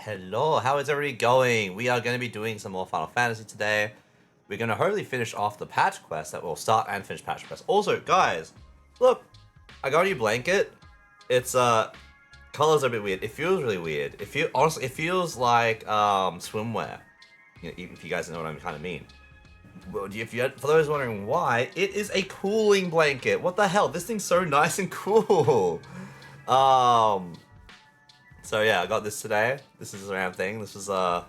Hello, how is everybody going? We are going to be doing some more Final Fantasy today. We're going to hopefully finish off the patch quest that will start and finish patch quest. Also, guys, look, I got a new blanket. It's, colors are a bit weird. It feels really weird. Honestly, it feels like, swimwear. You know, if you guys know what I kind of mean. Well, for those wondering why, it is a cooling blanket. What the hell? This thing's so nice and cool. So yeah, I got this today. This is a random thing. This was a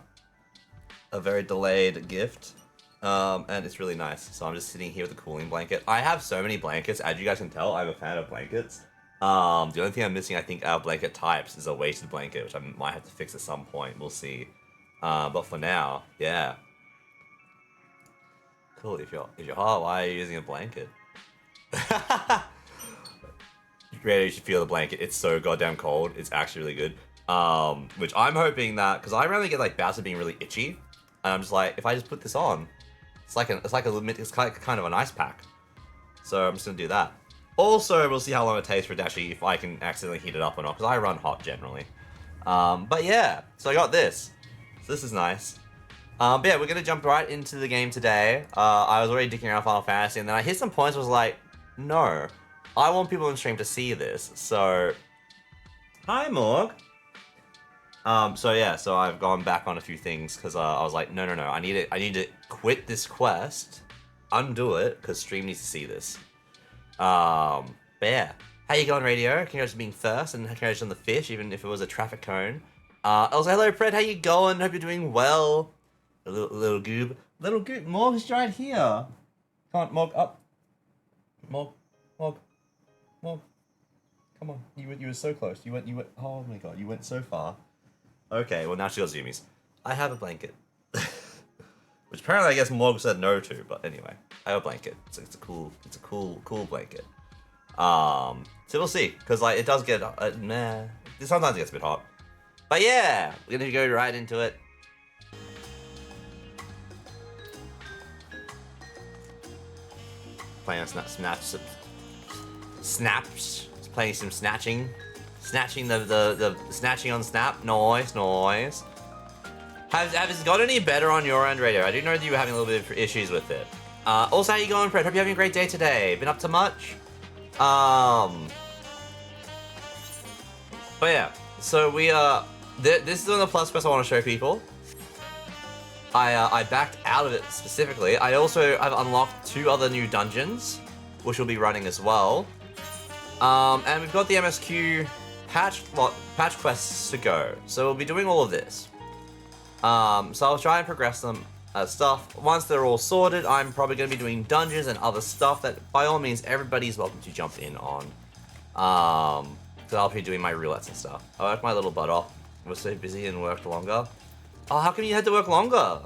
very delayed gift. And it's really nice. So I'm just sitting here with a cooling blanket. I have so many blankets. As you guys can tell, I'm a fan of blankets. The only thing I'm missing, I think, out of blanket types is a weighted blanket, which I might have to fix at some point. We'll see. But for now, yeah. Cool. If you're hot, why are you using a blanket? You should feel the blanket. It's so goddamn cold. It's actually really good. Which I'm hoping that, because I really get like bouts of being really itchy, and I'm just like, if I just put this on, it's kind of an ice pack. So I'm just gonna do that. Also, we'll see how long it takes for it to actually, if I can accidentally heat it up or not, because I run hot generally. But yeah, so I got this. So this is nice. But yeah, we're gonna jump right into the game today. I was already dicking around Final Fantasy, and then I hit some points where I was like, no, I want people on stream to see this. So, hi Morg. So yeah, so I've gone back on a few things because I was like, no, I need to quit this quest, undo it, because stream needs to see this. But yeah, how you going, Radio? Congrats on being first, and congrats on the fish, even if it was a traffic cone. Also, hello, Fred. How you going? Hope you're doing well. A little goob. Morg's right here. Come on, Morg, up. Morg. Come on. You were so close. You went. Oh my god, you went so far. Okay, well now she got zoomies. I have a blanket. Which apparently I guess Morg said no to, but anyway. I have a blanket. It's a cool blanket. So we'll see. Because like it does get sometimes it gets a bit hot. But yeah, we're gonna go right into it. Playing on snaps. Playing some snatching. Snatching the snatching on Snap. Nice. Has it got any better on your end, Radio? I do know that you were having a little bit of issues with it. Also, how you going, Fred? Hope you're having a great day today. Been up to much? But yeah, so we this is on the plus quest I want to show people. I backed out of it specifically. I also have unlocked 2 other new dungeons, which will be running as well. And we've got the MSQ patch quests to go. So we'll be doing all of this. So I'll try and progress them stuff. Once they're all sorted, I'm probably going to be doing dungeons and other stuff that, by all means, everybody's welcome to jump in on. So I'll be doing my roulettes and stuff. I worked my little butt off. I was so busy and worked longer. Oh, how come you had to work longer?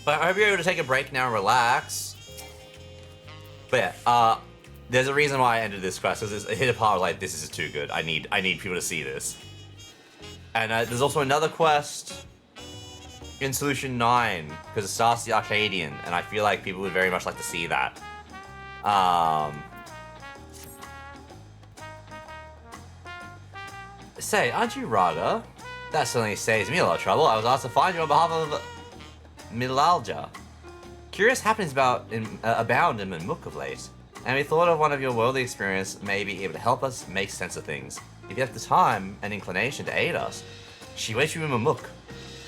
But I hope you're able to take a break now and relax. But yeah, there's a reason why I ended this quest, because it hit a part like, this is too good. I need people to see this. And there's also another quest in Solution 9, because it starts the Arcadian, and I feel like people would very much like to see that. Say, aren't you Raga? That certainly saves me a lot of trouble. I was asked to find you on behalf of Milalja. Curious happenings abound in Manmuk of late, and we thought of one of your worldly experience may be able to help us make sense of things. If you have the time and inclination to aid us, she waits you in Manmuk.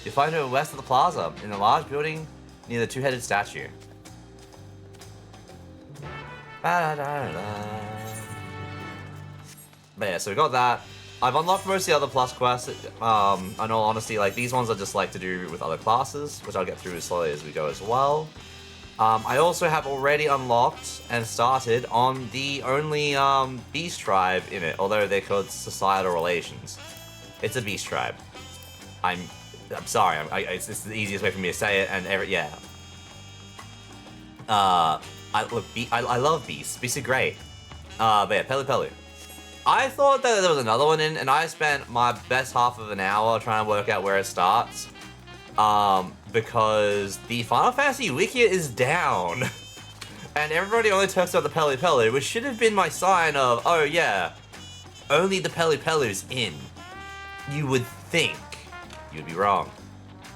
You'll find her west of the plaza, in a large building near the 2-headed statue. But yeah, so we got that. I've unlocked most of the other plus quests. In all honesty, like these ones I just like to do with other classes, which I'll get through as slowly as we go as well. I also have already unlocked and started on the only beast tribe in it, although they're called societal relations. It's a beast tribe. I'm sorry. It's the easiest way for me to say it, and yeah. I love beasts. Beasts are great. But yeah, Pelu. I thought that there was another one in, and I spent my best half of an hour trying to work out where it starts. Because the Final Fantasy wiki is down. And everybody only talks about the Pelu, which should have been my sign of, oh yeah, only the Pelu's in. You would think. you'd be wrong.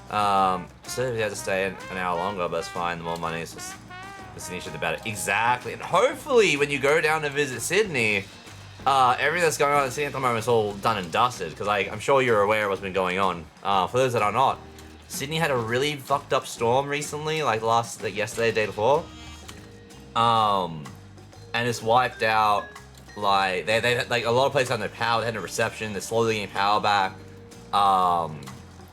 So if you had to stay an hour longer, but it's fine. The more money, it's just the Sydney shit about it. Exactly. And hopefully, when you go down to visit Sydney, everything that's going on in Sydney at the moment is all done and dusted. Because I'm sure you're aware of what's been going on. For those that are not, Sydney had a really fucked up storm recently, like yesterday, the day before. And it's wiped out. Like they like a lot of places had no power. They had no reception. They're slowly getting power back.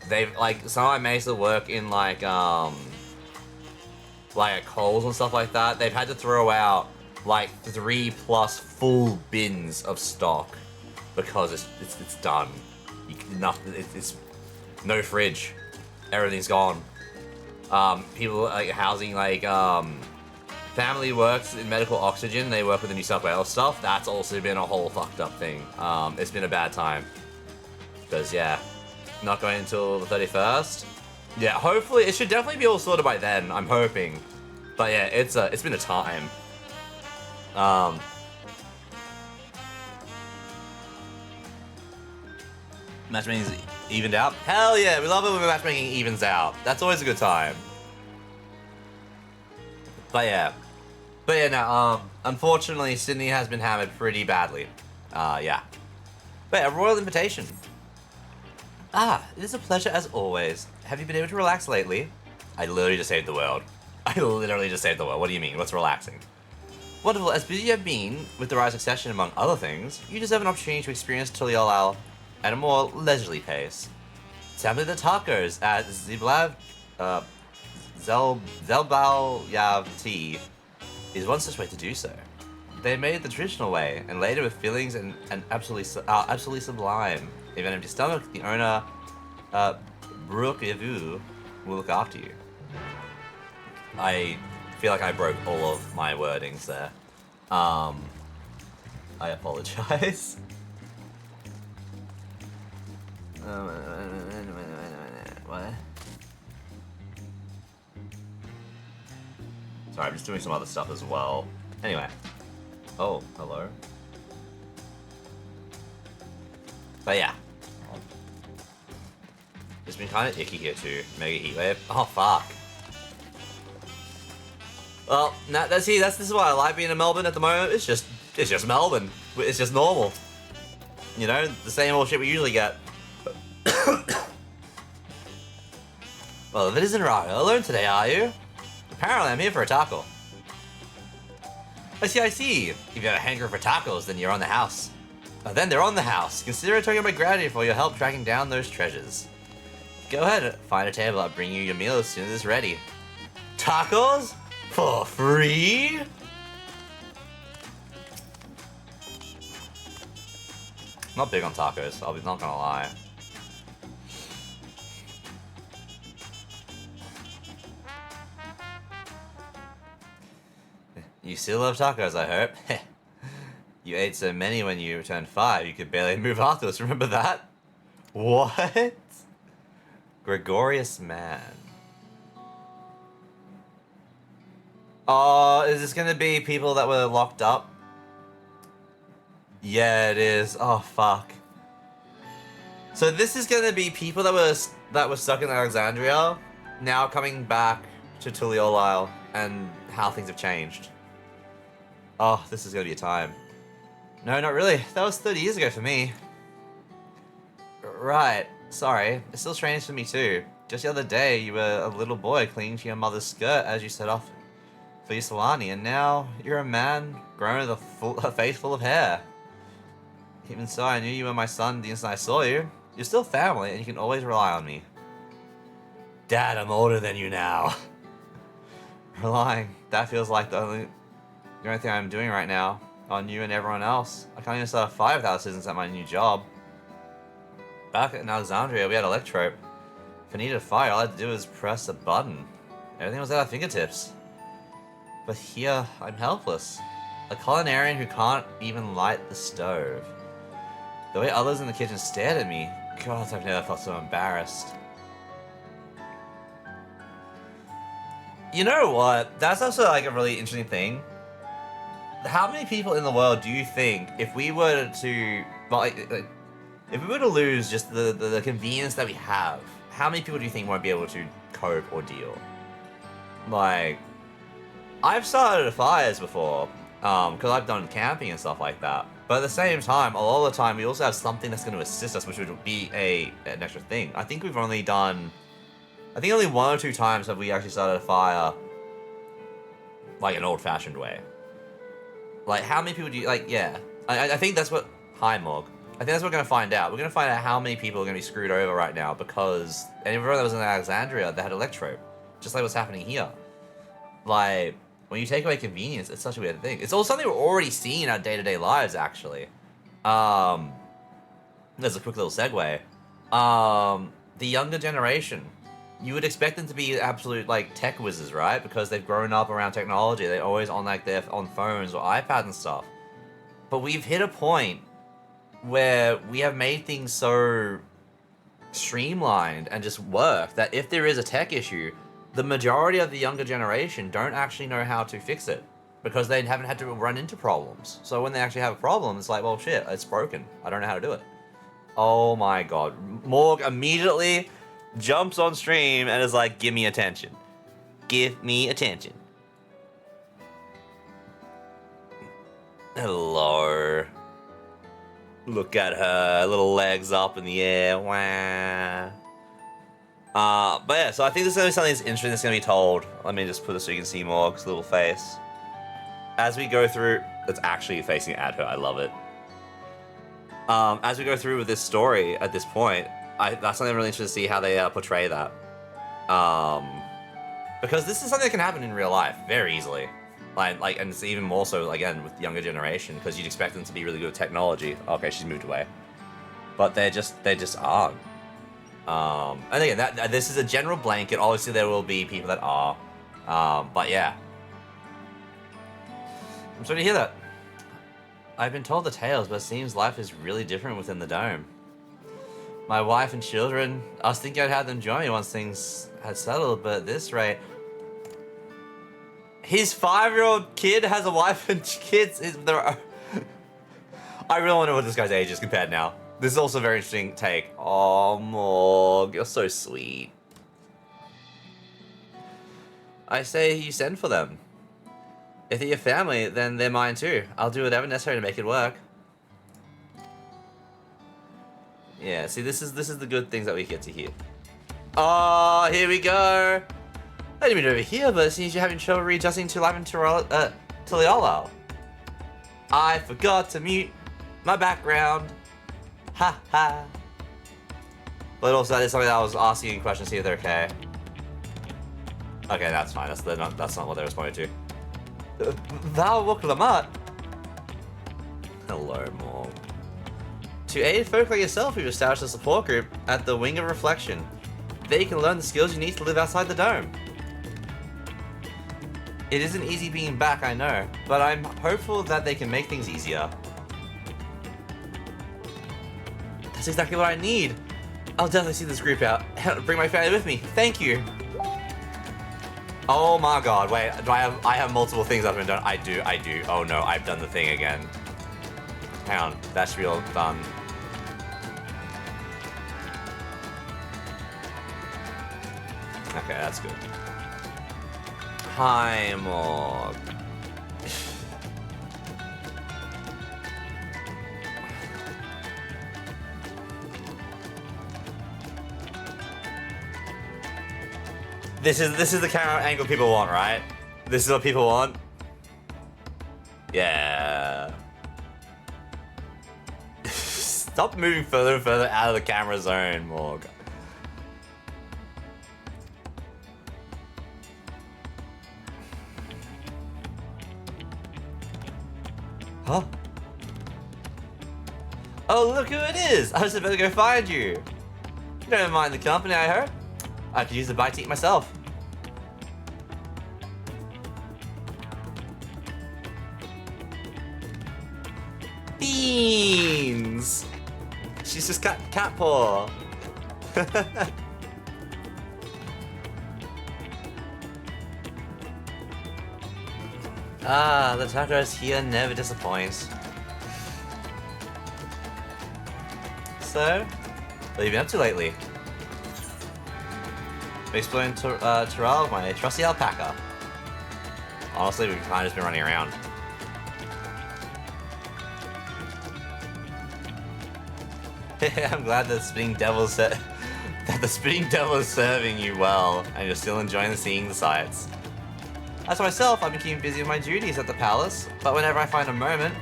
They've like some of my mates that work in like at Coles and stuff like that. They've had to throw out like 3+ full bins of stock because it's done. It's no fridge. Everything's gone. People like housing like family works in medical oxygen. They work with the New South Wales stuff. That's also been a whole fucked up thing. It's been a bad time because yeah. Not going until the 31st. Yeah, hopefully it should definitely be all sorted by then. I'm hoping, but yeah, it's been a time. Matchmaking's evened out. Hell yeah, we love it when matchmaking evens out. That's always a good time. But yeah, no. Unfortunately, Sydney has been hammered pretty badly. Yeah. But yeah, a royal invitation. It is a pleasure as always. Have you been able to relax lately? I literally just saved the world. I literally just saved the world. What do you mean? What's relaxing? Wonderful. As busy as you have been with the Rise Succession, among other things, you deserve an opportunity to experience Tuliolal at a more leisurely pace. Sample the tacos at Zelbalyav Tea is one such way to do so. They made it the traditional way and laid it with fillings and absolutely sublime. If you have an empty stomach, the owner, Brooke Yavu, will look after you. I feel like I broke all of my wordings there. I apologize. What? Sorry, I'm just doing some other stuff as well. Anyway. Oh, hello. But yeah. It's been kind of icky here too. Mega heatwave. Oh fuck. Well, this is why I like being in Melbourne at the moment. It's just Melbourne. It's just normal. You know, the same old shit we usually get. Well, if it isn't Raga alone today, are you? Apparently, I'm here for a taco. I see. If you have a hankering for tacos, then you're on the house. Then they're on the house. Consider a token of my gratitude for your help tracking down those treasures. Go ahead, find a table. I'll bring you your meal as soon as it's ready. Tacos? For free? Not big on tacos, I'll be not gonna lie. You still love tacos, I hope. You ate so many when you turned 5, you could barely move afterwards. Remember that? What? Gregorious man. Oh, is this gonna be people that were locked up? Yeah, it is. Oh, fuck. So this is gonna be people that were stuck in Alexandria, now coming back to Tuliolal, and how things have changed. Oh, this is gonna be a time. No, not really. That was 30 years ago for me. Right. Sorry. It's still strange for me too. Just the other day, you were a little boy clinging to your mother's skirt as you set off for your salani, and now you're a man grown with a face full of hair. Even so, I knew you were my son the instant I saw you. You're still family, and you can always rely on me. Dad, I'm older than you now. Relying. That feels like the only thing I'm doing right now. On you and everyone else. I can't even start a fire without assistance at my new job. Back in Alexandria, we had electrope. If I needed a fire, all I had to do was press a button. Everything was at our fingertips. But here, I'm helpless. A culinarian who can't even light the stove. The way others in the kitchen stared at me, God, I've never felt so embarrassed. You know what? That's also like a really interesting thing. How many people in the world do you think, if we were to, like If we were to lose just the convenience that we have, how many people do you think won't be able to cope or deal? Like, I've started fires before, because I've done camping and stuff like that. But at the same time, a lot of the time, we also have something that's going to assist us, which would be an extra thing. I think we've only done... I think only 1 or 2 times have we actually started a fire, like, an old-fashioned way. Like, how many people do you... Like, yeah. I think that's what... Hi, Morg. I think that's what we're going to find out. We're going to find out how many people are going to be screwed over right now, because everyone that was in Alexandria, they had electro. Just like what's happening here. Like... When you take away convenience, it's such a weird thing. It's all something we're already seeing in our day-to-day lives, actually. There's a quick little segue. The younger generation. You would expect them to be absolute, like, tech whizzes, right? Because they've grown up around technology. They're always on, like, on phones or iPads and stuff. But we've hit a point where we have made things so streamlined and just work that if there is a tech issue, the majority of the younger generation don't actually know how to fix it because they haven't had to run into problems. So when they actually have a problem, it's like, well, shit, it's broken. I don't know how to do it. Oh my god. Morg immediately jumps on stream and is like, give me attention. Give me attention. Hello. Look at her, little legs up in the air. Wah. But yeah, so I think this is going to be something that's interesting that's going to be told. Let me just put this so you can see Morg's little face. As we go through... It's actually facing at her. I love it. As we go through with this story at this point, that's something I'm really interested to see how they portray that. Because this is something that can happen in real life very easily. Like, and it's even more so, again, with the younger generation, because you'd expect them to be really good at technology. Okay, she's moved away. But they just aren't. And again, this is a general blanket. Obviously, there will be people that are. But yeah. I'm sorry to hear that. I've been told the tales, but it seems life is really different within the dome. My wife and children, I was thinking I'd have them join me once things had settled, but at this rate... His 5-year-old kid has a wife and kids. I really want to know what this guy's age is compared now. This is also a very interesting take. Oh, Morg, you're so sweet. I say you send for them. If they're your family, then they're mine too. I'll do whatever necessary to make it work. Yeah, see, this is the good things that we get to hear. Oh, here we go. I didn't mean over here, but it seems you're having trouble readjusting to live in Tuliolo. I forgot to mute my background. Ha ha. But also, that is something that I was asking questions, see if they're okay. Okay, that's fine. That's not what they responded to. Thou Woklamat. Hello, Morg. To aid folk like yourself, we've established a support group at the Wing of Reflection. There you can learn the skills you need to live outside the dome. It isn't easy being back, I know, but I'm hopeful that they can make things easier. That's exactly what I need. I'll definitely see this group out. Bring my family with me. Thank you. Oh my god, wait, I have multiple things I've been done. I do. Oh no, I've done the thing again. Hang on, that should be all done. Okay, that's good. Hi, Morg. This is the camera angle people want, right? This is what people want? Yeah. Stop moving further and further out of the camera zone, Morg. Huh? Oh, look who it is! I was about to go find you. You don't mind the company, I heard. I could use a bite to eat myself. Beans! She's just cat paw. Ah, the tacos here never disappoints. though? What have you been up to lately? Been exploring Terrell with my trusty alpaca. Honestly, we've kind of just been running around. I'm glad that the spinning devil is serving you well, and you're still enjoying seeing the sights. As for myself, I've been keeping busy with my duties at the palace, but whenever I find a moment,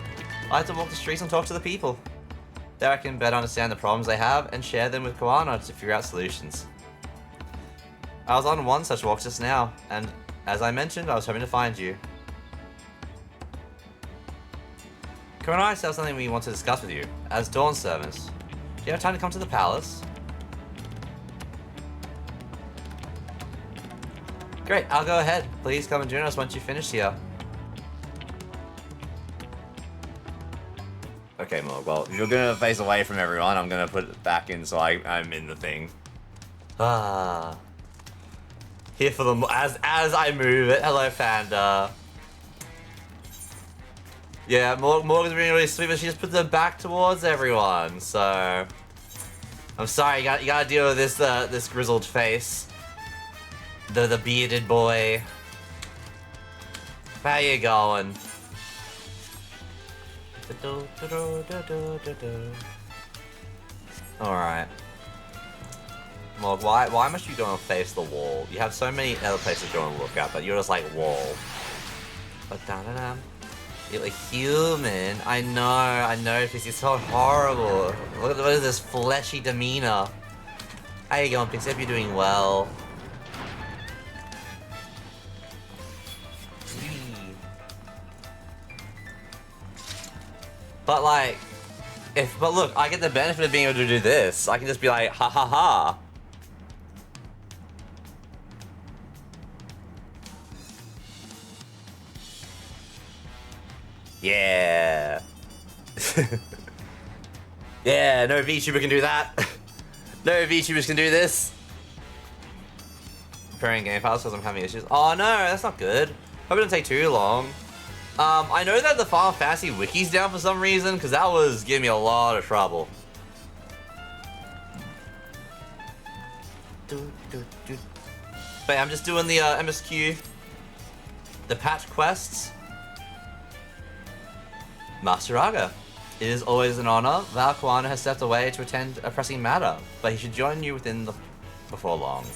I like to walk the streets and talk to the people. There I can better understand the problems they have and share them with Koana to figure out solutions. I was on one such walk just now, and as I mentioned, I was hoping to find you. Koana and I still have something we want to discuss with you, as Dawn servants. Do you have time to come to the palace? Great, I'll go ahead. Please come and join us once you've finished here. Okay, Morg, well, if you're gonna face away from everyone, I'm gonna put it back in so I'm in the thing. Ah. Here for the as I move it. Hello, Panda. Yeah, Morgan's being really sweet, but she just put them back towards everyone. So I'm sorry, you gotta deal with this this grizzled face. The bearded boy. How you going? Alright. Morg, why must you go and face the wall? You have so many other places to go and look at, but you're just like wall. You're a human. I know, Pixie, it's so horrible. Look at what is this fleshy demeanor. How you going, Pixie? Hope you're doing well. But like, but look, I get the benefit of being able to do this. I can just be like, ha ha ha. Yeah. Yeah, no VTuber can do that. No VTubers can do this. Preparing game files because I'm having issues. Oh no, that's not good. Hope it doesn't take too long. I know that the Final Fantasy wiki's down for some reason, because that was giving me a lot of trouble. But yeah, I'm just doing the MSQ, the patch quests. Master Raga, it is always an honor. Val Koana has stepped away to attend a pressing matter, but he should join you before long.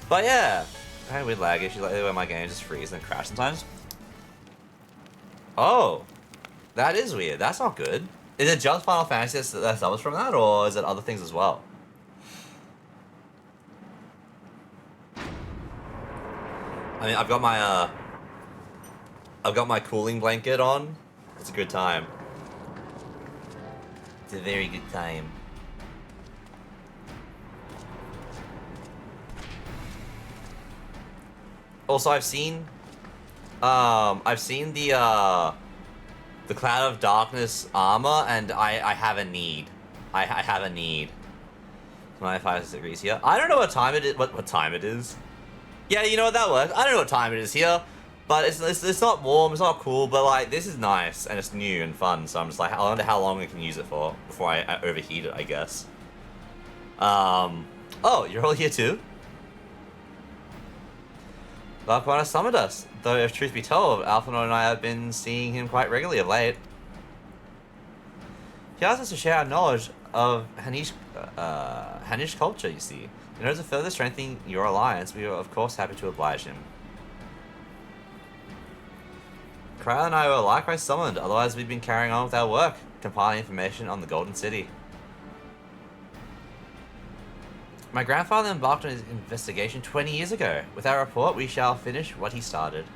But yeah. I had a weird lag issue lately where my game just freezes and crashes sometimes. Oh, that is weird. That's not good. Is it just Final Fantasy that suffers from that, or is it other things as well? I mean, I've got my cooling blanket on. It's a good time. It's a very good time. Also, I've seen the Cloud of Darkness armor, and I have a need. I have a need. 95 degrees here. I don't know what time it is. What time it is? Yeah, you know what, that works. I don't know what time it is here, but it's not warm. It's not cool, but like this is nice and it's new and fun. So I'm just like, I wonder how long I can use it for before I overheat it, I guess. Oh, you're all here too. Valkwana summoned us, though if truth be told, Alphonor and I have been seeing him quite regularly of late. He asked us to share our knowledge of Hanish culture, you see. In order to further strengthen your alliance, we are of course happy to oblige him. Kryla and I were likewise summoned, otherwise we've been carrying on with our work, compiling information on the Golden City. My grandfather embarked on his investigation 20 years ago. With our report, we shall finish what he started.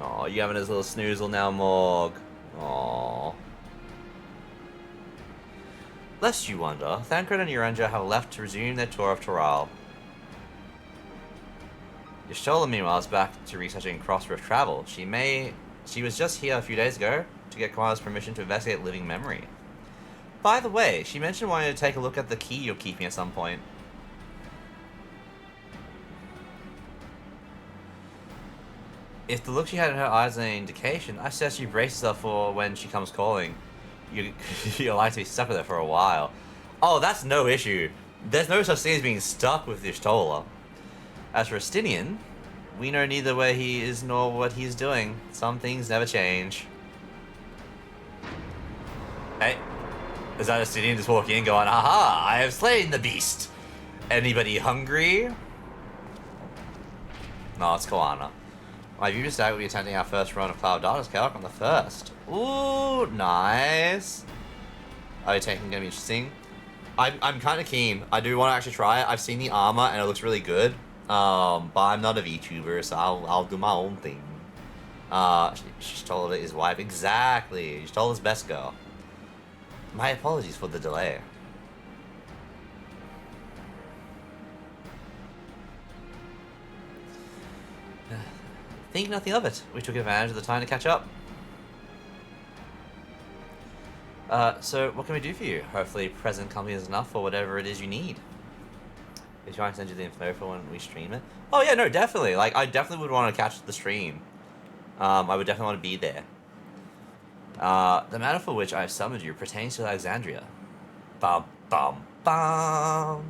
Aw, you having his little snoozle now, Morg? Aww. Lest you wonder, Thancred and Uranja have left to resume their tour of Toral. Yashola, meanwhile, is back to researching cross-rift travel. She was just here a few days ago to get Kamala's permission to investigate living memory. By the way, she mentioned wanting to take a look at the key you're keeping at some point. If the look she had in her eyes is an indication, I suggest she braces herself for when she comes calling. you're likely to be stuck with it for a while. Oh, that's no issue. There's no such thing as being stuck with the Y'shtola. As for Estinian, we know neither where he is nor what he's doing. Some things never change. Hey, is that Estinian just walking in going, aha, I have slain the beast. Anybody hungry? No, it's Koana. My view today will be attending our first run of Cloud Darkness Calc on the 1st. Ooh, nice. Are you taking gonna be interesting? I'm kind of keen. I do want to actually try it. I've seen the armor and it looks really good. But I'm not a VTuber, so I'll do my own thing. She told his wife exactly. She told his best girl. My apologies for the delay. Think nothing of it. We took advantage of the time to catch up. So what can we do for you? Hopefully present company is enough for whatever it is you need. If you want to send you the info for when we stream it. Oh yeah, no, definitely. Like, I definitely would want to catch the stream. I would definitely want to be there. The matter for which I have summoned you pertains to Alexandria. Bum, bum, bum.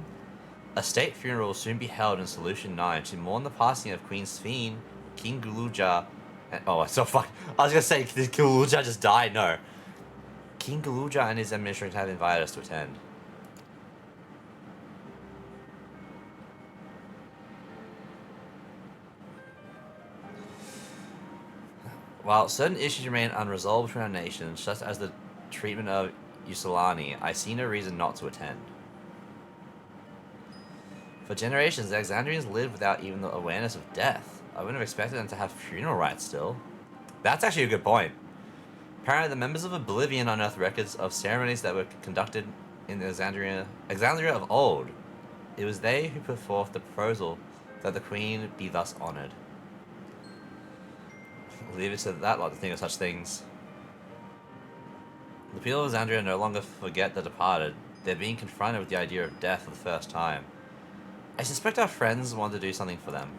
A state funeral will soon be held in Solution 9 to mourn the passing of Queen Sphene, King Guluja, and... Oh, so fuck. I was gonna say, did Guluja just die? No. King Guluja and his administration have invited us to attend. While certain issues remain unresolved between our nations, such as the treatment of Usulani, I see no reason not to attend. For generations, the Alexandrians lived without even the awareness of death. I wouldn't have expected them to have funeral rites still. That's actually a good point. Apparently, the members of Oblivion unearthed records of ceremonies that were conducted in Alexandria of old. It was they who put forth the proposal that the Queen be thus honored. Leave it to that lot to think of such things. The people of Alexandria no longer forget the departed. They're being confronted with the idea of death for the first time. I suspect our friends want to do something for them.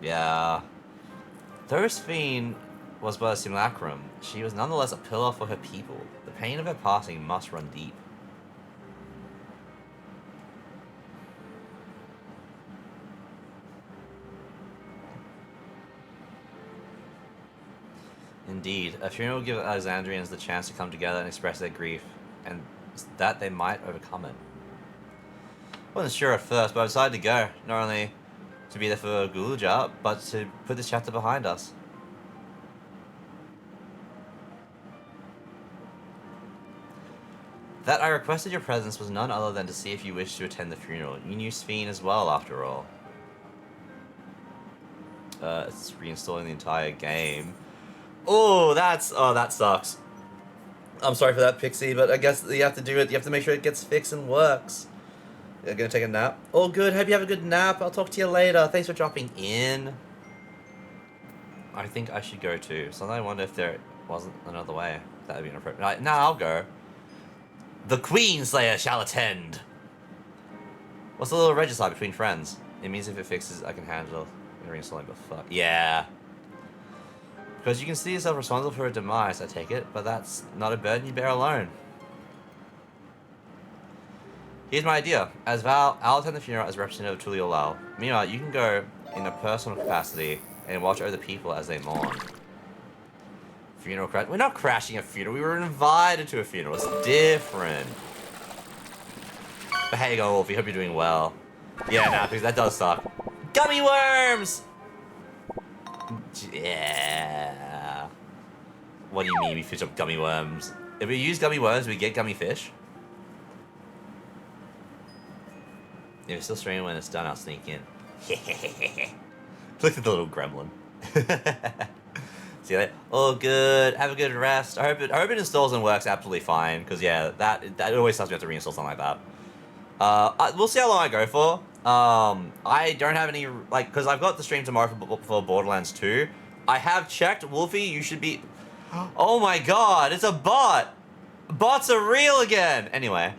Yeah. Though Sphene was but a simulacrum, she was nonetheless a pillar for her people. The pain of her passing must run deep. Indeed, a funeral will give Alexandrians the chance to come together and express their grief, and that they might overcome it. Wasn't sure at first, but I decided to go, not only to be there for Guluja, but to put this chapter behind us. That I requested your presence was none other than to see if you wished to attend the funeral. You knew Sphene as well, after all. It's reinstalling the entire game. Oh, that sucks. I'm sorry for that, Pixie, but I guess you have to do it. You have to make sure it gets fixed and works. You're gonna take a nap? Oh, good. Hope you have a good nap. I'll talk to you later. Thanks for dropping in. I think I should go too. Sometimes I wonder if there wasn't another way. That would be inappropriate. Nah, I'll go. The Queen Slayer shall attend. What's the little regicide between friends? It means if it fixes, I can handle reinstalling, but fuck. Yeah. Because you can see yourself responsible for her demise, I take it, but that's not a burden you bear alone. Here's my idea. As Val, I'll attend the funeral as representative of Tulio Lal. Meanwhile, you can go in a personal capacity and watch over the people as they mourn. Funeral crash? We're not crashing a funeral. We were invited to a funeral. It's different. But hey, go Wolfie. Hope you're doing well. Yeah, nah, because that does suck. Gummy worms! Yeah. What do you mean we fish up gummy worms? If we use gummy worms, we get gummy fish? If it's still streaming when it's done, I'll sneak in. Look at the little gremlin. See you later. Oh, good. Have a good rest. I hope it installs and works absolutely fine. Because yeah, that always sucks. We have to reinstall something like that. We'll see how long I go for. I don't have any because I've got the stream tomorrow for Borderlands 2. I have checked. Wolfie, you should be. Oh my God! It's a bot. Bots are real again. Anyway,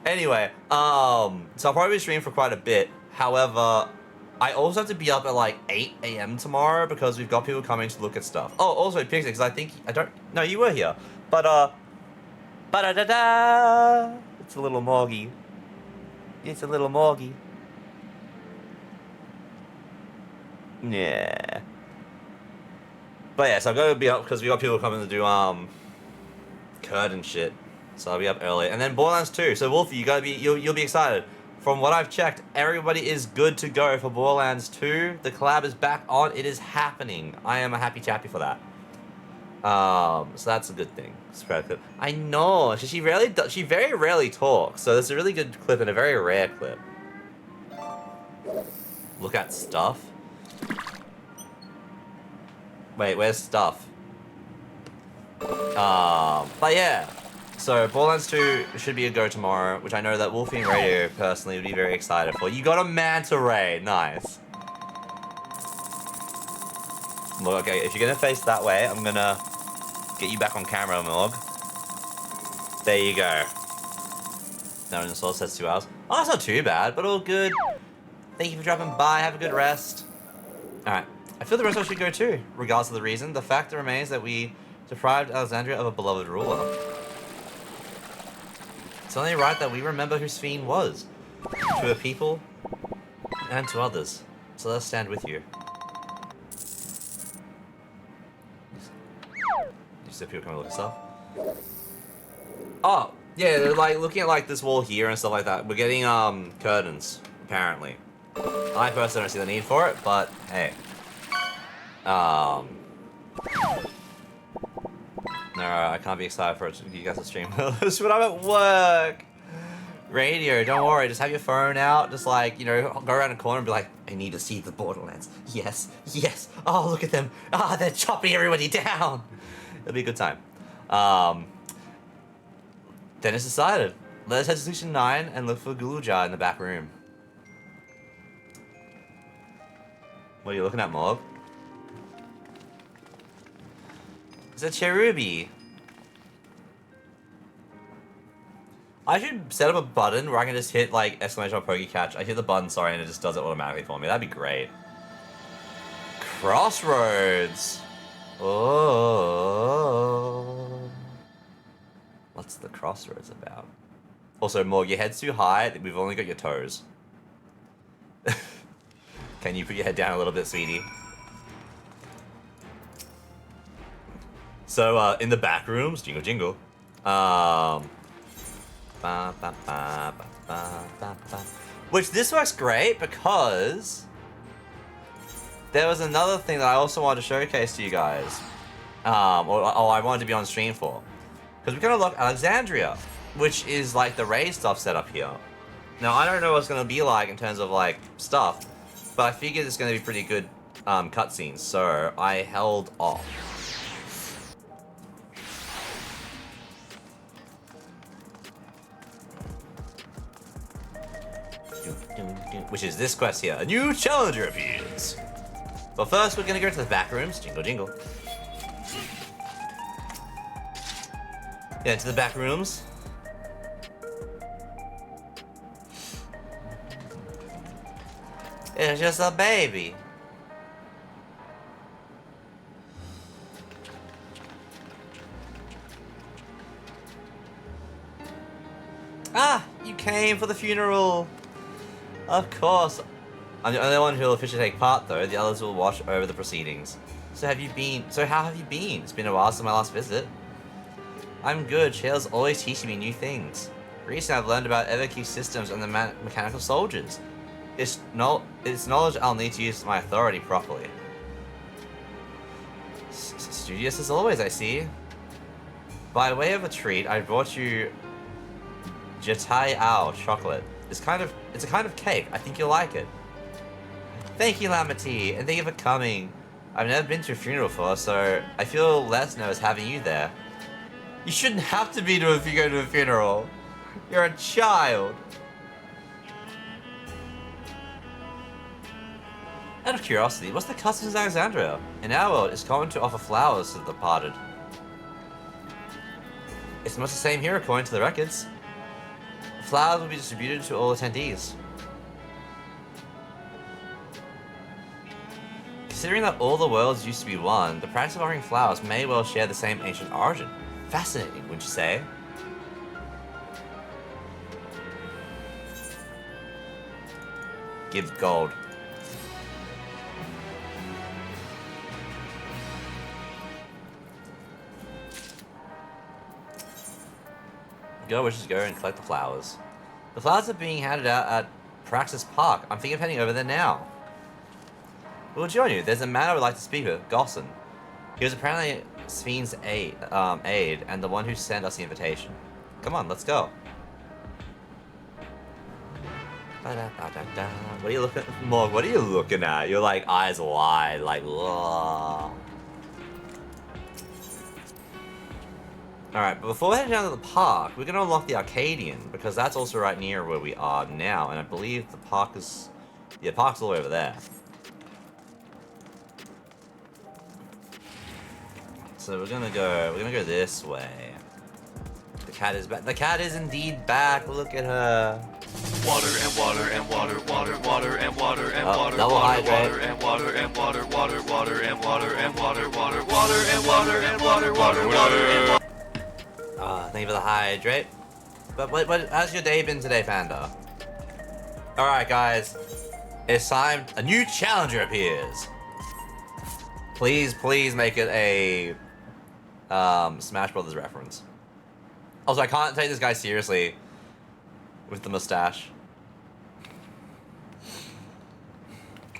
Anyway, so I'll probably stream for quite a bit. However, I also have to be up at like 8 a.m. tomorrow because we've got people coming to look at stuff. Oh, also Pixie, because I think I don't. No, you were here, but da da da. It's a little Morgie. It's a little Morgie. Yeah. But yeah, so I'm gonna be up because we got people coming to do Curd and shit. So I'll be up early, and then Borderlands 2. So Wolfie, you'll be excited. From what I've checked, everybody is good to go for Borderlands 2. The collab is back on. It is happening. I am a happy chappy for that. So that's a good thing. I know. She very rarely talks. So it's a really good clip and a very rare clip. Look at stuff. Wait, where's stuff? But yeah. So, Borderlands 2 should be a go tomorrow, which I know that Wolfie and Radio personally would be very excited for. You got a Manta Ray, nice. Well, okay, if you're gonna face that way, I'm gonna get you back on camera, Morg. There you go. No install says 2 hours. Oh, that's not too bad, but all good. Thank you for dropping by, have a good rest. Alright, I feel the rest of us should go too, regardless of the reason. The fact remains that we deprived Alexandria of a beloved ruler. It's only right that we remember who Sphene was, to her people, and to others. So let's stand with you. You see people coming to look at stuff? Oh, yeah, they're like looking at like this wall here and stuff like that. We're getting curtains, apparently. I personally don't see the need for it, but hey. No, I can't be excited for you guys to stream this when I'm at work. Radio, don't worry, just have your phone out, just like, you know, go around a corner and be like, I need to see the Borderlands. Yes, yes. Oh, look at them. Ah, they're chopping everybody down. It'll be a good time. Then it's decided. Let us head to Solution 9 and look for Guluja in the back room. What are you looking at, Morg? It's a cherubi. I should set up a button where I can just hit like exclamation Pokecatch. I hit the button, sorry, and it just does it automatically for me. That'd be great. Crossroads. Oh. What's the crossroads about? Also, Morg, your head's too high. We've only got your toes. Can you put your head down a little bit, sweetie? So, in the back rooms, jingle jingle, which this works great because there was another thing that I also wanted to showcase to you guys, or I wanted to be on stream for, because we kind of look Alexandria, which is like the raid stuff set up here. Now, I don't know what it's going to be like in terms of like stuff, but I figured it's going to be pretty good cutscenes, so I held off. Which is this quest here. A new challenger appears. But first, we're gonna go to the back rooms. Jingle, jingle. Yeah, to the back rooms. It's just a baby. Ah, you came for the funeral. Of course. I'm the only one who will officially take part, though. The others will watch over the proceedings. So how have you been? It's been a while since my last visit. I'm good. Shayla's always teaching me new things. Recently, I've learned about Everkey systems and the mechanical soldiers. It's knowledge I'll need to use my authority properly. Studious as always, I see. By way of a treat, I brought you Jetai Ao chocolate. It's a kind of cake. I think you'll like it. Thank you, Lamati, and thank you for coming. I've never been to a funeral before, so I feel less nervous having you there. You shouldn't have to be if you go to a funeral. You're a child. Out of curiosity, what's the customs in Alexandria? In our world, it's common to offer flowers to the departed. It's much the same here according to the records. Flowers will be distributed to all attendees. Considering that all the worlds used to be one, the practice of offering flowers may well share the same ancient origin. Fascinating, wouldn't you say? Give gold. Go wishes go and collect the flowers. The flowers are being handed out at Praxis Park. I'm thinking of heading over there now. We'll join you. There's a man I would like to speak with, Gosson. He was apparently Sven's aide and the one who sent us the invitation. Come on, let's go. What are you looking at? Morg, what are you looking at? You're like eyes wide, like, whoa. Alright, but before heading down to the park, we're gonna unlock the Arcadian, because that's also right near where we are now, and I believe the park is... Yeah, the park's all over there. So we're gonna go this way. The cat is back. The cat is indeed back. Look at her. Water and water and water, water, water and water and water, double water, hydrate. water and water and water, water, water and water and water, water, water and water and water, water, water and water. Thank you for the hydrate. But what how's your day been today, Panda? Alright guys. It's time a new challenger appears. Please make it a Smash Brothers reference. Also, I can't take this guy seriously with the mustache.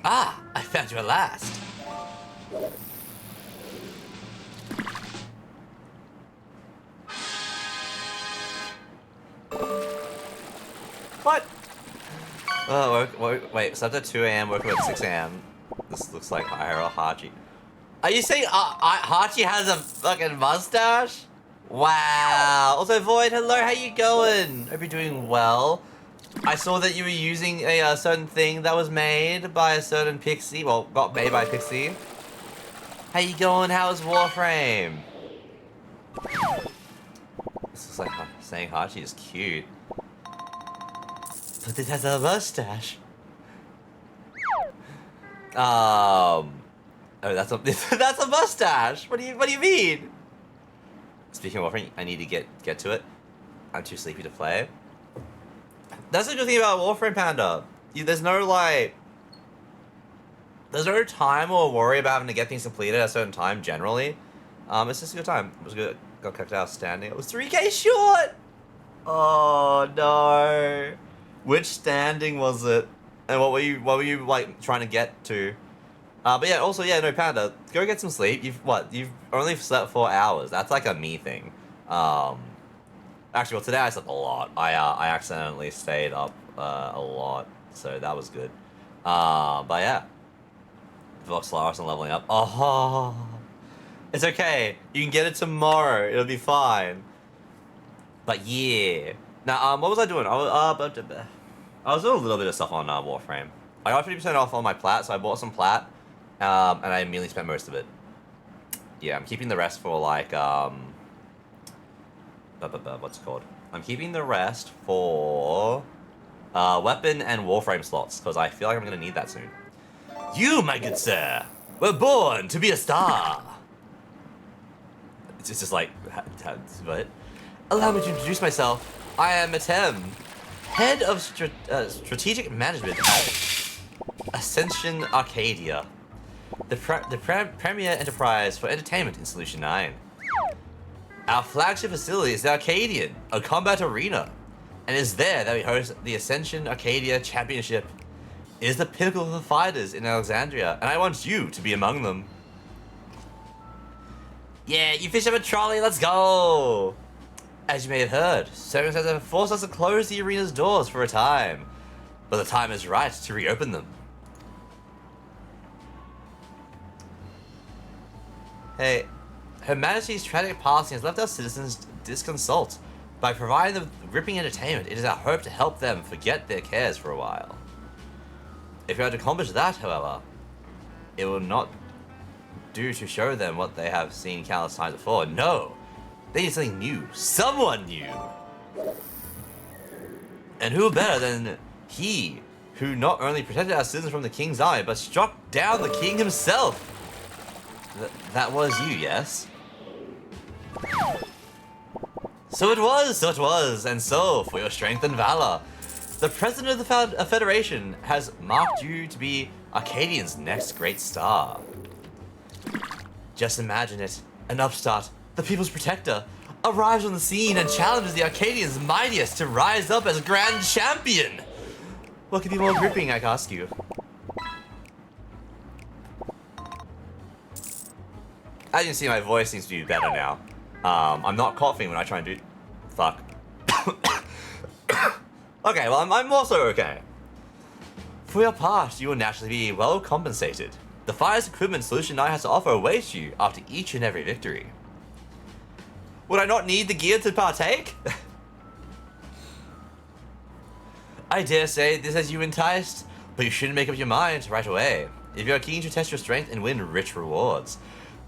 Ah, I found you at last. What? Oh, wait, slept at 2 AM, woke up at 6 AM. This looks like Hachi. Are you saying Hachi has a fucking mustache? Wow. Also, Void, hello, how you going? Hope you're doing well. I saw that you were using a certain thing that was made by a certain Pixie. Well, got made by Pixie. How you going? How's Warframe? This is like saying Hachi is cute. But it has a mustache. Oh, that's a that's a mustache. What do you mean? Speaking of Warframe, I need to get to it. I'm too sleepy to play. That's the good thing about Warframe, Panda. There's no time or worry about having to get things completed at a certain time. Generally, it's just a good time. It was good. Got kicked out standing. It was 3K short. Oh no. Which standing was it? And what were you like trying to get to? But yeah, also yeah, no, Panda, go get some sleep. You've only slept 4 hours. That's like a me thing. Actually, well, today I slept a lot. I accidentally stayed up a lot, so that was good. But yeah, Vox Laris and leveling up. Oh, it's okay. You can get it tomorrow. It'll be fine. But yeah. Now, what was I doing? I was doing a little bit of stuff on Warframe. I got 50% off on my plat, so I bought some plat, and I immediately spent most of it. Yeah, I'm keeping the rest for like what's it called? I'm keeping the rest for weapon and Warframe slots because I feel like I'm gonna need that soon. You, my good sir, were born to be a star. It's just like what? Allow me to introduce myself. I am Atem, head of strategic management at Ascension Arcadia, the premier enterprise for entertainment in Solution 9. Our flagship facility is the Arcadian, a combat arena, and it is there that we host the Ascension Arcadia Championship. It is the pinnacle of the fighters in Alexandria, and I want you to be among them. Yeah, you fish up a trolley, let's go! As you may have heard, circumstances have forced us to close the arena's doors for a time, but the time is right to reopen them. Hey, Her Majesty's tragic passing has left our citizens disconsolate. By providing them gripping entertainment, it is our hope to help them forget their cares for a while. If we are to accomplish that, however, it will not do to show them what they have seen countless times before. No! They need something new. Someone new! And who better than he who not only protected our citizens from the king's army, but struck down the king himself. That was you, yes? So it was, and so, for your strength and valor, the president of the Federation has marked you to be Arcadian's next great star. Just imagine it, an upstart, the people's protector, arrives on the scene and challenges the Arcadians' mightiest to rise up as grand champion. What could be more gripping, I ask you? As you can see, my voice seems to be better now. I'm not coughing when I try and do... Fuck. Okay, well, I'm also okay. For your part, you will naturally be well compensated. The finest equipment Solution 9 has to offer awaits you after each and every victory. Would I not need the gear to partake? I dare say this has you enticed, but you shouldn't make up your mind right away. If you are keen to test your strength and win rich rewards,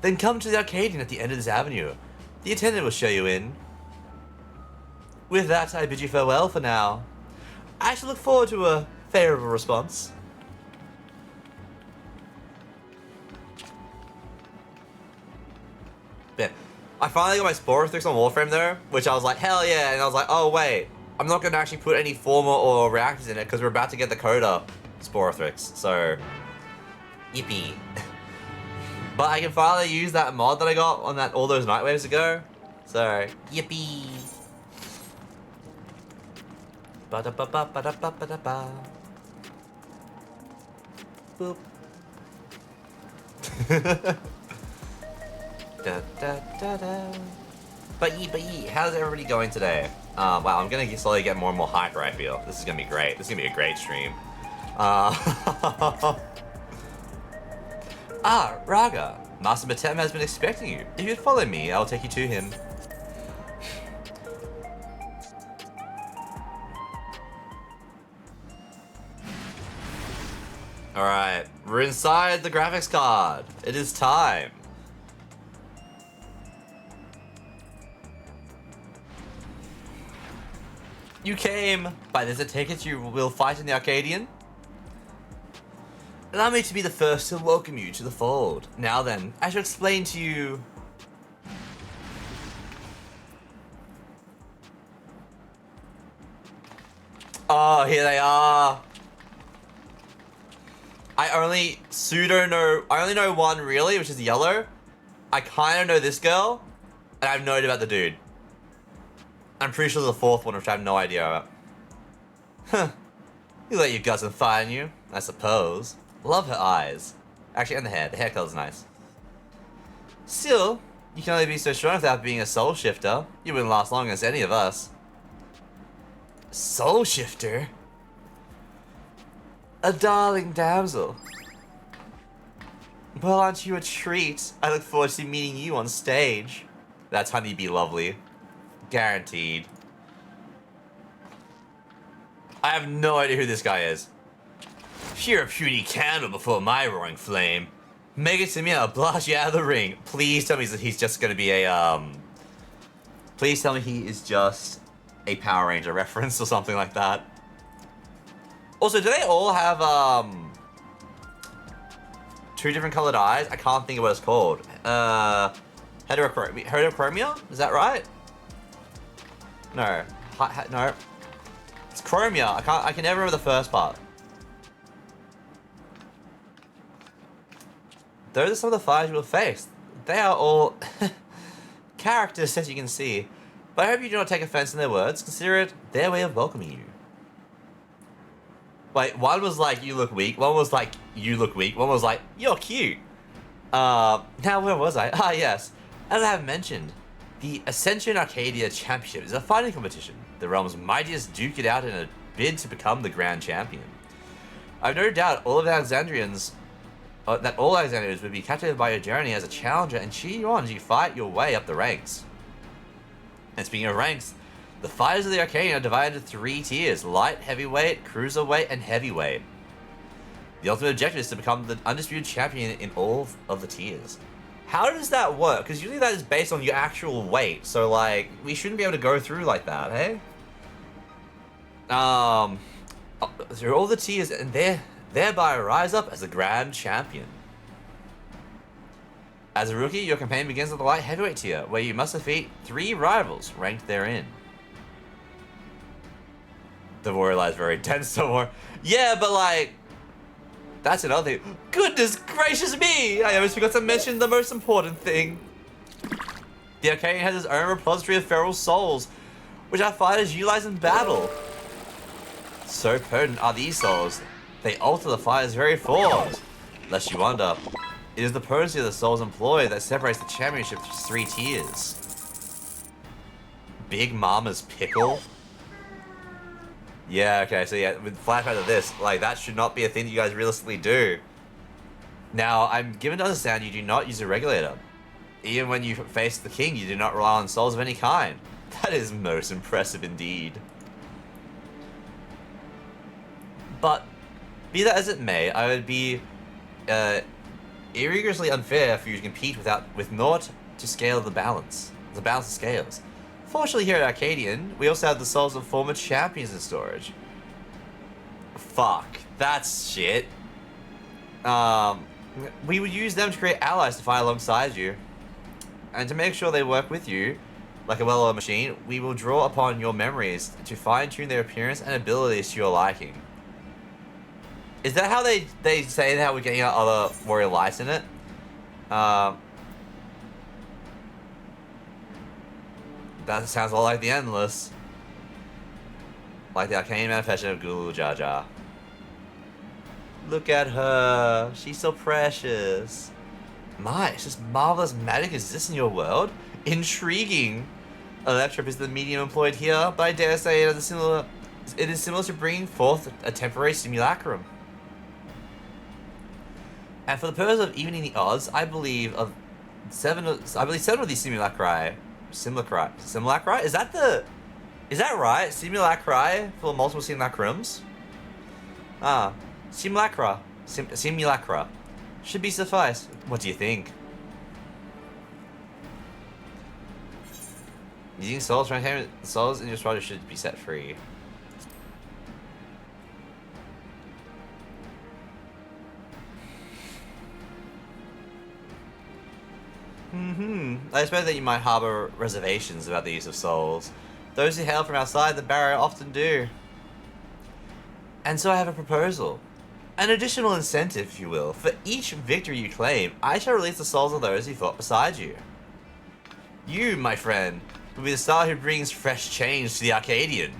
then come to the Arcadian at the end of this avenue. The attendant will show you in. With that, I bid you farewell for now. I shall look forward to a favorable response. Yeah. I finally got my Sporothrix on Warframe though, which I was like, hell yeah, and I was like, oh wait, I'm not going to actually put any Former or Reactors in it because we're about to get the Coda Sporothrix, so yippee. But I can finally use that mod that I got on that all those Nightwaves ago, so yippee. Ba-da-ba-ba-ba-da-ba-ba-da-ba. Boop. Da, da, da, da. But how's everybody going today? Wow, I'm gonna slowly get more and more hyper, I feel. This is gonna be great. This is gonna be a great stream. Raga. Master Batem has been expecting you. If you'd follow me, I'll take you to him. Alright, we're inside the graphics card. It is time. You came. By this, I take it you will fight in the Arcadian? Allow me to be the first to welcome you to the fold. Now then, I shall explain to you... Oh, here they are. I only know one really, which is yellow. I kind of know this girl, and I have no idea about the dude. I'm pretty sure there's a fourth one, which I have no idea about. Huh. You let your cousin find you, I suppose. Love her eyes. Actually, and the hair. The hair color's nice. Still, you can only be so strong without being a soul shifter. You wouldn't last long as any of us. Soul shifter? A darling damsel. Well, aren't you a treat? I look forward to meeting you on stage. That's Honeybee Lovely. Guaranteed. I have no idea who this guy is. You're a puny candle before my roaring flame. Make it to me, I'll blast you out of the ring. Please tell me that he's just gonna be a, Please tell me he is just a Power Ranger reference or something like that. Also, do they all have, two different colored eyes? I can't think of what it's called. Heterochromia? Is that right? No. No. It's Chromia. I can never remember the first part. Those are some of the fires you will face. They are all characters, as you can see. But I hope you do not take offense in their words. Consider it their way of welcoming you. Wait, one was like, you look weak. One was like, you look weak. One was like, you're cute. Now where was I? Ah, yes. As I have mentioned, the Ascension Arcadia Championship is a fighting competition. The realm's mightiest duke it out in a bid to become the grand champion. I've no doubt all Alexandrians would be captivated by your journey as a challenger and cheer you on as you fight your way up the ranks. And speaking of ranks, the fighters of the Arcadian are divided into 3 tiers: light, heavyweight, cruiserweight, and heavyweight. The ultimate objective is to become the undisputed champion in all of the tiers. How does that work? Because usually that is based on your actual weight, so like, we shouldn't be able to go through like that, hey? through all the tiers and thereby rise up as the grand champion. As a rookie, your campaign begins at the light heavyweight tier, where you must defeat 3 rivals ranked therein. The warrior lies very tense somewhere. Yeah, but like, that's another thing. Goodness gracious me! I almost forgot to mention the most important thing. The Arcadian has its own repository of feral souls, which our fighters utilize in battle. So potent are these souls, they alter the fighter's very forms. Lest you wonder, it is the potency of the souls employed that separates the championship's 3 tiers. Big Mama's Pickle? Yeah, okay, so yeah, with flashback to this, like, that should not be a thing that you guys realistically do. Now, I'm given to understand you do not use a regulator. Even when you face the king, you do not rely on souls of any kind. That is most impressive indeed. But, be that as it may, I would be egregiously unfair for you to compete with naught to scale the balance of scales. Fortunately, here at Arcadian, we also have the souls of former champions in storage. Fuck, that's shit. We would use them to create allies to fight alongside you. And to make sure they work with you, like a well-oiled machine, we will draw upon your memories to fine-tune their appearance and abilities to your liking. Is that how they say that we're getting other warrior lights in it? That sounds a lot like the Endless. Like the arcane manifestation of Gulu Jaja. Look at her. She's so precious. My, it's just marvelous magic exists in your world. Intriguing. Electrop is the medium employed here, but I dare say it is similar to bringing forth a temporary simulacrum. And for the purpose of evening the odds, I believe 7 of these simulacri. Simulacri? Is that right? Simulacri for multiple simulacrums? Simulacra. Simulacra. Should be suffice. What do you think? Using souls to maintain souls in your project should be set free. I suppose that you might harbor reservations about the use of souls. Those who hail from outside the barrier often do. And so I have a proposal. An additional incentive, if you will. For each victory you claim, I shall release the souls of those who fought beside you. You, my friend, will be the star who brings fresh change to the Arcadian.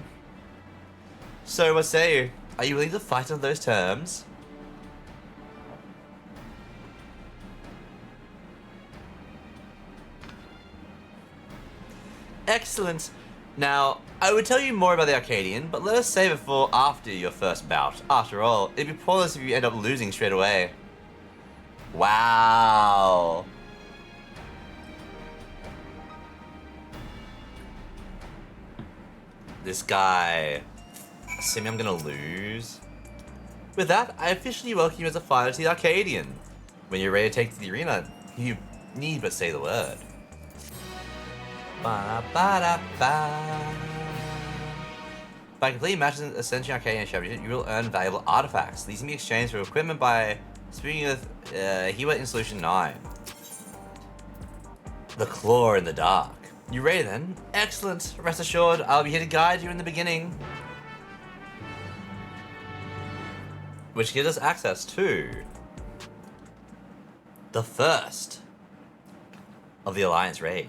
So what say you? Are you willing to fight on those terms? Excellent. Now, I would tell you more about the Arcadian, but let us save it for after your first bout. After all, it'd be pointless if you end up losing straight away. Wow. This guy. Assuming I'm gonna lose. With that, I officially welcome you as a fighter to the Arcadian. When you're ready to take to the arena, you need but say the word. Ba-da-ba-da-ba. By completing matches in Ascension Arcadian Championship, you will earn valuable artifacts. These can be exchanged for equipment by speaking with Hewitt in Solution 9. The Claw in the Dark. You ready then? Excellent. Rest assured, I'll be here to guide you in the beginning. Which gives us access to the first of the Alliance raid.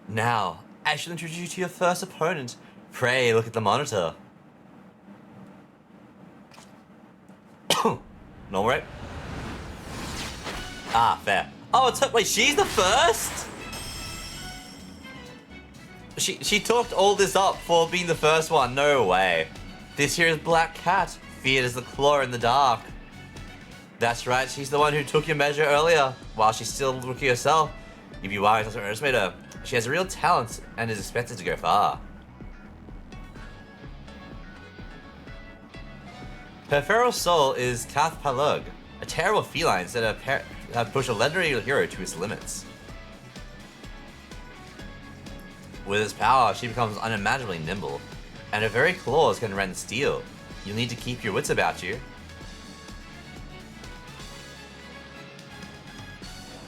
Now, I shall introduce you to your first opponent. Pray look at the monitor. Normal rate? Ah, fair. Oh, wait, she's the first? She talked all this up for being the first one. No way. This here is Black Cat, feared as the Claw in the Dark. That's right, she's the one who took your measure earlier, while she's still rookie herself. If you are, it doesn't underestimate her. She has a real talent and is expected to go far. Her feral soul is Kath Palug, a terrible feline that have pushed a legendary hero to his limits. With its power, she becomes unimaginably nimble, and her very claws can rend steel. You'll need to keep your wits about you.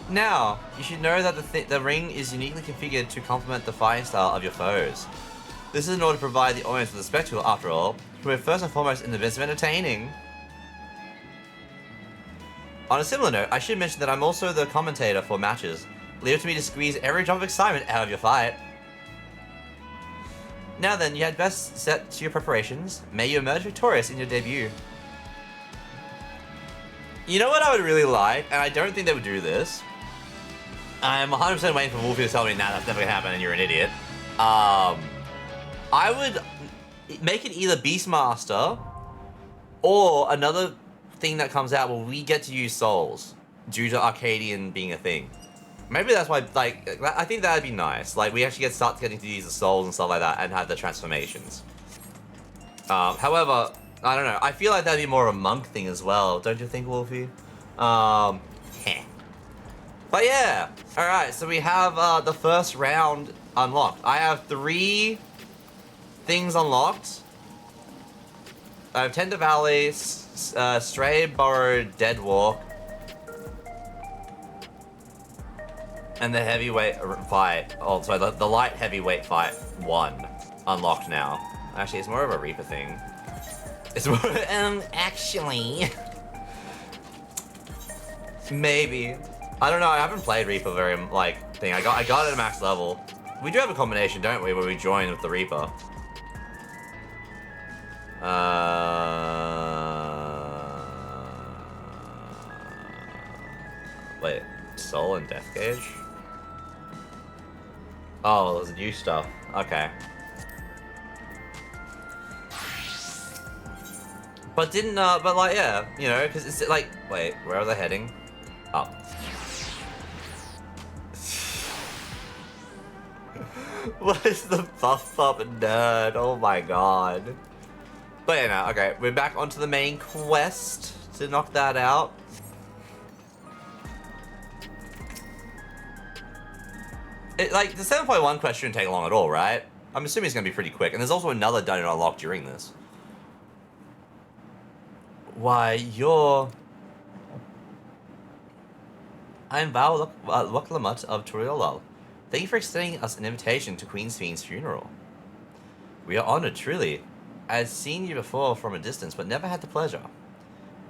Now, you should know that the ring is uniquely configured to complement the fighting style of your foes. This is in order to provide the audience with a spectacle, after all. We're first and foremost in the business of entertaining. On a similar note, I should mention that I'm also the commentator for matches. Leave it to me to squeeze every drop of excitement out of your fight. Now then, you had best set to your preparations. May you emerge victorious in your debut. You know what I would really like, and I don't think they would do this. I'm 100% waiting for Wolfie to tell me, nah, that's never gonna happen and you're an idiot. I would make it either Beastmaster or another thing that comes out where we get to use souls due to Arcadian being a thing. Maybe that's why, like, I think that'd be nice. Like, we actually start getting to use the souls and stuff like that and have the transformations. However, I don't know. I feel like that'd be more of a monk thing as well, don't you think, Wolfie? Heh. But yeah, alright, so we have the first round unlocked. I have 3 things unlocked. I have Tender Valley, Stray Burrow, Dead Walk, and the heavyweight fight. Oh, sorry, the light heavyweight fight 1 unlocked now. Actually, it's more of a Reaper thing. It's more, actually. Maybe. I don't know, I haven't played Reaper very, like, thing. I got it at max level. We do have a combination, don't we, where we join with the Reaper. Wait, Soul and Death Gauge? Oh, there's new stuff. Okay. But didn't, but like, yeah, you know, because it's like, wait, where are they heading? Oh. What is the buff up nerd? Oh my god. But yeah, no, okay, we're back onto the main quest to knock that out. Like, the 7.1 quest shouldn't take long at all, right? I'm assuming it's going to be pretty quick. And there's also another dungeon unlocked during this. Why, you're... I'm Val Waklamut of Turiolal. Thank you for extending us an invitation to Queen Fiend's funeral. We are honored, truly. I had seen you before from a distance, but never had the pleasure.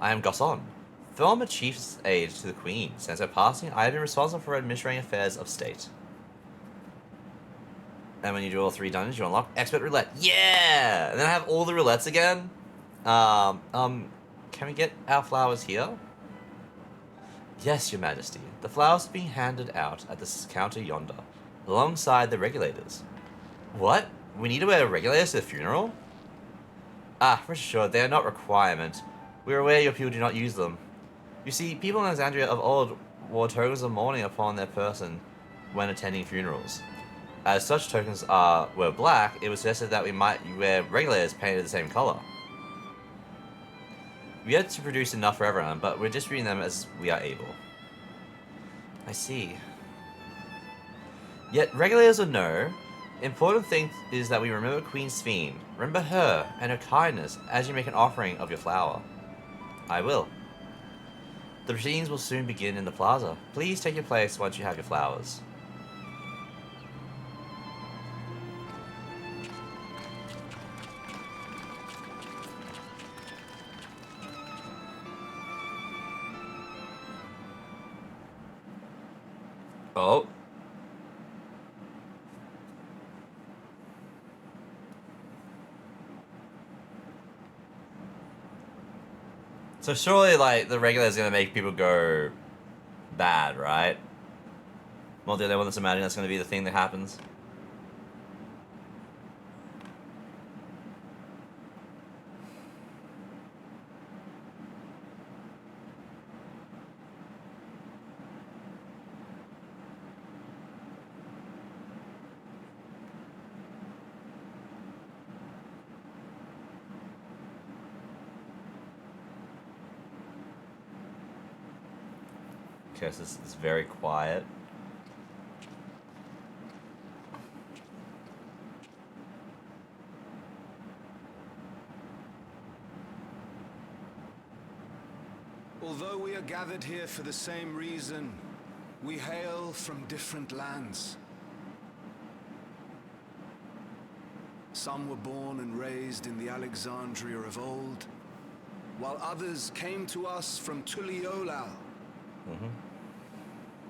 I am Gosson, former chief's aide to the Queen. Since her passing, I have been responsible for administering affairs of state. And when you do all 3 dungeons, you unlock Expert Roulette. Yeah! And then I have all the roulettes again. Can we get our flowers here? Yes, Your Majesty. The flowers are being handed out at this counter yonder, alongside the regulators. What? We need to wear regulators to the funeral? Ah, rest assured, they are not a requirement. We are aware your people do not use them. You see, people in Alexandria of old wore tokens of mourning upon their person when attending funerals. As such tokens were black, it was suggested that we might wear regulators painted the same color. We had to produce enough for everyone, but we're distributing them as we are able. I see. Yet, regulators or no, important thing is that we remember Queen Sphene. Remember her and her kindness as you make an offering of your flower. I will. The proceedings will soon begin in the plaza. Please take your place once you have your flowers. Oh. So surely, like, the regulator's gonna make people go bad, right? Well, do they want us to imagine that's gonna be the thing that happens? Okay, so this is very quiet. Although we are gathered here for the same reason, we hail from different lands. Some were born and raised in the Alexandria of old, while others came to us from Tuliolal.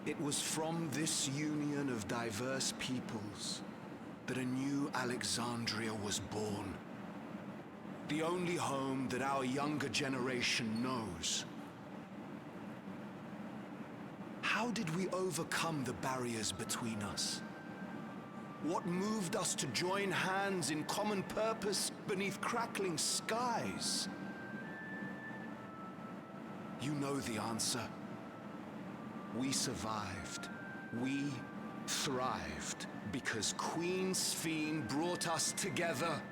It was from this union of diverse peoples that a new Alexandria was born. The only home that our younger generation knows. How did we overcome the barriers between us? What moved us to join hands in common purpose beneath crackling skies? You know the answer. We survived. We thrived because Queen Sphene brought us together.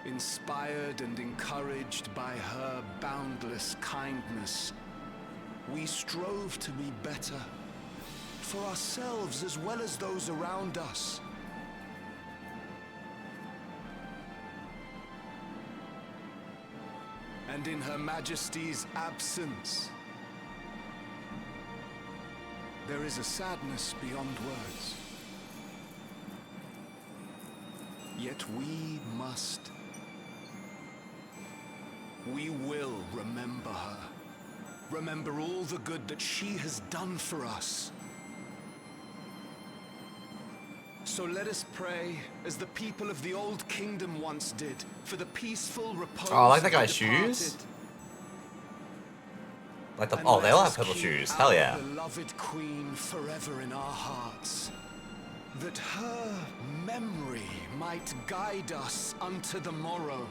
Inspired and encouraged by her boundless kindness, we strove to be better, for ourselves as well as those around us. And in Her Majesty's absence, there is a sadness beyond words. Yet we will remember her. Remember all the good that she has done for us. So let us pray, as the people of the Old Kingdom once did, for the peaceful repose. Oh, I like that of the guy's shoes. departed. Like the And oh, they let all us have purple keep shoes. our Hell yeah. beloved queen forever in our hearts, that her memory might guide us unto the morrow.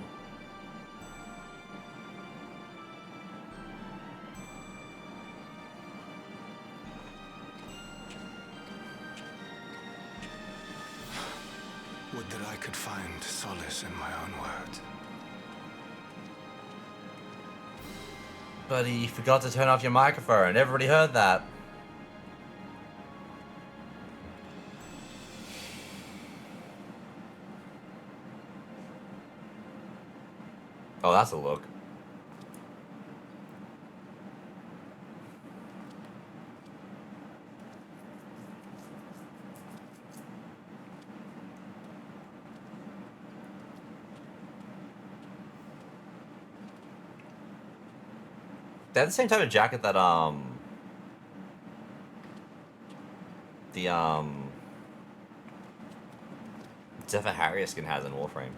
Would that I could find solace in my own words. Buddy, you forgot to turn off your microphone. Everybody heard that. Oh, that's a look. They had the same type of jacket that Zephyr Harrier skin has in Warframe.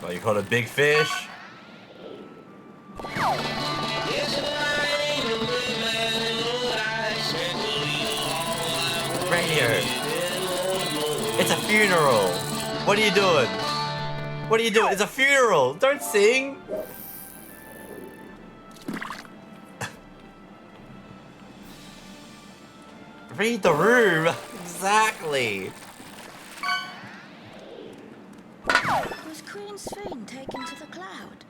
Oh, you caught a big fish? Radio. It's a funeral. What are you doing? What are you doing? It's a funeral. Don't sing. Read the room. Exactly. Was Queen Sphene taken to the cloud?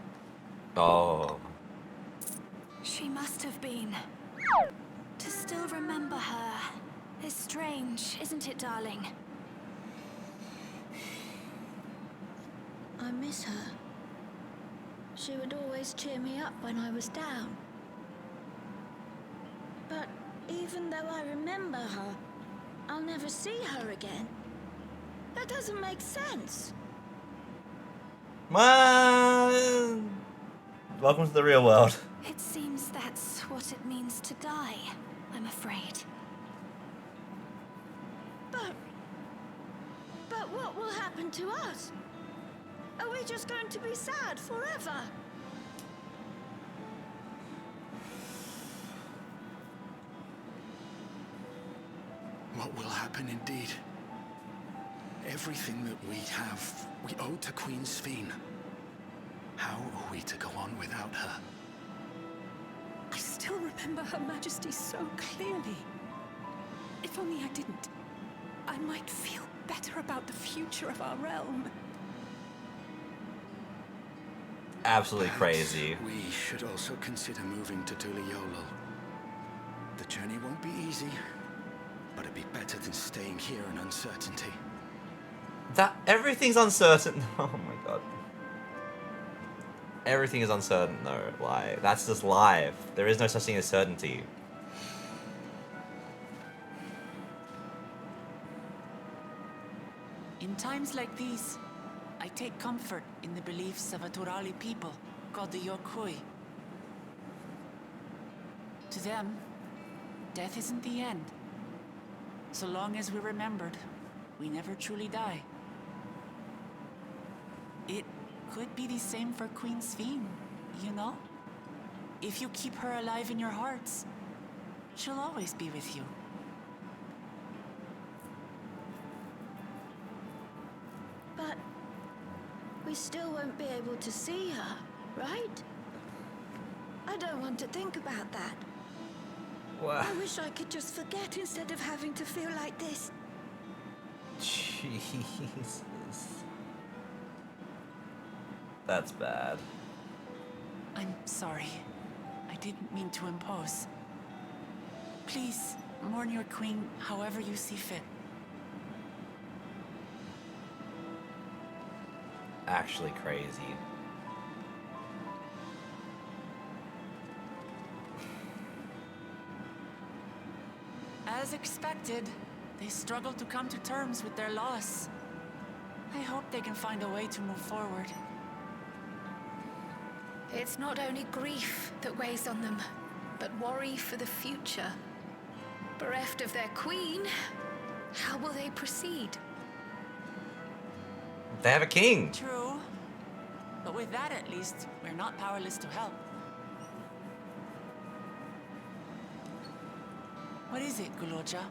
Oh. She must have been. To still remember her is strange, isn't it, darling? I miss her. She would always cheer me up when I was down. But even though I remember her, I'll never see her again. That doesn't make sense. Well, welcome to the real world. It seems that's what it means to die, I'm afraid. But what will happen to us? Are we just going to be sad forever? what will happen indeed. Everything that we have, we owe to Queen Sphene. How are we to go on without her? I still remember Her Majesty so clearly. If only I didn't, I might feel better about the future of our realm. Absolutely Perhaps crazy. we should also consider moving to Tuliolol. The journey won't be easy, but it'd be better than staying here in uncertainty. That everything's uncertain. Oh my god. Everything is uncertain though. Like, that's just life. There is no such thing as certainty. In times like these, I take comfort in the beliefs of a Turali people called the Yokui. To them, death isn't the end. So long as we're remembered, we never truly die. It could be the same for Queen Sphene, you know? If you keep her alive in your hearts, she'll always be with you. But we still won't be able to see her, right? I don't want to think about that. What? I wish I could just forget instead of having to feel like this. Jesus. That's bad. I'm sorry. I didn't mean to impose. Please, mourn your queen however you see fit. Actually crazy. As expected, they struggle to come to terms with their loss. I hope they can find a way to move forward. It's not only grief that weighs on them, but worry for the future. Bereft of their queen, how will they proceed? They have a king. True. But with that at least, we're not powerless to help. What is it, Guloja?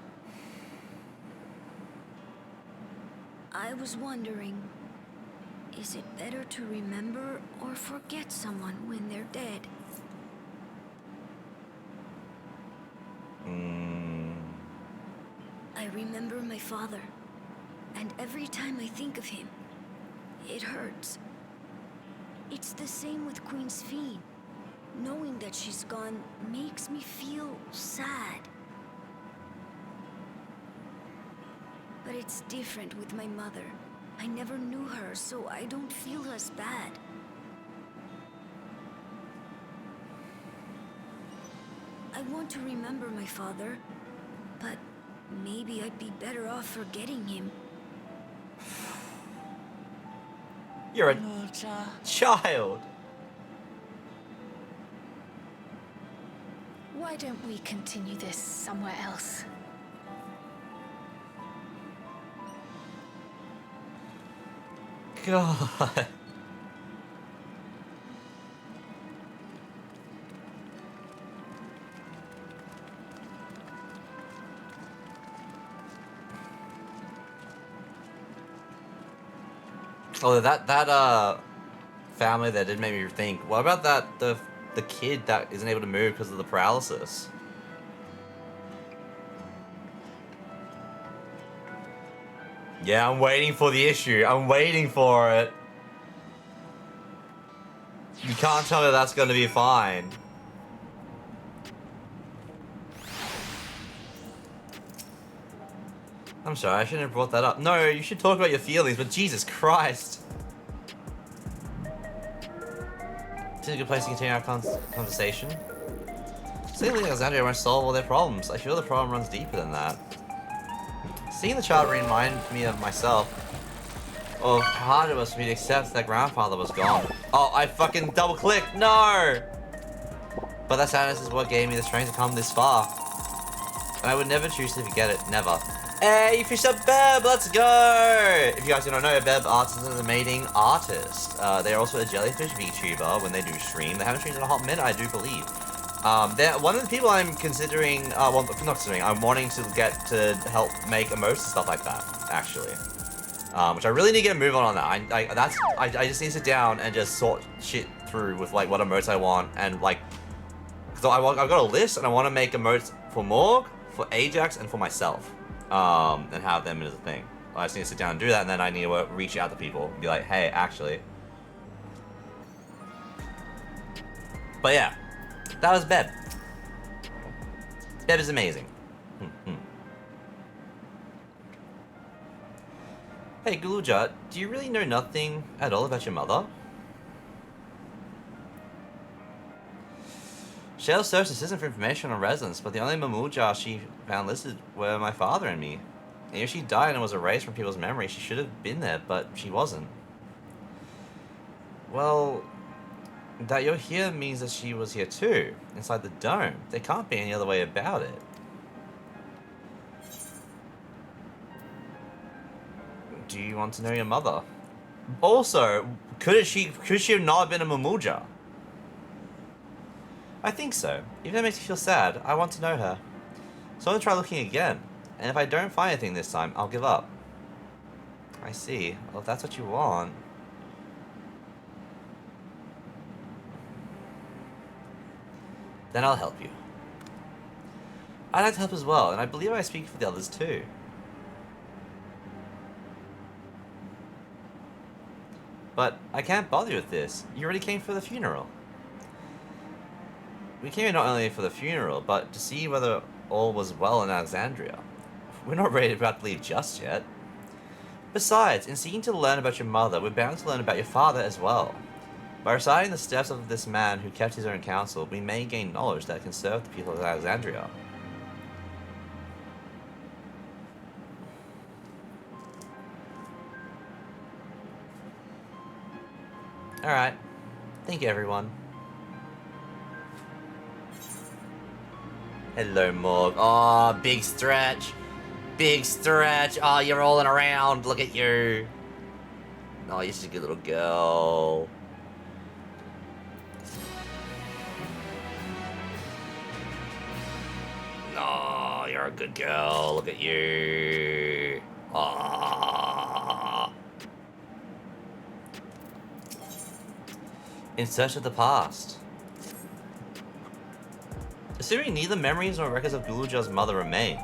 I was wondering, is it better to remember or forget someone when they're dead? I remember my father, and every time I think of him, it hurts. It's the same with Queen Sphene. Knowing that she's gone makes me feel sad. But it's different with my mother. I never knew her, so I don't feel as bad. I want to remember my father, but maybe I'd be better off forgetting him. You're a Guloja. child. Why don't we continue this somewhere else? God. Oh, that family that did make me think. What about the kid that isn't able to move because of the paralysis? Yeah, I'm waiting for the issue. I'm waiting for it. You can't tell me that's gonna be fine. I'm sorry, I shouldn't have brought that up. No, you should talk about your feelings, but Jesus Christ. This is a good place to continue our conversation. Seemingly Alexandria won't solve all their problems. I feel the problem runs deeper than that. Seeing the child reminded me of myself. Of how hard it was for me to accept that grandfather was gone. Oh, I fucking double clicked. No! But that sadness is what gave me the strength to come this far. And I would never choose to forget it. Never. Hey, you fished up Beb, let's go! If you guys don't know, Beb Arts is an amazing artist. They're also a jellyfish VTuber when they do stream. They haven't streamed in a hot minute, I do believe. They're one of the people I'm considering, well, not considering, I'm wanting to get to help make emotes and stuff like that, actually. Which I really need to get a move on that. I just need to sit down and just sort shit through with, like, what emotes I want, and, like, so I've got a list, and I want to make emotes for Morg, for Ajax, and for myself, and have them as a thing. I just need to sit down and do that, and then I need to reach out to people and be like, hey, actually. But yeah, that was Beb. Beb is amazing. Hey, Guluja, do you really know nothing at all about your mother? Shell searched the system for information on residents, but the only Mamuja she found listed were my father and me. And if she died and was erased from people's memory, she should have been there, but she wasn't. Well, that you're here means that she was here too, inside the dome. There can't be any other way about it. Do you want to know your mother? Also, could she have not been a Mamuja? I think so. Even if it makes you feel sad, I want to know her. So I'm gonna try looking again. And if I don't find anything this time, I'll give up. I see. Well, if that's what you want. Then I'll help you. I'd like to help as well, and I believe I speak for the others too. But I can't bother you with this. You already came for the funeral. We came here not only for the funeral, but to see whether all was well in Alexandria. We're not ready to leave just yet. Besides, in seeking to learn about your mother, we're bound to learn about your father as well. By reciting the steps of this man who kept his own counsel, we may gain knowledge that can serve the people of Alexandria. Alright. Thank you, everyone. Hello, Morg. Oh, big stretch. Big stretch. Oh, you're rolling around. Look at you. Oh, you're such a good little girl. Oh, you're a good girl. Look at you. Oh. In search of the past. Assuming neither memories nor records of Guluja's mother remain,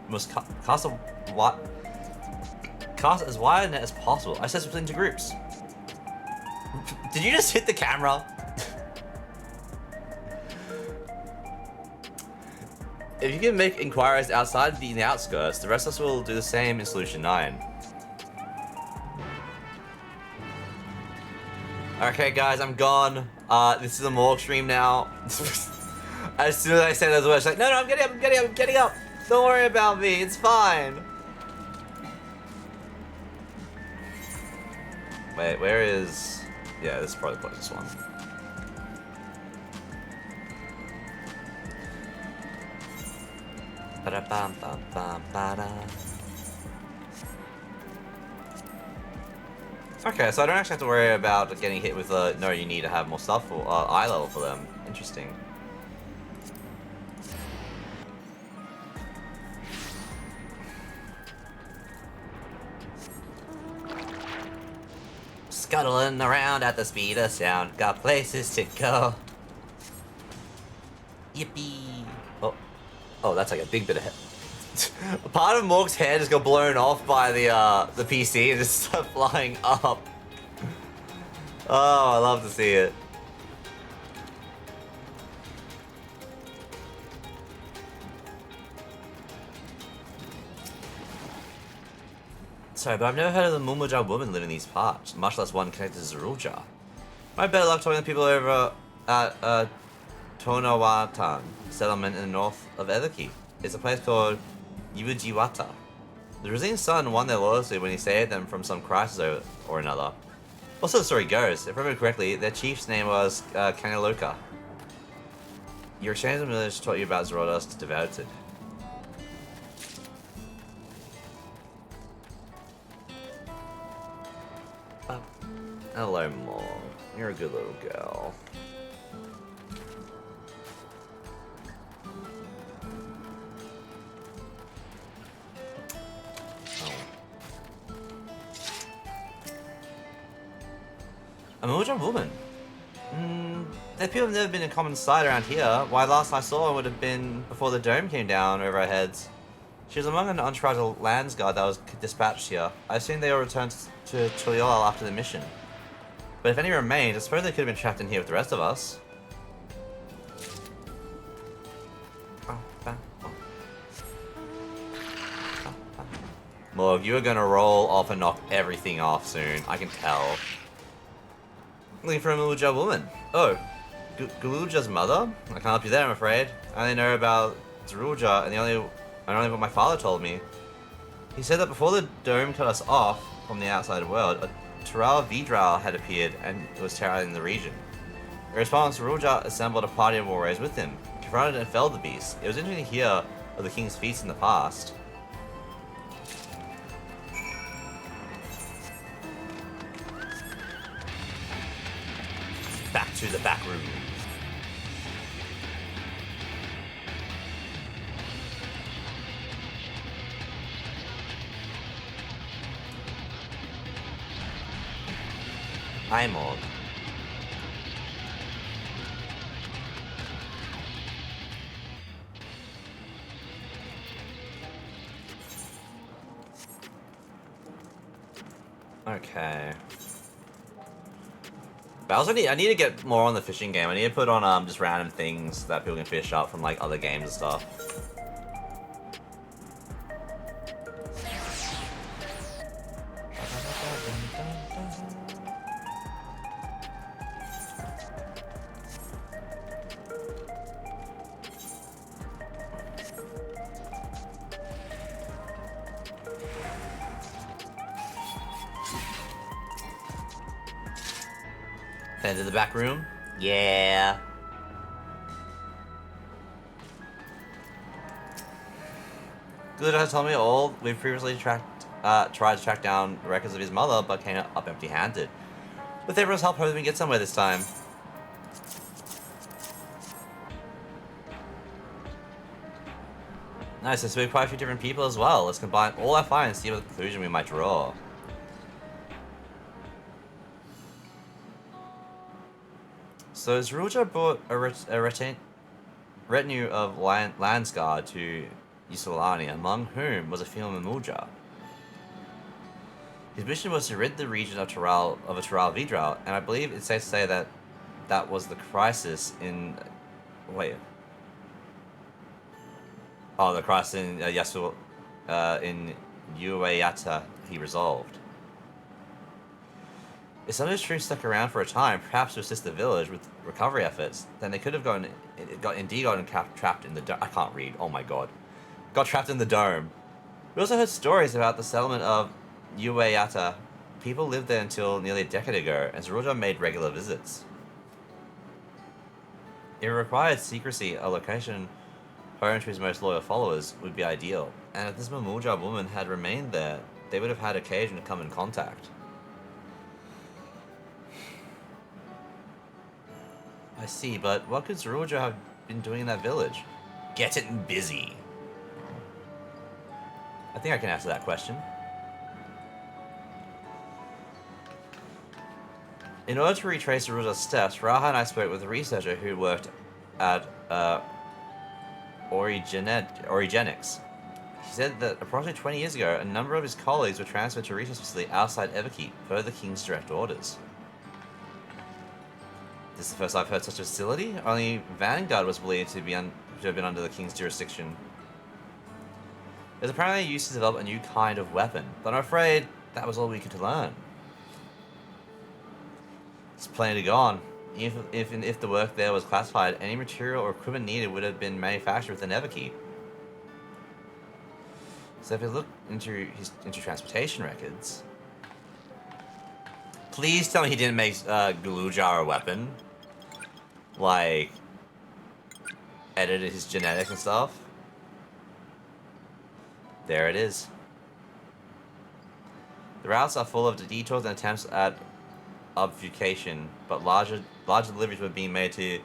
we must cast as wide a net as possible. I set split into groups. Did you just hit the camera? If you can make inquiries outside the outskirts, the rest of us will do the same in Solution 9. Okay, guys, I'm gone. This is a Morg stream now. As soon as I say those words, like, no, I'm getting up. Don't worry about me, it's fine. Wait, where is... Yeah, this is probably the closest one. Okay, so I don't actually have to worry about getting hit with no, you need to have more stuff or eye level for them. Interesting. Scuttling around at the speed of sound, got places to go. Yippee! Oh, that's like a big bit of head. Part of Morg's head just got blown off by the PC and just started flying up. Oh, I love to see it. Sorry, but I've never heard of the Mumuja woman living in these parts, much less one connected to Zeruja. My better luck talking to people over at Tonawatan settlement in the north of Everkey. It's a place called Yujiwata. The Brazilian son won their loyalty when he saved them from some crisis or another. Also, the story goes, if I remember correctly, their chief's name was Kanaloka. Your exchange of village taught you about Zeroda's devoted. Hello, Morg. You're a good little girl. A Moja woman? The people have never been in common sight around here. Why, last I saw her would have been before the dome came down over our heads. She was among an entourage of lands guard that was dispatched here. I assume they all returned to Chiliol after the mission. But if any remained, I suppose they could have been trapped in here with the rest of us. Morg, you are gonna roll off and knock everything off soon. I can tell. Looking for a Maluja woman. Oh, Galuja's mother? I can't help you there, I'm afraid. I only know about Zeruja, and only what my father told me. He said that before the dome cut us off from the outside world, a Taral Vidral had appeared and was terrorizing the region. In response, Zeruja assembled a party of warriors with him, confronted and felled the beast. It was interesting to hear of the king's feats in the past. Back to the back room. Hi, Morg. Okay. But I need to get more on the fishing game. I need to put on just random things that people can fish up from like other games and stuff. Head to the back room? Yeah. Good has told me all. We've previously tried to track down records of his mother, but came up empty-handed. With everyone's help, hoping we get somewhere this time. Nice, so we quite a few different people as well. Let's combine all our finds and see what conclusion we might draw. So Zeruja brought a retinue of Landsguard to Yusolani, among whom was a female Mamuja. His mission was to rid the region of a Taral Vidral, and I believe it's safe to say that that was the crisis in... Wait. Oh, the crisis in in Uayata he resolved. If some of his troops stuck around for a time, perhaps to assist the village with recovery efforts, then they could have gotten trapped in the dome. I can't read, oh my god. Got trapped in the dome. We also heard stories about the settlement of Uayata. People lived there until nearly a decade ago, and Zeruja made regular visits. If it required secrecy, a location home to his most loyal followers would be ideal, and if this Mamuja woman had remained there, they would have had occasion to come in contact. I see, but what could Zeruja have been doing in that village? Getting busy. I think I can answer that question. In order to retrace Zeruja's steps, Raha and I spoke with a researcher who worked at Origenics. He said that approximately 20 years ago, a number of his colleagues were transferred to a research facility outside Everkeep, per the King's direct orders. This is the first I've heard such a facility. Only Vanguard was believed to have been under the King's jurisdiction. It was apparently used to develop a new kind of weapon, but I'm afraid that was all we could learn. It's plenty to go on. If the work there was classified, any material or equipment needed would have been manufactured within Everkeep. So if we look into transportation records, please tell me he didn't make Galuja a weapon, like edited his genetics and stuff. There it is. The routes are full of detours and attempts at obfuscation, but larger deliveries were being made to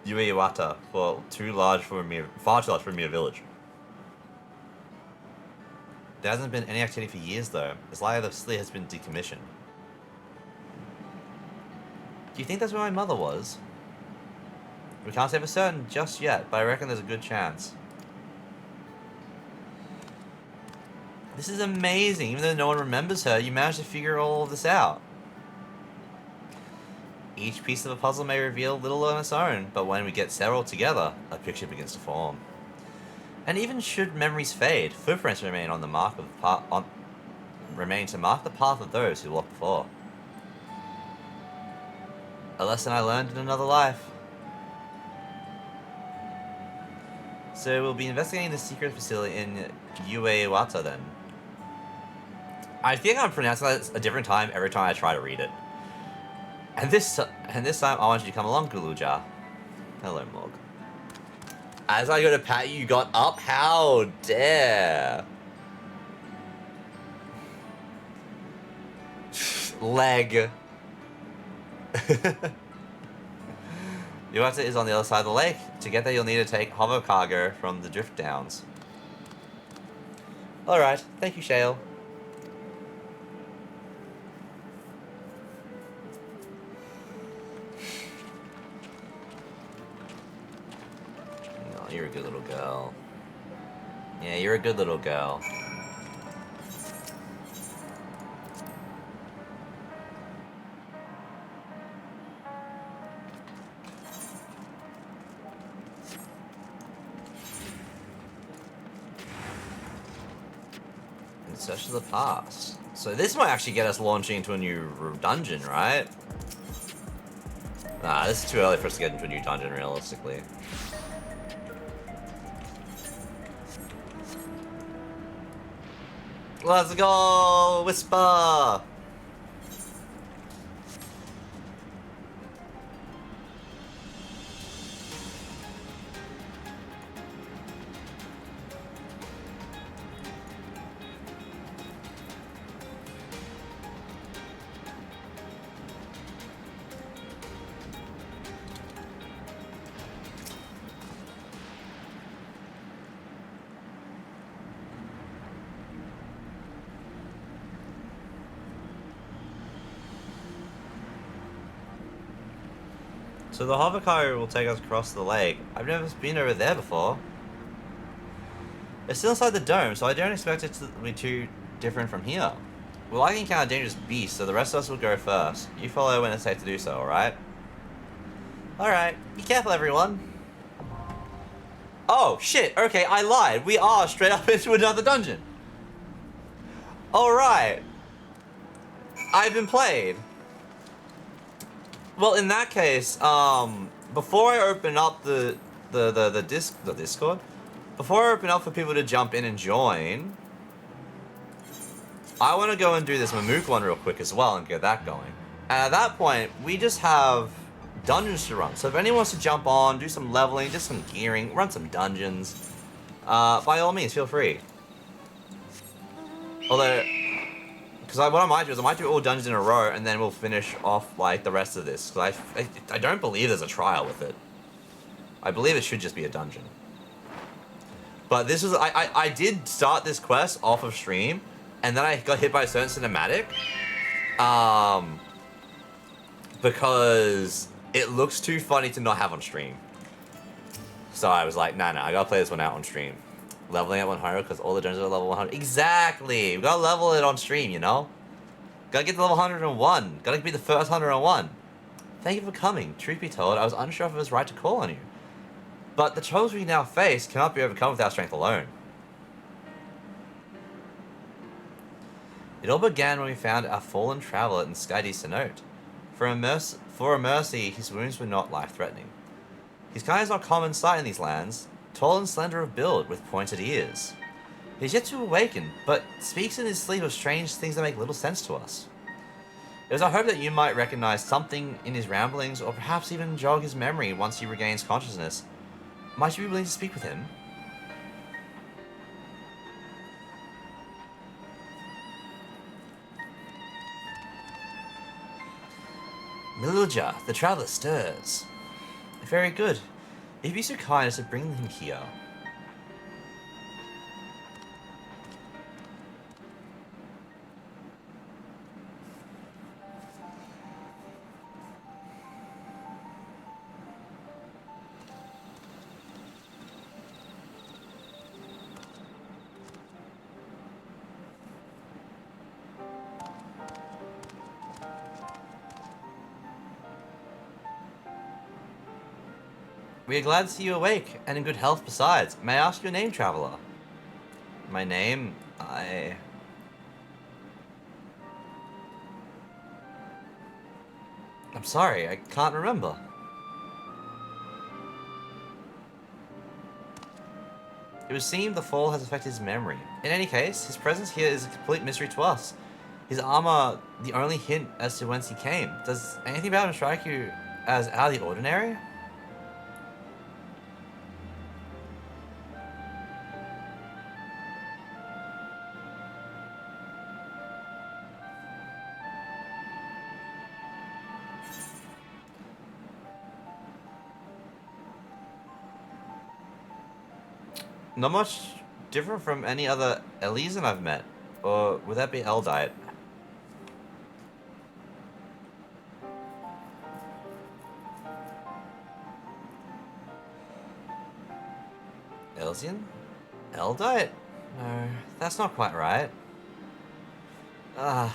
Ueyawata far too large for a mere village. There hasn't been any activity for years though. It's likely the facility has been decommissioned. Do you think that's where my mother was? We can't say for certain just yet, but I reckon there's a good chance. This is amazing. Even though no one remembers her, you managed to figure all of this out. Each piece of a puzzle may reveal little on its own, but when we get several together, a picture begins to form. And even should memories fade, footprints remain on the mark of the remain to mark the path of those who walked before. A lesson I learned in another life. So we'll be investigating the secret facility in Uewata then. I think I'm pronouncing that a different time every time I try to read it. And this time I want you to come along, Guluja. Hello, Mog. As I go to pat you, you got up? How dare! Leg. Uewata is on the other side of the lake. To get there, you'll need to take hover cargo from the drift downs. Alright, thank you, Shale. Oh, you're a good little girl. Yeah, you're a good little girl. Search of the past. So this might actually get us launching into a new dungeon, right? Nah, this is too early for us to get into a new dungeon, realistically. Let's go! Whisper! So the hover car will take us across the lake. I've never been over there before. It's still inside the dome, so I don't expect it to be too different from here. We'll likely encounter dangerous beasts, so the rest of us will go first. You follow when it's safe to do so, alright? Alright, be careful everyone. Oh, shit, okay, I lied. We are straight up into another dungeon. Alright. I've been played. Well, in that case, before I open up the Discord, before I open up for people to jump in and join, I want to go and do this Mamook one real quick as well and get that going. And at that point, we just have dungeons to run. So if anyone wants to jump on, do some leveling, just some gearing, run some dungeons, by all means, feel free. Although, because what I might do is I might do all dungeons in a row and then we'll finish off like the rest of this. Because I don't believe there's a trial with it. I believe it should just be a dungeon. But this was, I did start this quest off of stream and then I got hit by a certain cinematic. Because it looks too funny to not have on stream. So I was like, nah, I gotta play this one out on stream. Leveling at 100 because all the dungeons are level 100. Exactly! We gotta level it on stream, you know? Gotta get to level 101. Gotta be the first 101. Thank you for coming. Truth be told, I was unsure if it was right to call on you. But the troubles we now face cannot be overcome without strength alone. It all began when we found our fallen traveler in Skyde's Cenote. For a mercy, his wounds were not life-threatening. His kind is not common sight in these lands, tall and slender of build, with pointed ears. He is yet to awaken, but speaks in his sleep of strange things that make little sense to us. It was our hope that you might recognize something in his ramblings, or perhaps even jog his memory once he regains consciousness. Might you be willing to speak with him? Miluja, the traveler stirs. Very good. If you'd be so kind as to bring him here. We are glad to see you awake and in good health besides. May I ask your name, traveler? My name? I'm sorry, I can't remember. It would seem the fall has affected his memory. In any case, his presence here is a complete mystery to us. His armor, the only hint as to whence he came. Does anything about him strike you as out of the ordinary? Not much different from any other Elysian I've met. Or would that be Eldite? Elysian? Eldite? No, that's not quite right. I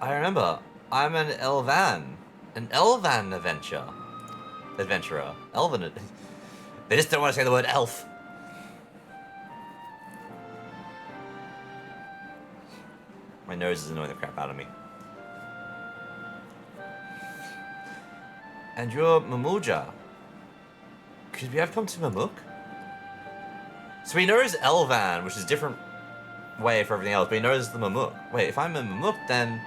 remember. I'm an Elvan. An Elvan adventurer. Elven. They just don't want to say the word elf. My nose is annoying the crap out of me. And you're Mamuja. Could we have come to Mamuk? So he knows Elvan, which is a different way for everything else, but he knows the Mamuk. Wait, if I'm a Mamuk, then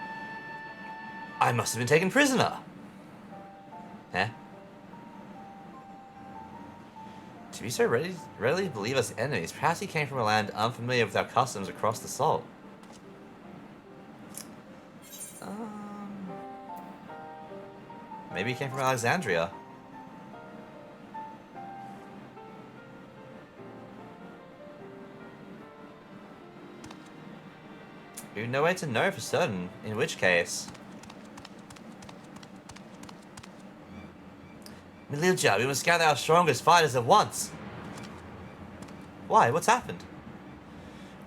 I must have been taken prisoner. Huh? To be so readily believe us enemies, perhaps he came from a land unfamiliar with our customs across the salt. Maybe he came from Alexandria. We have no way to know for certain, in which case... Mililja, we must gather our strongest fighters at once! Why? What's happened?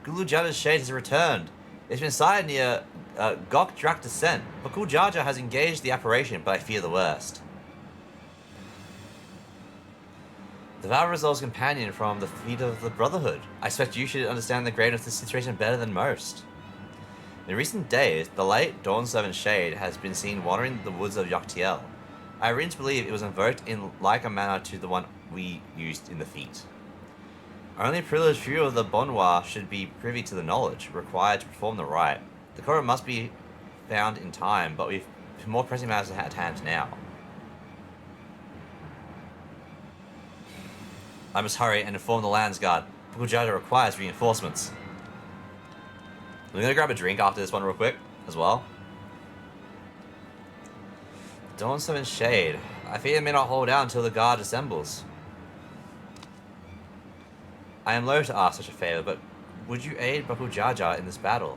Gulujada's shade has returned. It's been sighted near Gokdrak Descent. Bakul Jaja has engaged the apparition, but I fear the worst. The vow resolves companion from the feet of the Brotherhood. I expect you should understand the gravity of this situation better than most. In recent days, the late Dawn Servant Shade has been seen wandering the woods of Yoktiel. I have reason to believe it was invoked in like a manner to the one we used in the feat. Only a privileged few of the Bonnois should be privy to the knowledge required to perform the rite. The Korra must be found in time, but we've more pressing matters at hand now. I must hurry and inform the Lands Guard. Bakul requires reinforcements. I'm gonna grab a drink after this one real quick, as well. Dawn Seven Shade. I fear it may not hold out until the guard assembles. I am loath to ask such a favor, but would you aid Bakul Jaja in this battle?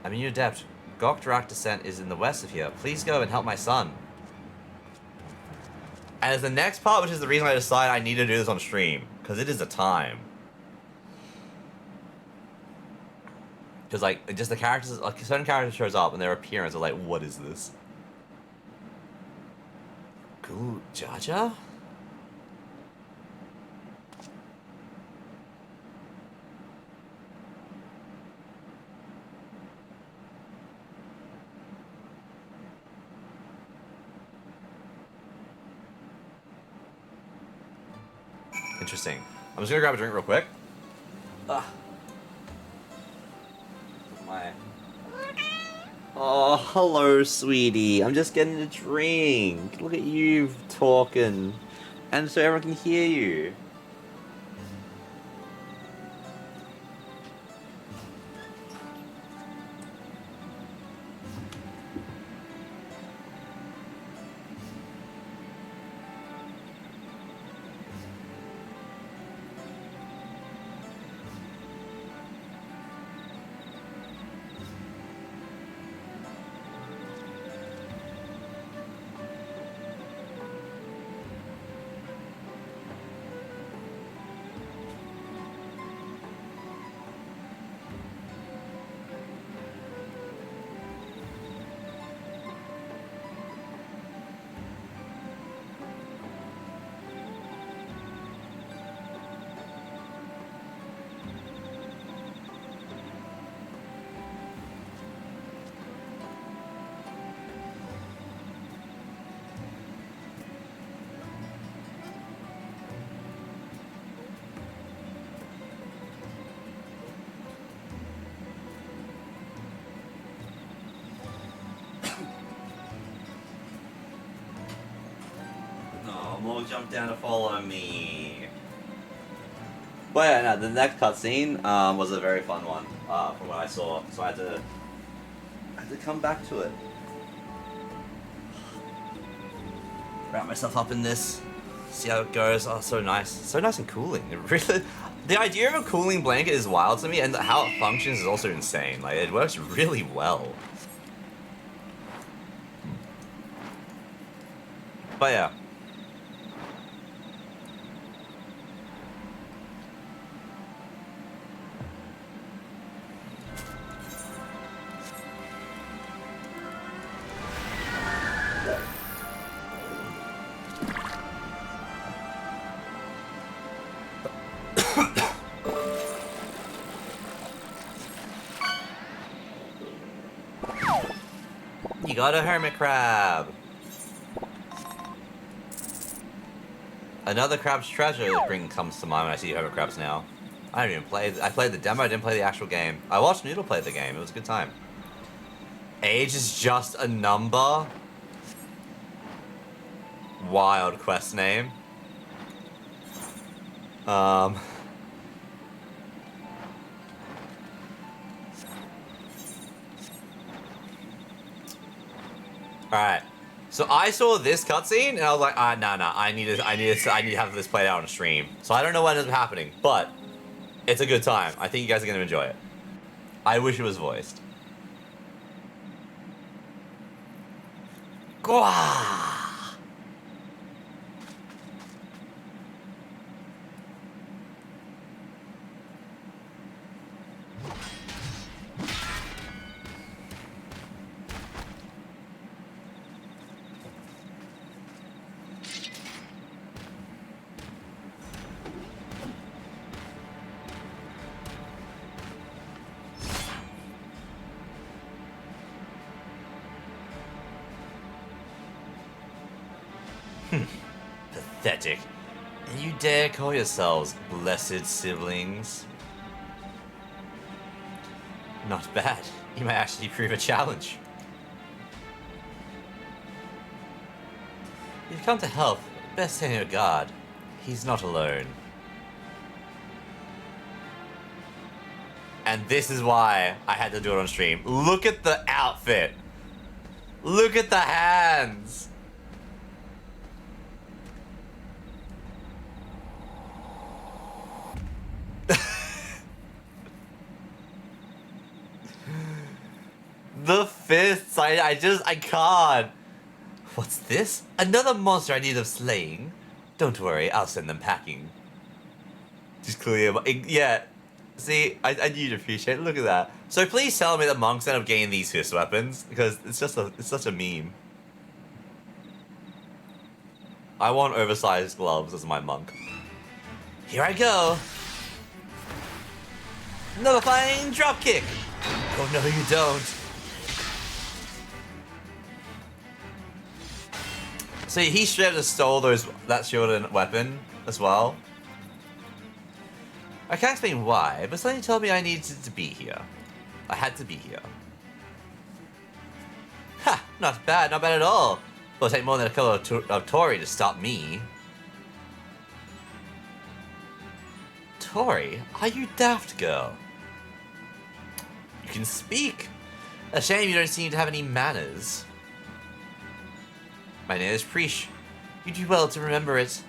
I'm a new adept. Gokdrak Descent is in the west of here. Please go and help my son. And as the next part, which is the reason I decided I need to do this on stream, because it is a time. Because, like, just the characters, like, certain characters shows up and their appearance are like, what is this? Gulu Jaja? Interesting. I'm just gonna grab a drink real quick. Oh, hello, sweetie. I'm just getting a drink. Look at you talking. And so everyone can hear you. Come on, jump down to follow me. But yeah, no, the next cutscene was a very fun one from what I saw, so I had to come back to it. Wrap myself up in this, see how it goes. Oh, so nice and cooling. It really, the idea of a cooling blanket is wild to me, and how it functions is also insane. Like, it works really well. But yeah. You got a hermit crab. Another crab's treasure comes to mind when I see hermit crabs now. I don't even play. I played the demo. I didn't play the actual game. I watched Noodle play the game. It was a good time. Age is just a number. Wild quest name. Alright. So I saw this cutscene and I was like, nah, I need to have this played out on stream. So I don't know what ends up happening, but it's a good time. I think you guys are gonna enjoy it. I wish it was voiced. Gwah! Pathetic. And you dare call yourselves blessed siblings? Not bad. You might actually prove a challenge. You've come to help. Best stay on your guard. He's not alone. And this is why I had to do it on stream. Look at the outfit. Look at the hands. The fists, I can't. What's this? Another monster I need of slaying? Don't worry, I'll send them packing. Just clear, yeah. See, I need to appreciate it. Look at that. So please tell me that monks end up getting these fist weapons, because it's such a meme. I want oversized gloves as my monk. Here I go. Nullifying dropkick. Oh no, you don't. So he straight up just stole that shield and weapon as well. I can't explain why, but something told me I needed to be here. I had to be here. Ha! Not bad at all. It'll take more than a couple of Tori to stop me. Tori, are you daft, girl? You can speak. A shame you don't seem to have any manners. My name is Preesh. You do well to remember it.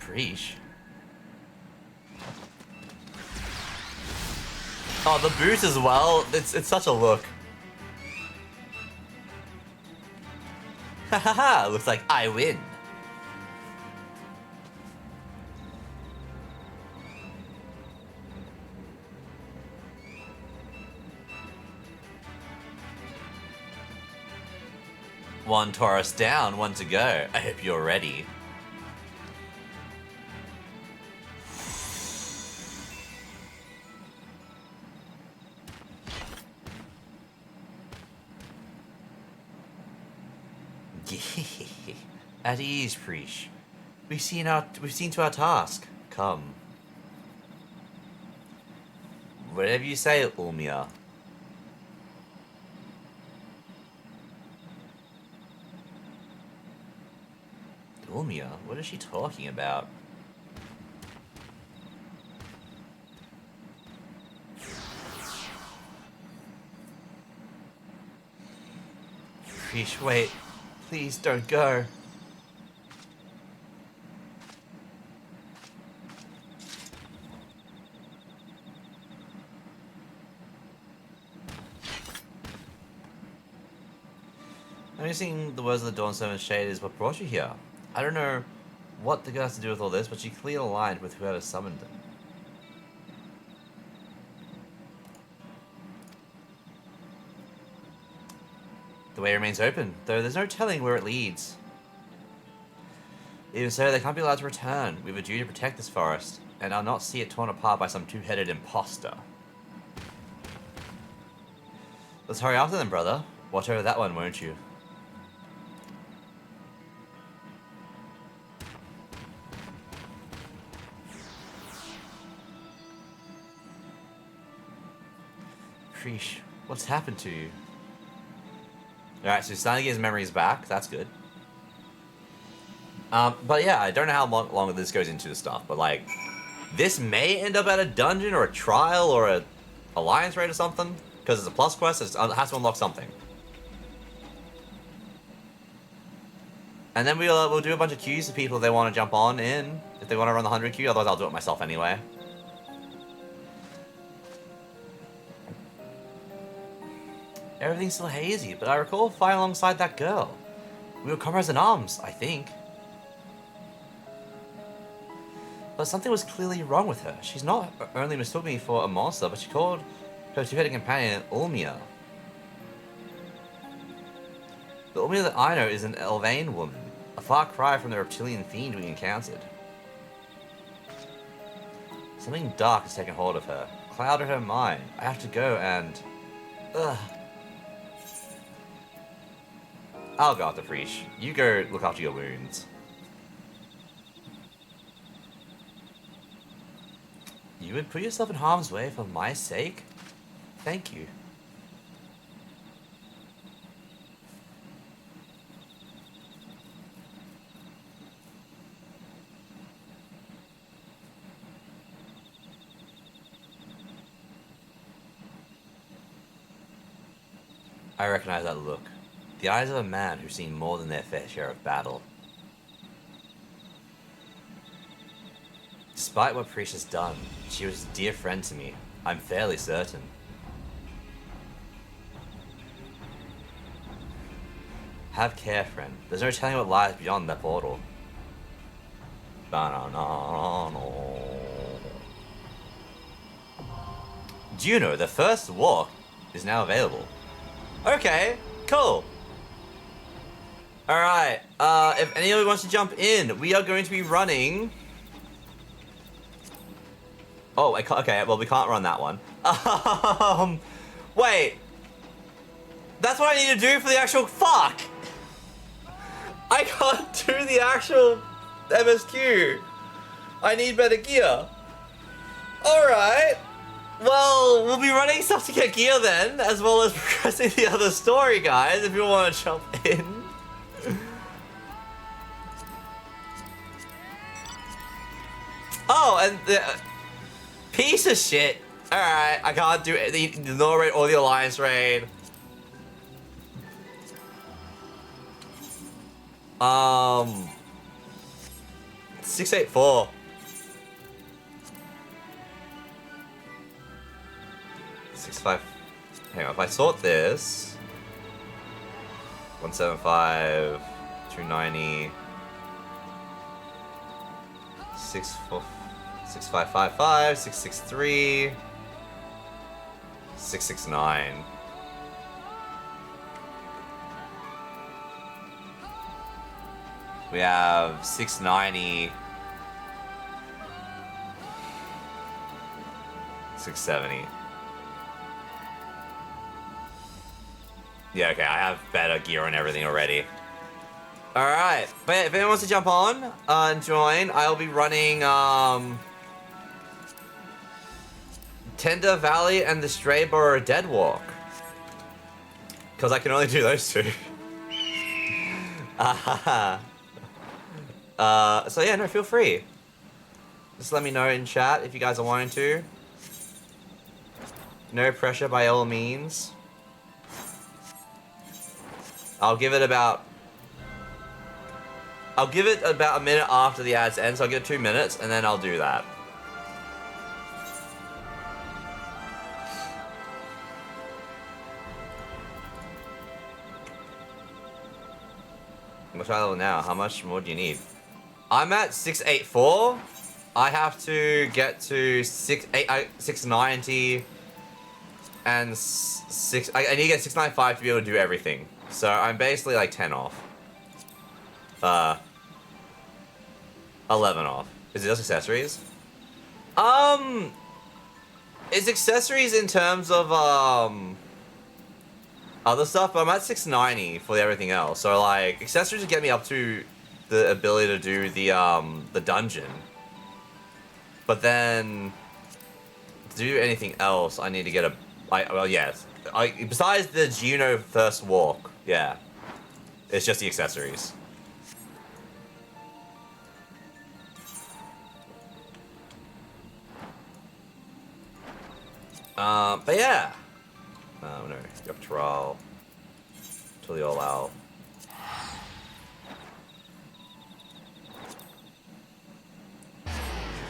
Preesh? Oh, the boot as well. It's such a look. Ha ha ha! Looks like I win. One Taurus down, one to go. I hope you're ready. At ease, Preesh. We've seen to our task. Come. Whatever you say, Ulmia. Ulmia? What is she talking about? Fish, wait. Please don't go. I'm guessing the words of the Dawn Servant Shade is what brought you here. I don't know what the girl has to do with all this, but she clearly aligned with whoever summoned them. The way remains open, though there's no telling where it leads. Even so, they can't be allowed to return. We have a duty to protect this forest, and I'll not see it torn apart by some two-headed imposter. Let's hurry after them, brother. Watch over that one, won't you? Krish, what's happened to you? Alright, so he's starting to get his memories back. That's good. But yeah, I don't know how long this goes into the stuff, but like, this may end up at a dungeon or a trial or a alliance raid or something, because it's a plus quest, it has to unlock something. And then we'll do a bunch of queues to people if they want to jump on in, if they want to run the 100 queue, otherwise I'll do it myself anyway. Everything's still hazy, but I recall fighting alongside that girl. We were comrades in arms, I think. But something was clearly wrong with her. She's not only mistook me for a monster, but she called her two-headed companion Ulmia. The Ulmia that I know is an Elvain woman, a far cry from the reptilian fiend we encountered. Something dark has taken hold of her, clouded her mind. I have to go and... Ugh. I'll go after Frisch. You go look after your wounds. You would put yourself in harm's way for my sake? Thank you. I recognize that look. The eyes of a man who's seen more than their fair share of battle. Despite what Priest has done, she was a dear friend to me. I'm fairly certain. Have care, friend. There's no telling what lies beyond that portal. Do you know the first walk is now available? Okay, cool. Alright, if anyone wants to jump in, we are going to be running... Oh, okay, well, we can't run that one. Wait. That's what I need to do for the actual... Fuck! I can't do the actual MSQ. I need better gear. Alright. Well, we'll be running stuff to get gear then, as well as progressing the other story, guys, if you want to jump in. Oh, and the piece of shit. Alright, I can't do the Nor raid or the Alliance raid. 684. 65. Hang on, if I sort this, 175, 290, 6555, 663, 669. We have 690, 670. Yeah, okay, I have better gear and everything already. Alright, but if anyone wants to jump on and join, I'll be running Tender Valley and the Strayborough Dead Walk. Because I can only do those two. So yeah, no, feel free. Just let me know in chat if you guys are wanting to. No pressure by all means. I'll give it about a minute after the ads end, so I'll give it 2 minutes, and then I'll do that. What's my level now? How much more do you need? I'm at 684. I have to get to 690 and I need to get 695 to be able to do everything. So I'm basically like 10 off. 11 off. Is it just accessories? It's accessories in terms of other stuff, but I'm at 690 for everything else. So like accessories get me up to the ability to do the dungeon. But then to do anything else, I need to get well, yes. Besides the Juno first walk, yeah. It's just the accessories. But yeah. Oh no, you have trial. Till the all out.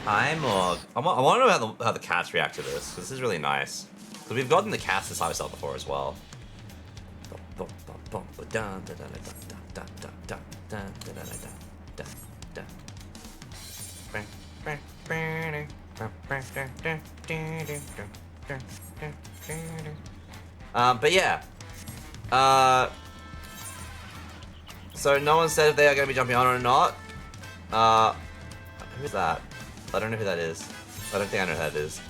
I want to know how the cats react to this, because this is really nice. Because we've gotten the cats this type of stuff before as well. But yeah. So no one said if they are going to be jumping on or not. Who's that? I don't know who that is. I don't think I know who that is.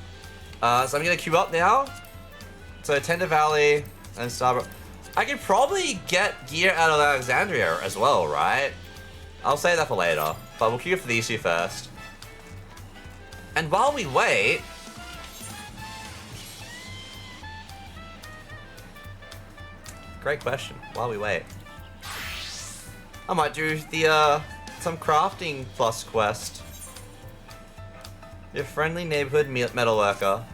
So I'm gonna queue up now. So Tender Valley and Starbrook. I could probably get gear out of Alexandria as well, right? I'll save that for later. But we'll queue for these two first. And while we wait... Great question. While we wait. I might do the, some crafting plus quest. Your friendly neighborhood metalworker.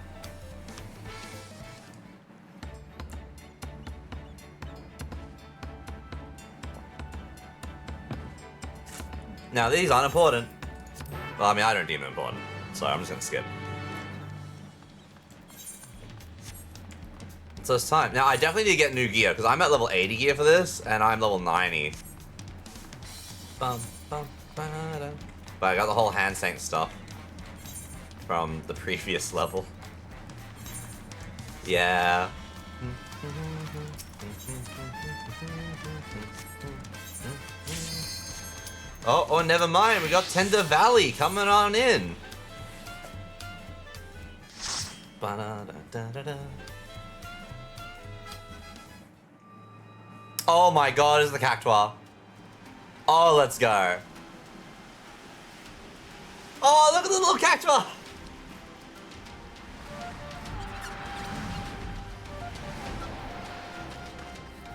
Now these aren't important. Well, I mean, I don't deem them important, so I'm just gonna skip. So it's time. Now I definitely need to get new gear because I'm at level 80 gear for this, and I'm level 90. But I got the whole hand sank stuff from the previous level. Yeah. Oh, never mind. We got Tender Valley coming on in. Oh my god, is the Cactua. Oh, let's go. Oh, look at the little Cactua.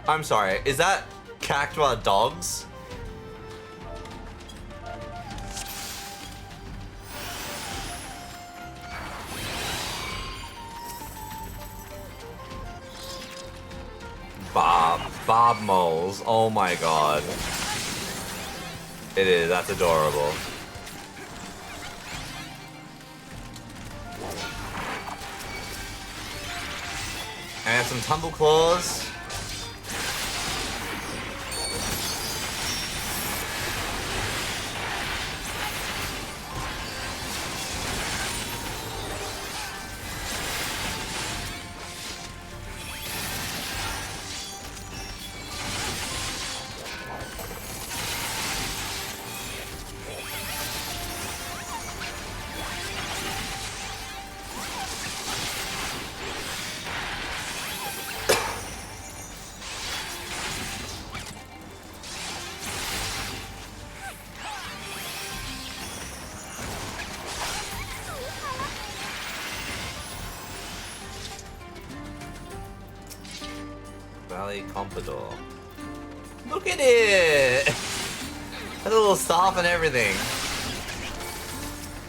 I'm sorry, is that Cactua dogs? Bob moles. Oh my god. It is, that's adorable. And some tumble claws. Valley Comprador. Look at it! Has a little staff and everything.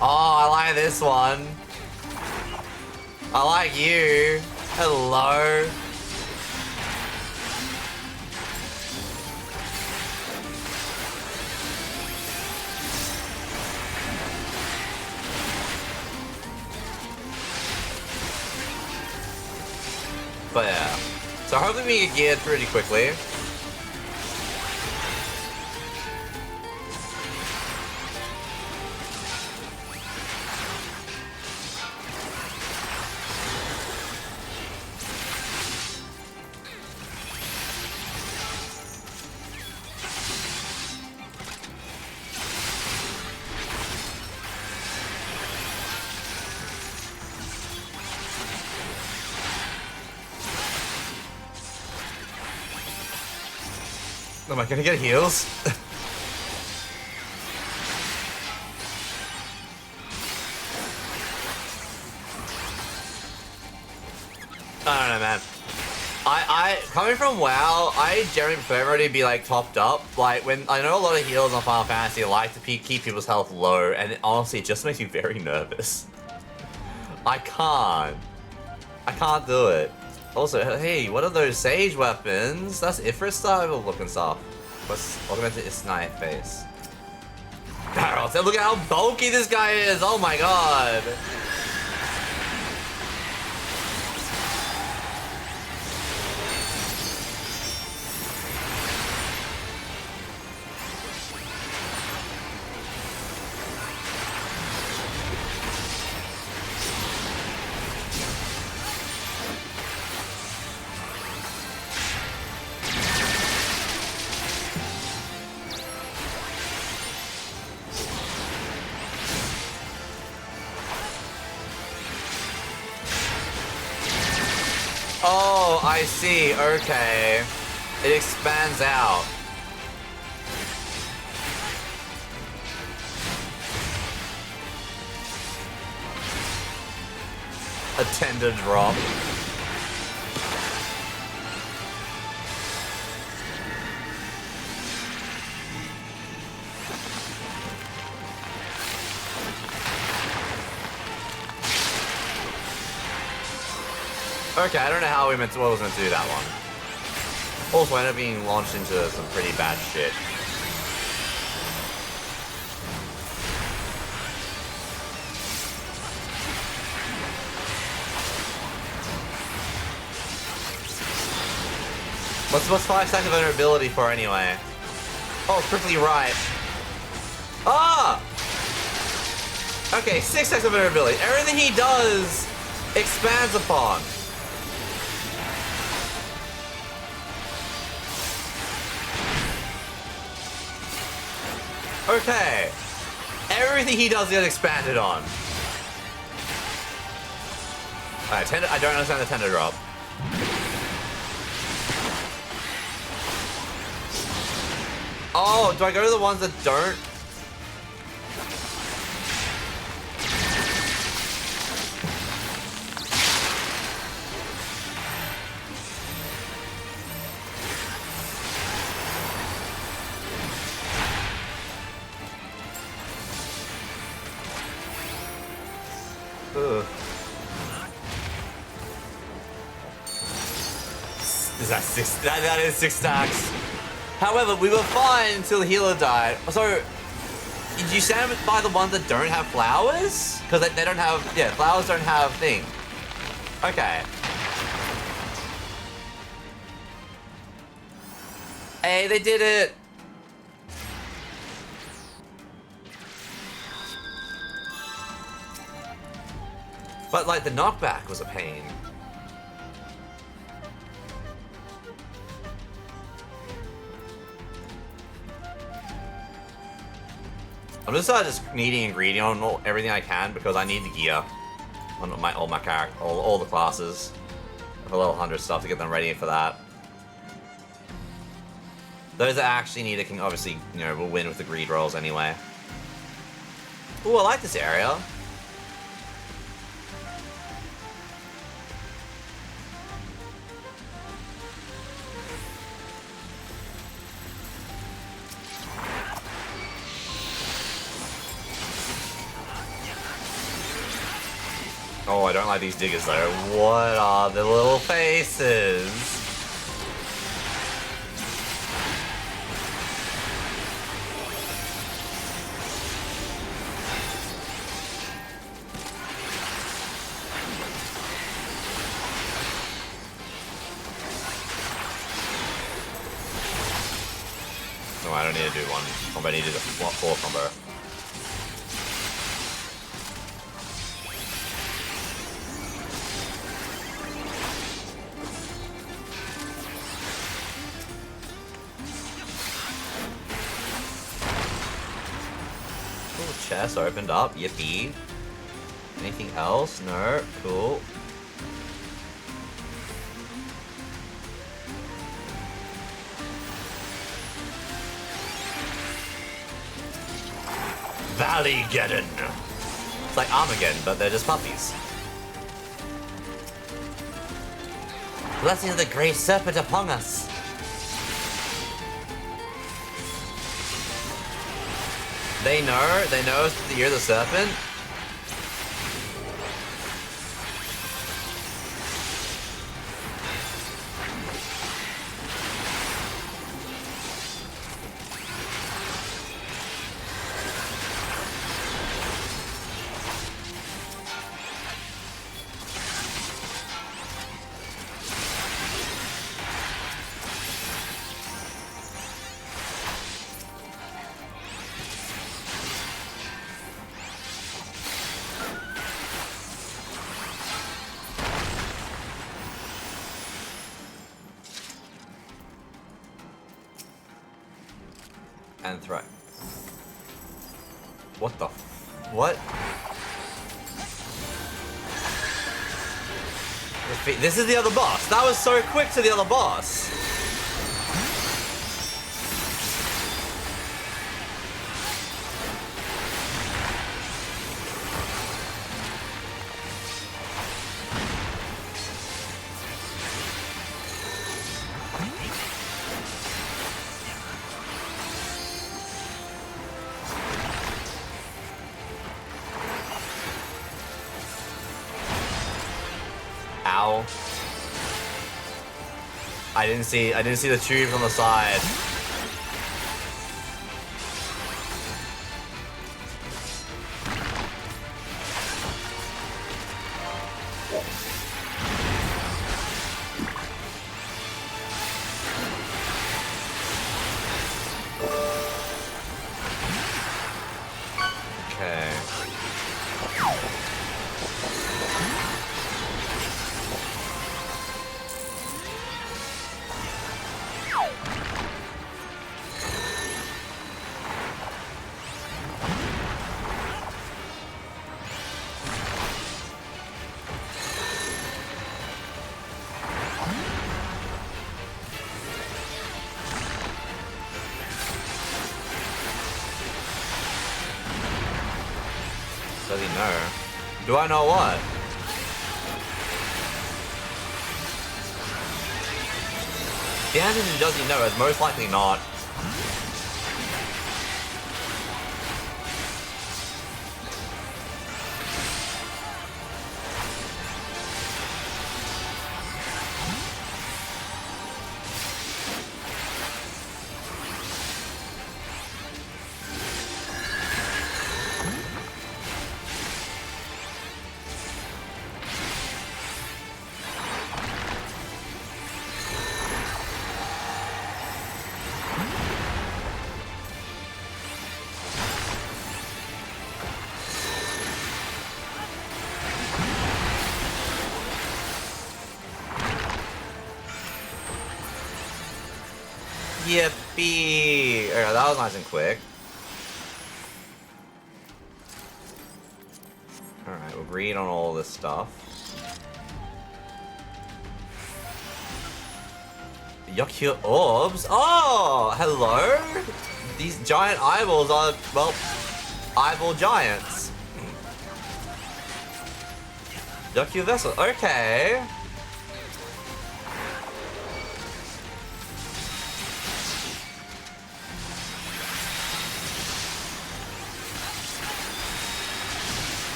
Oh, I like this one. I like you. Hello. But yeah. So hopefully we get geared pretty quickly. Am I gonna get heals? I don't know, man. I coming from WoW, I generally prefer everybody to be like topped up. Like when I know a lot of healers on Final Fantasy like to keep people's health low, and it, honestly, it just makes me very nervous. I can't do it. Also, hey, what are those sage weapons? That's Ifrit style looking stuff. What's augmented its knife face? Barrels. Look at how bulky this guy is. Oh my god. Oh, I see. Okay. It expands out. A tender drop. Okay, I don't know how we was meant to do that one. Also, I ended up being launched into some pretty bad shit. What's 5 stacks of vulnerability for anyway? Oh, quickly right. Ah! Okay, 6 stacks of vulnerability. Everything he does expands upon. Okay. Everything he does gets expanded on. Alright, I don't understand the tender drop. Oh, do I go to the ones that don't? Ugh. Is that 6? That is 6 stacks. However, we were fine until the healer died. So, did you stand by the ones that don't have flowers? Because they don't have, yeah, flowers don't have thing. Okay. Hey, they did it. But like the knockback was a pain. I'm just needing ingredient on everything I can because I need the gear on all my character, all the classes. For level 100 stuff to get them ready for that. Those that actually need it can obviously, you know, will win with the greed rolls anyway. Ooh, I like this area. Oh, I don't like these diggers though. What are the little faces? No, I don't need to do one combo, I need to do the 4 combo. Chest opened up, yippee. Anything else? No, cool. Valleygeddon! It's like Armageddon, but they're just puppies. Blessing of the Grey Serpent upon us! They know it's the year of the serpent. And throw. What the what? This is the other boss. That was so quick to the other boss. Ow. I didn't see the tubes on the side. Okay. Does he know? Do I know what? The answer to does he know is most likely not. Yippee! Okay, that was nice and quick. Alright, we'll read on all this stuff. Yuck orbs? Oh! Hello? These giant eyeballs are, well, eyeball giants. Yuck vessel. Okay.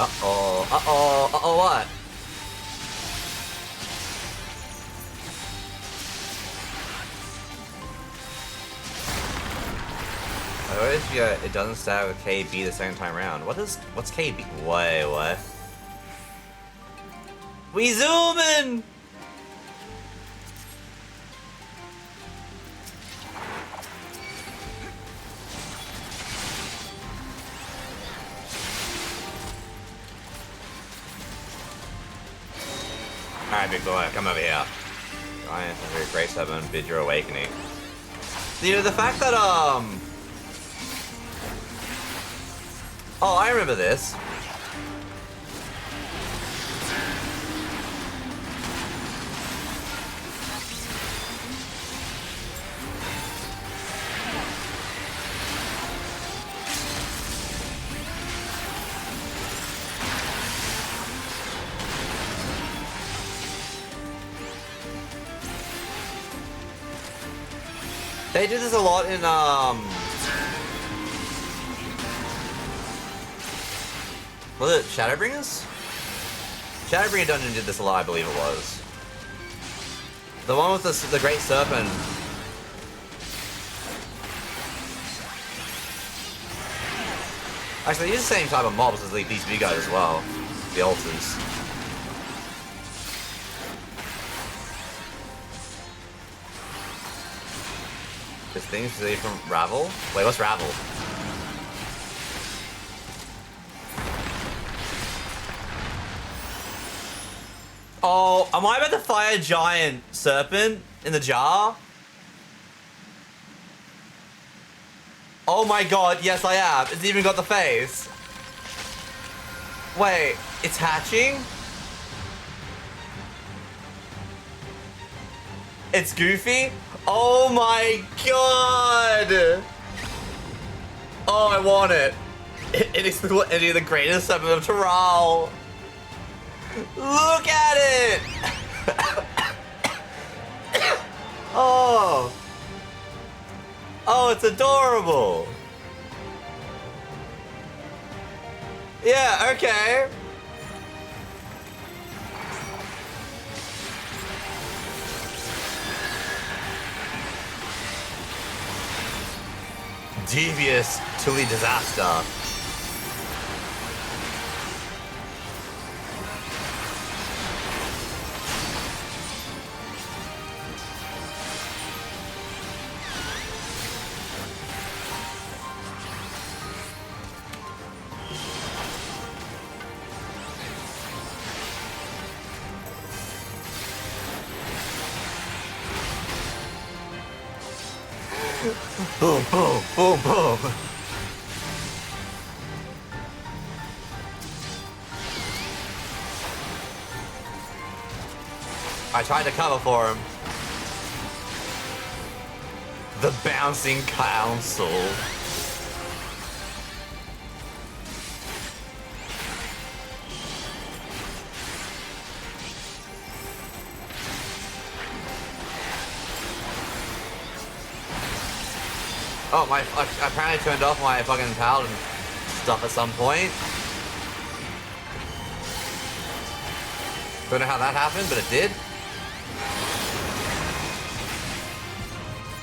Uh-oh, uh-oh, uh-oh, what? I always forget it doesn't start with KB the second time around. What's KB? Wait, what? We zoom in! Alright, big boy, come over here. Giant, Great 7, bid your awakening. You know, the fact that, Oh, I remember this. They did this a lot in, was it Shadowbringers? Shadowbringer Dungeon did this a lot, I believe it was. The one with the Great Serpent. Actually, they use the same type of mobs as like, these big guys as well. The altars. There's things to see from Ravel? Wait, what's Ravel? Oh, am I about to fire a giant serpent in the jar? Oh my god, yes I am. It's even got the face. Wait, it's hatching? It's Goofy? Oh my god! Oh, I want it. It is the greatest serpent of Taral. Look at it! Oh! Oh, it's adorable! Yeah, okay. Devious Tuli disaster. Boom, boom, boom, boom. I tried to cover for him. The Bouncing Council. Oh, I apparently turned off my fucking paladin stuff at some point. Don't know how that happened, but it did.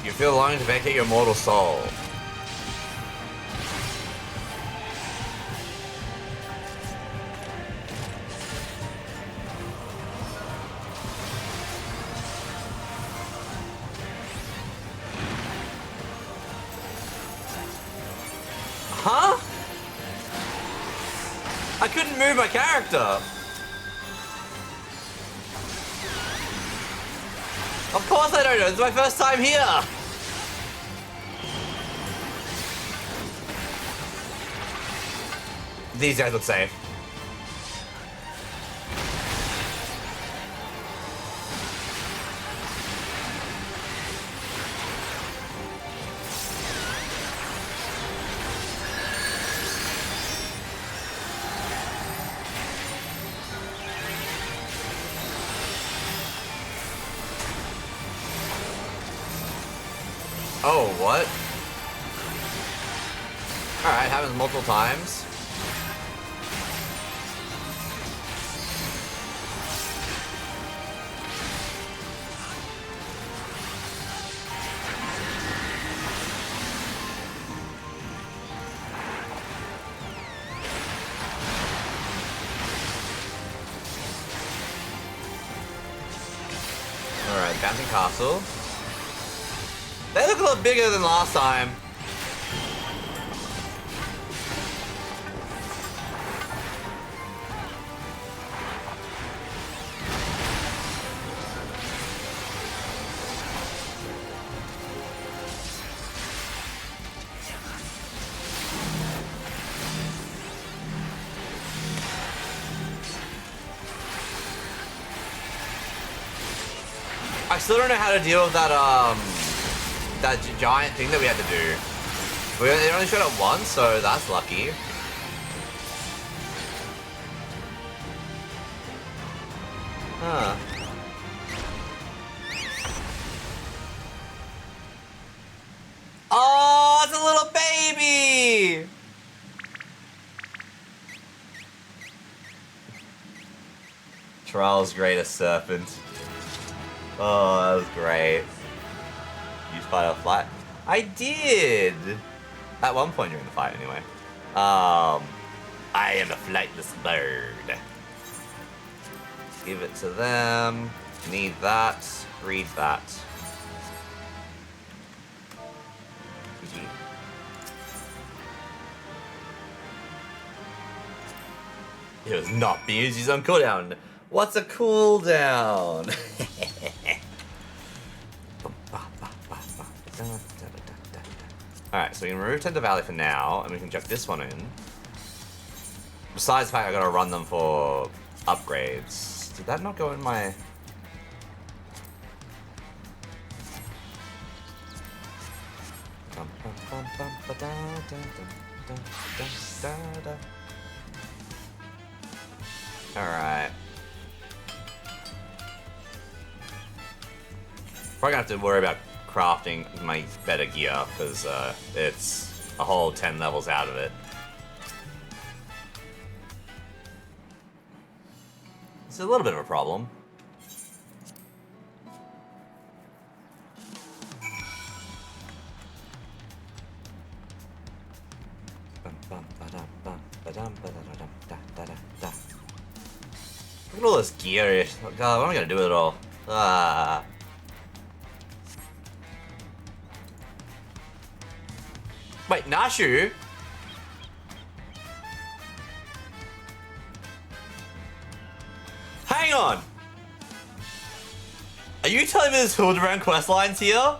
You feel the longing to vacate your mortal soul. Huh? I couldn't move my character. Of course I don't know. This is my first time here. These guys look safe. Oh, what? Alright, happens multiple times. Mountain Castle. They look a little bigger than last time. I still don't know how to deal with that that giant thing that we had to do. It only showed up once, so that's lucky. Huh. Oh, it's a little baby! Trial's greatest serpent. Oh, that was great. You fight or flight? I did! At one point during the fight, anyway. I am a flightless bird. Give it to them. Need that. Read that. It was not being used on cooldown. What's a cooldown? Alright, so we can remove Tender Valley for now, and we can chuck this one in. Besides the fact I gotta run them for upgrades. Did that not go in my... Alright. Probably gonna have to worry about crafting my better gear, because it's a whole 10 levels out of it. It's a little bit of a problem. Look at all this gear. God, what am I gonna do with it all? Ah. Wait, Nashu? Hang on! Are you telling me there's Hildebrand questlines here?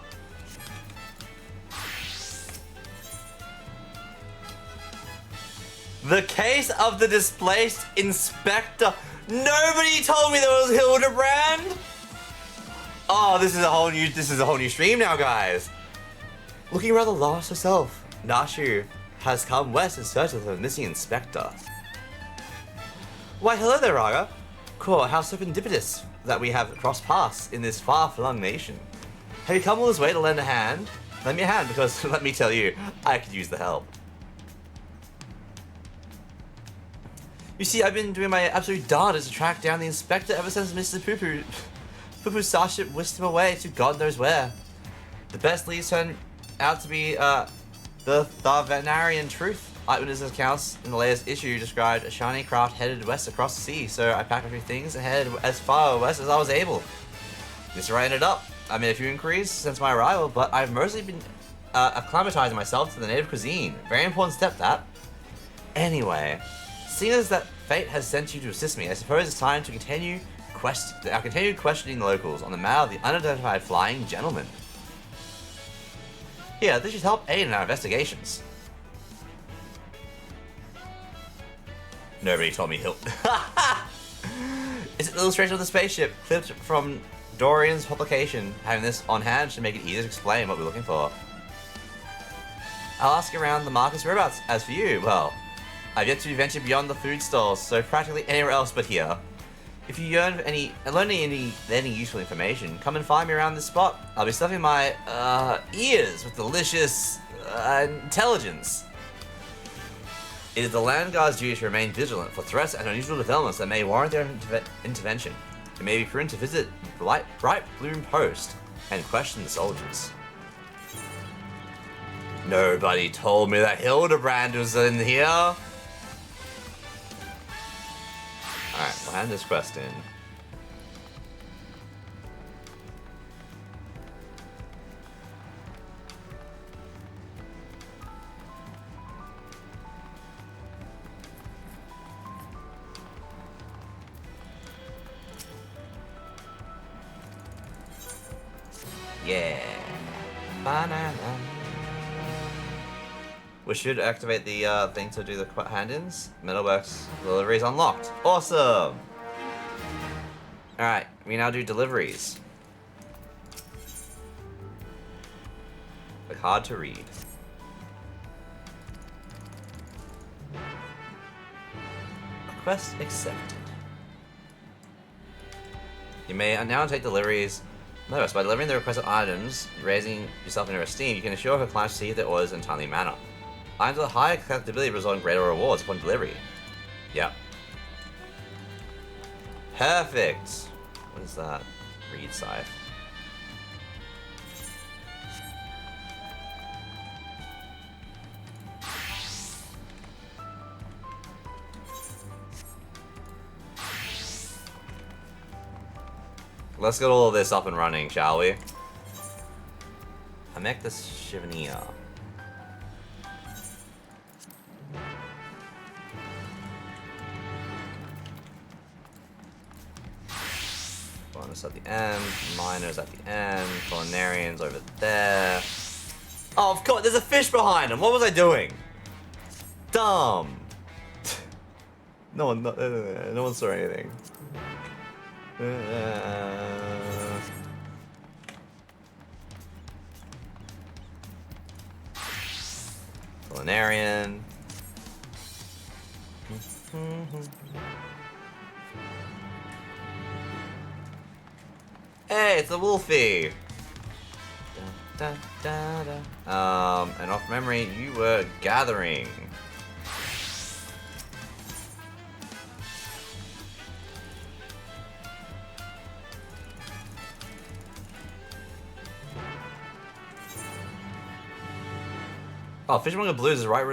The case of the displaced inspector. Nobody told me there was Hildebrand! Oh, this is a whole new stream now, guys. Looking rather lost herself, Nashu has come west in search of the missing inspector. Why, hello there, Raga. Cool, how serendipitous that we have crossed paths in this far-flung nation. Have you come all this way to lend a hand? Lend me a hand, because let me tell you, I could use the help. You see, I've been doing my absolute darndest to track down the inspector ever since Mr. Poo-Poo's starship whisked him away to God knows where. The best leads turned out to be the Tharvanarian truth. Eyewitness accounts in the latest issue described a shiny craft headed west across the sea, so I packed a few things and headed as far west as I was able. This is where I ended up. I made a few inquiries since my arrival, but I've mostly been acclimatizing myself to the native cuisine. Very important step, that. Anyway, seeing as that fate has sent you to assist me, I suppose it's time to continue questioning the locals on the matter of the unidentified flying gentleman. Here, this should help aid in our investigations. Nobody told me he'll... It's an illustration of the spaceship, clipped from Dorian's publication. Having this on hand should make it easier to explain what we're looking for. I'll ask around the Marcus whereabouts. As for you, well, I've yet to venture beyond the food stalls, so practically anywhere else but here. If you learn any useful information, come and find me around this spot. I'll be stuffing my ears with delicious intelligence. It is the Land Guard's duty to remain vigilant for threats and unusual developments that may warrant their intervention. It may be prudent to visit the Bright Bloom Post and question the soldiers. Nobody told me that Hildebrand was in here. Alright, we'll hand this quest in. Yeah. Banana. We should activate the thing to do the hand-ins. Metalworks deliveries unlocked. Awesome! Alright, we now do deliveries. Like hard to read. Request accepted. You may now take deliveries. Notice, by delivering the requested items, raising yourself in her esteem, you can assure her clients to receive their orders in a timely manner. Items with higher collectability result in greater rewards upon delivery. Yep. Perfect! What is that? Reed scythe. Let's get all of this up and running, shall we? I make this Chivania. Bonus at the end, miners at the end, culinarians over there. Oh, of course, there's a fish behind him. What was I doing? Dumb. No one saw anything. Culinarian. Hey, it's a Wolfie. And off memory, you were gathering. Oh, Fishmonger Blues is right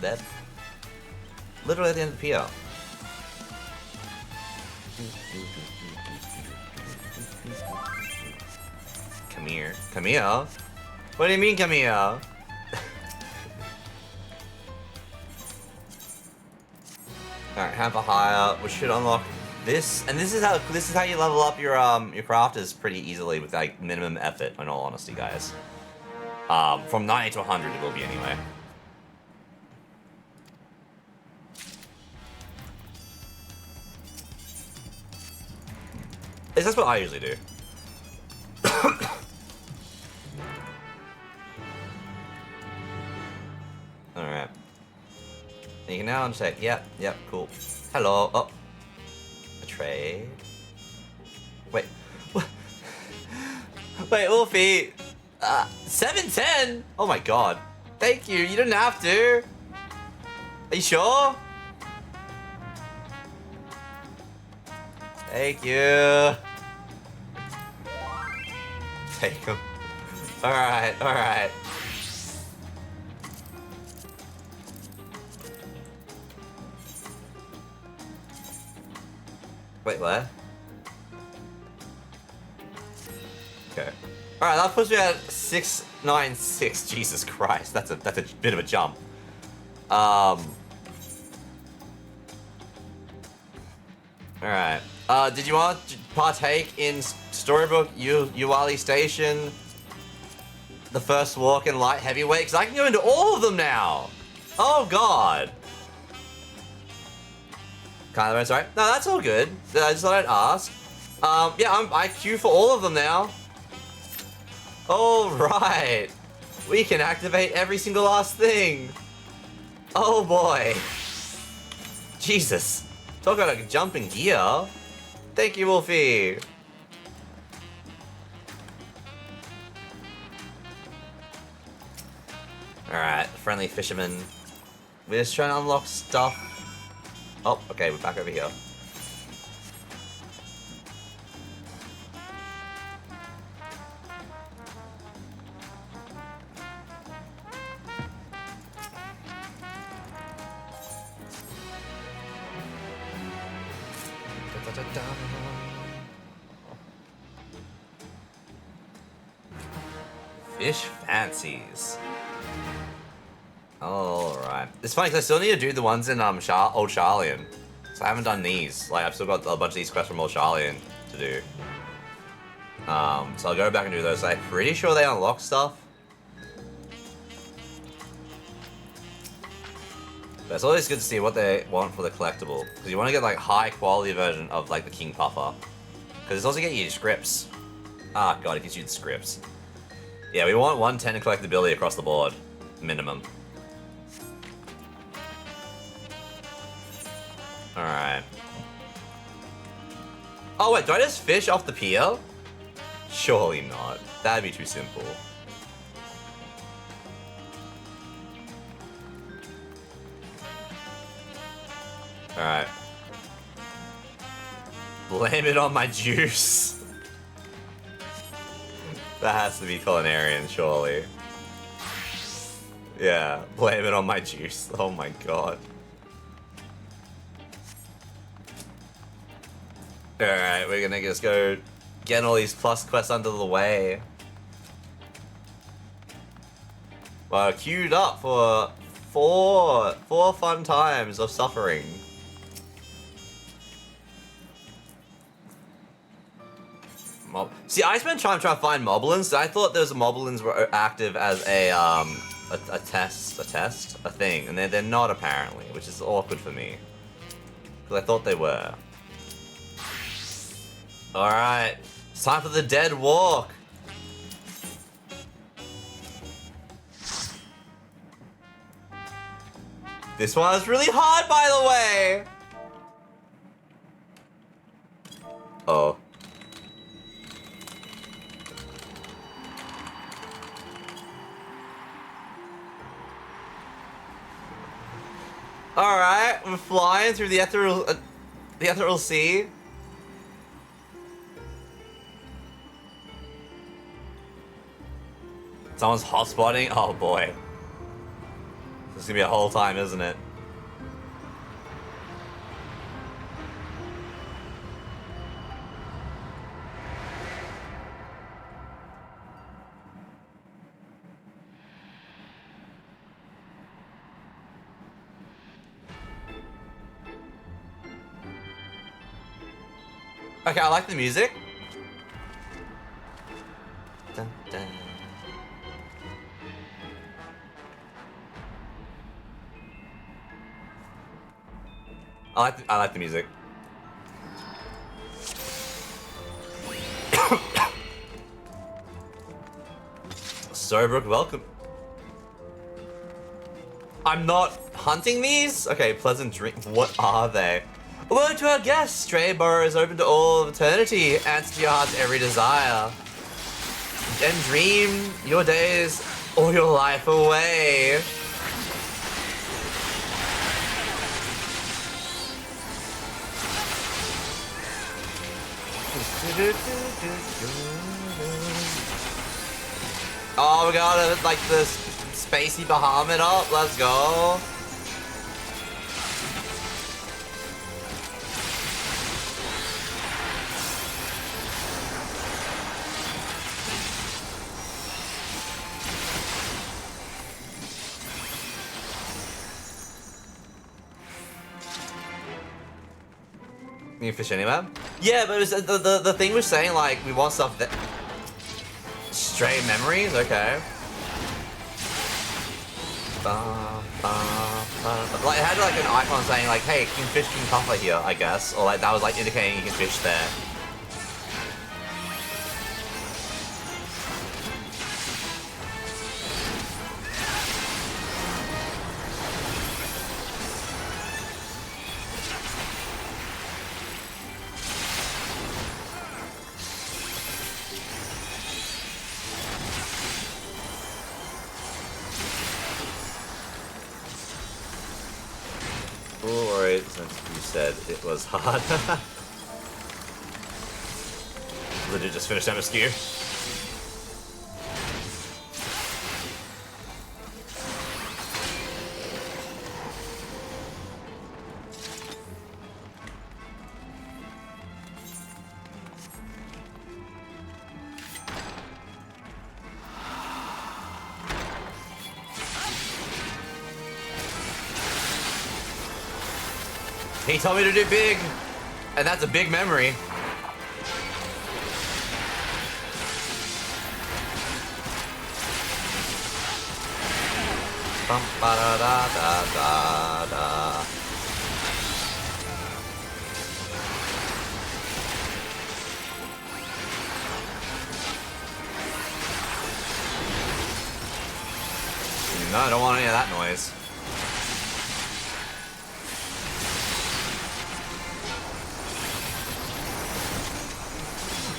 there. Literally at the end of the pier. Come here. Come here? What do you mean, come here? Alright, hand for hire. We should unlock this, and this is how you level up your crafters pretty easily with like minimum effort, in all honesty, guys. From 90 to 100 it will be anyway. That's what I usually do. Alright. You can now uncheck. Yep, cool. Hello. Oh. A trade. Wait. What? Wait, Wolfie. 710? Oh my god. Thank you. You didn't have to. Are you sure? Thank you. Take him. Alright. Wait, what? Okay. Alright, that puts me at 696. Jesus Christ, that's a bit of a jump. Alright. Did you want to partake in Storybook Uwali Station? The first walk in light heavyweight? Because I can go into all of them now! Oh god! Kind of, sorry. No, that's all good. I just thought I'd ask. Yeah, I queue for all of them now. Alright. We can activate every single last thing. Oh boy. Jesus. Talk about a jump in gear. Thank you, Wolfie. Alright, friendly fisherman. We're just trying to unlock stuff. Oh, okay, we're back over here. Fish fancies. Alright. It's funny because I still need to do the ones in Old Charlian. So I haven't done these. Like, I've still got a bunch of these quests from Old Charlian to do. So I'll go back and do those. I'm pretty sure they unlock stuff. But it's always good to see what they want for the collectible. Because you want to get like high quality version of like the King Puffer. Because it's also getting you scripts. Ah, god, it gives you the scripts. Yeah, we want 110 in collectability across the board. Minimum. Alright. Oh wait, do I just fish off the pier? Surely not. That'd be too simple. Alright. Blame it on my juice. That has to be culinarian, surely. Yeah, blame it on my juice. Oh my god. Alright, we're gonna just go get all these plus quests under the way. Well, queued up for four fun times of suffering. See, I spent time trying to find moblins. I thought those moblins were active as a thing, and they're not apparently, which is awkward for me. Because I thought they were. Alright, it's time for the dead walk. This one is really hard, by the way. Oh. Alright, we're flying through the ethereal sea. Someone's hotspotting? Oh boy. This is gonna be a whole time, isn't it? Okay, I like the music. Dun, dun. I like the music. Sobrook, welcome. I'm not hunting these? Okay, pleasant dream. What are they? A word to our guests. Stray Burrow is open to all of eternity. Answer to your heart's every desire. And dream your days or your life away. Oh, we got like this spacey Bahamut up. Let's go. Can you fish anywhere? Yeah, but it was, the thing was saying like we want stuff that stray memories. Okay. Like it had like an icon saying like, "Hey, you can fish King Puffer here," I guess, or like that was like indicating you can fish there. Since you said it was hard. Legit just finished MSQ. He told me to do big, and that's a big memory. Bum, ba, da, da, da, da, da. No, I don't want any of that noise.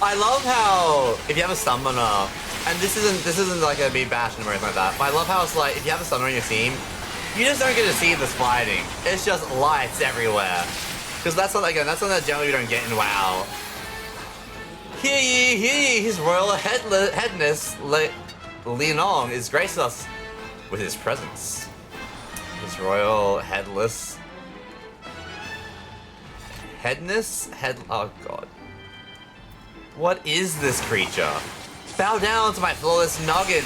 I love how if you have a summoner, and this isn't like a big bashing or anything like that, but I love how it's like if you have a summoner on your team, you just don't get to see this fighting. It's just lights everywhere. Because that's not again, that's something that generally we don't get in WoW. Hear ye, his royal headness Leonong is graced us with his presence. His royal headness. Oh god. What is this creature? Bow down to my flawless noggin.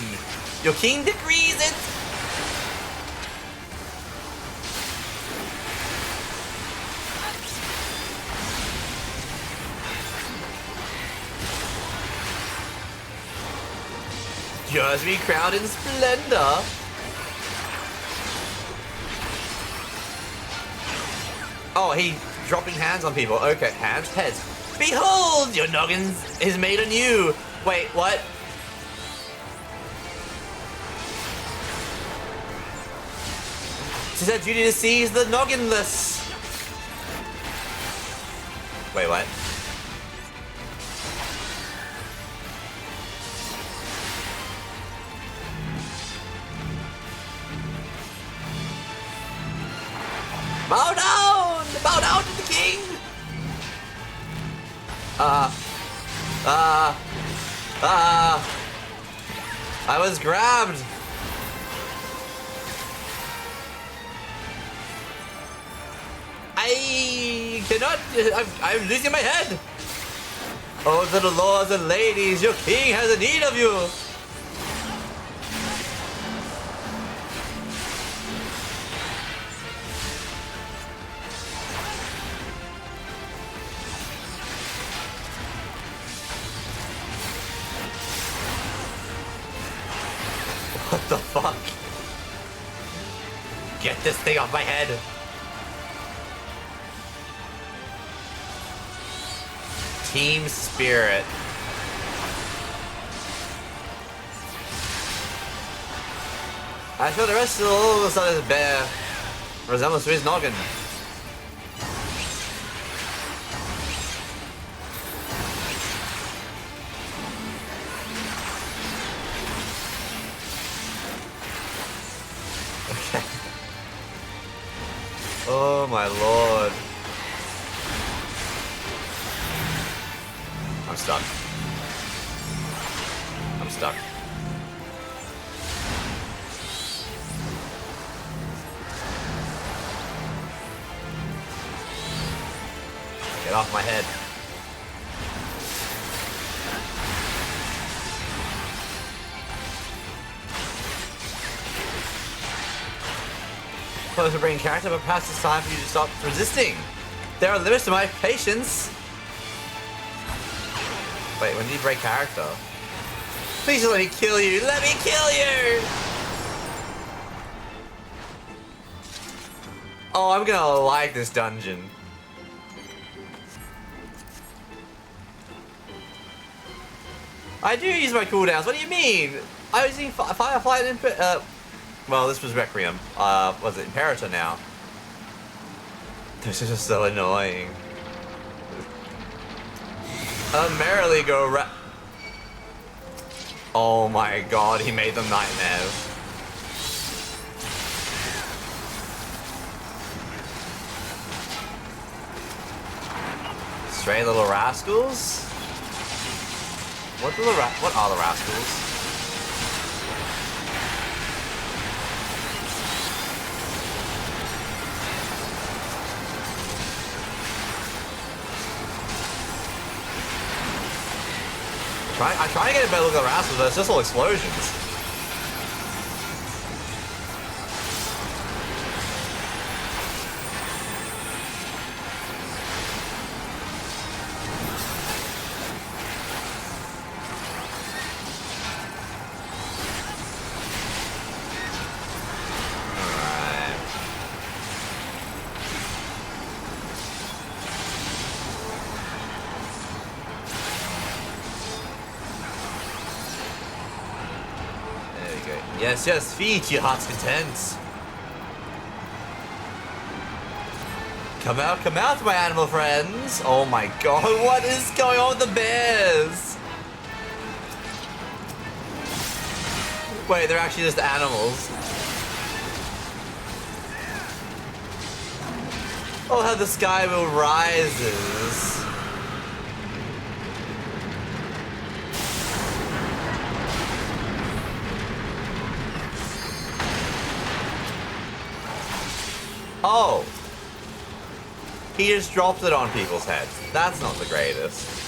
Your king decrees it. Yours be crowned in splendor. Oh, he dropping hands on people. Okay, hands, heads. Behold, your noggin is made anew. Wait, what? It is our duty to seize the nogginless. Wait, what? Bow down! Bow down to the king! I was grabbed! I cannot, I'm losing my head! Oh, little lords and ladies, your king has a need of you! What the fuck? Get this thing off my head! Team spirit. I feel the rest of the all of a sudden bear resembles to his noggin. Okay. Oh my lord. I'm stuck. I'm stuck. Get off my head. Close to bring character, but perhaps it's time for you to stop resisting. There are limits to my patience. Wait, when did you break character? Please just let me kill you! Let me kill you! Oh, I'm gonna like this dungeon. I do use my cooldowns, what do you mean? I was using Firefly and well, this was Requiem. Was it Imperator now? This is just so annoying. Merrily go oh my god, he made them nightmares. Stray little rascals? What are the rascals? I try to get a better look at the rascals, but it's just all explosions. Okay. Yes, yes, feed to your heart's content. Come out, my animal friends. Oh my god, what is going on with the bears? Wait, they're actually just animals. Oh, how the sky will rises. Oh. He just dropped it on people's heads. That's not the greatest.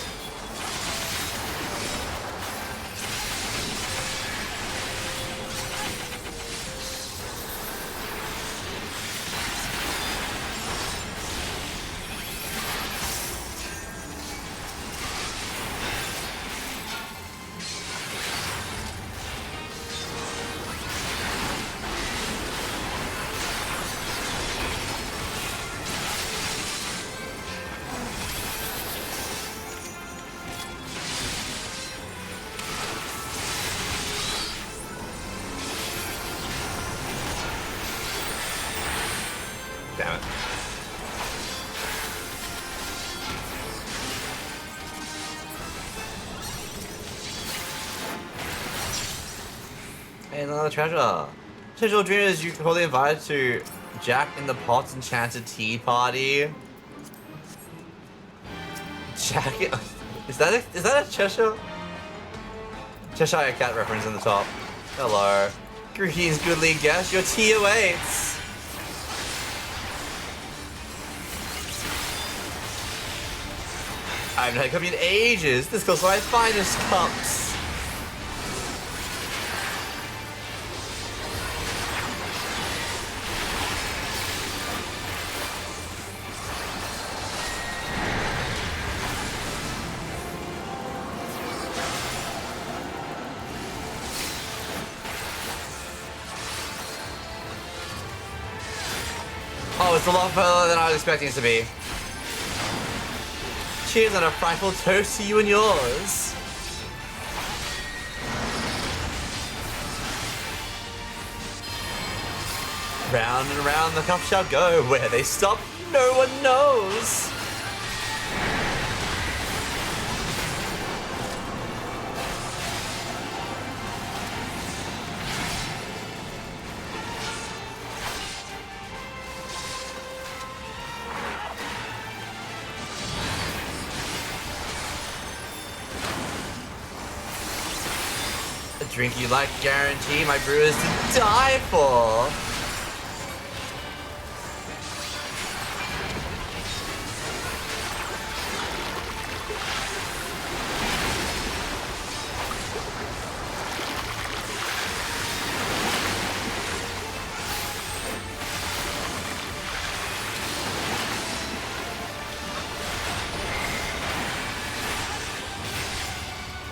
Damn it. Hey, another treasure. Treasure dreamers, you probably invited to Jack in the Pot's enchanted tea party. Jack, is that a Cheshire? Cheshire Cat reference in the top. Hello. Greetings, goodly guest. Your tea awaits. I haven't had a copy in ages. This goes for my finest cups. Oh, it's a lot further than I was expecting it to be. Cheers and a frightful toast to you and yours. Round and round the cup shall go. Where they stop, no one knows. A drink you like, guarantee my brew is to die for.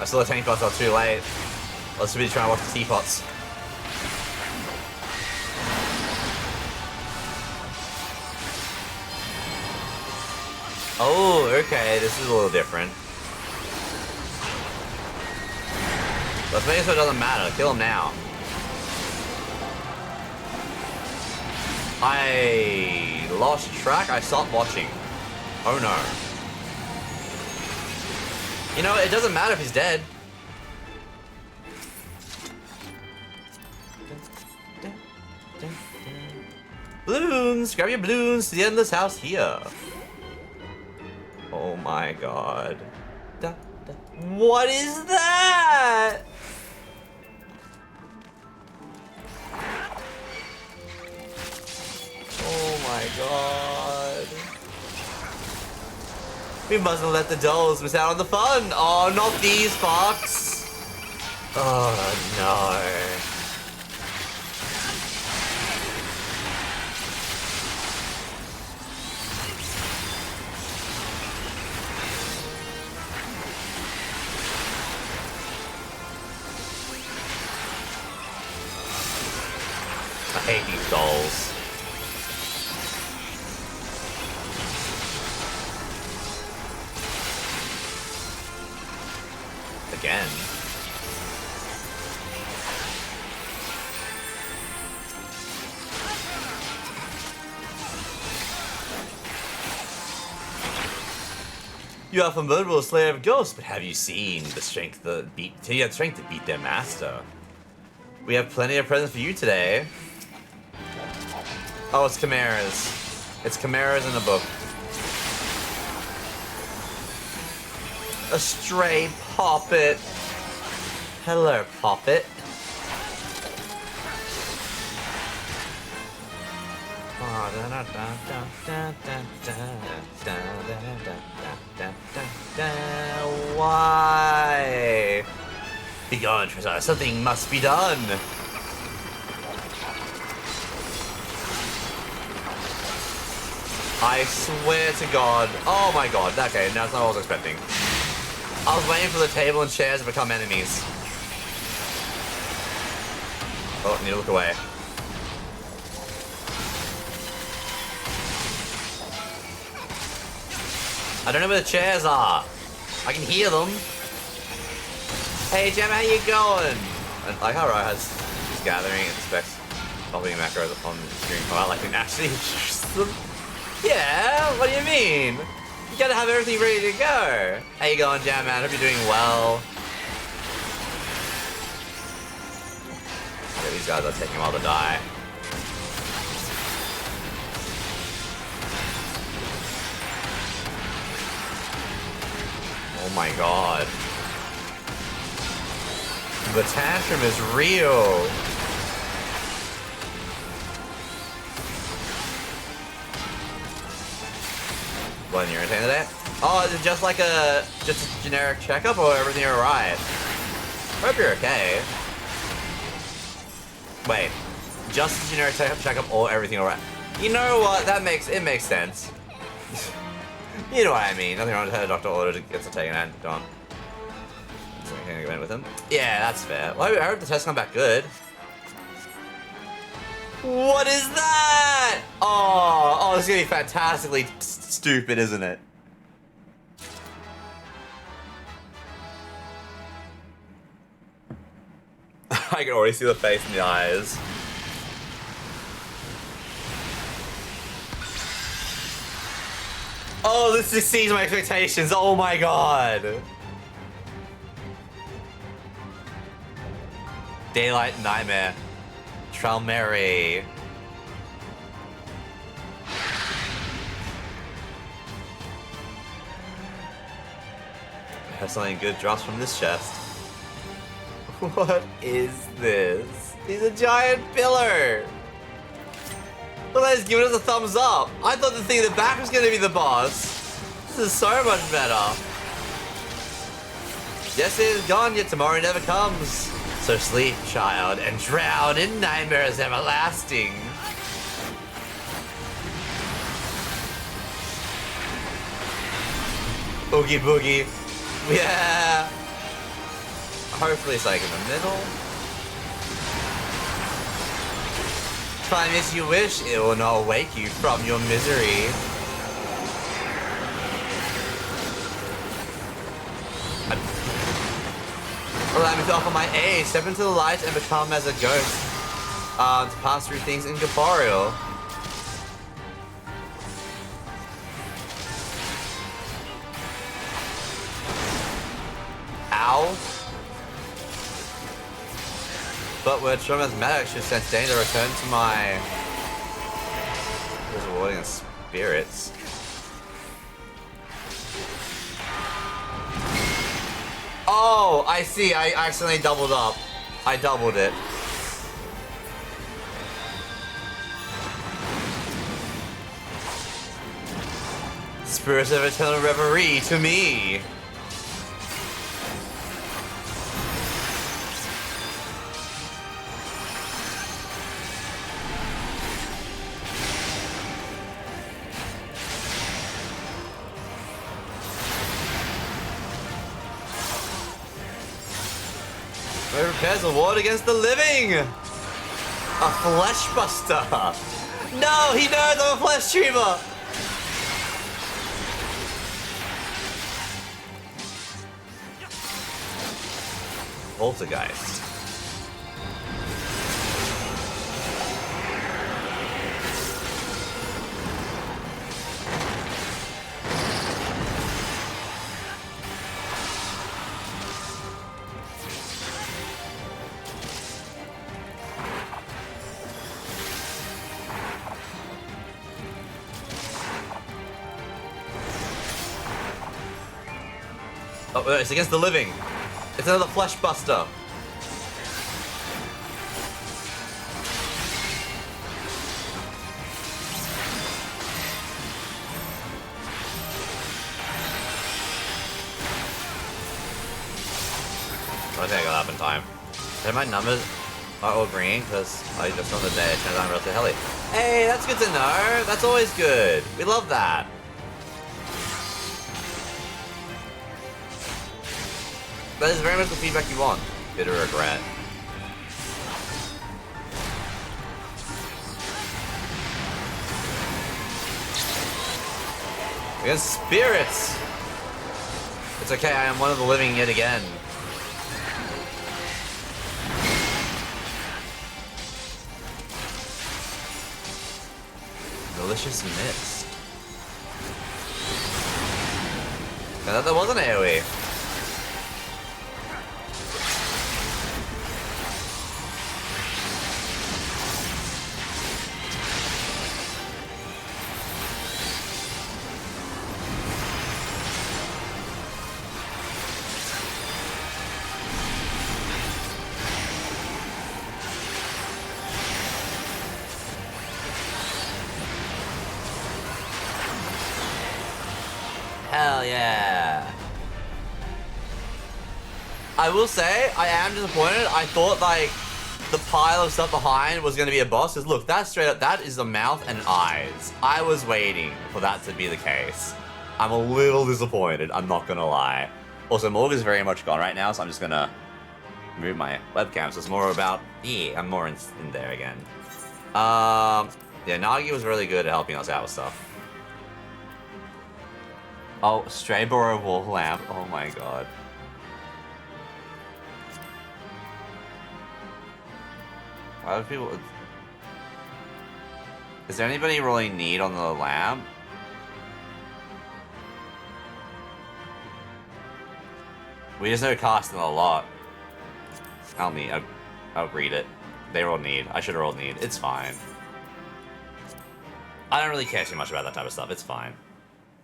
I saw the tank bots are too late. Let's be trying to watch the teapots. Oh, okay, this is a little different. Let's make it so it doesn't matter. Kill him now. I lost track. I stopped watching. Oh no. You know, it doesn't matter if he's dead. Balloons! Grab your balloons to the endless house here. Oh my god. What is that? Oh my god. We mustn't let the dolls miss out on the fun. Oh, not these fucks. Oh no. I hate these dolls. Again. You are formidable slayer of ghosts, but have you seen the strength to beat their master? We have plenty of presents for you today. Oh, it's chimeras. It's chimeras in a book. A stray poppet. Hello, poppet. Why? Begone, Tresor. Something must be done. I swear to God. Oh my God. Okay, that's not what I was expecting. I was waiting for the table and chairs to become enemies. Oh, I need to look away. I don't know where the chairs are. I can hear them. Hey, Gemma, how you going? And like how Rojas is gathering and expects popping macros on the screen come out like we actually introduce them. Yeah, what do you mean? You gotta have everything ready to go. How you going, Jam Man? Hope you're doing well. Okay, these guys are taking a while to die. Oh my God. The tantrum is real. What, you're entertained today? Oh, is it just like just a generic checkup or everything alright? Hope you're okay. Wait, just a generic checkup or everything alright? You know what, it makes sense. You know what I mean, nothing wrong with her doctor order to get to taken and gone. So we can go with him. Yeah, that's fair. Well, I hope the tests come back good. What is that? Oh, it's gonna be fantastically stupid, isn't it? I can already see the face in the eyes. Oh, this exceeds my expectations. Oh my God. Daylight Nightmare. Tralmeri. I have something good drops from this chest. What is this? He's a giant pillar. Look, he's giving us a thumbs up. I thought the thing in the back was going to be the boss. This is so much better. Yesterday is gone, yet tomorrow never comes. So sleep, child, and drown in nightmares everlasting. Oogie boogie. Yeah. Hopefully it's like in the middle. Time as you wish, it will not wake you from your misery. Allow me to offer my aid. Step into the light and become as a ghost. To pass through things incorporeal. Ow. But where Trauma's medic should sense danger, return to my rewarding spirits. Oh, I see. I accidentally doubled up. I doubled it. Spirits of eternal reverie to me. It repairs a ward against the living! A flesh buster! No, he knows I'm a flesh tumor! Poltergeist. Oh, it's against the living. It's another flesh buster. I think I got up in time. Are my numbers all green? Because I just on the day it turns out real heli. Hey, that's good to know. That's always good. We love that. That is very much the feedback you want. Bitter regret. Against spirits! It's okay, I am one of the living yet again. Delicious mist. I thought that was an AoE. Hell yeah. I will say, I am disappointed. I thought, like, the pile of stuff behind was going to be a boss. Because, look, that's straight up, that is the mouth and eyes. I was waiting for that to be the case. I'm a little disappointed, I'm not going to lie. Also, Morg is very much gone right now, so I'm just going to move my webcam. So it's more about, yeah, I'm more in there again. Yeah, Nagi was really good at helping us out with stuff. Oh, Stray Borrow Wall Lamp. Oh my god. Why do people... Is there anybody rolling need on the lamp? We just know casting a lot. I'll need. I'll read it. They roll need. I should have rolled need. It's fine. I don't really care too much about that type of stuff. It's fine.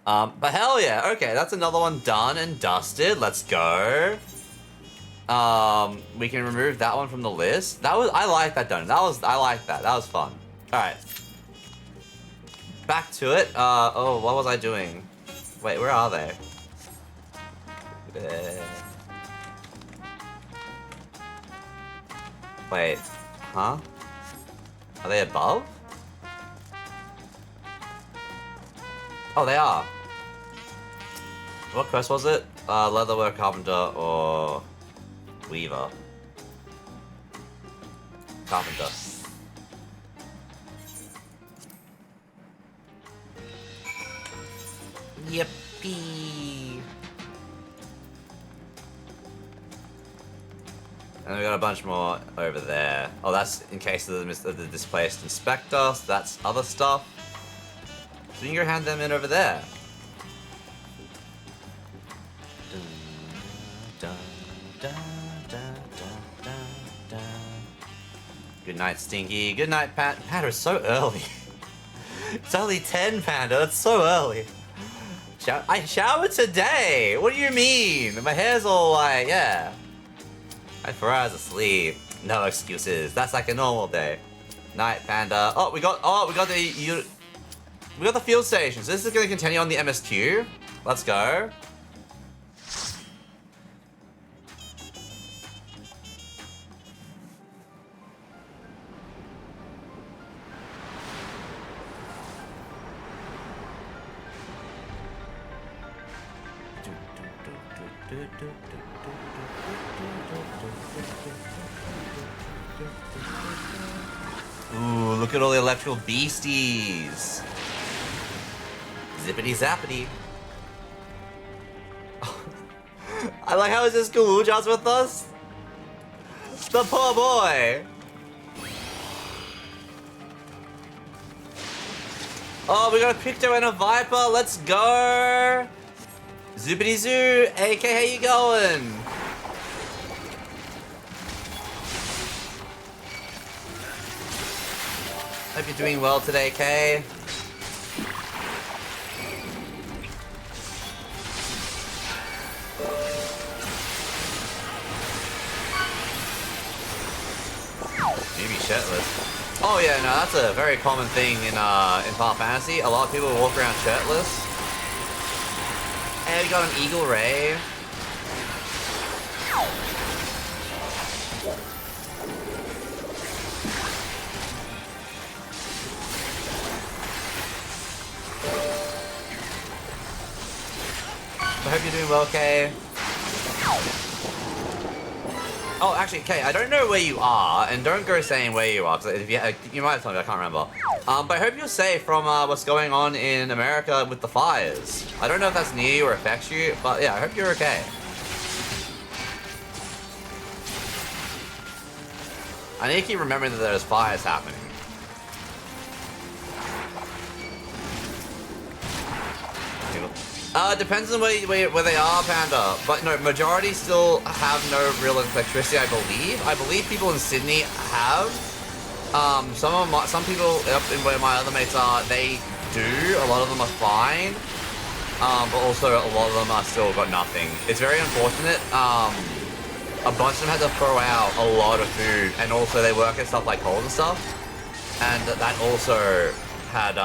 But hell yeah. Okay, that's another one done and dusted. Let's go. We can remove that one from the list. That was, I like that done. I like that. That was fun. All right. Back to it. Oh, what was I doing? Wait, where are they? Wait, huh? Are they above? Oh, they are. What quest was it? Leatherwork Carpenter or Weaver? Carpenter. Yippee! And we got a bunch more over there. Oh, that's in case of the displaced inspector. So that's other stuff. So you can go hand them in over there. Good night, Stinky. Good night, Panda. It's so early. It's only 10, Panda. That's so early. I showered today. What do you mean? My hair's all like, yeah. My 4 hours of sleep. No excuses. That's like a normal day. Night, Panda. Oh, we got the field stations. This is going to continue on the MSQ. Let's go. Ooh, look at all the electrical beasties. Zippity zappity. I like how is this Galuja's with us? The poor boy. Oh, we got a Picto and a Viper. Let's go. Zippity zoo. AK, how you going? Hope you're doing well today, Kay. Newbie shirtless. Oh yeah, no, that's a very common thing in Final Fantasy. A lot of people walk around shirtless. Hey, we got an Eagle Ray. I hope you're doing well, Kay. Oh, actually, Kay, I don't know where you are, and don't go saying where you are, because if you might have told me, I can't remember. But I hope you're safe from what's going on in America with the fires. I don't know if that's near you or affects you, but yeah, I hope you're okay. I need to keep remembering that there's fires happening. Depends on where they are, Panda. But no, majority still have no real electricity, I believe. I believe people in Sydney have. Some people up in where my other mates are, they do. A lot of them are fine. But also a lot of them are still got nothing. It's very unfortunate. A bunch of them had to throw out a lot of food, and also they work at stuff like coal and stuff. And that also had,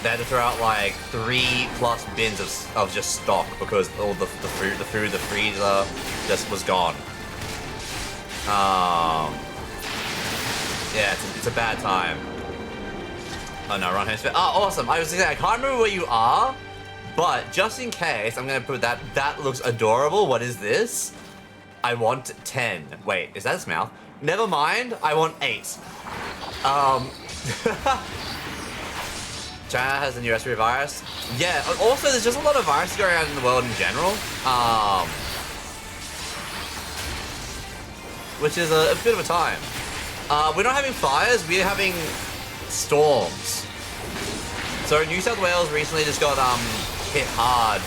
they had to throw out like 3+ bins of just stock because all the freezer just was gone. Yeah, it's a bad time. Oh no, wrong hemisphere. Oh, awesome. I was gonna say, I can't remember where you are, but just in case, I'm gonna put that. That looks adorable. What is this? I want 10. Wait, is that his mouth? Never mind. I want 8. China has a new respiratory virus. Yeah, also there's just a lot of viruses going around in the world in general. Which is a bit of a time. We're not having fires, we're having storms. So New South Wales recently just got hit hard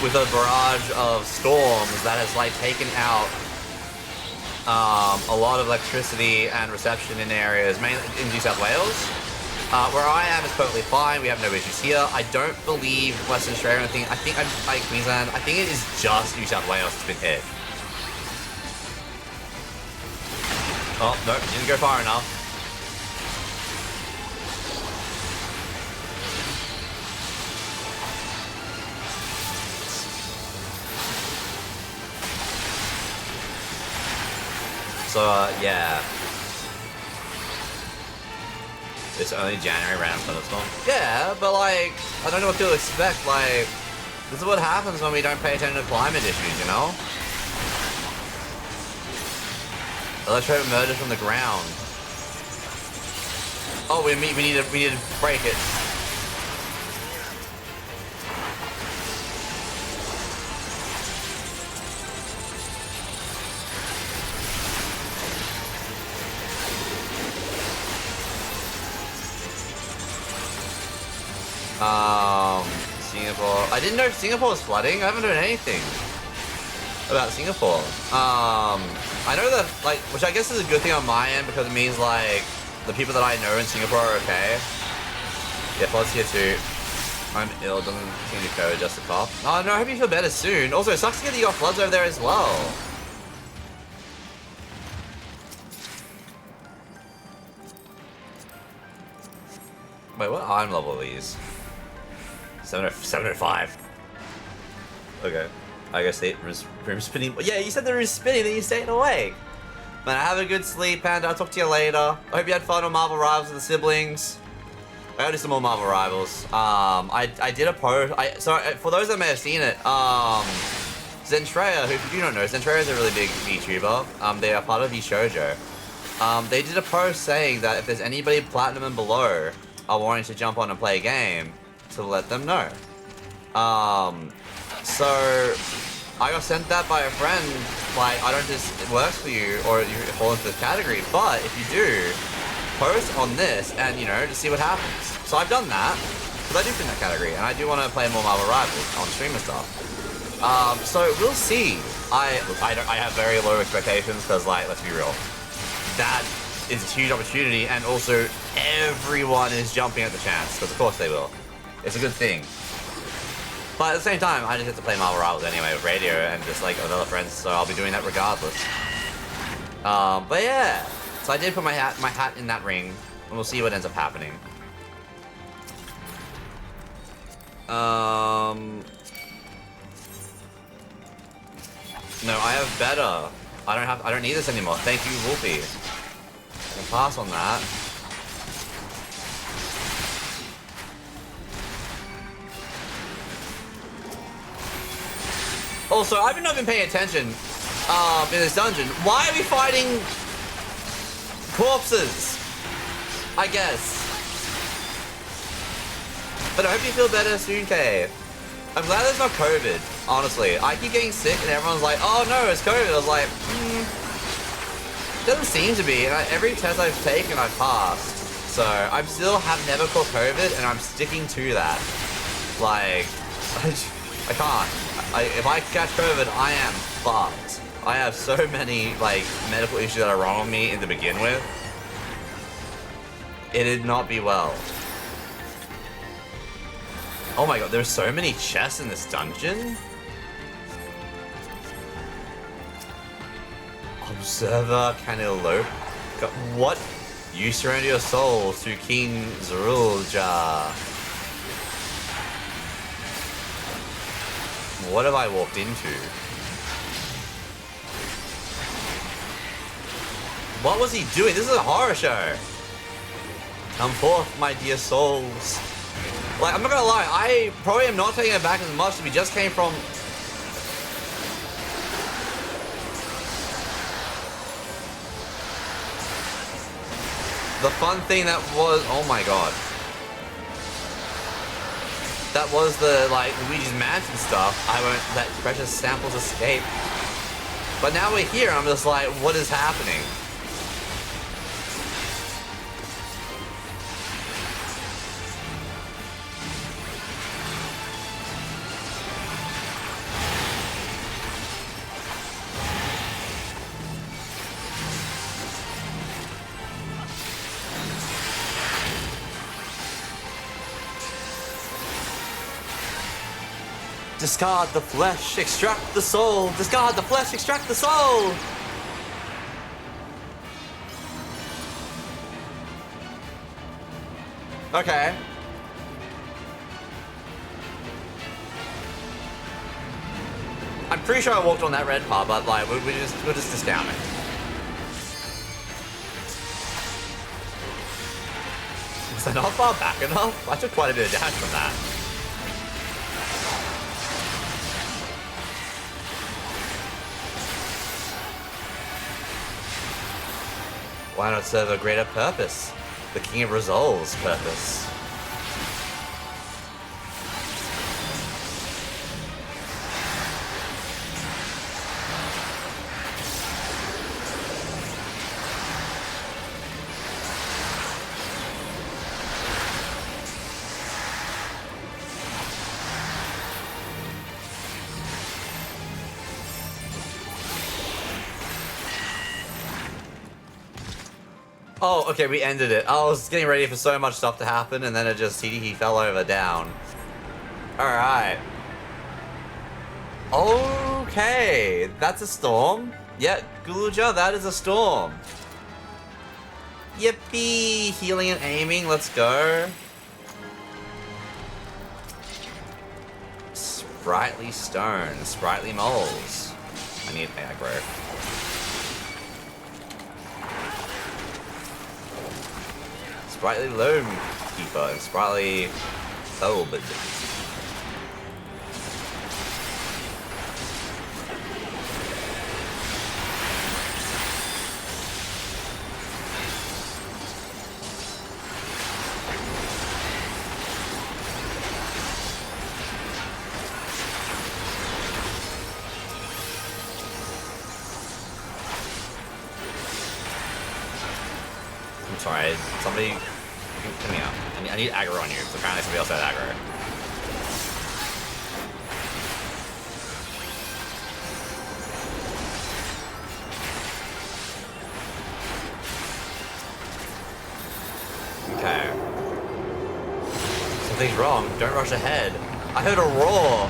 with a barrage of storms that has like taken out a lot of electricity and reception in areas, mainly in New South Wales. Where I am is perfectly fine. We have no issues here. I don't believe Western Australia or anything. I think I'm like Queensland. I think it is just New South Wales that's been hit. Oh, no, didn't go far enough. So, yeah. It's only January random thunderstorm. Yeah, but like, I don't know what to expect. Like, this is what happens when we don't pay attention to climate issues, you know? Electro emerges from the ground. Oh, we need to break it. Singapore. I didn't know Singapore was flooding. I haven't heard anything about Singapore. I know that, like, which I guess is a good thing on my end because it means, like, the people that I know in Singapore are okay. Yeah, floods here too. I'm ill, doesn't seem to go, just a cough. Oh no, I hope you feel better soon. Also, it sucks to get that you got floods over there as well. Wait, what arm level are these? 705. Okay. I guess the room spinning. Yeah, you said the room's spinning, then you stayed awake. Man, have a good sleep, Panda. I'll talk to you later. I hope you had fun on Marvel Rivals with the siblings. I gotta do some more Marvel Rivals. I did a post. So for those that may have seen it, Zentreya, who you don't know, Zentreya is a really big VTuber. They are part of VShojo. They did a post saying that if there's anybody platinum and below are wanting to jump on and play a game, to let them know. So I got sent that by a friend. Like, I don't just it works for you or you fall into this category, but if you do, post on this and, you know, to see what happens. So I've done that because I do fit in that category and I do want to play more Marvel Rivals on stream and stuff. So we'll see. I have very low expectations because, like, let's be real, that is a huge opportunity, and also everyone is jumping at the chance because of course they will. It's a good thing. But at the same time, I just get to play Marvel Rivals anyway with radio and just like with other friends, so I'll be doing that regardless. But yeah, so I did put my hat in that ring, and we'll see what ends up happening. No, I have better. I don't need this anymore. Thank you, Wolfie. I can pass on that. Also, I've not been paying attention in this dungeon. Why are we fighting corpses? I guess. But I hope you feel better soon, Kay. I'm glad there's not COVID, honestly. I keep getting sick and everyone's like, oh no, it's COVID. I was like, doesn't seem to be. And every test I've taken, I've passed. So I still have never caught COVID and I'm sticking to that. Like, I can't. If I catch COVID, I am fucked. I have so many, like, medical issues that are wrong with me to begin with. It'd not be well. Oh my god, there's so many chests in this dungeon? Observer Canilope. What? You surrender your soul to King Zerulja. What have I walked into? What was he doing? This is a horror show. Come forth, my dear souls. Like, I'm not gonna lie, I probably am not taking it back as much as we just came from. The fun thing that was, oh my god. That was the, like, Luigi's Mansion stuff. I won't let precious samples escape. But now we're here, I'm just like, what is happening? Discard the flesh, extract the soul. Discard the flesh, extract the soul. Okay. I'm pretty sure I walked on that red part, but like we'll just discount it. Was I not far back enough? I took quite a bit of damage from that. Why not serve a greater purpose? The King of Resolve's purpose. Oh, okay, we ended it. I was getting ready for so much stuff to happen, and then it just, he fell over down. Alright. Okay, that's a storm. Yeah, Guluja, that is a storm. Yippee! Healing and aiming, let's go. Sprightly stone, sprightly moles. I need aggro. Sprightly Loam Keeper and Sprightly Thoulbid. I'm sorry, somebody come me up. I need aggro on you, because apparently somebody else had aggro. Okay. Something's wrong. Don't rush ahead. I heard a roar.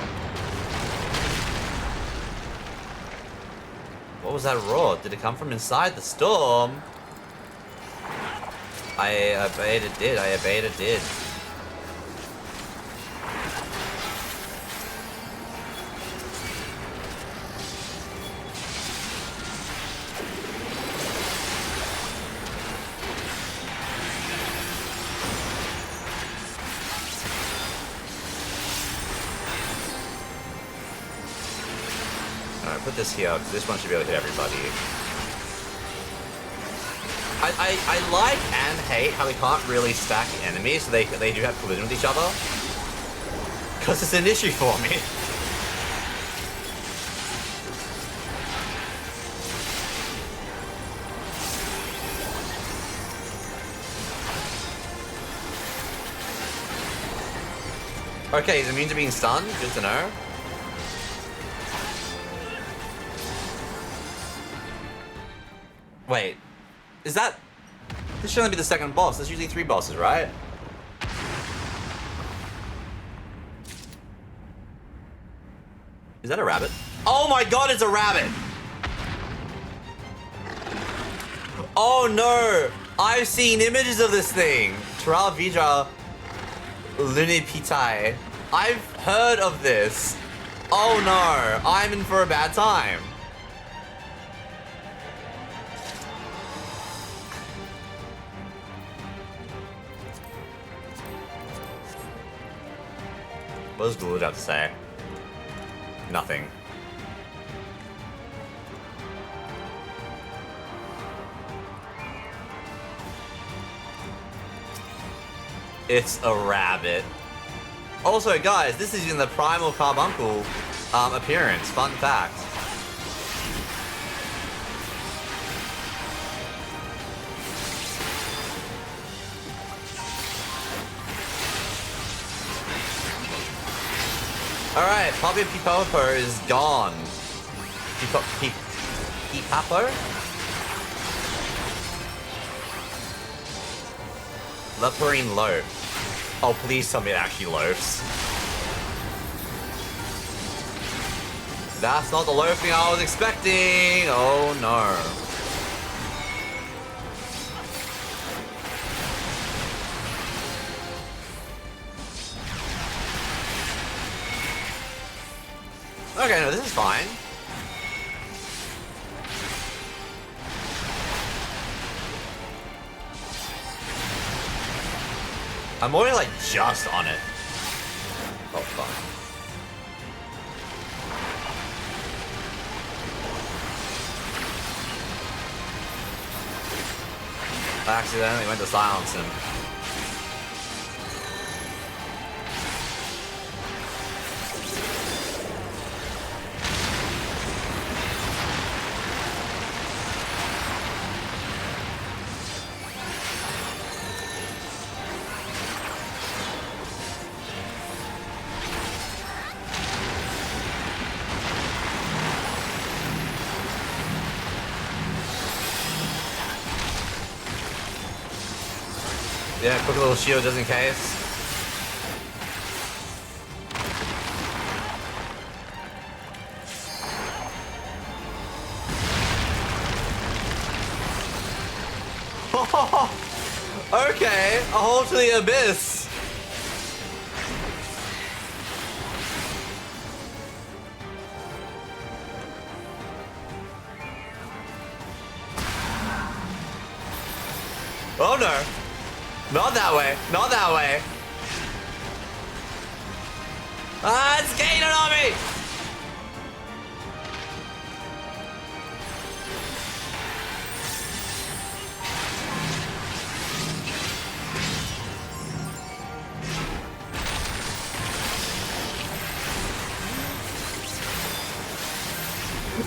What was that roar? Did it come from inside the storm? I obeyed it did. I obeyed it did. Alright, put this here, because this one should be able to hit everybody. I like and hate how we can't really stack enemies, so they do have collision with each other. Because it's an issue for me. Okay, he's immune to being stunned, good to know. Wait, is that... This should only be the second boss. There's usually 3 bosses, right? Is that a rabbit? Oh my god, it's a rabbit! Oh no! I've seen images of this thing! Taral Vidra Lunipitai. I've heard of this. Oh no, I'm in for a bad time. What does Glued have to say? Nothing. It's a rabbit. Also, guys, this is in the Primal Carbuncle appearance. Fun fact. Alright, Poppy Pipopo is gone. Pipapo? Leporine loaf. Oh, please tell me it actually loafs. That's not the loafing I was expecting! Oh no. Okay, no, this is fine. I'm already like just on it. Oh fuck. I accidentally went to silence him. Yeah, quick little shield just in case. Okay, a hole to the abyss. Oh no. Not that way. Not that way. Ah, it's gaining on me!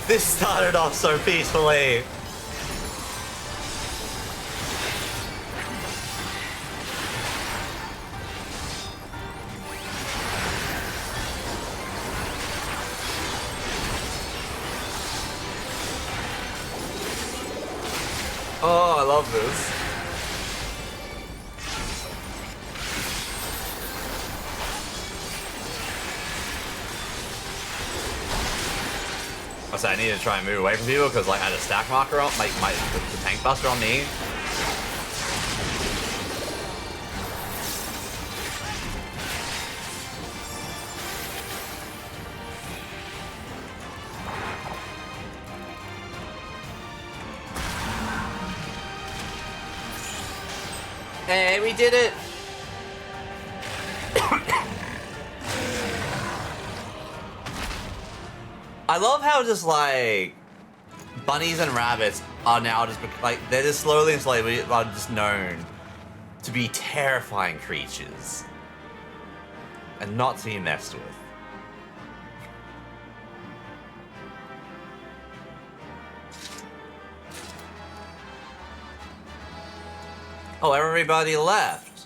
This started off so peacefully. Oh, I love this. honestly, I need to try and move away from people because like I had a stack marker on, like the tank buster on me. Hey, we did it! I love how just like bunnies and rabbits are now just like they're just slowly and slowly are just known to be terrifying creatures and not to be messed with. Oh, everybody left.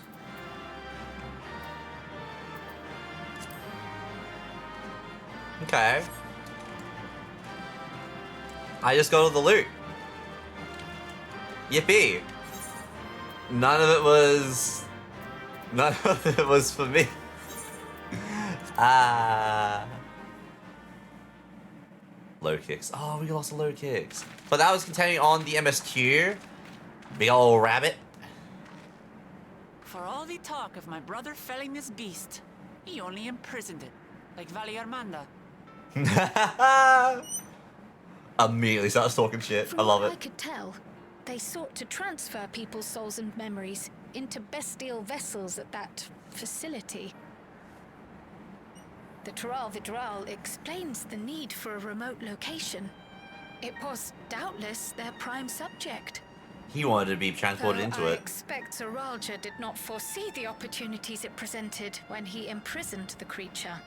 Okay. I just go to the loot. Yippee. None of it was for me. Low kicks. Oh, we lost the low kicks. But that was continuing on the MSQ. Big ol' rabbit. For all the talk of my brother felling this beast, he only imprisoned it, like Valley Armanda. Immediately starts talking shit. I love From what it. I could tell, they sought to transfer people's souls and memories into bestial vessels at that facility. The Tral Vidral explains the need for a remote location. It was doubtless their prime subject. He wanted to be transported into I it. expect Zaralja did not foresee the opportunities it presented when he imprisoned the creature.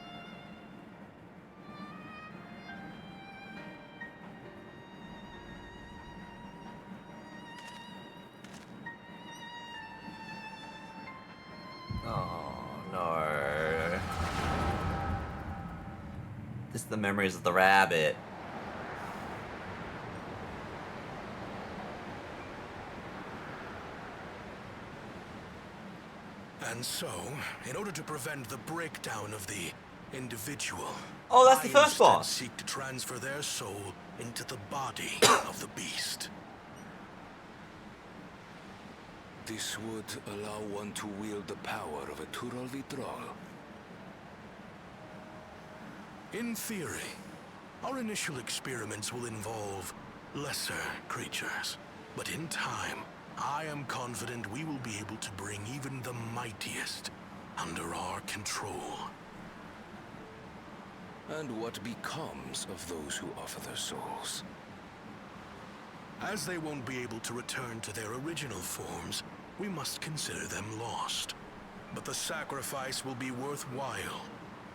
Oh no. This is the memories of the rabbit. And so, in order to prevent the breakdown of the individual, Oh, that's the I first instead boss. seek to transfer their soul into the body of the beast. This would allow one to wield the power of a Tural Vitral. In theory, our initial experiments will involve lesser creatures. But in time, I am confident we will be able to bring even the mightiest under our control. And what becomes of those who offer their souls? As they won't be able to return to their original forms, we must consider them lost. But the sacrifice will be worthwhile,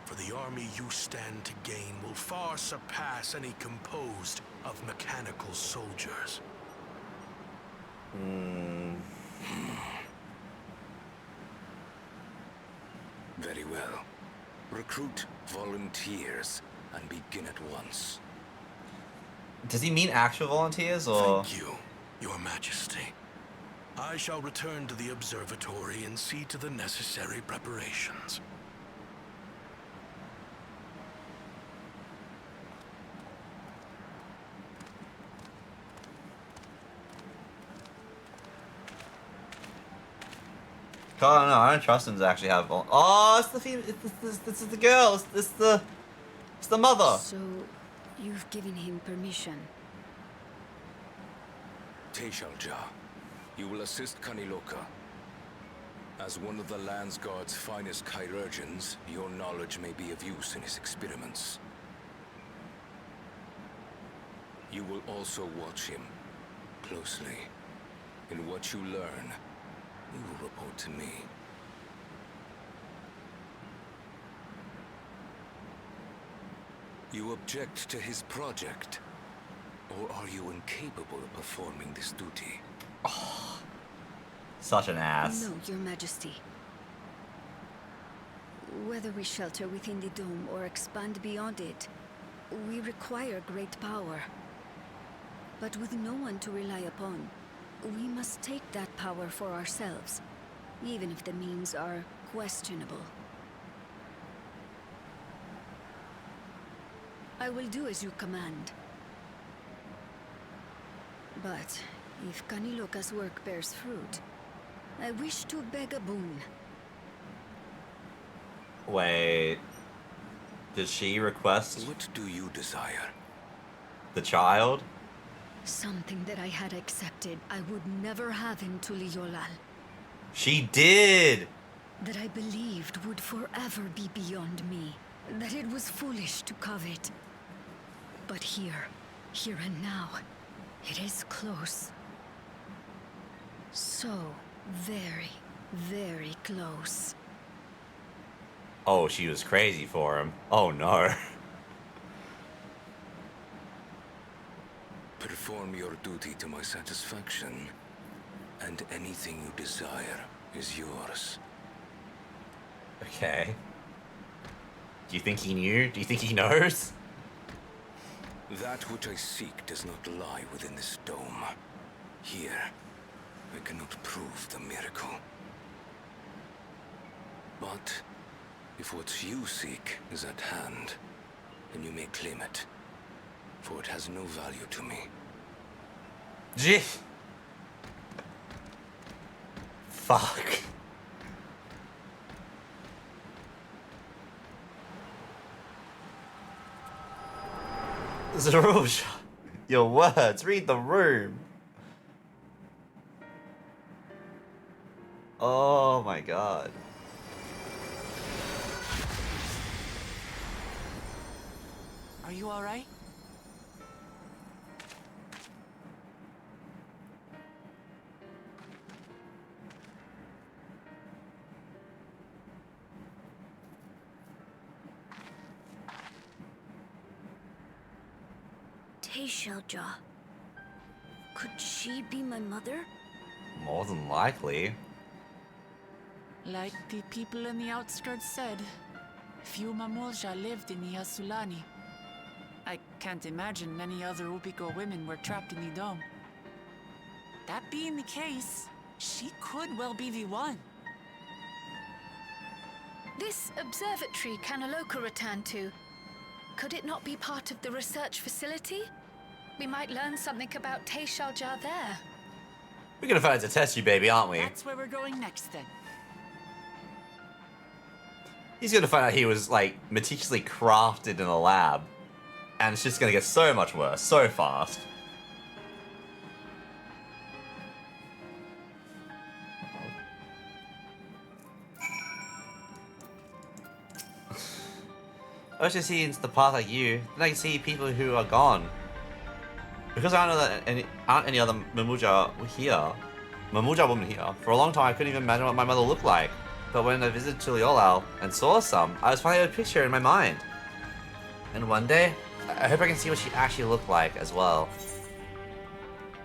for the army you stand to gain will far surpass any composed of mechanical soldiers. Very well. Recruit volunteers and begin at once. Does he mean actual volunteers or? Thank you, Your Majesty. I shall return to the observatory and see to the necessary preparations. Oh no, I don't trust him to actually have. Oh, it's the female. This is the girl. It's the mother. So, you've given him permission. Teishalja, you will assist Kaniloka. As one of the Land's Guard's finest chirurgeons, your knowledge may be of use in his experiments. You will also watch him closely. In what you learn, you will report to me. You object to his project? Or are you incapable of performing this duty? Such an ass. No, Your Majesty. Whether we shelter within the dome or expand beyond it, we require great power. But with no one to rely upon, we must take that power for ourselves, even if the means are questionable. I will do as you command. But if Kaniloka's work bears fruit, I wish to beg a boon. Wait. Did she request What do you desire? the child? Something that I had accepted I would never have in Tuliolal. She did! That I believed would forever be beyond me. That it was foolish to covet. But here and now, it is close. So very, very close. Oh, she was crazy for him. Oh no. Perform your duty to my satisfaction, and anything you desire is yours. Okay. Do you think he knew? Do you think he knows? That which I seek does not lie within this dome. Here, I cannot prove the miracle. But if what you seek is at hand, then you may claim it, for it has no value to me. Gee. Fuck. Zeruj, your words, read the room. Oh my god. Are you alright? Teishelja. Could she be my mother? More than likely. Like the people in the outskirts said, few Mamulja lived in the Yasulani. I can't imagine many other Upiko women were trapped in the dome. That being the case, she could well be the one. This observatory Kanaloka returned to, could it not be part of the research facility? We might learn something about Teishelja there. We're gonna find out to test you, baby, aren't we? That's where we're going next then. He's gonna find out he was, like, meticulously crafted in a lab. And it's just gonna get so much worse, so fast. I was just seeing the path like you, then I can see people who are gone. Because I don't know that aren't any other Mamuja women here. For a long time I couldn't even imagine what my mother looked like. But when I visited Tuliolal and saw some, I was finally able to picture her in my mind. And one day, I hope I can see what she actually looked like as well.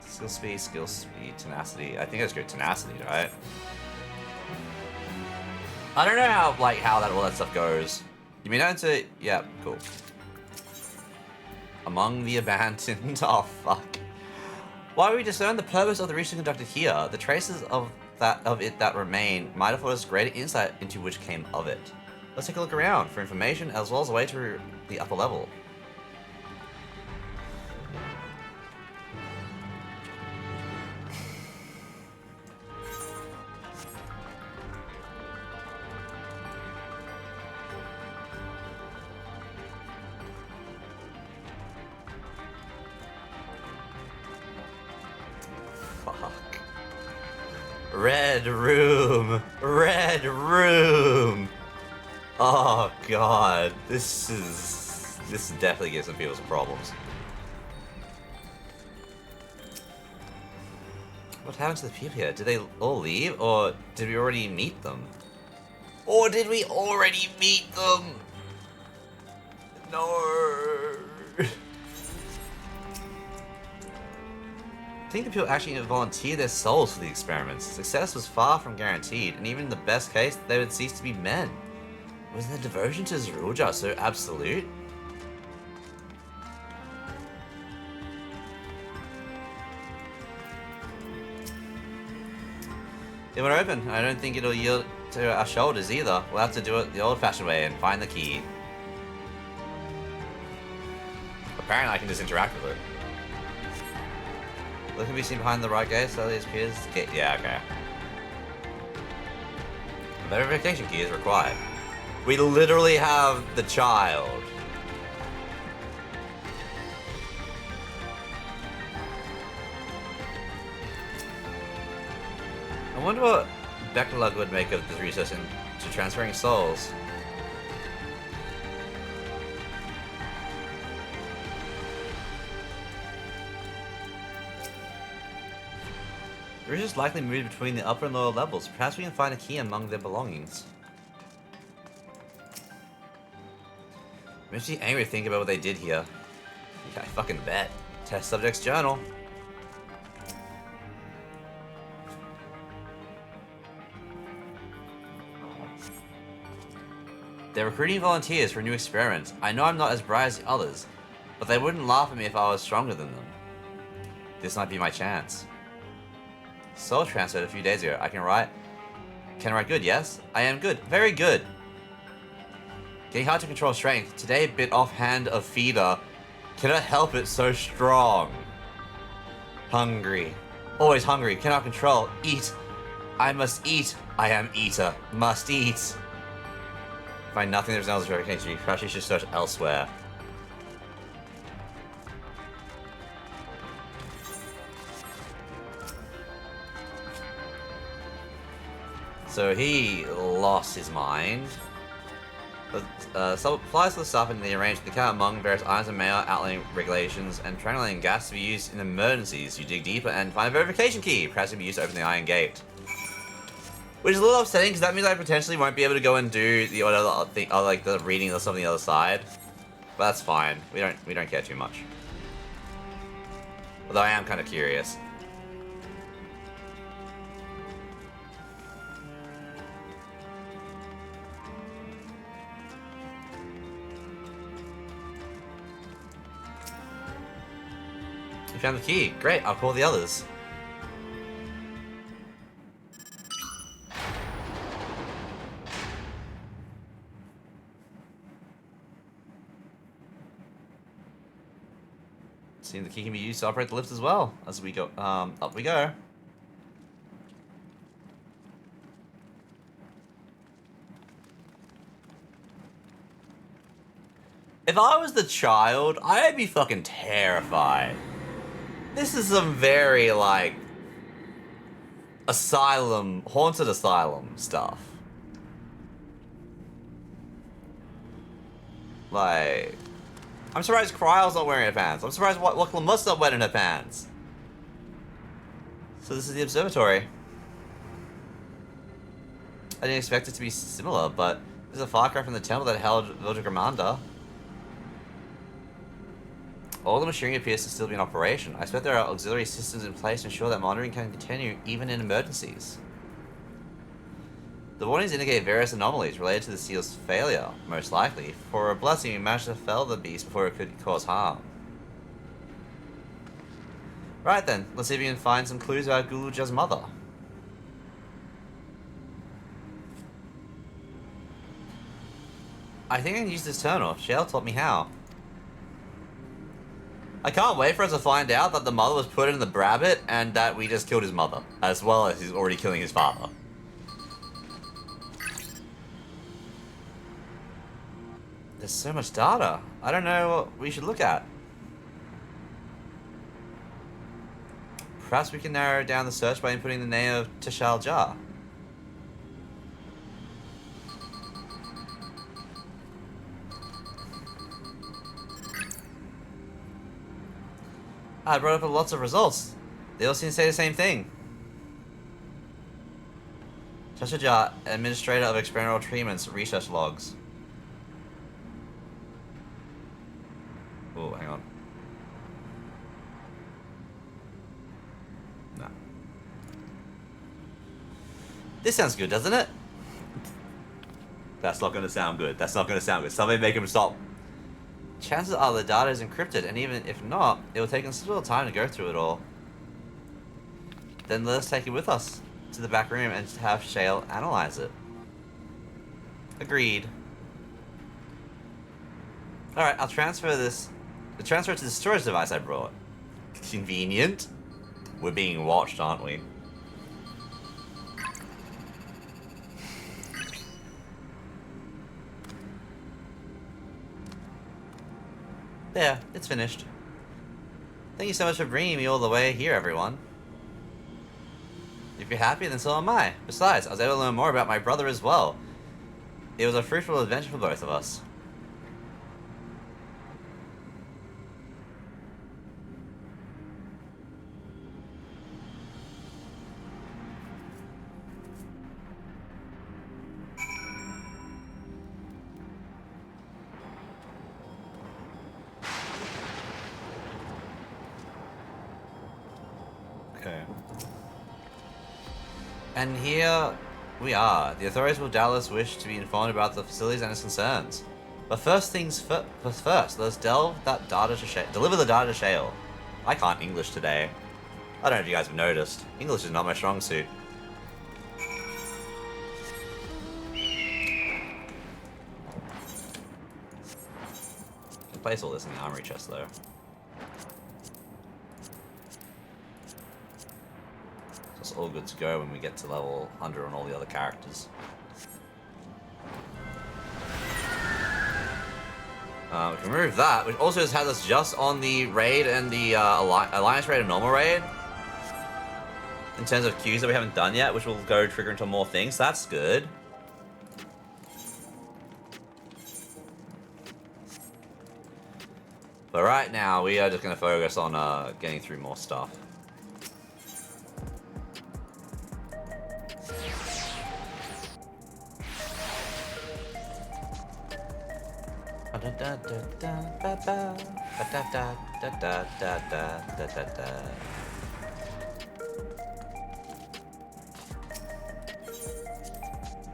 Skill speed, tenacity. I think it's good tenacity, right? I don't know how all that stuff goes. You mean into yeah, cool. Among the abandoned. Oh fuck. While we discern the purpose of the research conducted here, the traces of it that remain might afford us greater insight into which came of it. Let's take a look around for information as well as a way to the upper level. Red room! Red room! Oh god, this definitely gives some people some problems. What happened to the people here? Did they all leave, or did we already meet them? Or did we already meet them? No. I think the people actually volunteered their souls for the experiments. Success was far from guaranteed, and even in the best case, they would cease to be men. Was their devotion to Zeruja so absolute? It won't open. I don't think it'll yield to our shoulders either. We'll have to do it the old-fashioned way and find the key. Apparently I can just interact with it. Look can be seen behind the right gate, so these appears the gate. Yeah, okay. A verification key is required. We literally have the child. I wonder what Beckelug would make of this research into transferring souls. The research likely moved between the upper and lower levels. Perhaps we can find a key among their belongings. Makes me angry to think about what they did here. Yeah, I fucking bet. Test subject's journal. They're recruiting volunteers for new experiments. I know I'm not as bright as the others, but they wouldn't laugh at me if I was stronger than them. This might be my chance. Soul transferred a few days ago. I can write good, yes? I am good. Very good. Getting hard to control strength. Today bit off hand of feeder. Cannot help it, so strong. Hungry. Always hungry. Cannot control. Eat. I must eat. I am eater. Must eat. Find nothing there's no verification. Perhaps you should search elsewhere. So he lost his mind. Supplies for the stuff and they arranged the account among various items and mail, outlining regulations, and translating gas to be used in emergencies. You dig deeper and find a verification key. Perhaps it can be used to open the iron gate. Which is a little upsetting because that means I potentially won't be able to go and do the other thing, like the reading or something on the other side. But that's fine. We don't care too much. Although I am kind of curious. You found the key. Great, I'll call the others. Seems the key can be used to operate the lift as well. As we go, up we go. If I was the child, I'd be fucking terrified. This is some very, like, asylum, haunted asylum stuff. Like, I'm surprised Kryle's not wearing her pants. I'm surprised Wacklamutt's not wearing her pants. So this is the observatory. I didn't expect it to be similar, but there's a far cry from the temple that held Vildregramanda. All the machinery appears to still be in operation. I expect there are auxiliary systems in place to ensure that monitoring can continue even in emergencies. The warnings indicate various anomalies related to the seal's failure, most likely. For a blessing, we managed to fell the beast before it could cause harm. Right then, let's see if we can find some clues about Guluja's mother. I think I can use this terminal. Shale taught me how. I can't wait for us to find out that the mother was put in the Brabbit and that we just killed his mother, as well as he's already killing his father. There's so much data. I don't know what we should look at. Perhaps we can narrow down the search by inputting the name of Tishal Jar. I brought up lots of results. They all seem to say the same thing. Tishal Jar, Administrator of Experimental Treatments, Research Logs. Oh, hang on. No. This sounds good, doesn't it? That's not going to sound good. That's not going to sound good. Somebody make him stop. Chances are the data is encrypted, and even if not, it will take considerable time to go through it all. Then let us take it with us to the back room and have Shale analyze it. Agreed. Alright, I'll transfer this. Transfer it to the storage device I brought. Convenient. We're being watched, aren't we? There, it's finished. Thank you so much for bringing me all the way here, everyone. If you're happy, then so am I. Besides, I was able to learn more about my brother as well. It was a fruitful adventure for both of us. Okay. And here we are. The authorities will doubtless wish to be informed about the facilities and its concerns. But first things first, let's deliver the data to Shale. I can't English today. I don't know if you guys have noticed. English is not my strong suit. Can place all this in the armory chest though. It's all good to go when we get to level 100 on all the other characters. We can remove that, which also has us just on the raid and the Alliance raid and normal raid. In terms of queues that we haven't done yet, which will go trigger into more things, so that's good. But right now, we are just going to focus on getting through more stuff.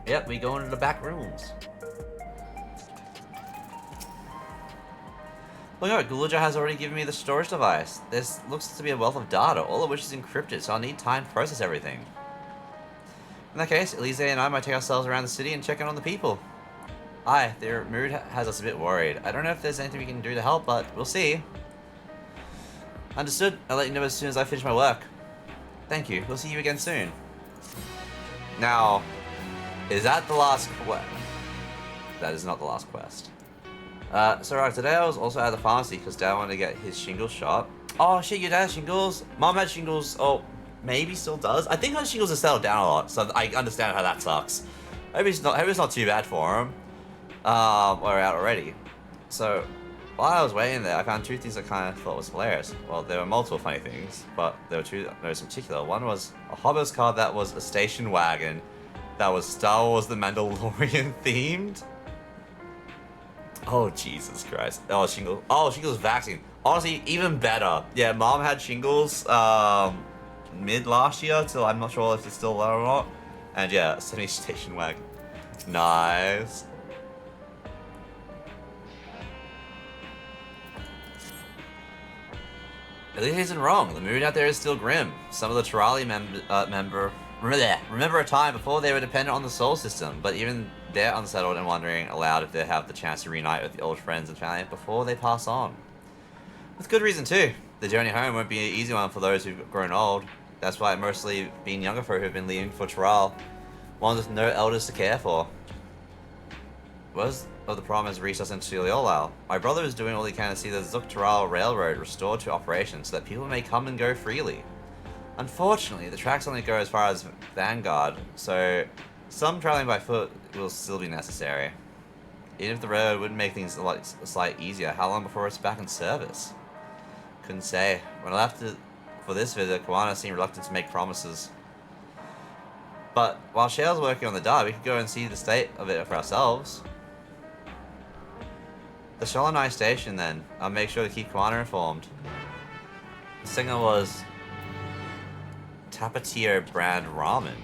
Yep, we go into the back rooms. Look out, Gulaja has already given me the storage device. This looks to be a wealth of data, all of which is encrypted, so I'll need time to process everything. In that case, Elise and I might take ourselves around the city and check in on the people. Hi, their mood has us a bit worried. I don't know if there's anything we can do to help, but we'll see. Understood. I'll let you know as soon as I finish my work. Thank you. We'll see you again soon. Now, is that the last quest? That is not the last quest. So right, today I was also at the pharmacy because Dad wanted to get his shingles shot. Oh shit, your dad has shingles? Mom had shingles. Oh, maybe still does. I think her shingles have settled down a lot, so I understand how that sucks. Maybe it's not too bad for him. We're out already. So, while I was waiting there, I found two things I kind of thought was hilarious. Well, there were multiple funny things, but there were two that I noticed in particular. One was a Hobbo's card that was a station wagon that was Star Wars The Mandalorian themed. Oh, Jesus Christ. Oh, shingles. Oh, shingles vaccine. Honestly, even better. Yeah, Mom had shingles mid last year, so I'm not sure if it's still there or not. And yeah, semi-station wagon. Nice. At least he isn't wrong. The mood out there is still grim. Some of the Terali remember a time before they were dependent on the Sol system, but even they're unsettled and wondering aloud if they have the chance to reunite with the old friends and family before they pass on. With good reason too. The journey home won't be an easy one for those who've grown old. That's why it mostly been younger folk who've been leaving for Teral, ones with no elders to care for. Worst of the problem has reached us into Leolal. My brother is doing all he can to see the Zuk-Teral Railroad restored to operation so that people may come and go freely. Unfortunately, the tracks only go as far as Vanguard, so some traveling by foot will still be necessary. Even if the railroad would make things a slight easier, how long before it's back in service? Couldn't say. When I left for this visit, Kawana seemed reluctant to make promises. But while Shale's working on the dart, we could go and see the state of it for ourselves. The Shalonai station then. I'll make sure to keep Kawana informed. The singer was Tapatio brand ramen.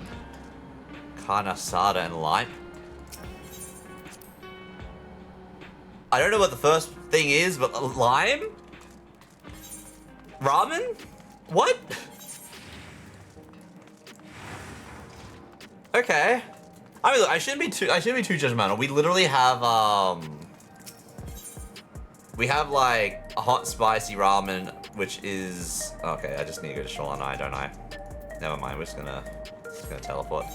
Carne asada and lime. I don't know what the first thing is, but lime? Ramen? What? Okay. I mean, look, I shouldn't be too judgmental. We literally have like a hot spicy ramen which is okay. I just need to go to Shoreline Eye, don't I? Never mind. We're just gonna teleport.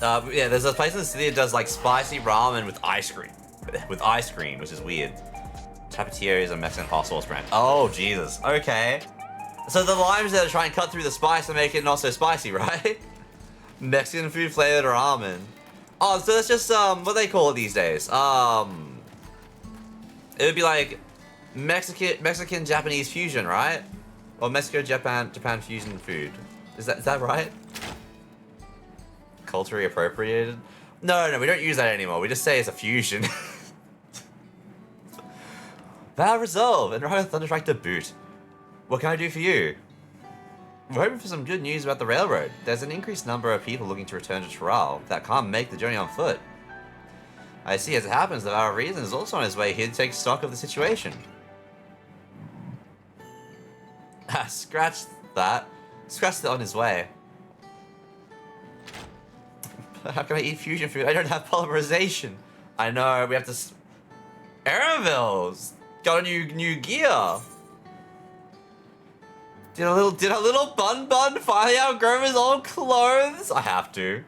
Yeah, there's a place in the city that does like spicy ramen with ice cream. With ice cream, which is weird. Tapatia is a Mexican hot sauce brand. Oh, Jesus. Okay. So the limes that are trying to cut through the spice and make it not so spicy, right? Mexican food flavored ramen. Oh, so that's just, what they call it these days? It would be like Mexican Japanese fusion, right? Or Mexico Japan fusion food. Is that right? Culturally appropriated? No, we don't use that anymore. We just say it's a fusion. Vow resolve and ride a Thunderstrike to boot. What can I do for you? We're hoping for some good news about the railroad. There's an increased number of people looking to return to Toral that can't make the journey on foot. I see, as it happens, the Vow of Reason is also on his way here to take stock of the situation. Scratch that. Scratch that on his way. How can I eat fusion food? I don't have polymerization. I know, we have to... Araville's got a new gear. Did a little bun finally outgrow his old clothes? I have to.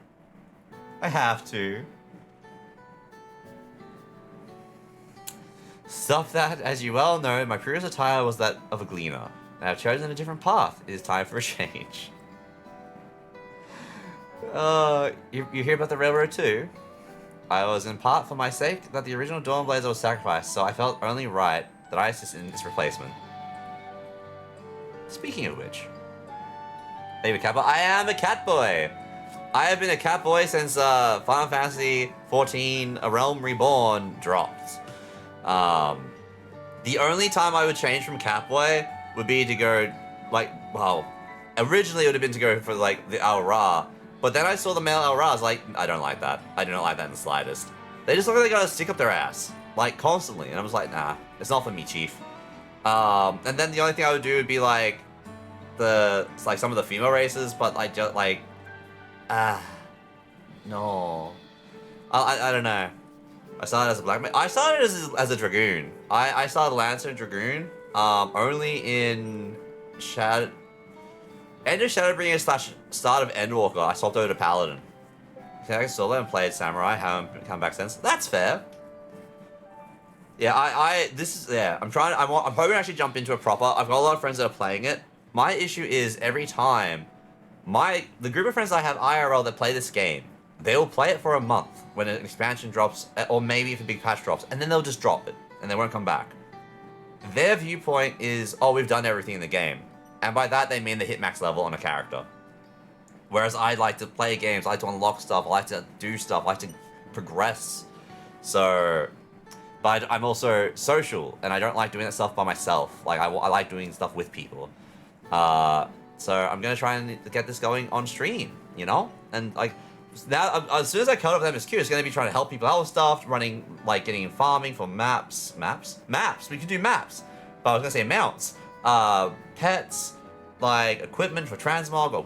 Stuff that, as you well know, my previous attire was that of a gleaner. I have chosen a different path. It is time for a change. You hear about the railroad too? I was in part for my sake that the original Dawnblazer was sacrificed, so I felt only right that I assist in its replacement. Speaking of which, baby cat boy, I am a cat boy. I have been a cat boy since Final Fantasy 14 A Realm Reborn dropped. The only time I would change from cat boy would be to go originally it would have been to go for like the Al Ra, but then I saw the male Al Ra. I was like, I don't like that. I do not like that in the slightest. They just look like they gotta stick up their ass like constantly, and I was like, nah, it's not for me, chief. And then the only thing I would do would be like some of the female races, but like just like no. I don't know. I started as a black man. I started as a dragoon. I started Lancer and Dragoon. Only in End of Shadowbringer / start of Endwalker, I swapped over to Paladin. I solo and played Samurai, haven't come back since. That's fair. Yeah, I'm hoping to actually jump into it proper. I've got a lot of friends that are playing it. My issue is every time, the group of friends I have IRL that play this game, they'll play it for a month when an expansion drops, or maybe if a big patch drops, and then they'll just drop it, and they won't come back. Their viewpoint is, oh, we've done everything in the game. And by that, they mean they hit max level on a character. Whereas I like to play games, I like to unlock stuff, I like to do stuff, I like to progress. So, but I'm also social, and I don't like doing that stuff by myself. Like, I like doing stuff with people. So I'm gonna try and get this going on stream, you know? And like, now, as soon as I cut off MSQ, it's gonna be trying to help people out with stuff, running, like, getting in farming for maps, we can do maps, but I was gonna say mounts, pets, like, equipment for transmog, or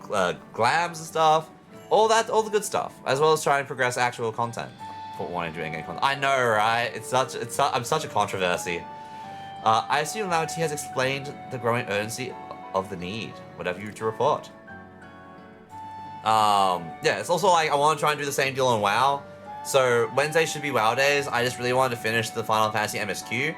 glams and stuff, all the good stuff, as well as trying to progress actual content for wanting to do in-game content. I know, right? I'm such a controversy. I assume now T has explained the growing urgency of the need. What have you to report? Yeah, it's also like I want to try and do the same deal on WoW. So Wednesday should be WoW days. I just really wanted to finish the Final Fantasy MSQ.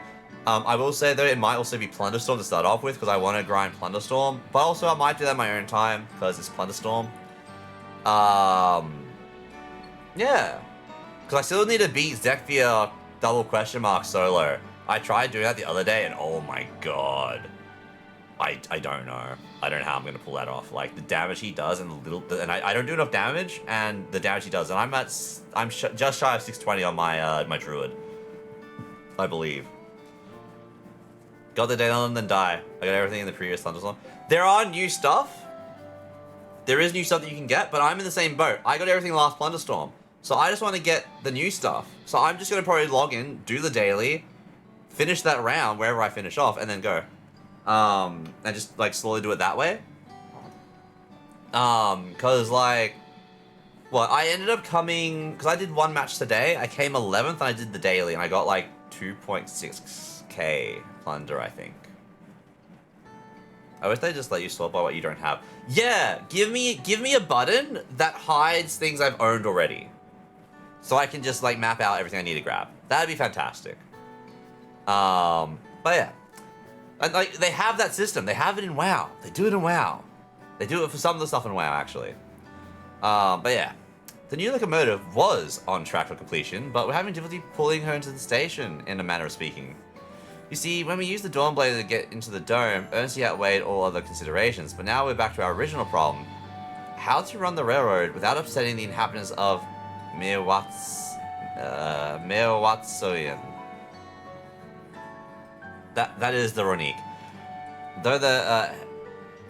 I will say though, it might also be Plunderstorm to start off with because I want to grind Plunderstorm. But also I might do that in my own time because it's Plunderstorm. Yeah. Because I still need to beat Zekvia double question mark solo. I tried doing that the other day and oh my god. I don't know. I don't know how I'm gonna pull that off. Like the damage he does and I don't do enough damage and the damage he does, and I'm just shy of 620 on my my druid, I believe. Got the day on then die. I got everything in the previous Thunderstorm. There are new stuff. There is new stuff that you can get, but I'm in the same boat. I got everything last Plunderstorm, so I just want to get the new stuff. So I'm just gonna probably log in, do the daily, finish that round wherever I finish off, and then go. And just like slowly do it that way. Cause like, I ended up coming, cause I did one match today. I came 11th and I did the daily and I got like 2.6 6k plunder, I think. I wish they just let you swap by what you don't have. Yeah, give me a button that hides things I've owned already, so I can just like map out everything I need to grab. That'd be fantastic. But yeah, and like they have that system. They have it in WoW. They do it in WoW. They do it for some of the stuff in WoW actually. But yeah, the new locomotive was on track for completion, but we're having difficulty pulling her into the station, in a manner of speaking. You see, when we used the Dawnblazer to get into the dome, urgency outweighed all other considerations, but now we're back to our original problem. How to run the railroad without upsetting the inhabitants of Mirwatsoyan. That is the Ronique. Though the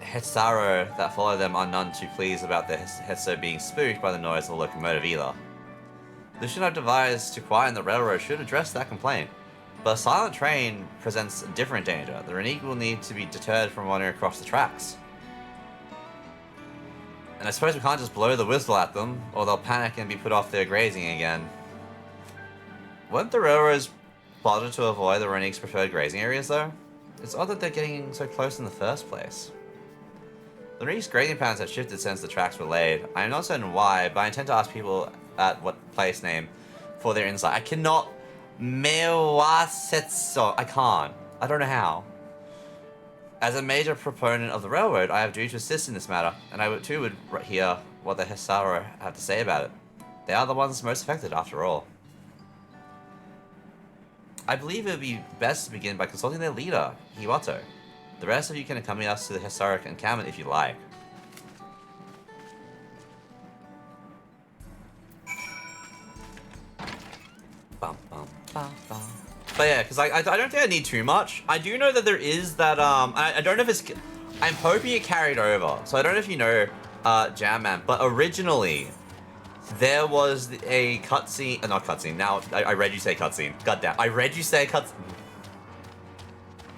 Hetsaro that follow them are none too pleased about the Hetso being spooked by the noise of the locomotive either. The mission I've devised to quieten the railroad should address that complaint. But a silent train presents a different danger. The Renique will need to be deterred from wandering across the tracks. And I suppose we can't just blow the whistle at them, or they'll panic and be put off their grazing again. Weren't the railroads plotted to avoid the Renique's preferred grazing areas, though? It's odd that they're getting so close in the first place. The Renique's grazing patterns have shifted since the tracks were laid. I am not certain why, but I intend to ask people at what place name for their insight. I cannot... Mewasetso. I can't. I don't know how. As a major proponent of the railroad, I have due to assist in this matter, and I too would hear what the Hesaro have to say about it. They are the ones most affected, after all. I believe it would be best to begin by consulting their leader, Hiwato. The rest of you can accompany us to the Hesaro encampment if you like. Bum, bum, bum, bum. But yeah, because I don't think I need too much. I do know that there is that, I don't know if it's... I'm hoping it carried over. So I don't know if you know Jam Man, but originally there was a cutscene... not cutscene, now I read you say cutscene. Goddamn, I read you say cutscene.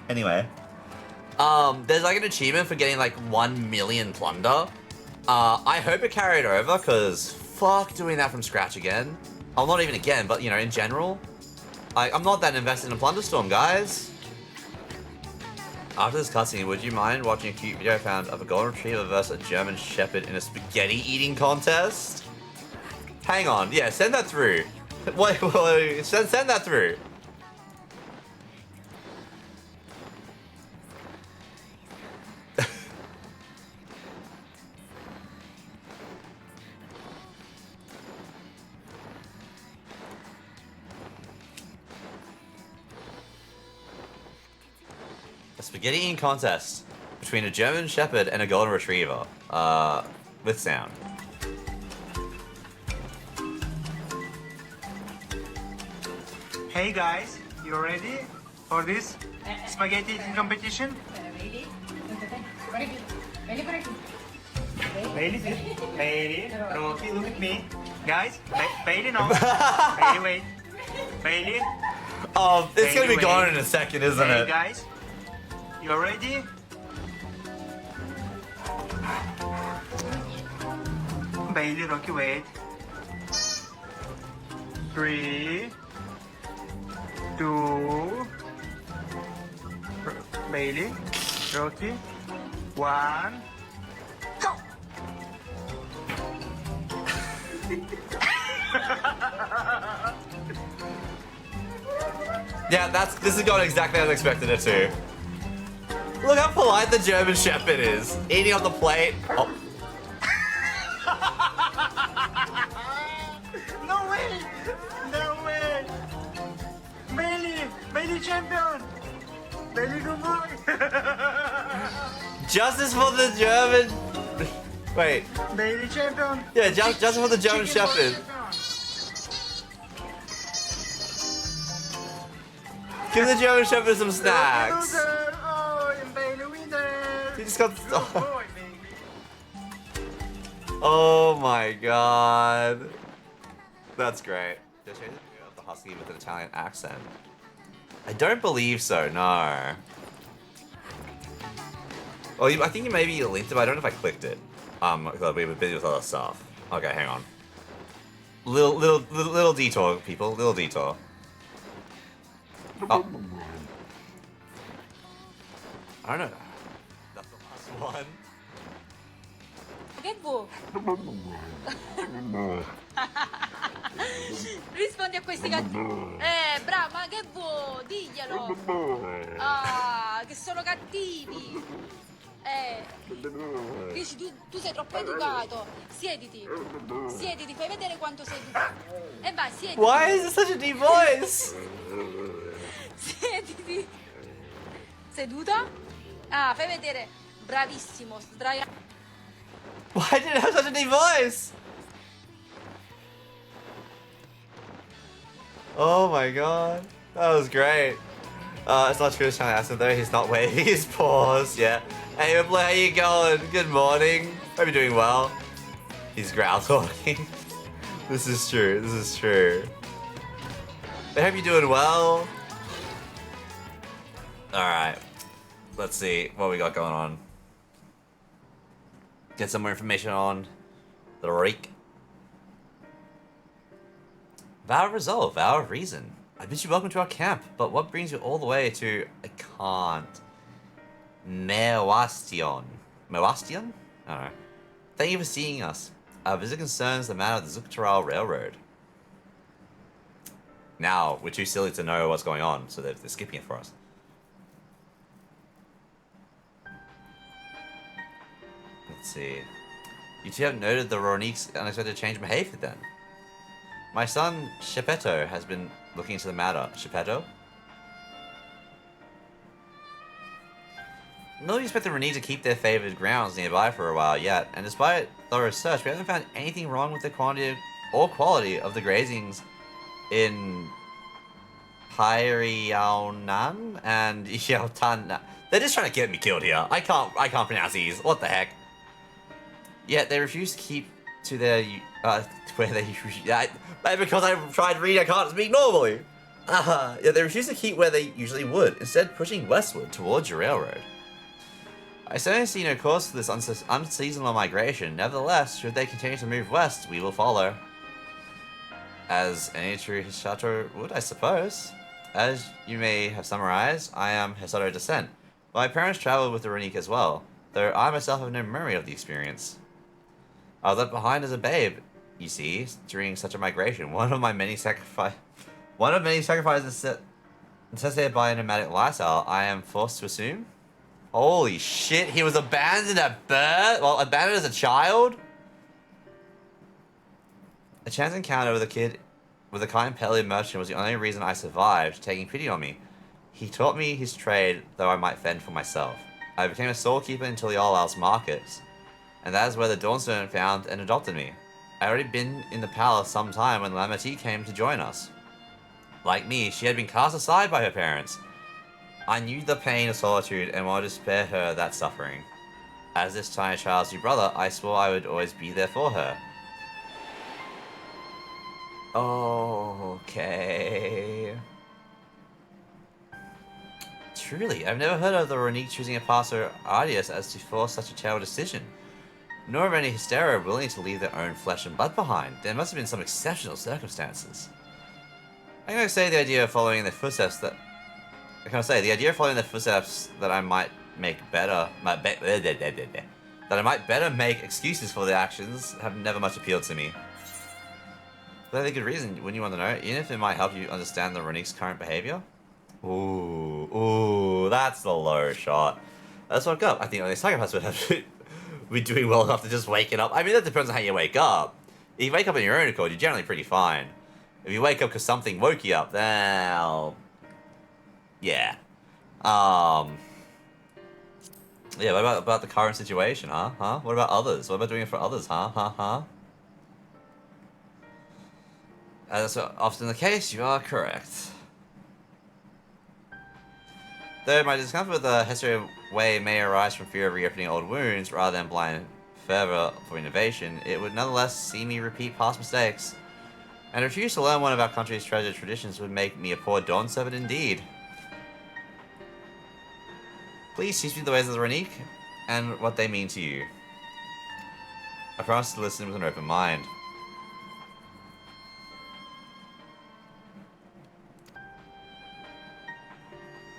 Anyway. There's like an achievement for getting like 1 million plunder. I hope it carried over, because fuck doing that from scratch again. Well, not even again, but you know, in general. I'm not that invested in Plunderstorm, guys. After this cutscene, would you mind watching a cute video I found of a golden retriever versus a German shepherd in a spaghetti eating contest? Hang on, yeah, send that through. Wait, send that through. Spaghetti eating contest between a German Shepherd and a Golden Retriever, with sound. Hey guys, you ready for this spaghetti eating competition? Bailey, Rocky, look at me. Guys, Bailey, no. Bailey, wait. Bailey. Oh, it's Bailey, gonna be gone in a second, isn't hey, it? Guys, you ready? Bailey, Rocky, wait. 3, 2, Bailey, Rocky, 1, go! Yeah, this is going exactly as I expected it to. Look how polite the German Shepherd is. Eating on the plate. Oh. No way! No way! Bailey champion! Bailey good boy! Justice for the German... Wait. Bailey champion! Yeah, justice for the German Shepherd. Give the German Shepherd some snacks. Oh, and Bailey winner! He just got... Good boy, baby. Oh my god. That's great. Just change the husky with an Italian accent. I don't believe so, no. Well, I think you maybe linked it, but I don't know if I clicked it. Because we were busy with other stuff. Okay, hang on. Little detour, people. Little detour. Oh. I don't know. That's the last one. Che vuoi? Rispondi a questi cattivi. Bravo, ma che vuoi? Diglielo. Ah, che sono cattivi. Dici tu sei troppo educato. Siediti. Siediti, fai vedere quanto sei educato. E vai, siediti. Why is it such a deep voice? Siediti. Seduta? Ah, fai vedere. Bravissimo, sdraia. Why did it have such a deep voice? Oh my god. That was great. It's not true trying to ask him though, he's not waving his paws, yeah. Hey Ripley, how you going? Good morning. Hope you're doing well. He's growl talking. This is true, this is true. I hope you're doing well. Alright. Let's see what we got going on. Get some more information on the Reek. Vow of Resolve, Vow of Reason. I bid you welcome to our camp, but what brings you all the way to... I can't. Mewastion. Mewastion? I don't know. Thank you for seeing us. Our visit concerns the matter of the Zuktaral Railroad. Now, we're too silly to know what's going on, so they're skipping it for us. Let's see. You two have noted the Ronique's unexpected change in behavior then. My son, Shepetto, has been looking into the matter. Shepetto? No, we expect the Ronique to keep their favored grounds nearby for a while yet, and despite thorough search, we haven't found anything wrong with the quantity or quality of the grazings in Pyriaunan and Yautana. They're just trying to get me killed here. I can't pronounce these. What the heck? Yet they refuse to keep to their where they usually. Because I tried reading, I can't speak normally. Yeah, they refuse to keep where they usually would, instead pushing westward towards your railroad. I certainly see no cause for this unseasonal migration. Nevertheless, should they continue to move west, we will follow. As any true Hisato would, I suppose. As you may have summarized, I am Hisato descent. My parents traveled with the Ronique as well, though I myself have no memory of the experience. I was left behind as a babe, you see, during such a migration. One of many sacrifices necessitated by a nomadic lifestyle, I am forced to assume. Holy shit, he was abandoned at birth? Well, abandoned as a child? A chance encounter with a kind Pele merchant was the only reason I survived, taking pity on me. He taught me his trade, though I might fend for myself. I became a storekeeper until the All-Out's markets, and that is where the Dawnstone found and adopted me. I had already been in the palace some time when Lamati came to join us. Like me, she had been cast aside by her parents. I knew the pain of solitude and wanted to spare her that suffering. As this tiny child's new brother, I swore I would always be there for her. Okay. Truly, I've never heard of the Ronique choosing a pastor arduous as to force such a terrible decision. Nor of any hysteria willing to leave their own flesh and blood behind. There must have been some exceptional circumstances. I'm going to say the idea of following in their footsteps that I might make better, that I might better make excuses for their actions have never much appealed to me. But that's a good reason, wouldn't you want to know? Even if it might help you understand the Ronique's current behavior? Ooh, that's the low shot. Let's wake up. I think only psychopaths would have to be doing well enough to just waking up. I mean, that depends on how you wake up. If you wake up on your own accord, you're generally pretty fine. If you wake up because something woke you up, then... yeah. Yeah, what about the current situation, huh? What about others? What about doing it for others, huh? As often the case, you are correct. Though my discomfort with the Hestia way may arise from fear of reopening old wounds rather than blind fervor for innovation, it would nonetheless see me repeat past mistakes. And refuse to learn one of our country's treasured traditions would make me a poor dawn servant indeed. Please teach me the ways of the Ronique and what they mean to you. I promise to listen with an open mind.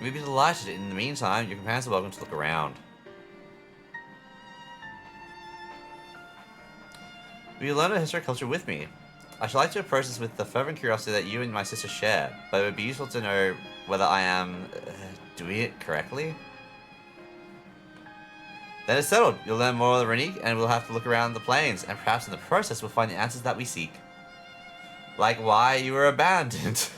We'd be delighted. In the meantime, your companions are welcome to look around. Will you learn a history and culture with me? I should like to approach this with the fervent curiosity that you and my sister share, but it would be useful to know whether I am doing it correctly. Then it's settled. You'll learn more of the Renique, and we'll have to look around the plains, and perhaps in the process we'll find the answers that we seek. Like why you were abandoned.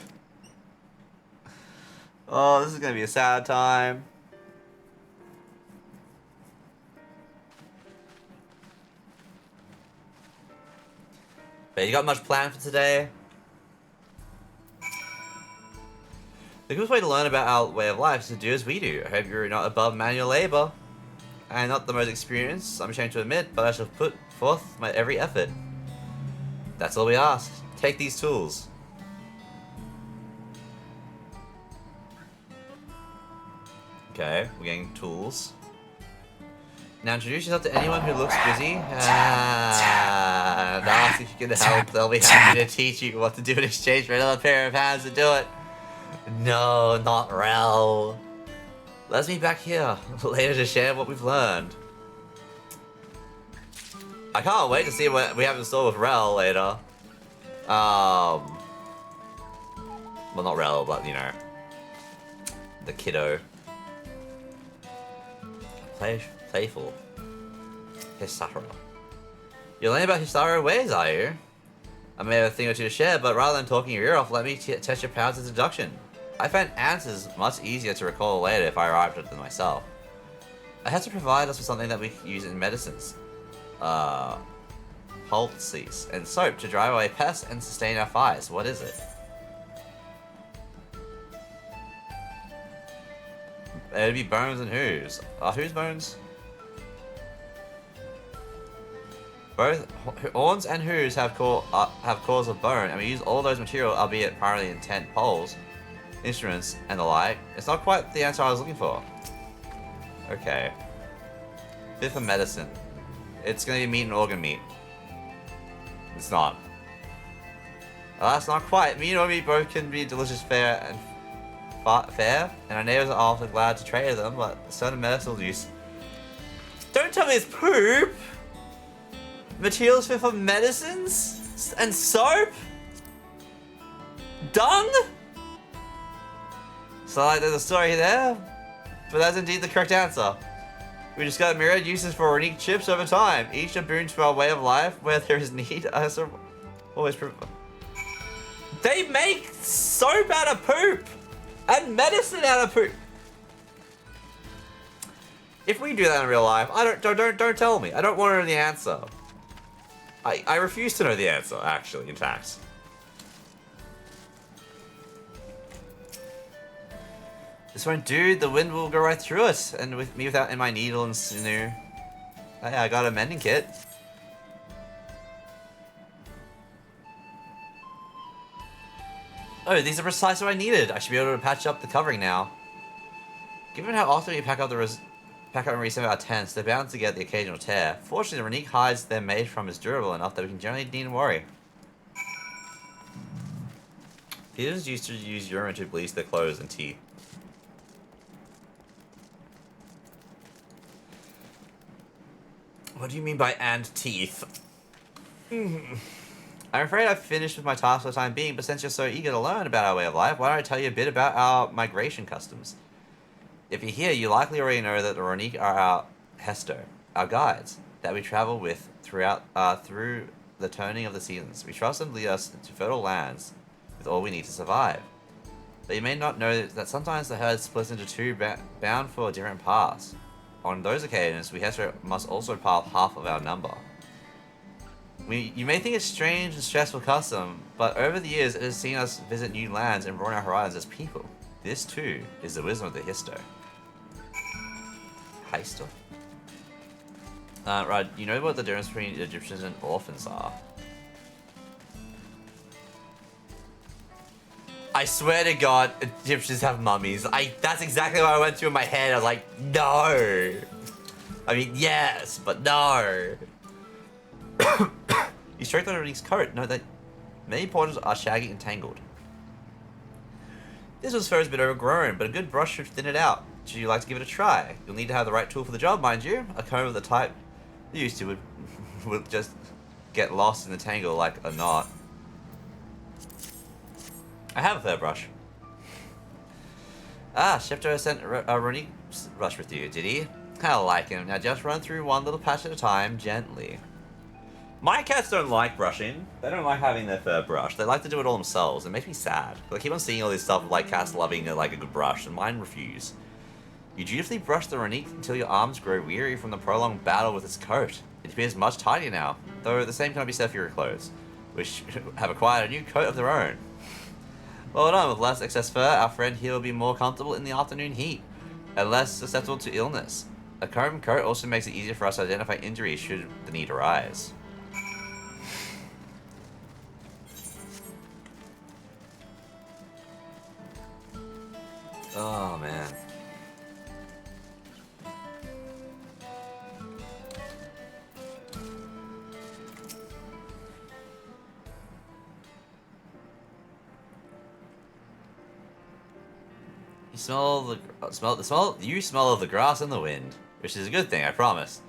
Oh, this is gonna be a sad time. But you got much planned for today? The quickest way to learn about our way of life is to do as we do. I hope you're not above manual labor. I am not the most experienced, I'm ashamed to admit, but I shall put forth my every effort. That's all we ask. Take these tools. Okay, we're getting tools. Now introduce yourself to anyone who looks busy and ask if you can help. They'll be happy to teach you what to do in exchange for another pair of hands to do it. No, not Rel. Let's meet back here later to share what we've learned. I can't wait to see what we have in store with Rel later. Well, not Rel, but you know, the kiddo. Playful. Hisaru. You're learning about Hisaru ways, are you? I may have a thing or two to share, but rather than talking your ear off, let me test your powers as deduction. I found answers much easier to recall later if I arrived at them myself. I had to provide us with something that we could use in medicines. Poultices and soap to drive away pests and sustain our fires. What is it? It'd be bones and hooves. Whose bones? Both horns and hooves have cores of bone, and we use all those material, albeit primarily in tent poles, instruments, and the like. It's not quite the answer I was looking for. Okay. Fit for medicine. It's gonna be meat and organ meat. It's not. That's not quite. Meat and organ meat both can be delicious, fair, and our neighbors are often glad to trade them, but certain medicinal use. Don't tell me it's poop! Materials fit for medicines? And soap? Dung? So like there's a story there, but that's indeed the correct answer. We discovered myriad uses for unique chips over time, each a boon to our way of life where there is need. Always they make soap out of poop! And medicine out of poop. If we do that in real life, don't tell me. I don't want to know the answer. I refuse to know the answer, actually, in fact. This won't do, the wind will go right through it, and with me without in my needle and sinew. Oh yeah, I got a mending kit. Oh, these are precisely what I needed. I should be able to patch up the covering now. Given how often we pack up and reset our tents, they're bound to get the occasional tear. Fortunately, the Renique hides they're made from is durable enough that we can generally needn't worry. Peter's used to use urine to bleach their clothes and teeth. What do you mean by and teeth? I'm afraid I've finished with my task for the time being, but since you're so eager to learn about our way of life, why don't I tell you a bit about our migration customs? If you're here, you likely already know that the Renique are our Hesto, our guides, that we travel with through the turning of the seasons. We trust them to lead us to fertile lands with all we need to survive. But you may not know that sometimes the herd splits into two bound for different paths. On those occasions, we Hesto must also pile half of our number. You may think it's strange and stressful custom, but over the years it has seen us visit new lands and broaden our horizons as people. This too is the wisdom of the Histo. Heister. Right, you know what the difference between Egyptians and orphans are? I swear to God, Egyptians have mummies. That's exactly what I went through in my head. I was like, no. I mean, yes, but no. You stroked on Renique's coat. Note that many portions are shaggy and tangled. This one's fur is a bit overgrown, but a good brush should thin it out. Should you like to give it a try? You'll need to have the right tool for the job, mind you. A comb of the type you used to would just get lost in the tangle like a knot. I have a fur brush. Ah, Shepto sent a running brush with you, did he? I like him. Now just run through one little patch at a time, gently. My cats don't like brushing. They don't like having their fur brushed. They like to do it all themselves. It makes me sad. I keep on seeing all this stuff of like cats loving like a good brush, and mine refuse. You dutifully brush the Ronique until your arms grow weary from the prolonged battle with its coat. It appears much tidier now, though the same cannot be said for your clothes, which have acquired a new coat of their own. Well done, with less excess fur, our friend here will be more comfortable in the afternoon heat, and less susceptible to illness. A comb coat also makes it easier for us to identify injuries should the need arise. Oh man. You smell of the grass and the wind, which is a good thing, I promise.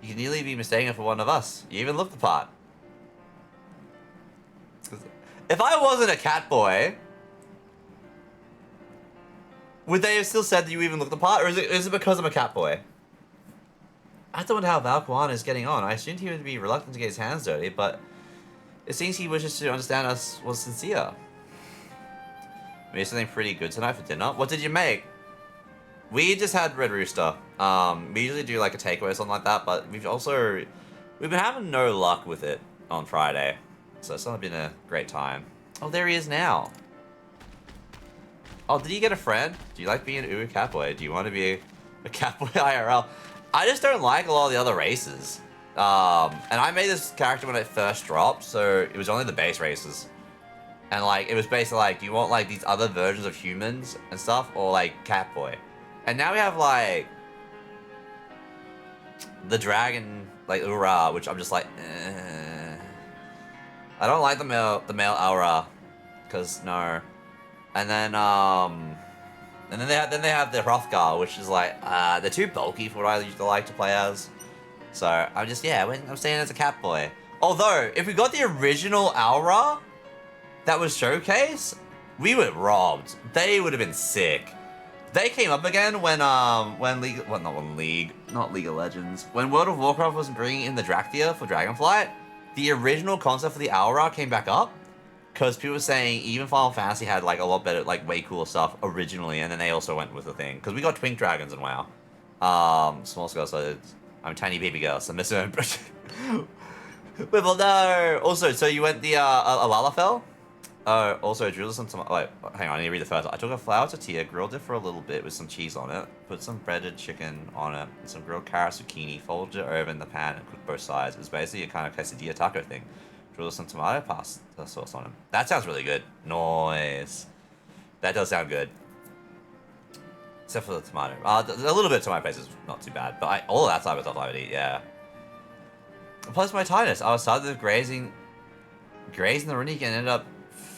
You can nearly be mistaken for one of us. You even look the part. If I wasn't a cat boy, would they have still said that you even look the part, or is it because I'm a cat boy? I have to wonder how Valquan is getting on. I assumed he would be reluctant to get his hands dirty, but it seems he wishes to understand us was sincere. We made something pretty good tonight for dinner. What did you make? We just had Red Rooster. We usually do like a takeaway or something like that, but we've been having no luck with it on Friday. So it's not been a great time. Oh, there he is now. Oh, did he get a friend? Do you like being an Uwu Catboy? Do you want to be a Catboy IRL? I just don't like a lot of the other races. And I made this character when it first dropped, so it was only the base races. And like, it was basically like, do you want like these other versions of humans and stuff, or like Catboy? And now we have like the dragon, like Ura, which I'm just like, I don't like the male Aura, cause no. And then they have the Hrothgar, which is like, they're too bulky for what I used to like to play as. So I'm just, yeah, I'm staying as a Catboy. Although, if we got the original Aura that was showcased, we were robbed. They would have been sick. They came up again when League of Legends. When World of Warcraft was bringing in the Drakthea for Dragonflight, the original concept for the Aura came back up. Because people were saying even Final Fantasy had like a lot better, like way cooler stuff originally, and then they also went with the thing. Because we got Twink Dragons in WoW. Small scale, so I'm a tiny baby girl, so I'm missing Whipple, no! Also, so you went the Lalafell? Also, drilled some tomato. Wait, hang on, I need to read the first. I took a flour tortilla, grilled it for a little bit with some cheese on it, put some breaded chicken on it, and some grilled carrot zucchini, folded it over in the pan and cooked both sides. It was basically a kind of quesadilla taco thing. Drill some tomato pasta sauce on them. That sounds really good. Nice. That does sound good. Except for the tomato. A little bit of tomato paste is not too bad, but all of that type of stuff I would eat, yeah. Plus my tiredness. I was started with grazing the Ronique and ended up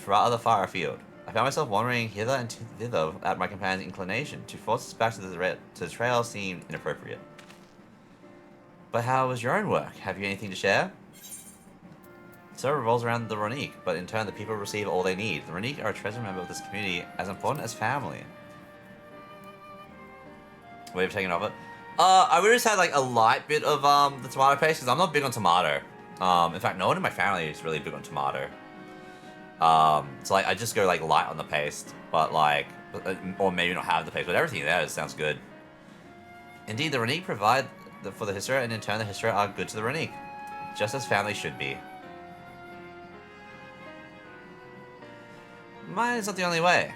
rather far afield. I found myself wandering hither and thither at my companion's inclination. To force us back to the trail seemed inappropriate. But how was your own work? Have you anything to share? So it revolves around the Ronique, but in turn the people receive all they need. The Ronique are a treasure member of this community, as important as family. Way of taking off it. I would have just had like a light bit of the tomato paste, because I'm not big on tomato. In fact, no one in my family is really big on tomato. So like I just go like light on the paste, but like, or maybe not have the paste, but everything there sounds good. Indeed, the Ronique provide for the Histera, and in turn the Histera are good to the Ronique, just as family should be. Mine is not the only way.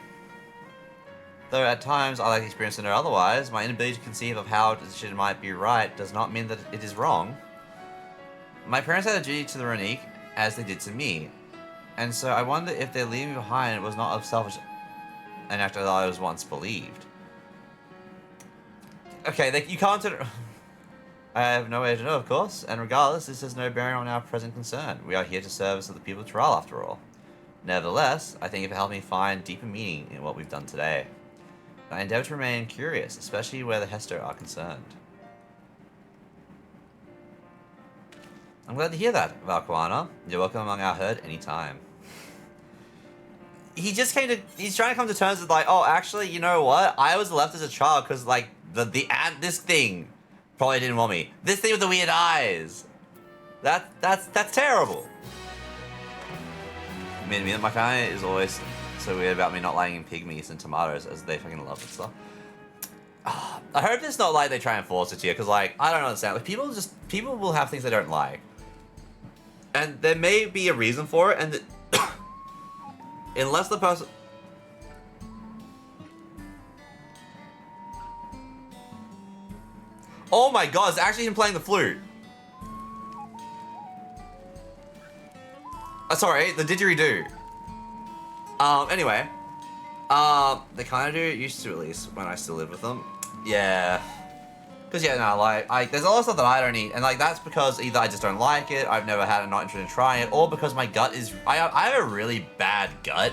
Though at times I like the experience to know otherwise, my inability to conceive of how a decision might be right does not mean that it is wrong. My parents had a duty to the Ronique, as they did to me, and so I wonder if their leaving me behind was not of selfish an act that I was once believed. Okay, you can't... I have no way to know, of course, and regardless, this has no bearing on our present concern. We are here to service the people of Taral, after all. Nevertheless, I think it helped me find deeper meaning in what we've done today. I endeavor to remain curious, especially where the Hester are concerned. I'm glad to hear that, Valquana. You're welcome among our herd anytime. He's trying to come to terms with like, oh, actually, you know what? I was left as a child because like this thing probably didn't want me. This thing with the weird eyes. That's terrible. I mean, my family is always so weird about me not liking pygmies and tomatoes as they fucking love and stuff. I hope it's not like they try and force it to you, because like, I don't understand. Like, people will have things they don't like. And there may be a reason for it, and unless the person... Oh my god, it's actually him playing the flute. Sorry, the didgeridoo. Anyway. They kind of do, used to at least, when I still live with them. Yeah. Because, yeah, no, like, there's a lot of stuff that I don't eat, and, like, that's because either I just don't like it, I've never had it, not interested in trying it, or because my gut is... I have a really bad gut.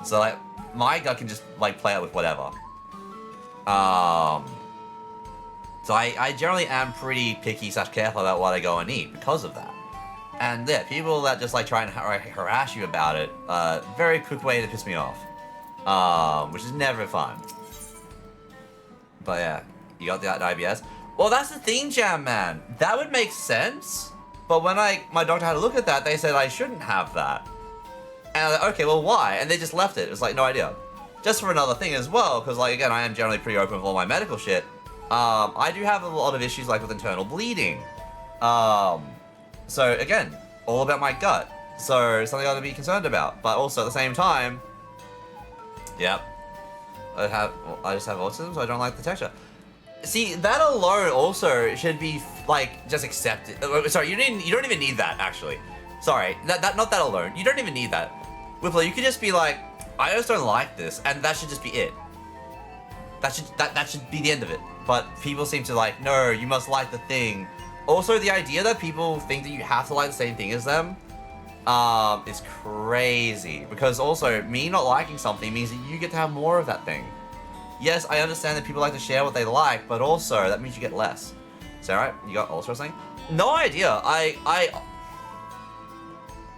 So, like, my gut can just, like, play out with whatever. So I generally am pretty picky / careful about what I go and eat because of that. And yeah, people that just like try and harass you about it, very quick way to piss me off. Which is never fun. But yeah, you got the IBS. Well, that's the thing, Jam Man. That would make sense. But when my doctor had a look at that, they said I shouldn't have that. And I was like, okay, well, why? And they just left it. It was like, no idea. Just for another thing as well, because like, again, I am generally pretty open with all my medical shit. I do have a lot of issues like with internal bleeding. So again, all about my gut. So something I ought to be concerned about. But also at the same time, yep, I just have autism, so I don't like the texture. See, that alone also should be like just accepted. Sorry, you don't even need that actually. Sorry, not that alone. You don't even need that. Whipple, you could just be like, I just don't like this, and that should just be it. That should be the end of it. But people seem to like, no, you must like the thing. Also, the idea that people think that you have to like the same thing as them is crazy. Because also, me not liking something means that you get to have more of that thing. Yes, I understand that people like to share what they like, but also, that means you get less. Is that right? You got ulcer or something? No idea.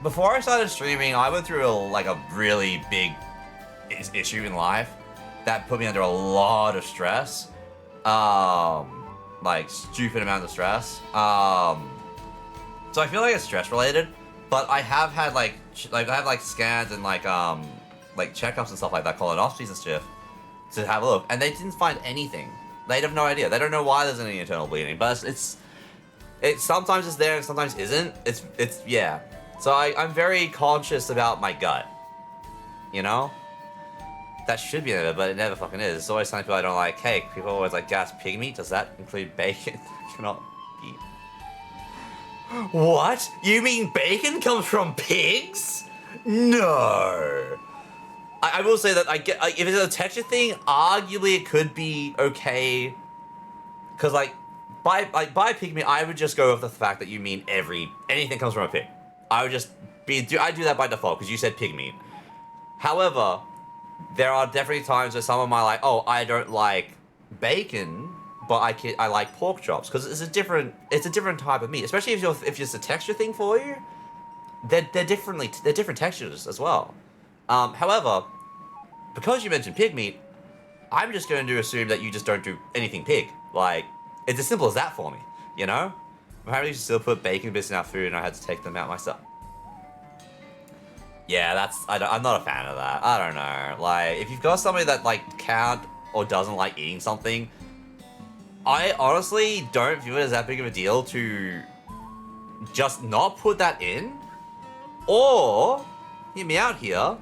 Before I started streaming, I went through a really big issue in life that put me under a lot of stress. Like stupid amount of stress. So I feel like it's stress related, but I have had like I have like scans and like checkups and stuff like that, colonoscopies and stuff, to have a look, and they didn't find anything. They have no idea. They don't know why there's any internal bleeding, but it's sometimes it's there and sometimes isn't. It's yeah. So I'm very conscious about my gut. You know? That should be there, but it never fucking is. It's always telling people I don't like cake. People always like gas pig meat. Does that include bacon? Cannot be. What? You mean bacon comes from pigs? No. I will say that if it's a texture thing, arguably it could be okay. Cause by pig meat, I would just go with the fact that you mean anything comes from a pig. I would just I do that by default because you said pig meat. However, there are definitely times where someone might like, oh, I don't like bacon, but I like pork chops because it's a different type of meat. Especially if it's a texture thing for you, they're different textures as well. However, because you mentioned pig meat, I'm just going to assume that you just don't do anything pig. Like, it's as simple as that for me, you know? Apparently, you still put bacon bits in our food, and I had to take them out myself. Yeah, I'm not a fan of that. I don't know. Like, if you've got somebody that, like, can't or doesn't like eating something, I honestly don't view it as that big of a deal to just not put that in. Or, hear me out here.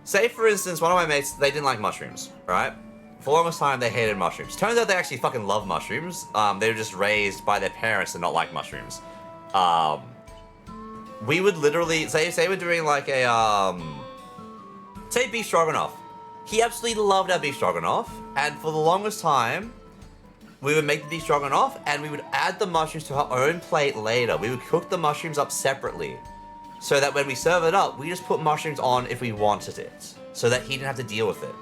Say, for instance, one of my mates, they didn't like mushrooms, right? For the longest time, they hated mushrooms. Turns out they actually fucking love mushrooms. They were just raised by their parents to not like mushrooms. We would literally, say we're doing like a, say beef stroganoff. He absolutely loved our beef stroganoff, and for the longest time, we would make the beef stroganoff, and we would add the mushrooms to our own plate later. We would cook the mushrooms up separately. so that when we serve it up, we just put mushrooms on if we wanted it, so that he didn't have to deal with it.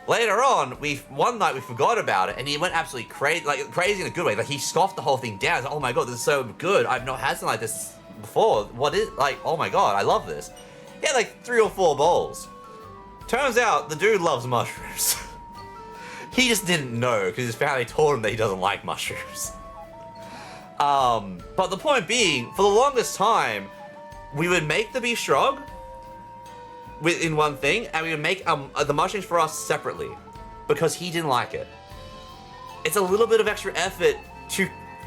Later on, one night we forgot about it, and he went absolutely crazy, like crazy in a good way. Like he scoffed the whole thing down. He's like, oh my god, this is so good. I've not had something like this before. What is, like, oh my god, I love this. He had like 3 or 4 bowls. Turns out the dude loves mushrooms. He just didn't know because his family told him that he doesn't like mushrooms. But the point being, for the longest time, we would make the beef strog in one thing, and we would make the mushrooms for us separately because he didn't like it. It's a little bit of extra effort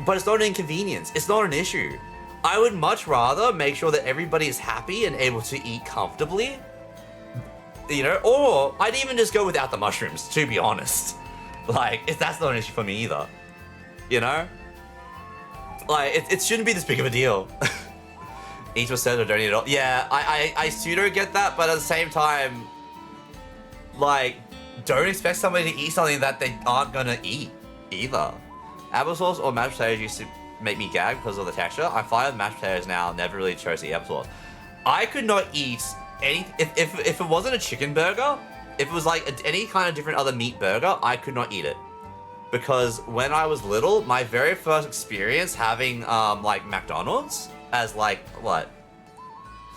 but it's not an inconvenience. It's not an issue. I would much rather make sure that everybody is happy and able to eat comfortably, you know, or I'd even just go without the mushrooms, to be honest. Like, that's not an issue for me either, you know? Like, it shouldn't be this big of a deal. Eat was said or don't eat it all. Yeah, I pseudo get that, but at the same time, like, don't expect somebody to eat something that they aren't gonna eat either. Applesauce or mashed potatoes used to make me gag because of the texture. I'm fine with mashed potatoes now, never really chose to eat applesauce. I could not eat any, if it wasn't a chicken burger, if it was like any kind of different other meat burger, I could not eat it. Because when I was little, my very first experience having like McDonald's as like, what,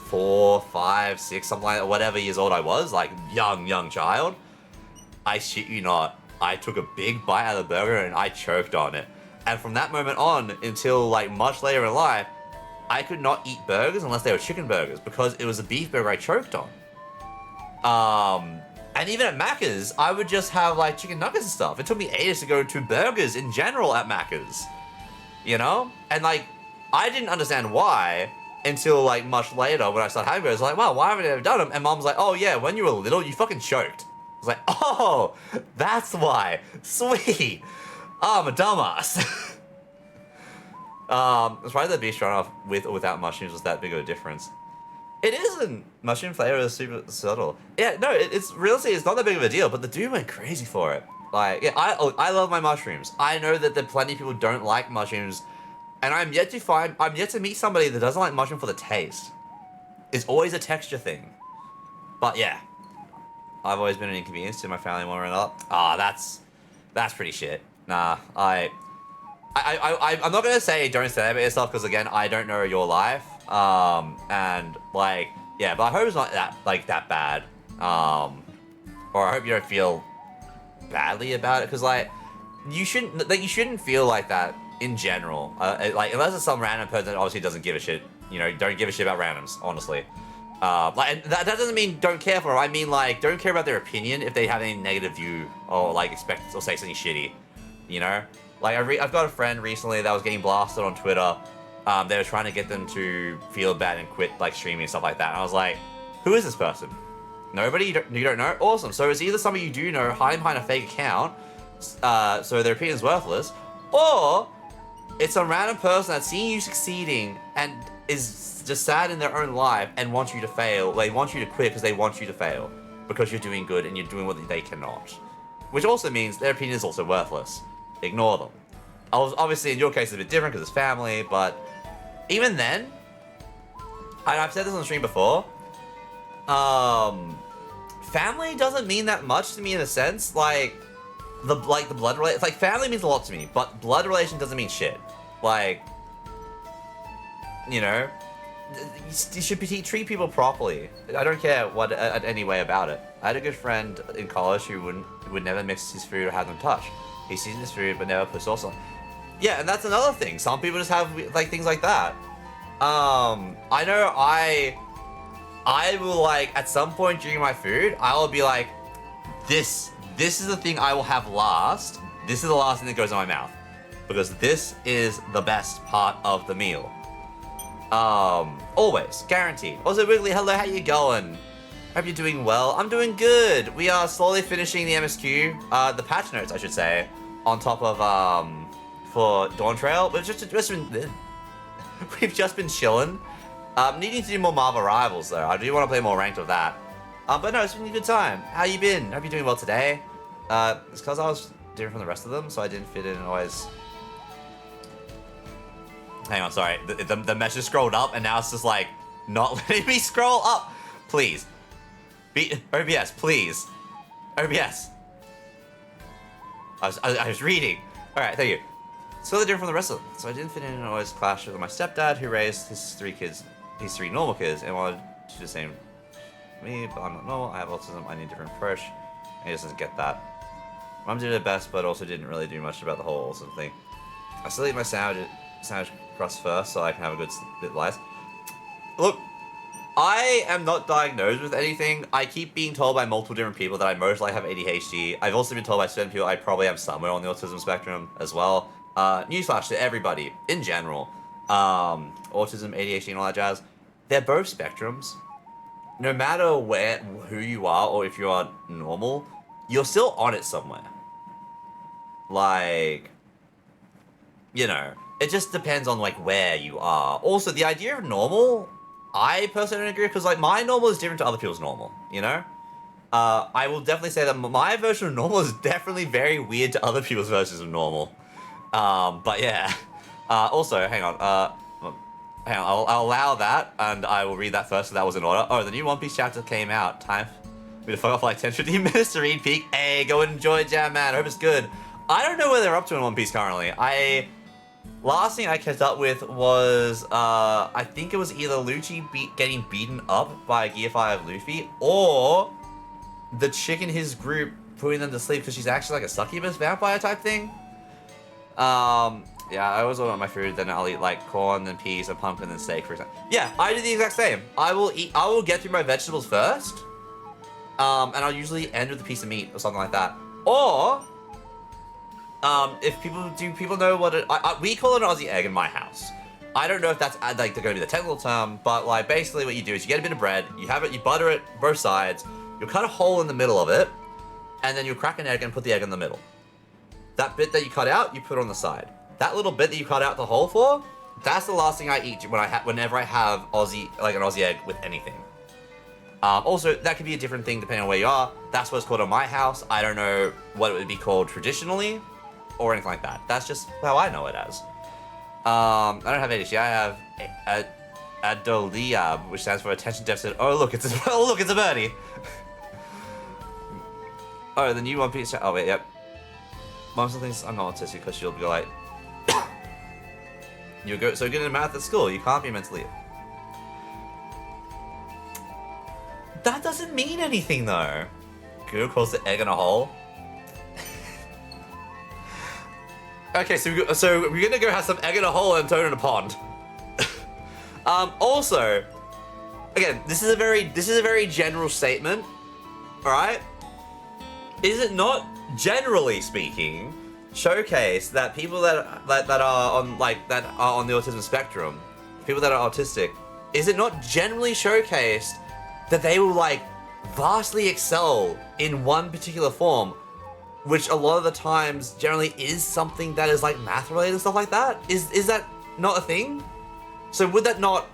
4, 5, 6, something like that, whatever years old I was, like young child, I shit you not, I took a big bite out of the burger and I choked on it. And from that moment on until like much later in life, I could not eat burgers unless they were chicken burgers because it was a beef burger I choked on. And even at Macca's, I would just have like chicken nuggets and stuff. It took me ages to go to burgers in general at Macca's, you know? And like, I didn't understand why until like much later when I started having burgers. Like, wow, why haven't I ever done them? And Mom's like, oh yeah, when you were little, you fucking choked. I was like, oh, that's why. Sweet. Oh, I'm a dumbass. It's probably the beef stroganoff with or without mushrooms was that big of a difference. It isn't. Mushroom flavor is super subtle. Yeah, no, it's realistically, it's not that big of a deal, but the dude went crazy for it. Like, yeah, I love my mushrooms. I know that plenty of people don't like mushrooms, and I'm yet to meet somebody that doesn't like mushroom for the taste. It's always a texture thing. But yeah, I've always been an inconvenience to my family one way or another. Ah, that's pretty shit. Nah, I'm not gonna say don't say that about yourself because again, I don't know your life. And like, yeah, but I hope it's not that bad. Or I hope you don't feel badly about it because like, you shouldn't feel like that in general. Like unless it's some random person that obviously doesn't give a shit. You know, don't give a shit about randoms, honestly. Like that doesn't mean don't care for them. I mean like don't care about their opinion if they have any negative view or like expect or say something shitty. You know, like I've got a friend recently that was getting blasted on Twitter. They were trying to get them to feel bad and quit like streaming and stuff like that. And I was like, who is this person? Nobody? You don't know? Awesome. So it's either somebody you do know hiding behind a fake account, so their opinion is worthless, or it's some random person that's seeing you succeeding and is just sad in their own life and wants you to fail. They want you to quit because they want you to fail because you're doing good and you're doing what they cannot. Which also means their opinion is also worthless. Ignore them. Obviously, in your case, it's a bit different because it's family, but even then, and I've said this on the stream before, family doesn't mean that much to me in a sense. Like the blood relation, like family means a lot to me, but blood relation doesn't mean shit. Like, you know, you should treat people properly. I don't care what any way about it. I had a good friend in college who would never mix his food or have them touch. He seasoned his food but never put sauce on. Yeah, and that's another thing. Some people just have like things like that. I know I will like at some point during my food, I will be like, this is the thing I will have last. This is the last thing that goes in my mouth because this is the best part of the meal. Always, guaranteed. Also, Wiggly, hello, how you going? Hope you're doing well. I'm doing good. We are slowly finishing the MSQ, the patch notes, I should say, on top of for Dawn Trail. We've just been chilling. Needing to do more Marvel Rivals though. I do want to play more ranked of that. But no, it's been a good time. How you been? Hope you're doing well today. It's because I was different from the rest of them, so I didn't fit in always. Hang on, sorry. The message scrolled up and now it's just like not letting me scroll up. Please. OBS, please. OBS. I was reading. Alright, thank you. So they're different from the rest of them. So I didn't fit in and always clashed with my stepdad, who raised his three normal kids, and wanted to do the same for me, but I'm not normal. I have autism. I need a different approach. And he doesn't get that. Mom did her best, but also didn't really do much about the whole autism thing. I still eat my sandwich crust first, so I can have a good bit of life. Look, I am not diagnosed with anything. I keep being told by multiple different people that I most likely have ADHD. I've also been told by certain people I probably am somewhere on the autism spectrum as well. Newsflash to everybody, in general. Autism, ADHD, and all that jazz. They're both spectrums. No matter who you are, or if you are normal, you're still on it somewhere. Like, you know, it just depends on, like, where you are. Also, the idea of normal, I personally don't agree, because, like, my normal is different to other people's normal, you know? I will definitely say that my version of normal is definitely very weird to other people's versions of normal. But yeah. Also, hang on, I'll allow that, and I will read that first, so that was in order. Oh, the new One Piece chapter came out. Time for me to fuck off for like 10-15 minutes to read Peak. Hey, go and enjoy Jam Man. I hope it's good. I don't know where they're up to in One Piece currently. Last thing I kept up with was, I think it was either Lucci getting beaten up by Gear 5 Luffy, or the chick in his group putting them to sleep because she's actually like a succubus vampire type thing. Yeah, I always order my food, then I'll eat like corn and peas and pumpkin and steak, for example. Yeah, I do the exact same. I will get through my vegetables first, and I'll usually end with a piece of meat or something like that. Or, if people know what we call it an Aussie egg in my house. I don't know if that's like going to be the technical term, but like basically what you do is you get a bit of bread, you butter it both sides, you cut a hole in the middle of it, and then you crack an egg and put the egg in the middle. That bit that you cut out, you put on the side. That little bit that you cut out the hole for, that's the last thing I eat whenever I have an Aussie egg with anything. Also, that could be a different thing depending on where you are. That's what it's called in my house. I don't know what it would be called traditionally, or anything like that. That's just how I know it as. I don't have ADHD. I have Adolia, which stands for attention deficit. Oh look, it's a birdie. Oh, the new One Piece. Oh wait, yep. Mom still thinks I'm not autistic because she'll be like, you're so good at math at school, you can't be mentally ill. That doesn't mean anything though. Google calls the egg in a hole. Okay, so we're gonna go have some egg in a hole and toad in a pond. Also, again, this is a very general statement. All right. Is it not, generally speaking, showcase that people that are on the autism spectrum, people that are autistic, is it not generally showcased that they will like vastly excel in one particular form, which a lot of the times generally is something that is like math related and stuff like that? Is that not a thing? So would that not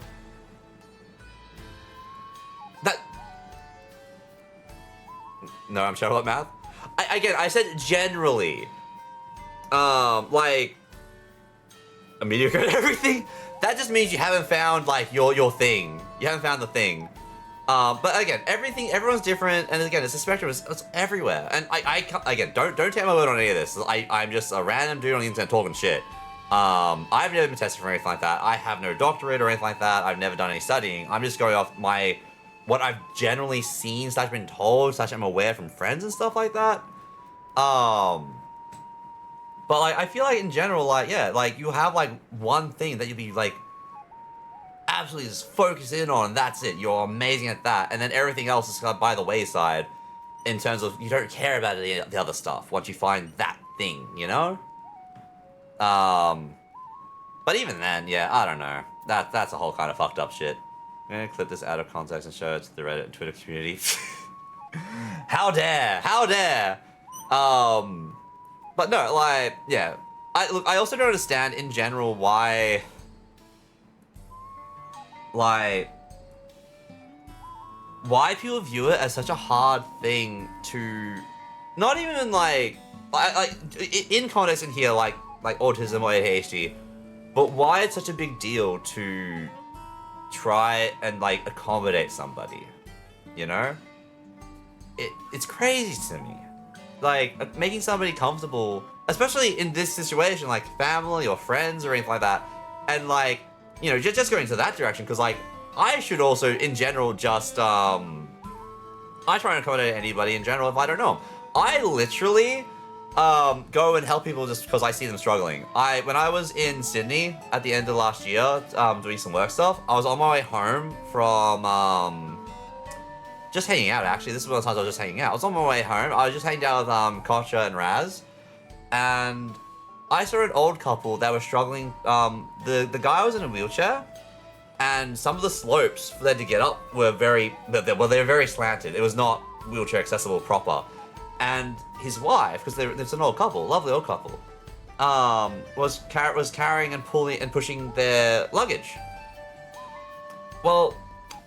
No, I'm sure about math. I said generally. Like a mediocre at everything. That just means you haven't found like your thing. You haven't found the thing. But again, everyone's different, and again, it's a spectrum. It's everywhere. And again, don't take my word on any of this. I'm just a random dude on the internet talking shit. I've never been tested for anything like that. I have no doctorate or anything like that. I've never done any studying. I'm just going off what I've generally seen, / been told, / I'm aware from friends and stuff like that. But like, I feel like in general, like, yeah, like you have like one thing that you'll be like absolutely just focus in on, and that's it. You're amazing at that, and then everything else is kind of by the wayside in terms of you don't care about the other stuff once you find that thing, you know? But even then, yeah, I don't know. That's a whole kind of fucked up shit. I'm gonna clip this out of context and show it to the Reddit and Twitter community. How dare! How dare! But no, like, yeah. I also don't understand in general why, like, why people view it as such a hard thing to, not even like in context in here, like autism or ADHD, but why it's such a big deal to try and like accommodate somebody, you know? It's crazy to me. Like, making somebody comfortable, especially in this situation, like family or friends or anything like that, and like, you know, just going to that direction, because like, I should also, in general, just, I try and accommodate anybody in general if I don't know them. I literally, go and help people just because I see them struggling. When I was in Sydney at the end of last year, doing some work stuff, I was on my way home from, just hanging out, actually. This is one of the times I was just hanging out. I was on my way home. I was just hanging out with Kocha and Raz. And I saw an old couple that were struggling. The guy was in a wheelchair. And some of the slopes for them to get up were they were very slanted. It was not wheelchair accessible proper. And his wife, because it's an old couple, lovely old couple, was carrying and pulling and pushing their luggage. Well,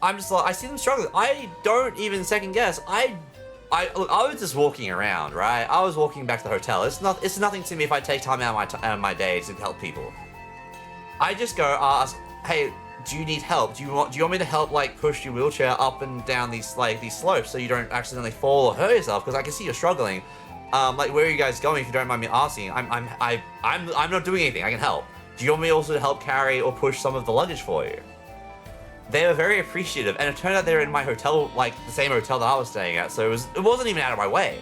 I'm just like, I see them struggling. I don't even second guess. I was just walking around, right? I was walking back to the hotel. It's nothing to me if I take time out of my day to help people. I just go ask, hey, do you need help? Do you want me to help like push your wheelchair up and down these slopes so you don't accidentally fall or hurt yourself? Because I can see you're struggling. Like, where are you guys going? If you don't mind me asking, I'm not doing anything. I can help. Do you want me also to help carry or push some of the luggage for you? They were very appreciative, and it turned out they were in my hotel, like the same hotel that I was staying at, so it wasn't even out of my way.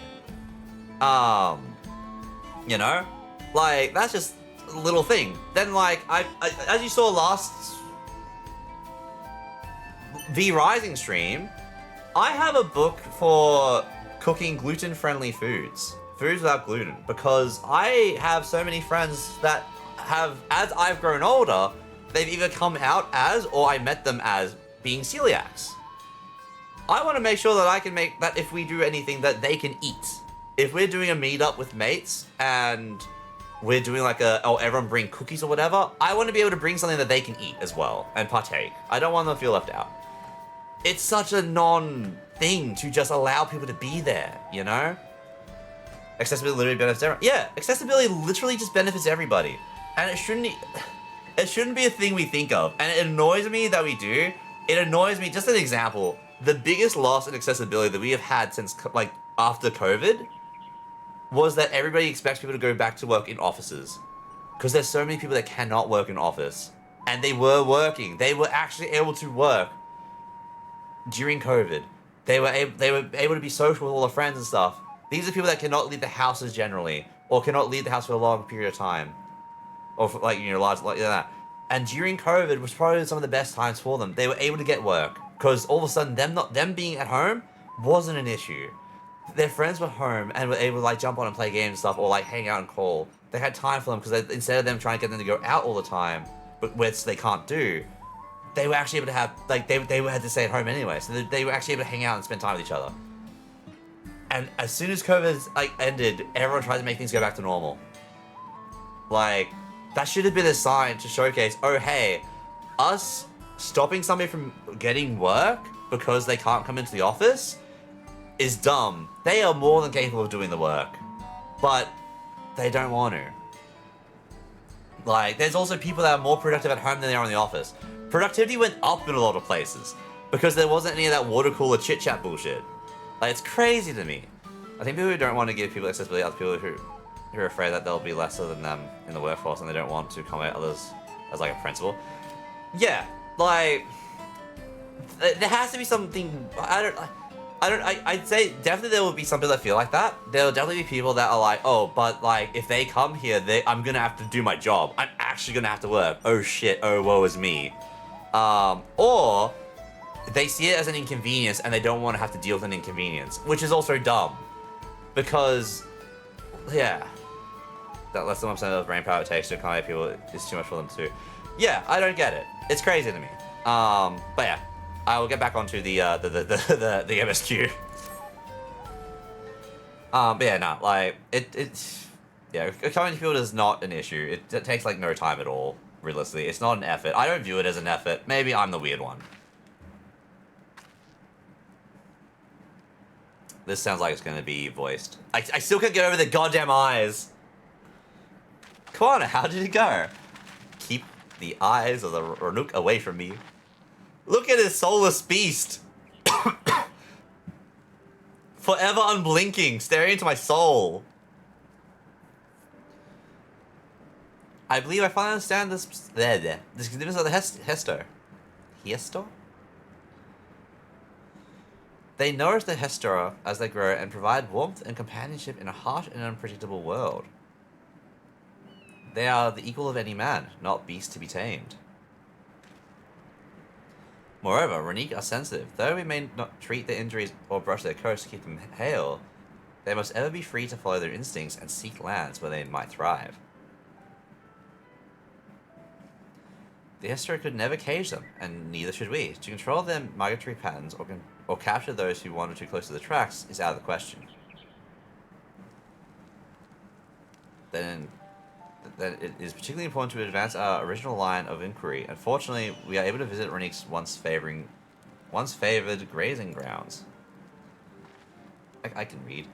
You know, like that's just a little thing. Then like I as you saw last V Rising stream, I have a book for cooking gluten-friendly foods without gluten, because I have so many friends that have, as I've grown older, they've either come out as, or I met them as, being celiacs. I want to make sure that I can make that if we do anything that they can eat. If we're doing a meetup with mates and we're doing like everyone bring cookies or whatever, I want to be able to bring something that they can eat as well and partake. I don't want them to feel left out. It's such a non-thing to just allow people to be there, you know? Accessibility literally benefits everyone. Yeah, accessibility literally just benefits everybody. And it shouldn't be a thing we think of. And it annoys me that we do. It annoys me, just an example, the biggest loss in accessibility that we have had since, like, after COVID was that everybody expects people to go back to work in offices. Because there's so many people that cannot work in office. And they were working. They were actually able to work during COVID. They were able to be social with all their friends and stuff. These are people that cannot leave the houses generally, or cannot leave the house for a long period of time. Or for, like, you know, large, like that. And during COVID was probably some of the best times for them. They were able to get work because all of a sudden them being at home wasn't an issue. Their friends were home and were able to like jump on and play games and stuff, or like hang out and call. They had time for them because instead of them trying to get them to go out all the time, but which they can't do, they were actually able to have, like, they had to stay at home anyway, so they were actually able to hang out and spend time with each other. And as soon as COVID like ended, everyone tried to make things go back to normal. Like, that should have been a sign to showcase, oh hey, us stopping somebody from getting work because they can't come into the office is dumb. They are more than capable of doing the work, but they don't want to. Like, there's also people that are more productive at home than they are in the office. Productivity went up in a lot of places because there wasn't any of that water cooler chit chat bullshit. Like, it's crazy to me. I think people who don't want to give people accessibility are people who are afraid that they'll be lesser than them in the workforce and they don't want to accommodate others as like a principle. Yeah, like, there has to be something. I'd say definitely there will be some people that feel like that. There will definitely be people that are like, oh, but like if they come here, I'm gonna have to do my job. I'm actually gonna have to work. Oh shit. Oh, woe is me. Or they see it as an inconvenience and they don't want to have to deal with an inconvenience, which is also dumb. Because, yeah, that less than 1% of brain power it takes to accommodate people is too much for them too. Yeah, I don't get it. It's crazy to me. But yeah, I will get back onto the MSQ. But yeah, no, like it's yeah, accommodating people is not an issue. It takes like no time at all. Realistically, it's not an effort. I don't view it as an effort. Maybe I'm the weird one. This sounds like it's gonna be voiced. I still can't get over the goddamn eyes. Come on, how did it go? Keep the eyes of the Ranuk away from me. Look at his soulless beast. Forever unblinking, staring into my soul. I believe I finally understand this. The significance of the Hester. Hester? They nourish the Hester as they grow and provide warmth and companionship in a harsh and unpredictable world. They are the equal of any man, not beasts to be tamed. Moreover, Renique are sensitive. Though we may not treat their injuries or brush their coats to keep them hale, they must ever be free to follow their instincts and seek lands where they might thrive. The Hester could never cage them, and neither should we. To control their migratory patterns or capture those who wander too close to the tracks is out of the question. Then it is particularly important to advance our original line of inquiry. Unfortunately, we are able to visit Renique's once favored grazing grounds. I can read.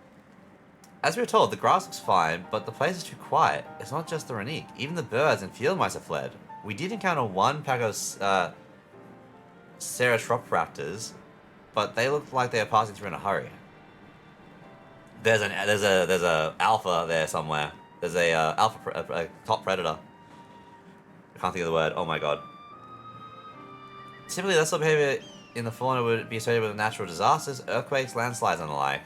As we were told, the grass looks fine, but the place is too quiet. It's not just the Renique. Even the birds and field mice have fled. We did encounter one pack of Ceratopraptors, but they looked like they were passing through in a hurry. There's a alpha there somewhere. There's a top predator. I can't think of the word. Oh my god. Typically, that sort of behavior in the fauna would be associated with natural disasters, earthquakes, landslides, and the like.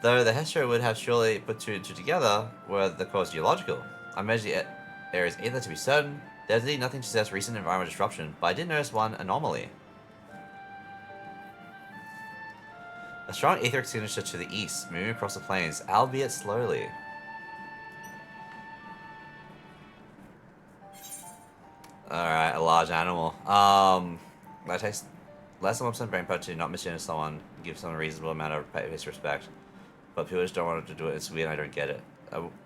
Though the Hester would have surely put two and two together were the cause geological. I measured the areas either to be certain. There's indeed nothing to suggest recent environmental disruption, but I did notice one anomaly. A strong etheric signature to the east, moving across the plains, albeit slowly. Alright, a large animal. That takes less than 1% brain power to not misgender someone, give someone a reasonable amount of respect. But people just don't want to do it. It's weird, I don't get it.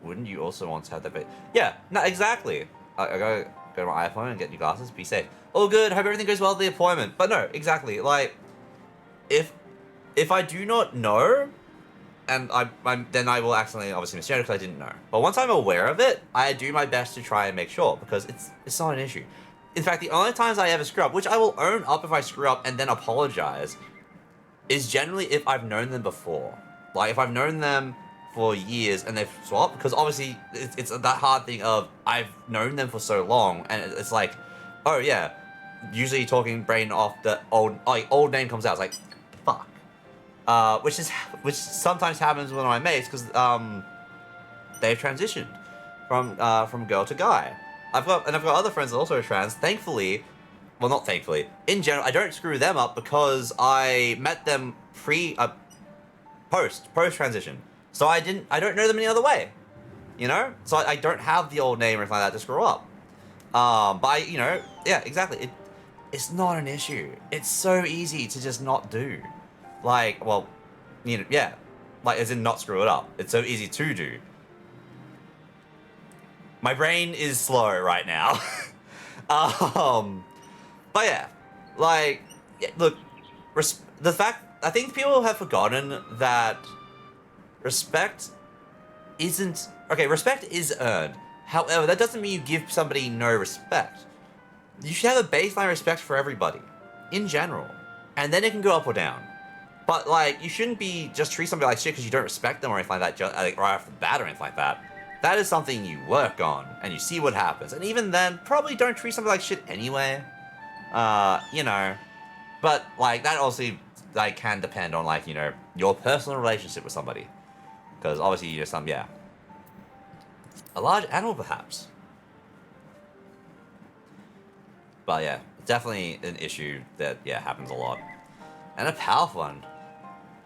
Wouldn't you also want to have that Yeah, no, exactly. I gotta go to my iPhone and get new glasses, be safe. All good, hope everything goes well at the appointment. But no, exactly, like, if I do not know, and then I will accidentally obviously misgender because I didn't know. But once I'm aware of it, I do my best to try and make sure, because it's not an issue. In fact, the only times I ever screw up, which I will own up if I screw up and then apologize, is generally if I've known them before. Like, if I've known them for years and they've swapped, because obviously it's that hard thing of I've known them for so long, and it's like, oh yeah, usually talking brain off the old name comes out. It's like, fuck. Which sometimes happens with my mates because they've transitioned from girl to guy. I've got other friends that also are trans. Thankfully, well, not thankfully. In general, I don't screw them up because I met them post transition. So I don't know them any other way, you know. So I don't have the old name or anything like that to screw up. But yeah, exactly. It's not an issue. It's so easy to just not do. Like, well, yeah. Like, as in not screw it up. It's so easy to do. My brain is slow right now. But yeah. Like, yeah, look, the fact... I think people have forgotten that respect isn't... Okay, respect is earned. However, that doesn't mean you give somebody no respect. You should have a baseline respect for everybody. In general. And then it can go up or down. But, like, you shouldn't be just treat somebody like shit because you don't respect them or anything like that, just, like, right off the bat or anything like that. That is something you work on, and you see what happens. And even then, probably don't treat somebody like shit anyway. You know. But, like, that also, like, can depend on, like, your personal relationship with somebody. Because, obviously, yeah. A large animal, perhaps. But, yeah, definitely an issue that, yeah, happens a lot. And a powerful one.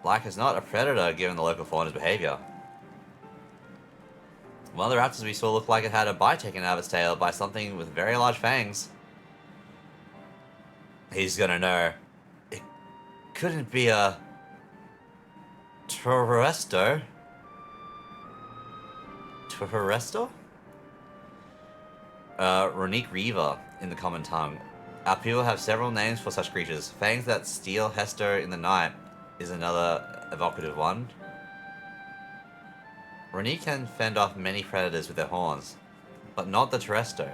Like as not, a predator given the local fauna's behavior. One of the raptors we saw looked like it had a bite taken out of its tail by something with very large fangs. He's gonna know. It couldn't be a... Terresto? Terresto? Renique Reaver in the common tongue. Our people have several names for such creatures. Fangs that steal Hester in the night is another evocative one. Renique can fend off many predators with their horns, but not the Terresto.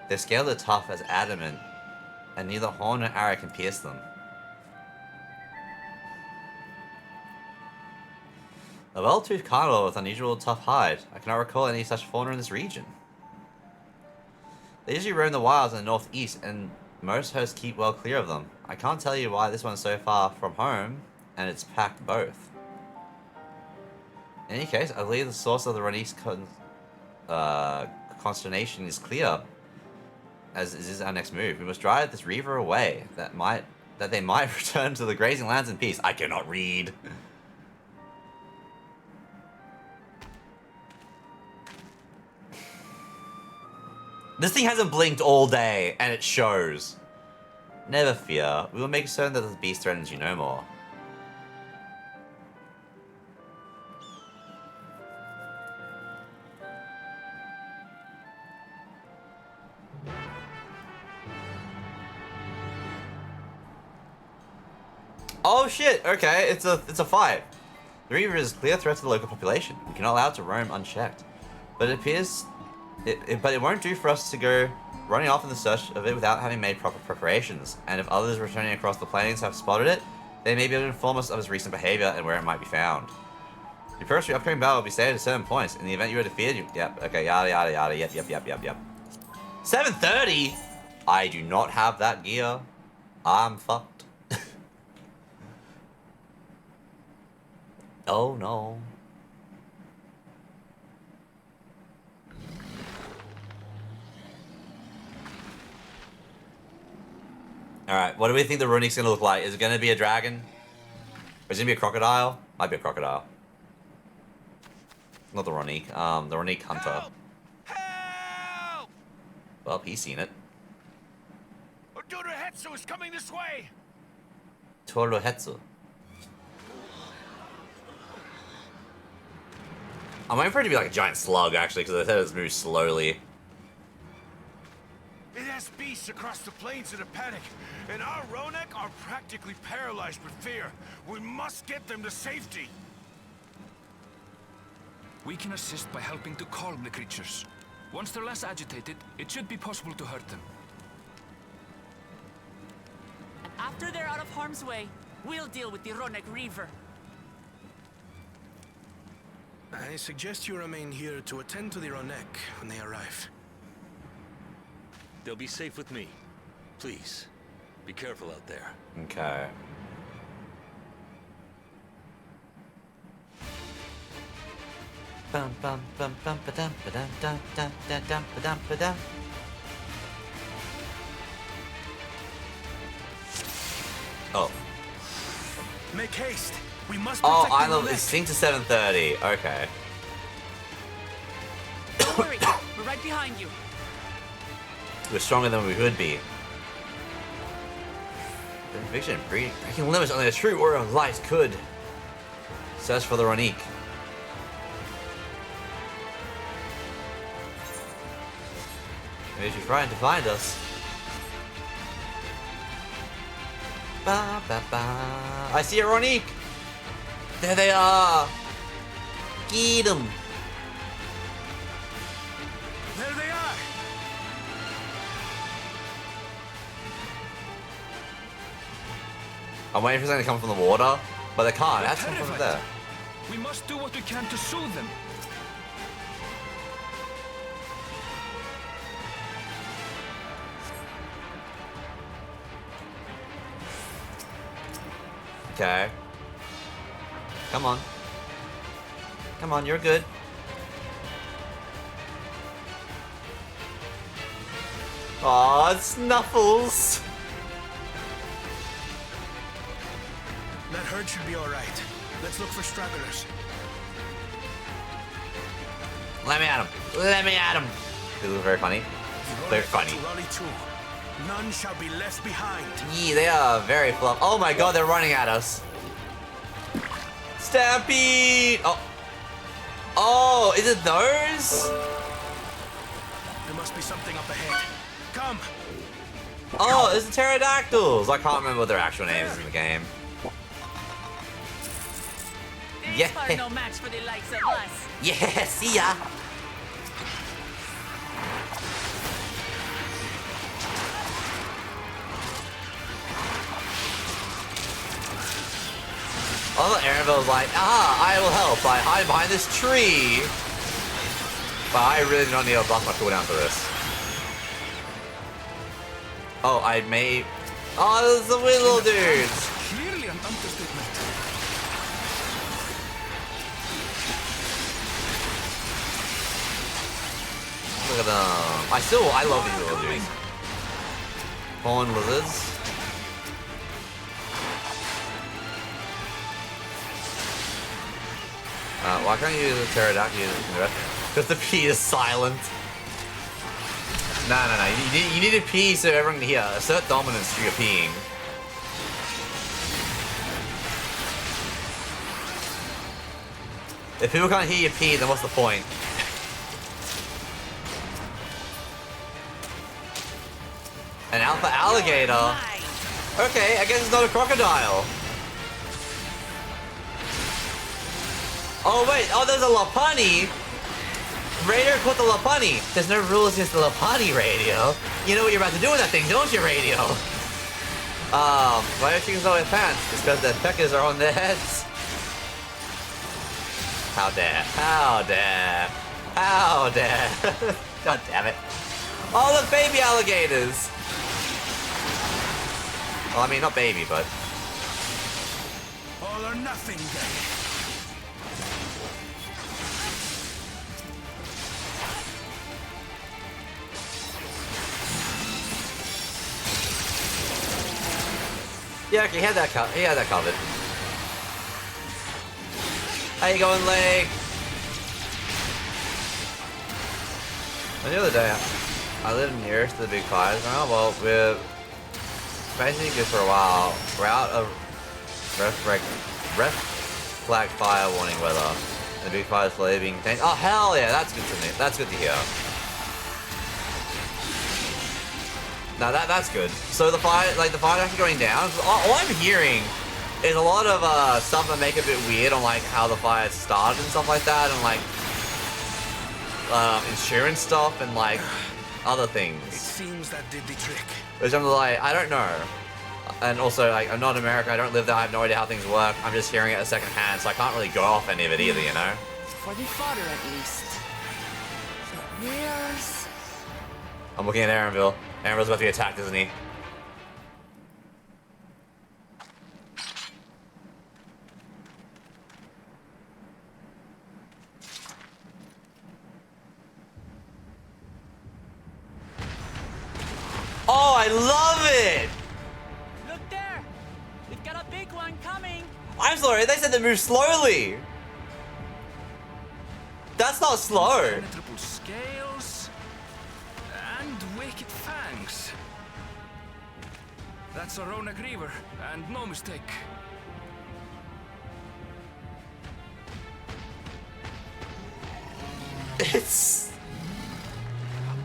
Their scales are tough as adamant and neither horn nor arrow can pierce them. A well-toothed carnivore with unusual tough hide. I cannot recall any such fauna in this region. They usually roam the wilds in the northeast, and most hosts keep well clear of them. I can't tell you why this one's so far from home, and it's packed both. In any case, I believe the source of the Ronique's consternation is clear, as is our next move. We must drive this reaver away, that they might return to the grazing lands in peace. I cannot read. This thing hasn't blinked all day, and it shows. Never fear. We will make certain that the beast threatens you no more. Oh shit, okay, it's a fight. The Reaver is a clear threat to the local population. We cannot allow it to roam unchecked. But it appears but it won't do for us to go running off in the search of it without having made proper preparations. And if others returning across the plains have spotted it, they may be able to inform us of its recent behavior and where it might be found. The approach to the upcoming battle will be stated at certain points. In the event you are defeated, yep, okay, yada yada yada, yep. 7:30? I do not have that gear. I'm fucked. Oh no. Alright, what do we think the Runique's gonna look like? Is it gonna be a dragon? Or is it gonna be a crocodile? Might be a crocodile. Not the Runique, the Runique Hunter. Help! Help! Well, he's seen it. Odoruhetsu is coming this way! Torohetsu. I'm waiting for it to be like a giant slug, actually, because I said it moves slowly. It has beasts across the plains in a panic, and our Ronek are practically paralyzed with fear. We must get them to safety. We can assist by helping to calm the creatures. Once they're less agitated, it should be possible to hurt them. And after they're out of harm's way, we'll deal with the Ronek Reaver. I suggest you remain here to attend to the Ronek when they arrive. They'll be safe with me. Please, be careful out there. Okay. Bum bum bum bum ba-dum ba-dum dum dum dum dum ba-dum ba-dum. Oh. Make haste. We must Oh, protect I the love Ronek. this. Sync to 7:30. Okay. Don't worry, we're right behind you. We're stronger than we would be. Conviction, breaking limits only a true warrior of light could. Search for the Ronique. Maybe she's trying to find us. Ba, ba, ba. I see a Ronique! There they are! Get them! There they are. I'm waiting for something to come from the water, but they can't. That's come from there. We must do what we can to soothe them. Okay. Come on. Come on, you're good. Aw, Snuffles! That herd should be all right. Let's look for stragglers. Let me at him. Let me at him. This is very funny. Very funny. To rally too. None shall be left behind. Yeah, they are very fluff. Oh my god, they're running at us. Stampede! Oh. Oh, is it those? There must be something up ahead. Come. Oh, it's the pterodactyls. I can't remember what their actual names in the game. These are no match for the likes of us. Yeah, see ya. Although Aaronville's like, I will help. I hide behind this tree. But I really do not need to block my cooldown for this. Oh, I may... Oh, there's the weird little dudes. Clearly an understatement. Look at them. I love these little dudes. Horn lizards. Why can't you use the pterodactyl? Because the P is silent. No. You need to pee so everyone can hear. Assert dominance through your peeing. If people can't hear you pee, then what's the point? An alpha alligator? Okay, I guess it's not a crocodile. Oh wait, there's a Lapani. Radio caught the Lapani. There's no rules against the Lapani, Radio. You know what you're about to do with that thing, don't you, Radio? Why are chickens not wear pants? It's because their peckers are on their heads. How dare. How dare. How dare. God damn it. Oh, the baby alligators. Well, I mean, not baby, but... All or nothing, then. Yeah, okay, he had that covered. How you going, Leg? The other day, I lived nearest to the big fires. Oh, well, we're basically good for a while. We're out of ref flag fire warning weather. The big fire's slowly being contained. Oh, hell yeah, that's good to me. That's good to hear. No, that's good. So the fire, actually going down. All I'm hearing is a lot of stuff that make it a bit weird on like how the fire started and stuff like that, and like insurance stuff and like other things. It seems that did the trick. Which I'm like, I don't know. And also, like, I'm not in America. I don't live there. I have no idea how things work. I'm just hearing it second hand, so I can't really go off any of it either, you know. For the fodder, at least. So where's... I'm looking at Aaronville. Aaronville's about to be attacked, isn't he? Oh, I love it! Look there! We've got a big one coming! I'm sorry, they said to move slowly! That's not slow! Penetrable scales and wicked fangs. That's a Ronak Reaver, and no mistake. It's...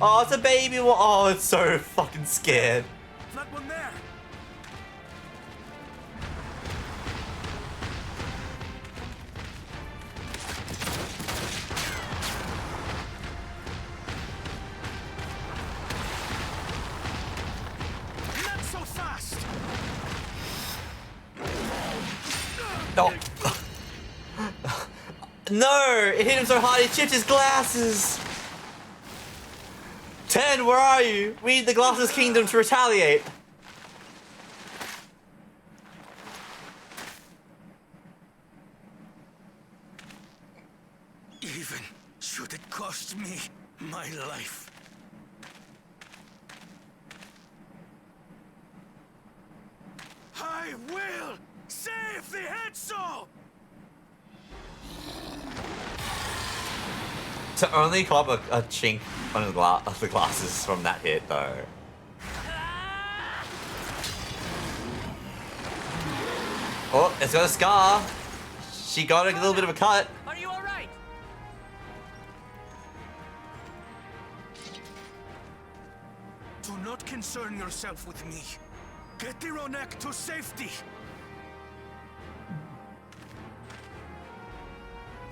Oh, it's a baby one. Oh, it's so fucking scared. That one there. Not so fast. No. No! It hit him so hard he chipped his glasses! 10, where are you? We need the Glasses Kingdom to retaliate. Even should it cost me my life. I will save the Hetzo! To only cop a chink on the glasses from that hit, though. Oh, it's got a scar. She got a little bit of a cut. Are you alright? Do not concern yourself with me. Get the Ronak to safety.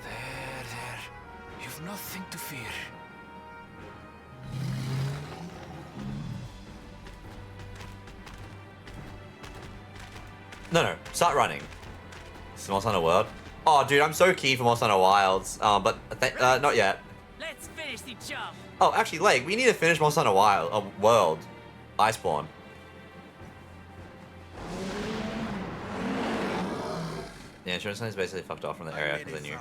There. You've nothing to fear. No, start running. Monster Hunter World. Oh, dude, I'm so keen for Monster Hunter Wilds. But not yet. Let's finish the job. Oh, actually, Lake, we need to finish Monster Hunter World. Iceborne. Yeah, insurance company is basically fucked off from the area because they knew.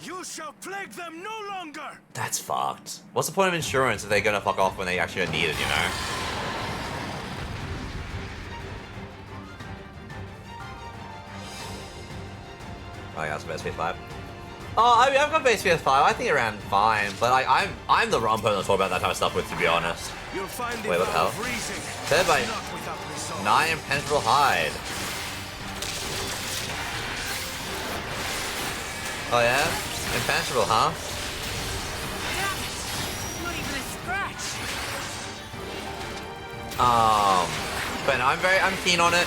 You shall plague them no longer. That's fucked. What's the point of insurance if they're gonna fuck off when they actually are needed, you know? Oh yeah, that's base PS5. Oh, I mean, I've got base PS5. I think it ran fine, but I'm the wrong person to talk about that kind of stuff with, to be honest. You'll find Wait, what the hell? Said by 9 Impenetrable Hide. Oh yeah? Impenetrable, huh? Damn it! Not even a scratch. But no, I'm keen on it.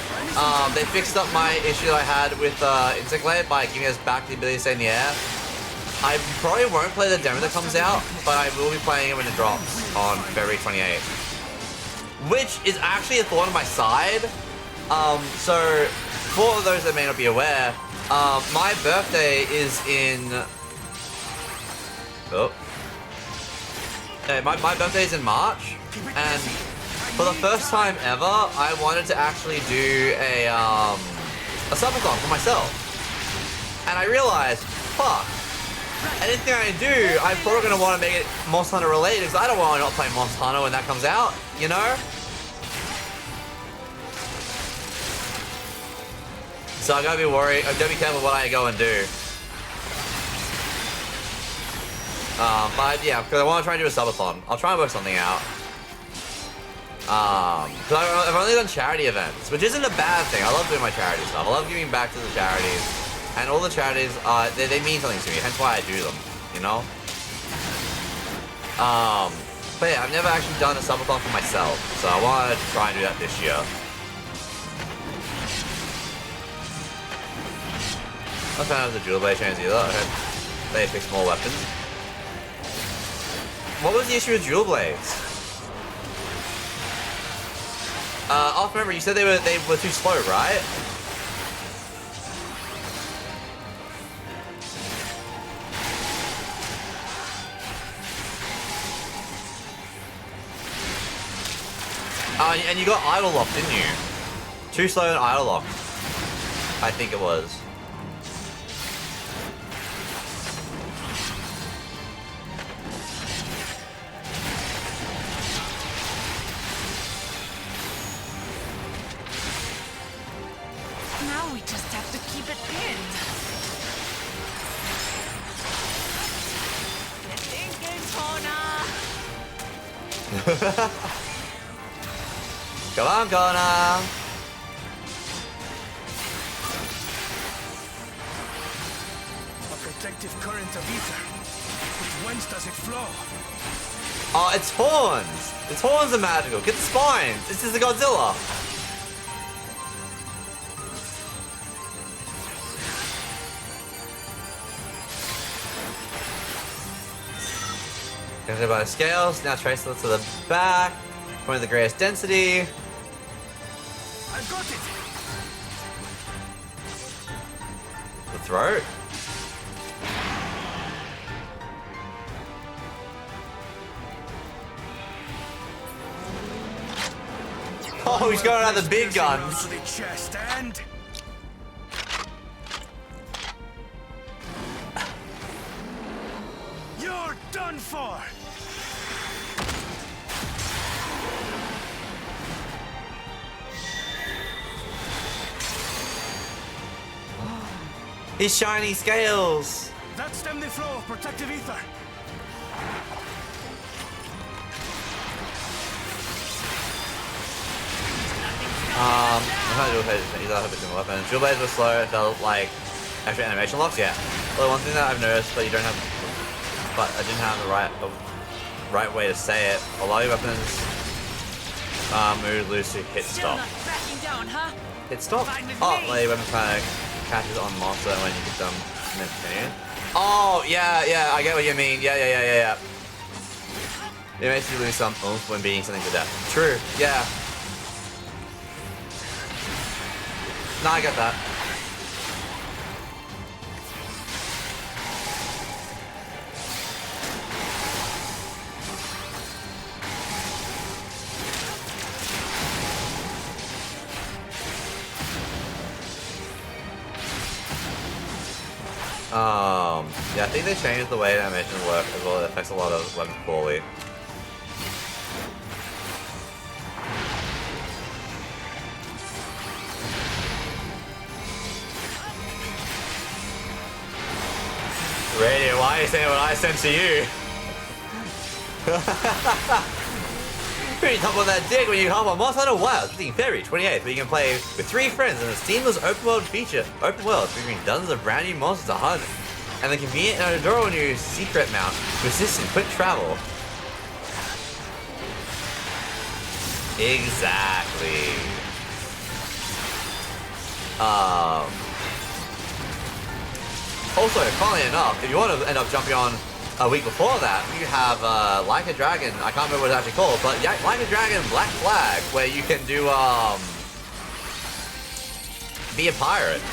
They fixed up my issue I had with Insect Lair by giving us back the ability to stay in the air. I probably won't play the demo that comes out, but I will be playing it when it drops on February 28th. Which is actually a thought on my side. So, for those that may not be aware, my birthday is in... Oh. Yeah, my birthday is in March, and for the first time ever, I wanted to actually do a subathon for myself. And I realized, fuck, anything I do, I'm probably going to want to make it Monster Hunter related, because I don't want to not play Monster Hunter when that comes out, you know? So I gotta be worried, I gotta be careful what I go and do. But yeah, because I want to try and do a subathon. I'll try and work something out. Because I've only done charity events, which isn't a bad thing. I love doing my charity stuff. I love giving back to the charities. And all the charities, they mean something to me, hence why I do them, you know? But yeah, I've never actually done a subathon for myself, so I want to try and do that this year. I'm not a fan of the Jewel Blade chains either. I hope they fix more weapons. What was the issue with Jewel Blades? Off remember, you said they were too slow, right? And you got idle locked, didn't you? Too slow and idle locked. I think it was. Now we just have to keep it pinned. Get thinking, Kona. Come on, Kona. A protective current of ether. But whence does it flow? Oh, its horns! Its horns are magical. Get the spines! This is a Godzilla! Connected by the scales, now trace it to the back. Point of the greatest density. I've got it! The throat. Oh, he's going out the big guns. The chest and... You're done for! His shiny scales. That stemmed the flow of protective ether. I'm trying to do a weapon. Jewel blades were slow, it felt like extra animation locks, yeah. Well, one thing that I've noticed, but I didn't have the right way to say it. A lot of your weapons move loose to hit stop. Backing down, huh? Hit stop? Oh, like your weapon kind of catches on monster when you get them and then continue. Oh, yeah, I get what you mean. Yeah. It makes you lose some oomph when beating something to death. True, yeah. No, I get that. Yeah, I think they changed the way animation works as well. It affects a lot of weapons poorly. Radio, why are you saying what I sent to you? Pretty top on that dig when you hop on Monster Hunter Wilds beginning February 28th, where you can play with 3 friends in a seamless open world featuring dozens of brand new monsters to hunt, and the convenient and adorable new secret mount to assist in quick travel. Exactly. Also, funnily enough, if you want to end up jumping on a week before that, you have Like a Dragon, I can't remember what it's actually called, but yeah, Like a Dragon Black Flag, where you can do, be a pirate.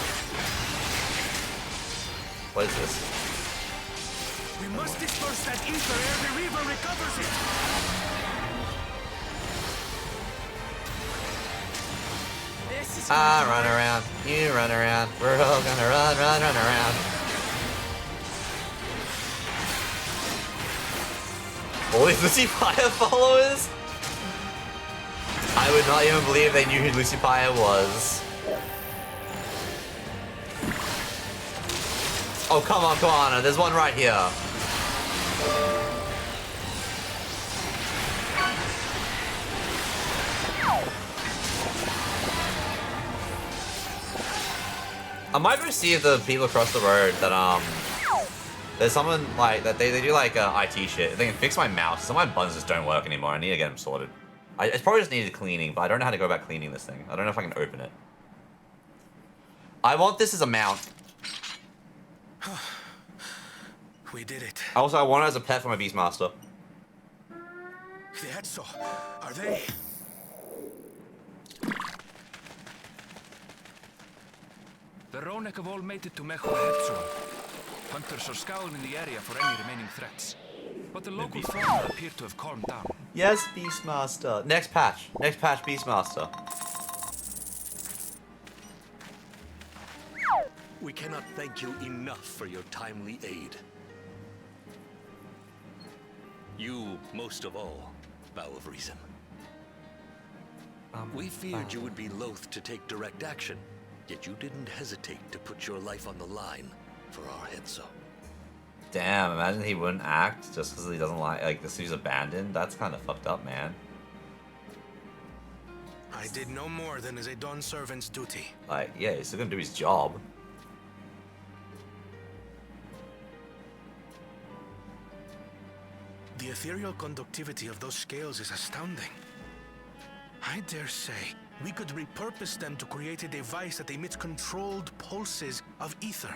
What is this? We must disperse that ether ere the river recovers it. Run around, you run around, we're all gonna run around. All these Lucy Paya followers? I would not even believe they knew who Lucy Paya was. Oh, come on, there's one right here. I might go see if the people across the road that, there's someone like that they do like IT shit. They can fix my mouse. Some of my buttons just don't work anymore. I need to get them sorted. It's probably just needed cleaning, but I don't know how to go about cleaning this thing. I don't know if I can open it. I want this as a mount. We did it. Also, I want it as a pet for my Beastmaster. The Hetzo, are they? The Ronek have all made it to Mecho Hetzo. Hunters are scouring the area for any remaining threats. But the local fauna appear to have calmed down. Yes, Beastmaster. Next patch, Beastmaster. We cannot thank you enough for your timely aid. You, most of all, Bow of Reason. We feared you would be loath to take direct action, yet you didn't hesitate to put your life on the line for our Hetzo. Damn, imagine he wouldn't act just because he doesn't like this. He's abandoned. That's kind of fucked up, man. I did no more than as a Dawn servant's duty. Like, yeah, he's still gonna do his job. The ethereal conductivity of those scales is astounding. I dare say we could repurpose them to create a device that emits controlled pulses of ether.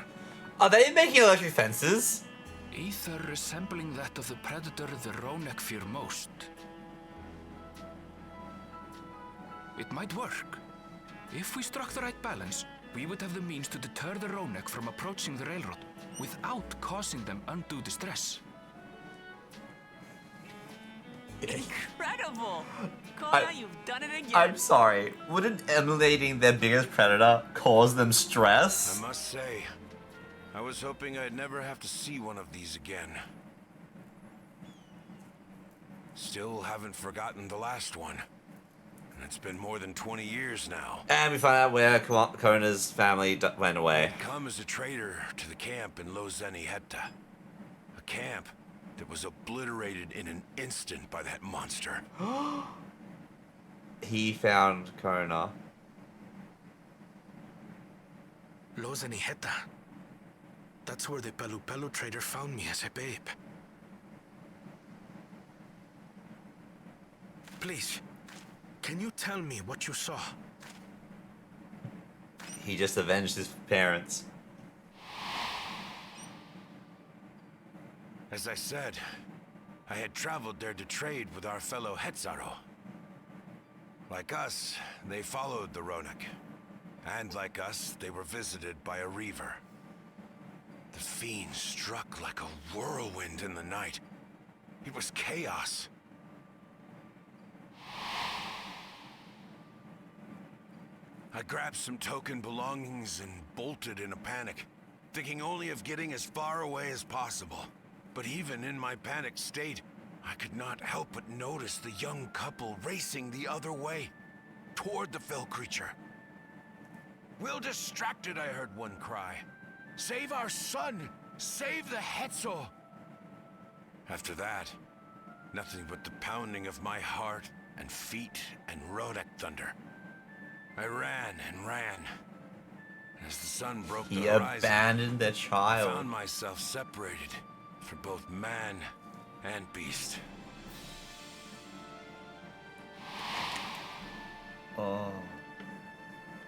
Are they making electric fences? Ether resembling that of the predator the Ronek fear most. It might work. If we struck the right balance, we would have the means to deter the Ronek from approaching the railroad without causing them undue distress. Incredible! Kona, you've done it again. I'm sorry. Wouldn't emulating their biggest predator cause them stress? I must say, I was hoping I'd never have to see one of these again. Still haven't forgotten the last one. And it's been more than 20 years now. And we find out where Kona's family went away. I'd come as a traitor to the camp in Lozeni Hetta. A camp that was obliterated in an instant by that monster. He found Kona. Lozeni Hetta. That's where the Pelu Pelu trader found me as a babe. Please, can you tell me what you saw? He just avenged his parents. As I said, I had traveled there to trade with our fellow Hetzaro. Like us, they followed the Ronek. And like us, they were visited by a reaver. The fiend struck like a whirlwind in the night. It was chaos. I grabbed some token belongings and bolted in a panic, thinking only of getting as far away as possible. But even in my panicked state, I could not help but notice the young couple racing the other way, toward the fell creature. "We're distracted," I heard one cry. "Save our son! Save the Hetzel!" After that, nothing but the pounding of my heart and feet and Rodek thunder. I ran and ran. As the sun broke the horizon, abandoned the child. I found myself separated from both man and beast. Oh.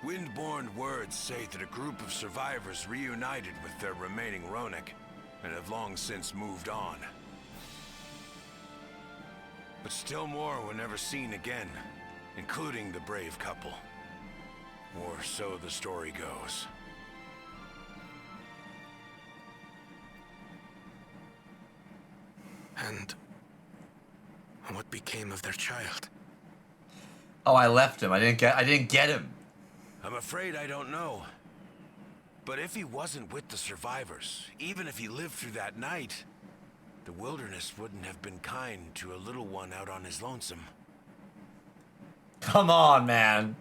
Windborne words say that a group of survivors reunited with their remaining Ronek and have long since moved on. But still more were never seen again, including the brave couple. Or so the story goes. And what became of their child? Oh, I left him. I didn't get him. I'm afraid I don't know. But if he wasn't with the survivors, even if he lived through that night, the wilderness wouldn't have been kind to a little one out on his lonesome. Come on, man.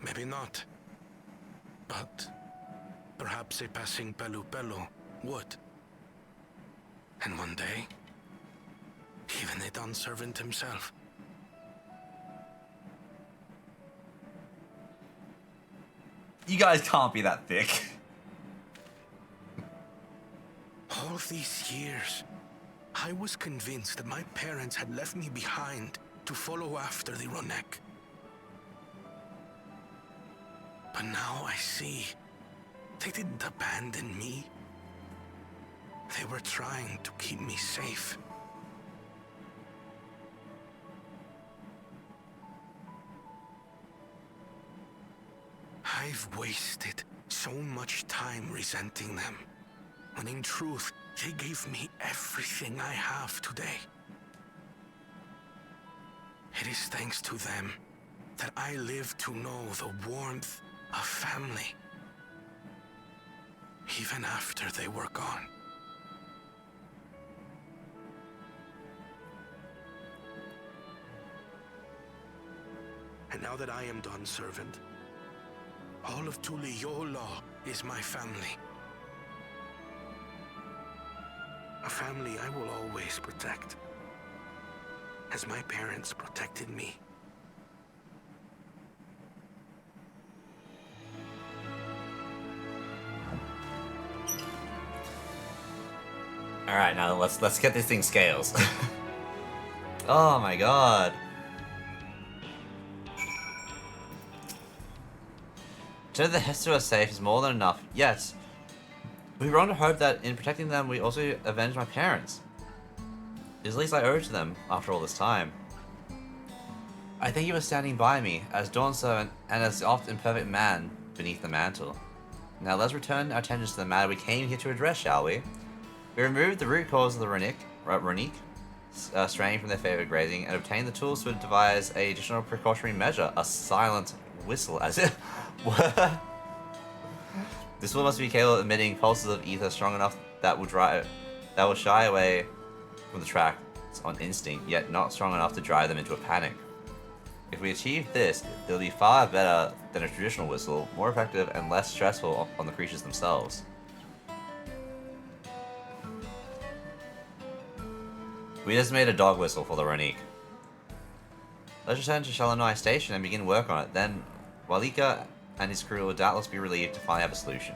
Maybe not. But perhaps a passing Pelu Pelu would. And one day, even a Dawn servant himself. You guys can't be that thick. All these years, I was convinced that my parents had left me behind to follow after the Ronek. But now I see, they didn't abandon me. They were trying to keep me safe. I've wasted so much time resenting them, when in truth, they gave me everything I have today. It is thanks to them that I live to know the warmth of family, even after they were gone. And now that I am Dawn's servant, all of Tuliyola is my family. A family I will always protect, as my parents protected me. All right, now let's get this thing scales. Oh my god. To know the Hester are safe is more than enough, yet we wrong to hope that in protecting them we also avenge my parents. It is the least I owe to them after all this time. I thank you for standing by me as Dawn servant and as the oft imperfect man beneath the mantle. Now let's return our attention to the matter we came here to address, shall we? We removed the root cause of the Ronique, straying from their favorite grazing, and obtained the tools to devise an additional precautionary measure, a silent whistle, as if... What? This whistle must be capable of emitting pulses of ether strong enough that will shy away from the tracks on instinct, yet not strong enough to drive them into a panic. If we achieve this, it'll be far better than a traditional whistle, more effective and less stressful on the creatures themselves. We just made a dog whistle for the Ronique. Let's return to Shalanai Station and begin work on it, then Walika and his crew will doubtless be relieved to finally have a solution.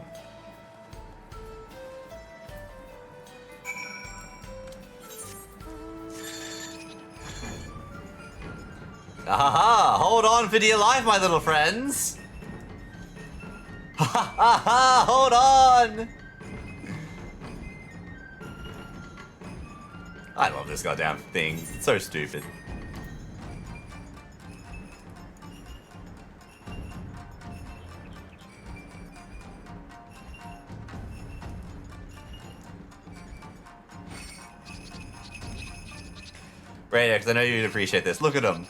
Aha! Hold on for dear life, my little friends! Ha ha ha! Hold on! I love this goddamn thing. It's so stupid. Great, because I know you'd appreciate this. Look at him.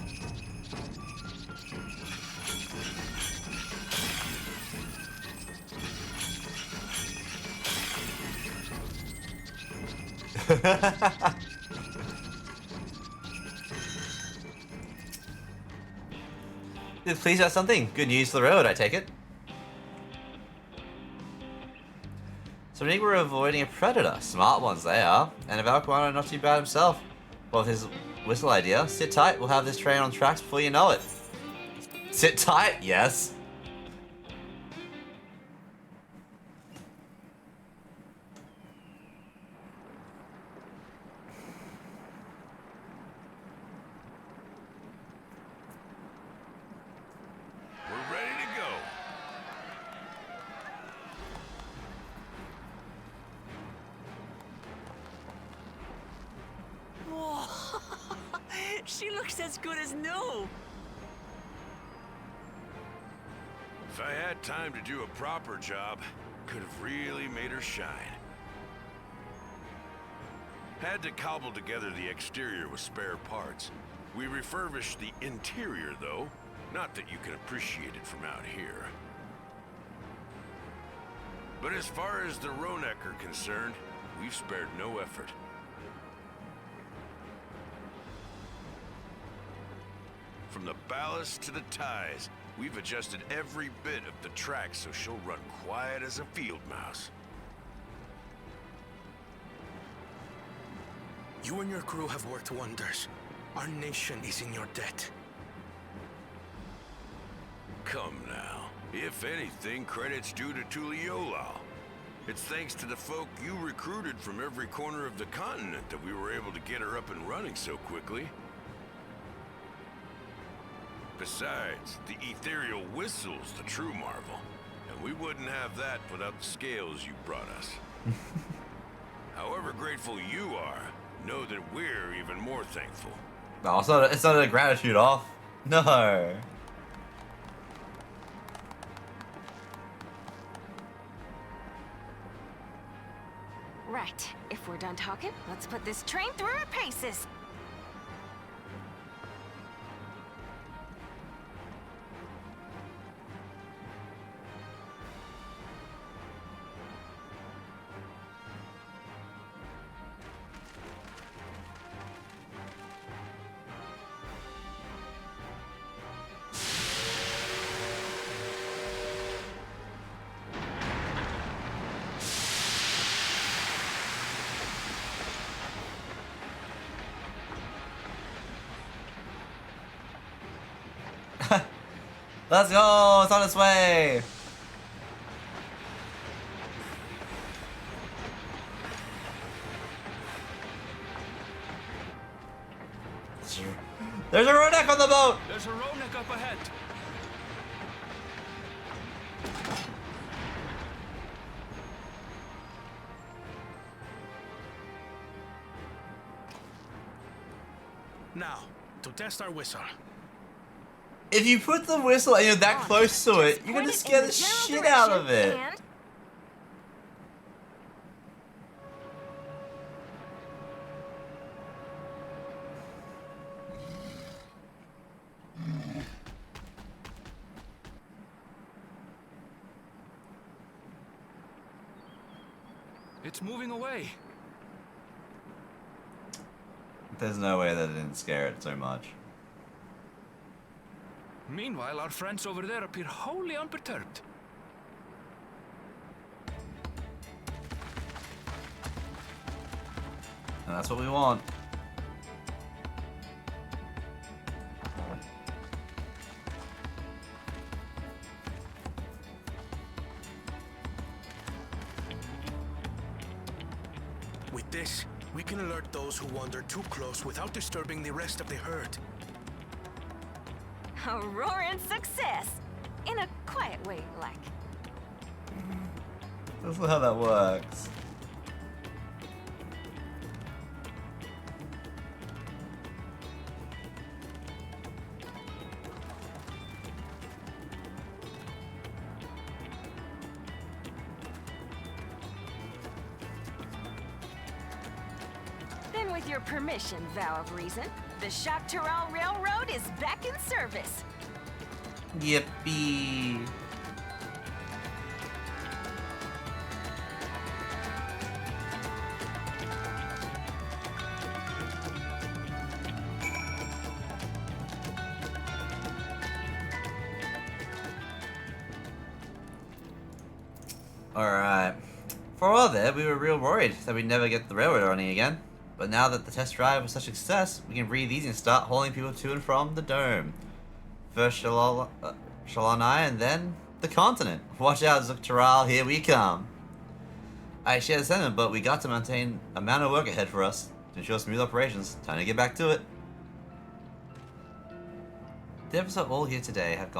Please have something. Good news for the road, I take it. So I think we're avoiding a predator. Smart ones they are. And Valquano not too bad himself. Well, with his whistle idea. Sit tight, we'll have this train on tracks before you know it. Sit tight? Yes. We're ready to go. Whoa! She looks as good as new. If I had time to do a proper job, could have really made her shine. Had to cobble together the exterior with spare parts. We refurbished the interior, though. Not that you can appreciate it from out here. But as far as the Ronek are concerned, we've spared no effort. From the ballast to the ties, we've adjusted every bit of the track so she'll run quiet as a field mouse. You and your crew have worked wonders. Our nation is in your debt. Come now. If anything, credit's due to Tuliolal. It's thanks to the folk you recruited from every corner of the continent that we were able to get her up and running so quickly. Besides, the ethereal whistle's the true marvel. And we wouldn't have that without the scales you brought us. However grateful you are, know that we're even more thankful. No, it's not a gratitude off. No. Right. If we're done talking, let's put this train through our paces. Let's go! It's on its way! There's a Ronek on the boat! There's a Ronek up ahead. Now, to test our whistle. If you put the whistle and you're that close to it, you're gonna scare the shit out of it. It's moving away. There's no way that it didn't scare it so much. Meanwhile, our friends over there appear wholly unperturbed. And that's what we want. With this, we can alert those who wander too close without disturbing the rest of the herd. A roaring success! In a quiet way, like. That's not how that works. Then with your permission, Vow of Reason, The Choctaral Railroad is back in service. Yippee. Alright. For a while there, we were real worried that we'd never get the railroad running again. But now that the test drive was such a success, we can breathe easy and start hauling people to and from the dome. First Shalani and then the continent. Watch out, Zuktaral, here we come. I share the sentiment, but we got to maintain a amount of work ahead for us to ensure smooth operations. Time to get back to it. The episode all here today have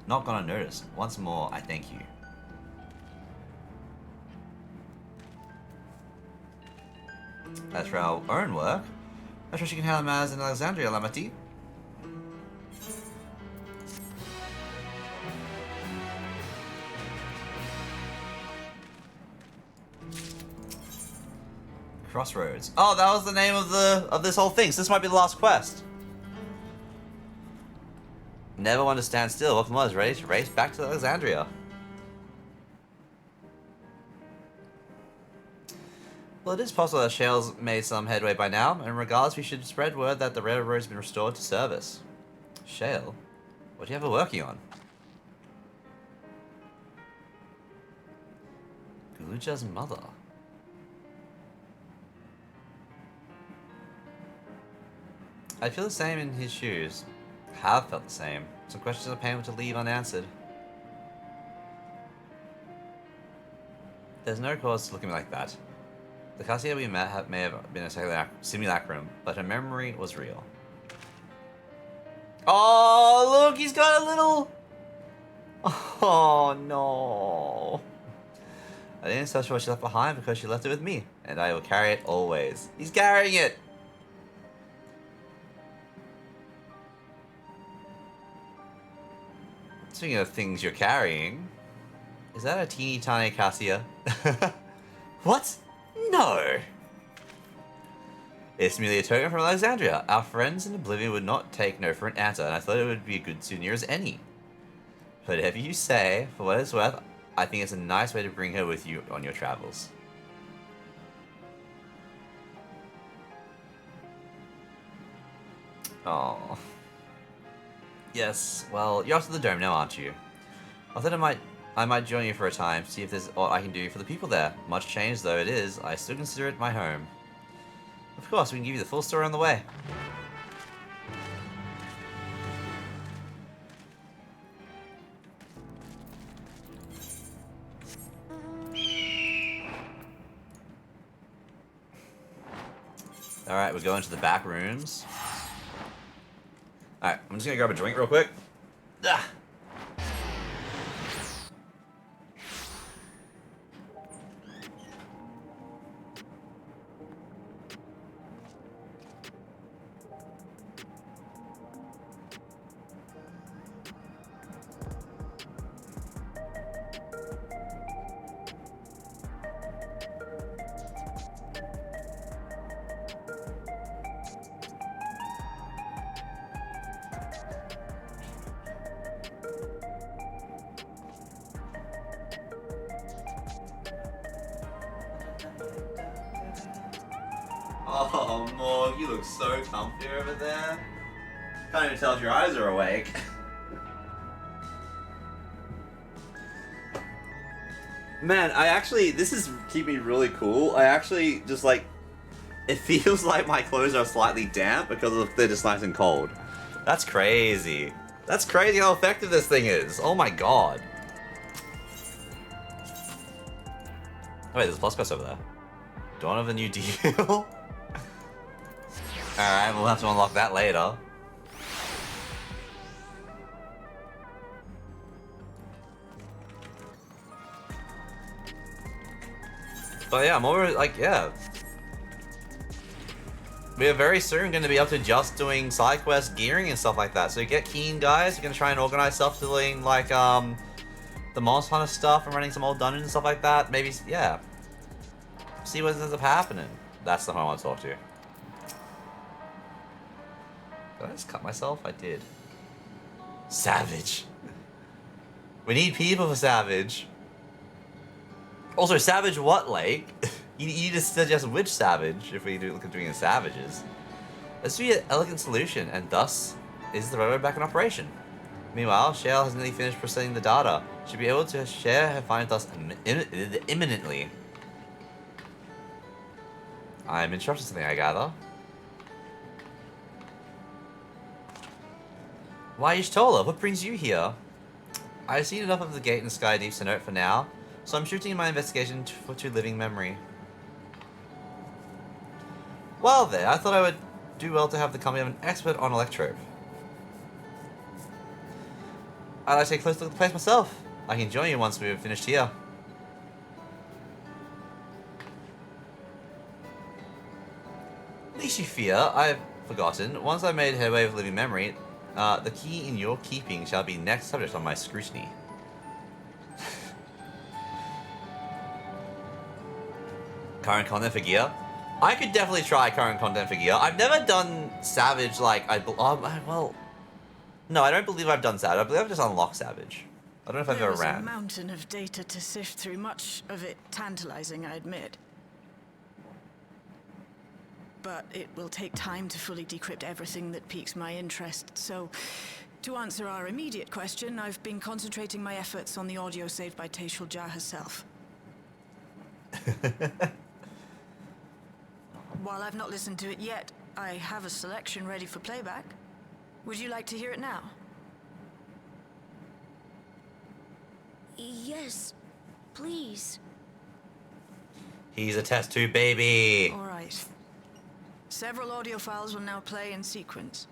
not gone unnoticed. Once more, I thank you. As for our own work, I trust you can handle matters in Alexandria, Lamati. Crossroads. Oh, that was the name of this whole thing. So this might be the last quest. Never one to stand still. Welcome on, ready to race back to Alexandria. Well, it is possible that Shale's made some headway by now, and regardless, we should spread word that the railroad's been restored to service. Shale? What do you have her working on? Guluja's mother. I feel the same in his shoes. Have felt the same. Some questions are painful to leave unanswered. There's no cause to look at me like that. The Cassia we met may have been a simulacrum, but her memory was real. Oh, look, he's got a little... Oh, no. I didn't touch what she left behind because she left it with me, and I will carry it always. He's carrying it! Speaking of things you're carrying, is that a teeny tiny Cassia? What? No! It's merely a token from Alexandria. Our friends in Oblivion would not take no for an answer, and I thought it would be a good souvenir as any. Whatever you say, for what it's worth, I think it's a nice way to bring her with you on your travels. Oh. Yes, well, you're off to the dome now, aren't you? I thought I might join you for a time, see if there's what I can do for the people there. Much changed though it is, I still consider it my home. Of course, we can give you the full story on the way. Alright, we're going to the back rooms. Alright, I'm just gonna grab a drink real quick. Ah. Oh, Morg, you look so comfy over there. Can't even tell if your eyes are awake. Man, this is keeping me really cool. I actually just like, it feels like my clothes are slightly damp because they're just nice and cold. That's crazy. That's crazy how effective this thing is. Oh my god. Oh wait, there's a plus quest over there. Dawn of a New Deal? Alright, we'll have to unlock that later. But yeah, more like, yeah. We are very soon going to be up to just doing side quest gearing and stuff like that. So get keen, guys. We're going to try and organize stuff doing like the Monster Hunter stuff and running some old dungeons and stuff like that. Maybe, yeah. See what ends up happening. That's the one I want to talk to. Did I just cut myself? I did. Savage. We need people for Savage. Also, Savage what, Lake? you just suggest which Savage if we look at doing the Savages. This would be an elegant solution, and thus is the railroad back in operation. Meanwhile, Shale has nearly finished processing the data. She'll be able to share her findings with us imminently. I'm interrupting something, I gather. Why Ishtola? What brings you here? I've seen enough of the gate in the sky deep to note for now, so I'm shifting my investigation to living memory. Well then, I thought I would do well to have the company of an expert on electrope. I'd like to take a close look at the place myself. I can join you once we've finished here. Least you fear, I've forgotten. Once I've made headway with living memory, the key in your keeping shall be next subject on my scrutiny. Current content for gear? I could definitely try current content for gear. I've never done Savage like well, no, I don't believe I've done Savage. I believe I've just unlocked Savage. I don't know if I've ever There is ran. a mountain of data to sift through, much of it tantalizing, I admit. But it will take time to fully decrypt everything that piques my interest, so to answer our immediate question, I've been concentrating my efforts on the audio saved by Taishulja herself. While I've not listened to it yet, I have a selection ready for playback. Would you like to hear it now? Yes, please. He's a test tube baby. All right. Several audio files will now play in sequence.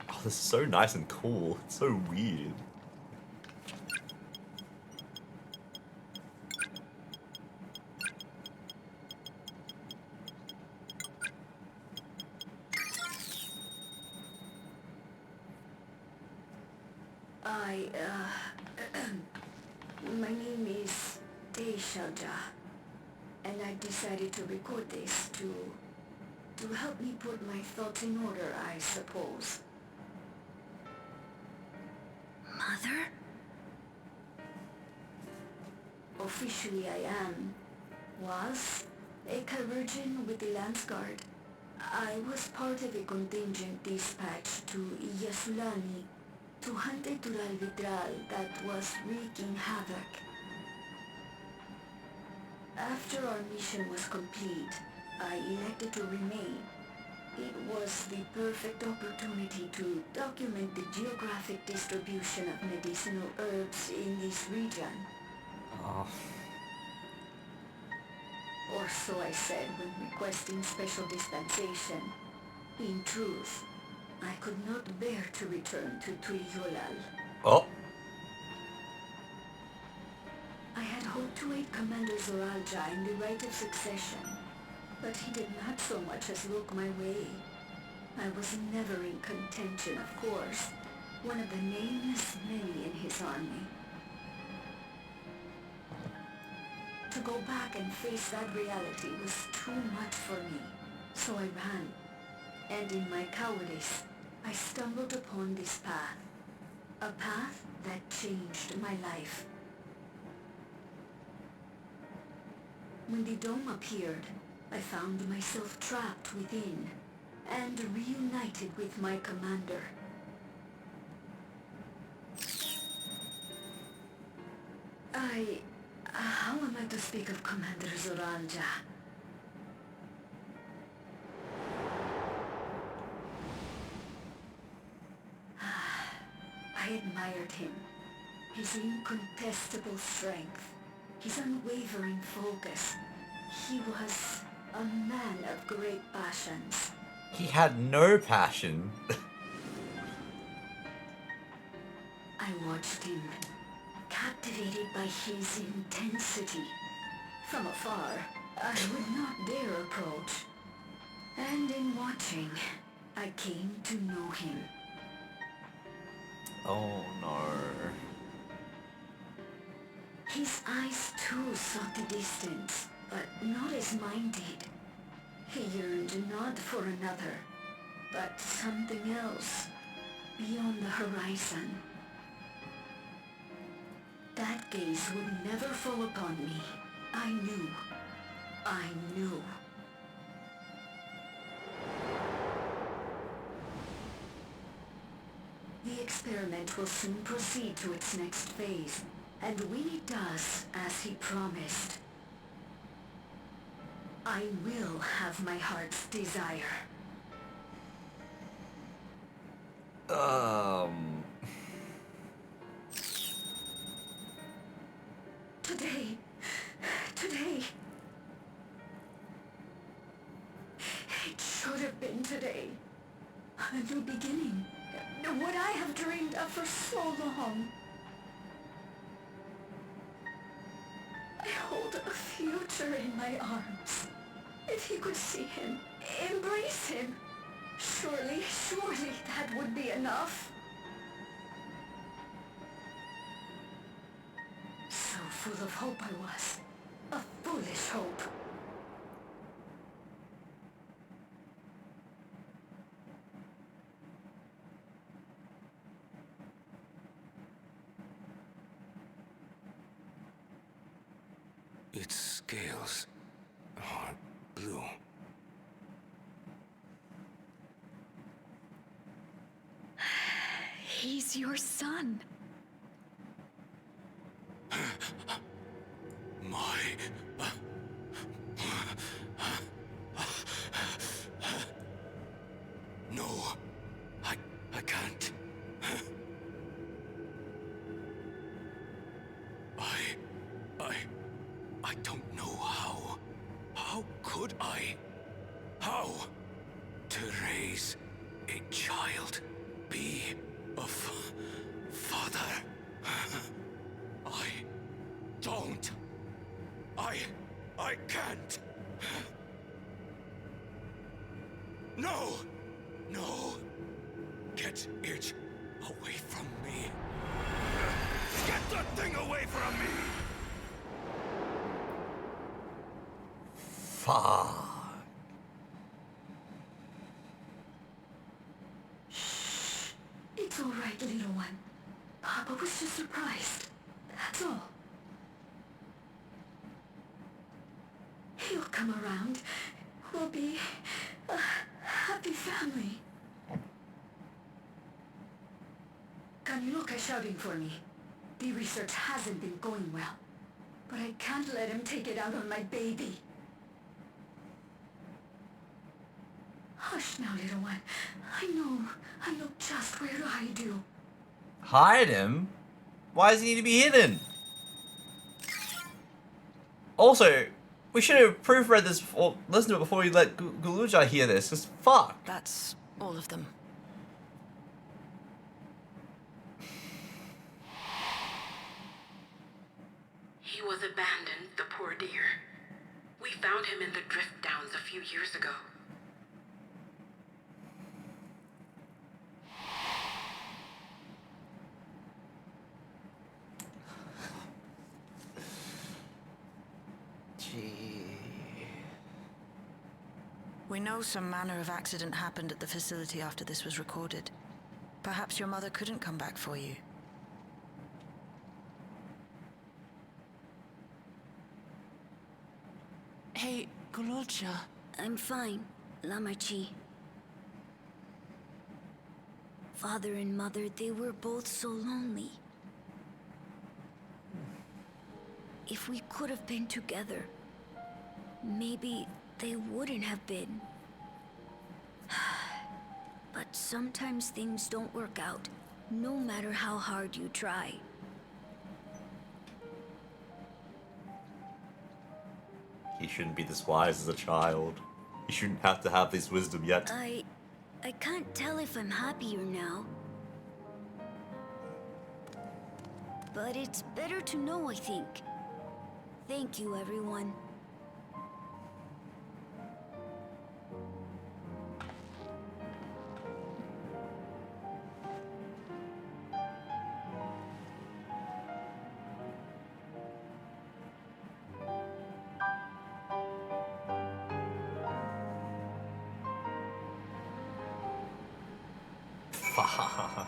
Oh, this is so nice and cool. It's so weird. My name is Taishulja, and I decided to record this to help me put my thoughts in order, I suppose. Mother? Officially I was a Chirurgeon with the Lance Guard. I was part of a contingent dispatched to Yasulani to hunt a Tural Vitral that was wreaking havoc. After our mission was complete, I elected to remain. It was the perfect opportunity to document the geographic distribution of medicinal herbs in this region. Oh. Or so I said when requesting special dispensation. In truth, I could not bear to return to Tuiyolal. Oh. I had hoped to aid Commander Zoralja in the right of succession, but he did not so much as look my way. I was never in contention, of course, one of the nameless many in his army. To go back and face that reality was too much for me, so I ran. And in my cowardice, I stumbled upon this path. A path that changed my life. When the dome appeared, I found myself trapped within and reunited with my commander. How am I to speak of Commander Zoralja? I admired him. His incontestable strength, his unwavering focus. He was a man of great passions. He had no passion. I watched him, captivated by his intensity. From afar, I would not dare approach. And in watching, I came to know him. Oh no. His eyes too sought the distance, but not as mine did. He yearned not for another, but something else beyond the horizon. That gaze would never fall upon me. I knew. The experiment will soon proceed to its next phase, and when it does, as he promised, I will have my heart's desire. Today. It should have been today. A new beginning. What I have dreamed of for so long. I hold a future in my arms. If he could see him, embrace him, surely that would be enough. So full of hope I was. A foolish hope. Its scales are blue. He's your son. No, I can't. I don't know how. How could I? How? To raise a child, be a father. I don't. I can't. No! Get it away from me. Get that thing away from me! Fuck. It's all right, little one. Papa was just surprised. That's all. He'll come around. We'll be a happy family. Kaniloka's shouting for me. The research hasn't been going well. But I can't let him take it out on my baby. Hush now, little one. I know just where to hide you. Hide him? Why does he need to be hidden? Also, we should have proofread this or listened to it before we let Guluja hear this, because fuck. That's all of them. He was abandoned, the poor dear. We found him in the drift downs a few years ago. We know some manner of accident happened at the facility after this was recorded. Perhaps your mother couldn't come back for you. Hey, Gulolcha. I'm fine, Lamachi. Father and mother, they were both so lonely. If we could have been together, maybe they wouldn't have been. But sometimes things don't work out, no matter how hard you try. He shouldn't be this wise as a child. He shouldn't have to have this wisdom yet. I can't tell if I'm happier now. But it's better to know, I think. Thank you, everyone. Fuck.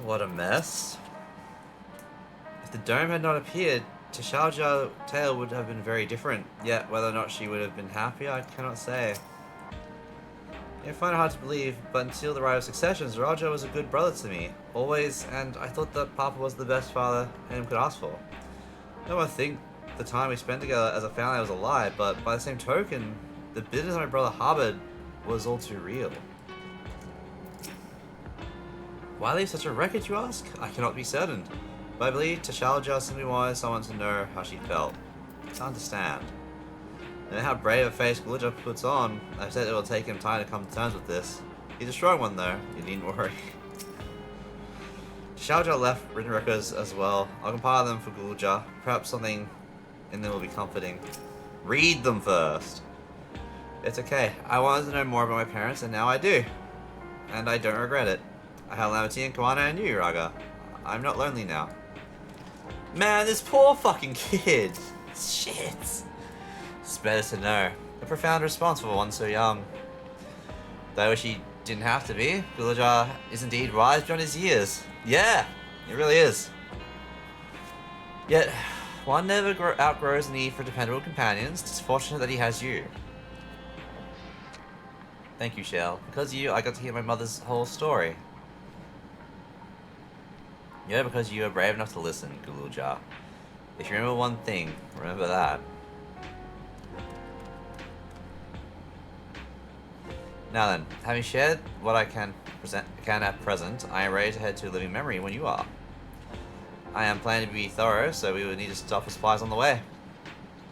What a mess. If the dome had not appeared, Tashalja's tale would have been very different. Yet, whether or not she would have been happy, I cannot say. I find it hard to believe, but until the right of successions, Raja was a good brother to me. Always, and I thought that Papa was the best father anyone could ask for. No one think the time we spent together as a family was a lie, but by the same token, the bitterness my brother harbored was all too real. Why leave such a wreckage, you ask? I cannot be certain, but I believe Tashalja simply wanted someone to know how she felt, to understand. And how brave a face Gulja puts on, I've said it will take him time to come to terms with this. He's a strong one though, you needn't worry. Tashalja left written records as well. I'll compile them for Gulja. Perhaps something in them will be comforting. Read them first! It's okay. I wanted to know more about my parents, and now I do. And I don't regret it. I have Lamati and Kawana and you, Raga. I'm not lonely now. Man, this poor fucking kid. Shit. It's better to know. A profound response for one so young. Though I wish he didn't have to be. Gulja is indeed wise beyond his years. Yeah, it really is. Yet, one never outgrows the need for dependable companions. It's fortunate that he has you. Thank you, Shell. Because of you, I got to hear my mother's whole story. Yeah, because you are brave enough to listen, Gulja. If you remember one thing, remember that. Now then, having shared what I can at present, I am ready to head to living memory when you are. I am planning to be thorough, so we will need to stop for supplies on the way.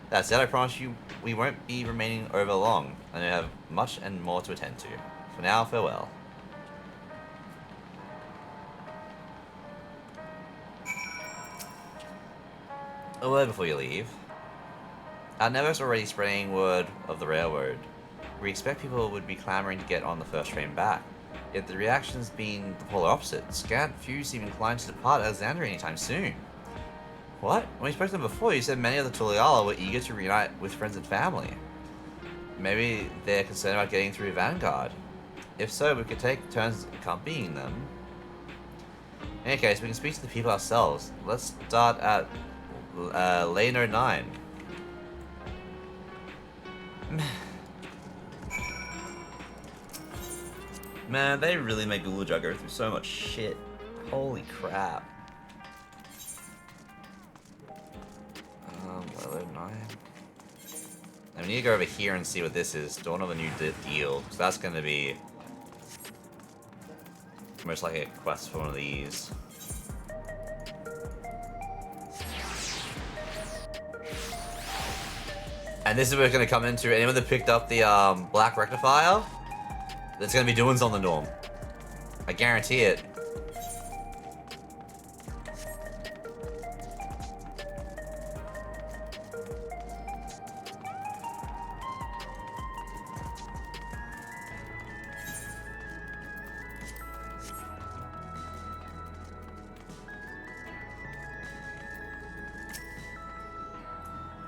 That said, I promise you we won't be remaining over long, and we have much and more to attend to. For now, farewell. A word before you leave. Our network's already spreading word of the railroad. We expect people would be clamoring to get on the first train back. Yet the reaction's been the polar opposite. Scant few seem inclined to depart Alexandria anytime soon. What? When we spoke to them before, you said many of the Tuliala were eager to reunite with friends and family. Maybe they're concerned about getting through Vanguard. If so, we could take turns accompanying them. In any case, we can speak to the people ourselves. Let's start at Lane 09. Man, they really make Gulja go through so much shit. Holy crap. Level 9. I need to go over here and see what this is. Dawn of a new deal. So that's going to be most likely a quest for one of these. And this is where we're going to come into. Anyone that picked up the Black Rectifier, that's going to be doing on the norm. I guarantee it.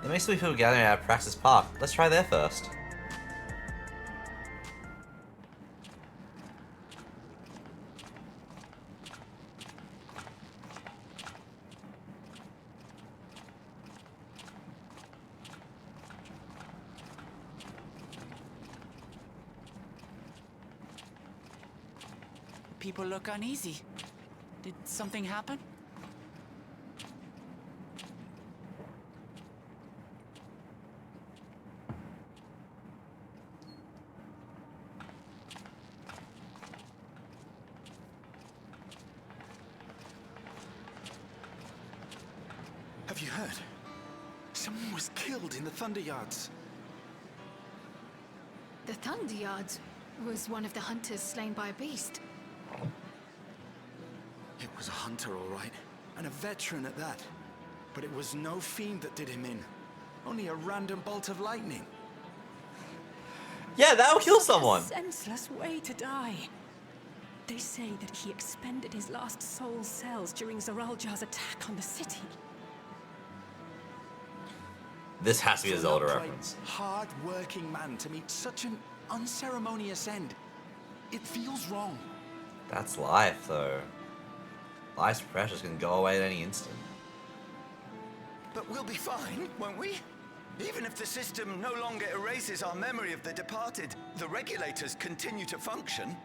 There may still be people gathering at Praxis Park. Let's try there first. People look uneasy. Did something happen? Have you heard? Someone was killed in the Thunder Yards. The Thunder Yards was one of the hunters slain by a beast. It was a hunter, all right, and a veteran at that. But it was no fiend that did him in. Only a random bolt of lightning. Yeah, that'll kill someone. A senseless way to die. They say that he expended his last soul cells during Zaraljar's attack on the city. This has to be a Zelda An upright, reference. hard-working man to meet such an unceremonious end. It feels wrong. That's life, though. Life's pressures can go away at any instant. But we'll be fine, won't we? Even if the system no longer erases our memory of the departed, the regulators continue to function.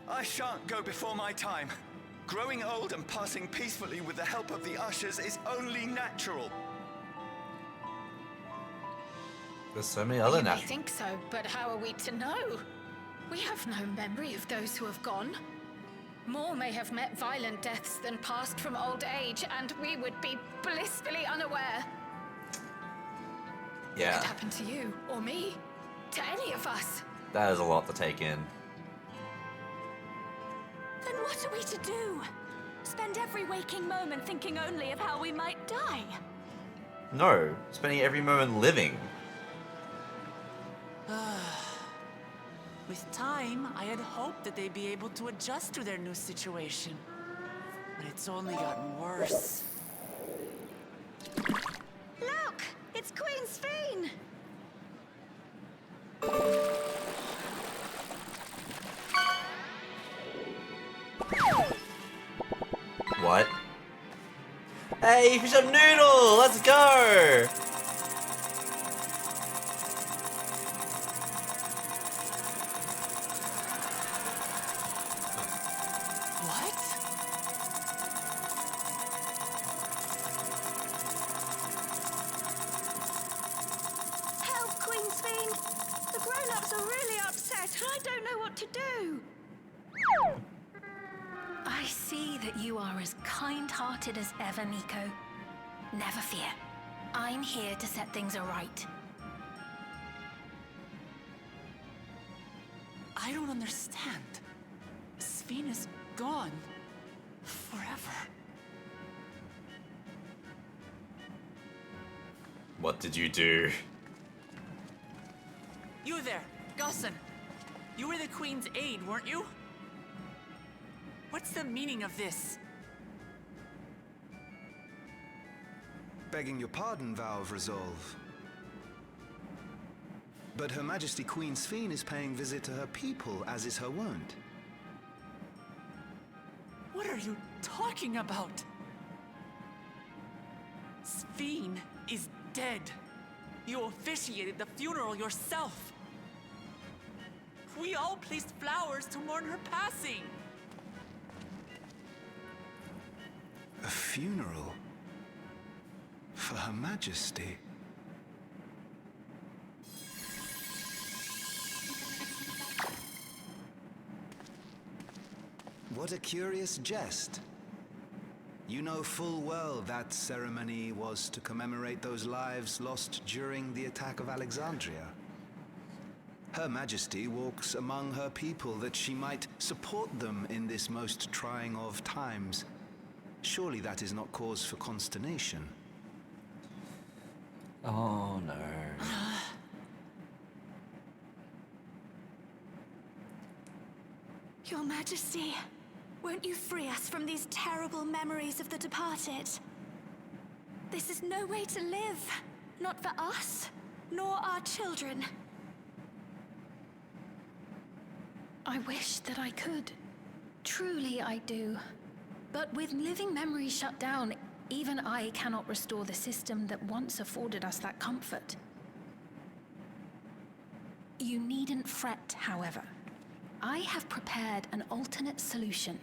I shan't go before my time. Growing old and passing peacefully with the help of the ushers is only natural. There's so many other You may natural. think so, but how are we to know? We have no memory of those who have gone. More may have met violent deaths than passed from old age, and we would be blissfully unaware. It Yeah, could happen to you, or me, to any of us. that is a lot to take in. Then what are we to do? Spend every waking moment thinking only of how we might die? No, spending every moment living. With time, I had hoped that they'd be able to adjust to their new situation. But it's only gotten worse. Look! It's Queen Sphene! What? Hey, fish up noodle! Let's go! What? Help, Queen Sphene! The grown-ups are really upset, and I don't know what to do! I see that you are as kind-hearted as ever, Nico. Never fear. I'm here to set things aright. I don't understand. Sphene is gone. Forever. What did you do? You there, Gusson. You were the Queen's aide, weren't you? What's the meaning of this? Begging your pardon, Vow of Resolve. But Her Majesty Queen Sphene is paying visit to her people, as is her wont. What are you talking about? Sphene is dead. You officiated the funeral yourself. We all placed flowers to mourn her passing. A funeral? For Her Majesty? What a curious jest. You know full well that ceremony was to commemorate those lives lost during the attack of Alexandria. Her Majesty walks among her people that she might support them in this most trying of times. Surely that is not cause for consternation. Oh no. Your Majesty, won't you free us from these terrible memories of the departed? This is no way to live. Not for us, nor our children. I wish that I could. Truly I do. But with living memories shut down, even I cannot restore the system that once afforded us that comfort. You needn't fret, however. I have prepared an alternate solution.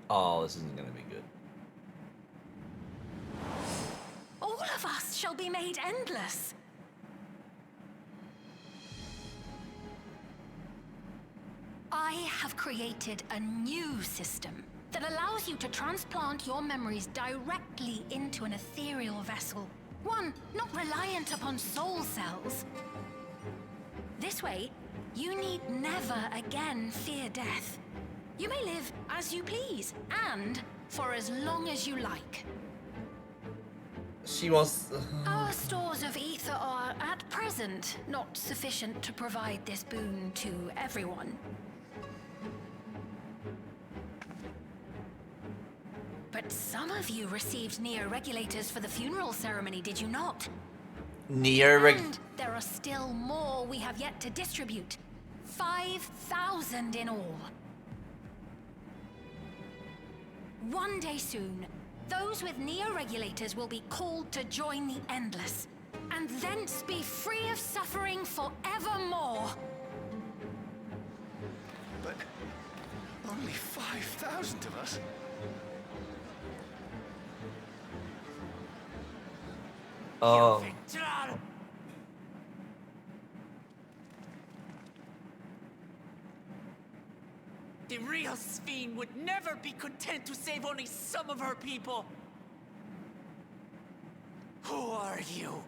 Oh, this isn't gonna be good. All of us shall be made endless. I have created a new system that allows you to transplant your memories directly into an ethereal vessel. One not reliant upon soul cells. This way, you need never again fear death. You may live as you please, and for as long as you like. She wants... Our stores of ether are, at present, not sufficient to provide this boon to everyone. But some of you received neo-regulators for the funeral ceremony, did you not? And there are still more we have yet to distribute. 5,000 in all. One day soon, those with neo-regulators will be called to join the Endless, and thence be free of suffering forevermore. But only 5,000 of us? Oh. The real Sphene would never be content to save only some of her people. Who are you?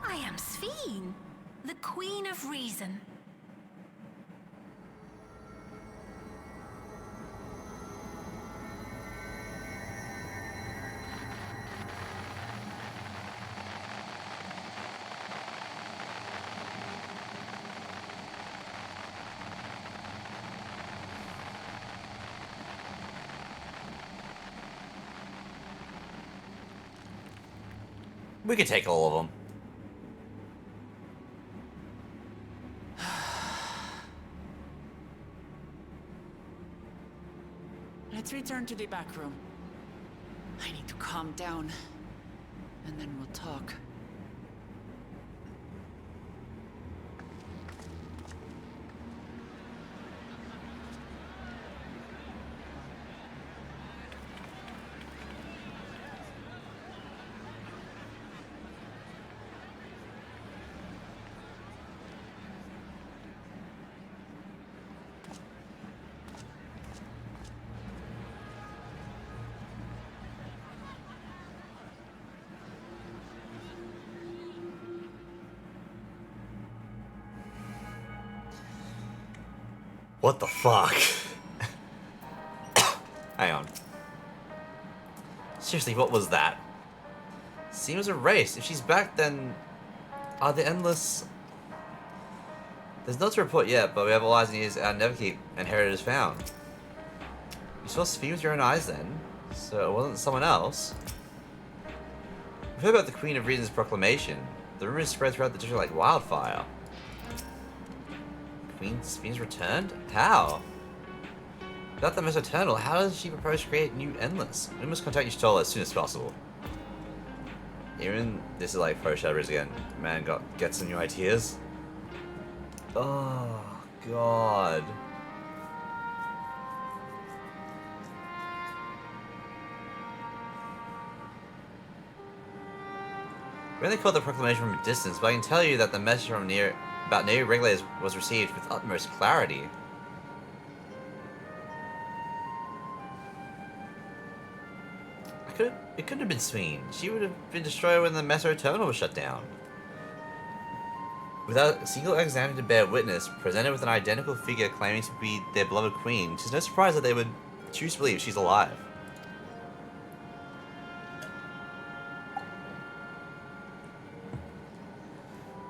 I am Sphene, the Queen of Reason. We could take all of them. Let's return to the back room. I need to calm down, and then we'll talk. What the fuck? Hang on. Seriously, what was that? Seems erased. If she's back, then are the Endless... There's no to report yet, but we have all eyes and ears out in Neverkeep, and Heritage is found. You saw Sphene with your own eyes then, so it wasn't someone else. We've heard about the Queen of Reason's proclamation. The rumors spread throughout the district like wildfire. Queen Sphene's returned? How? Without the Most Eternal, how does she propose to create new Endless? We must contact Y'shtola as soon as possible. Even this is like foreshadowing again. Man get some new ideas. Oh god. We only caught the proclamation from a distance, but I can tell you that the message from about new regulators was received with utmost clarity. It couldn't have been Sphene. She would have been destroyed when the Materia Terminal was shut down. Without a single Alexander to bear witness, presented with an identical figure claiming to be their beloved queen, it is no surprise that they would choose to believe she's alive.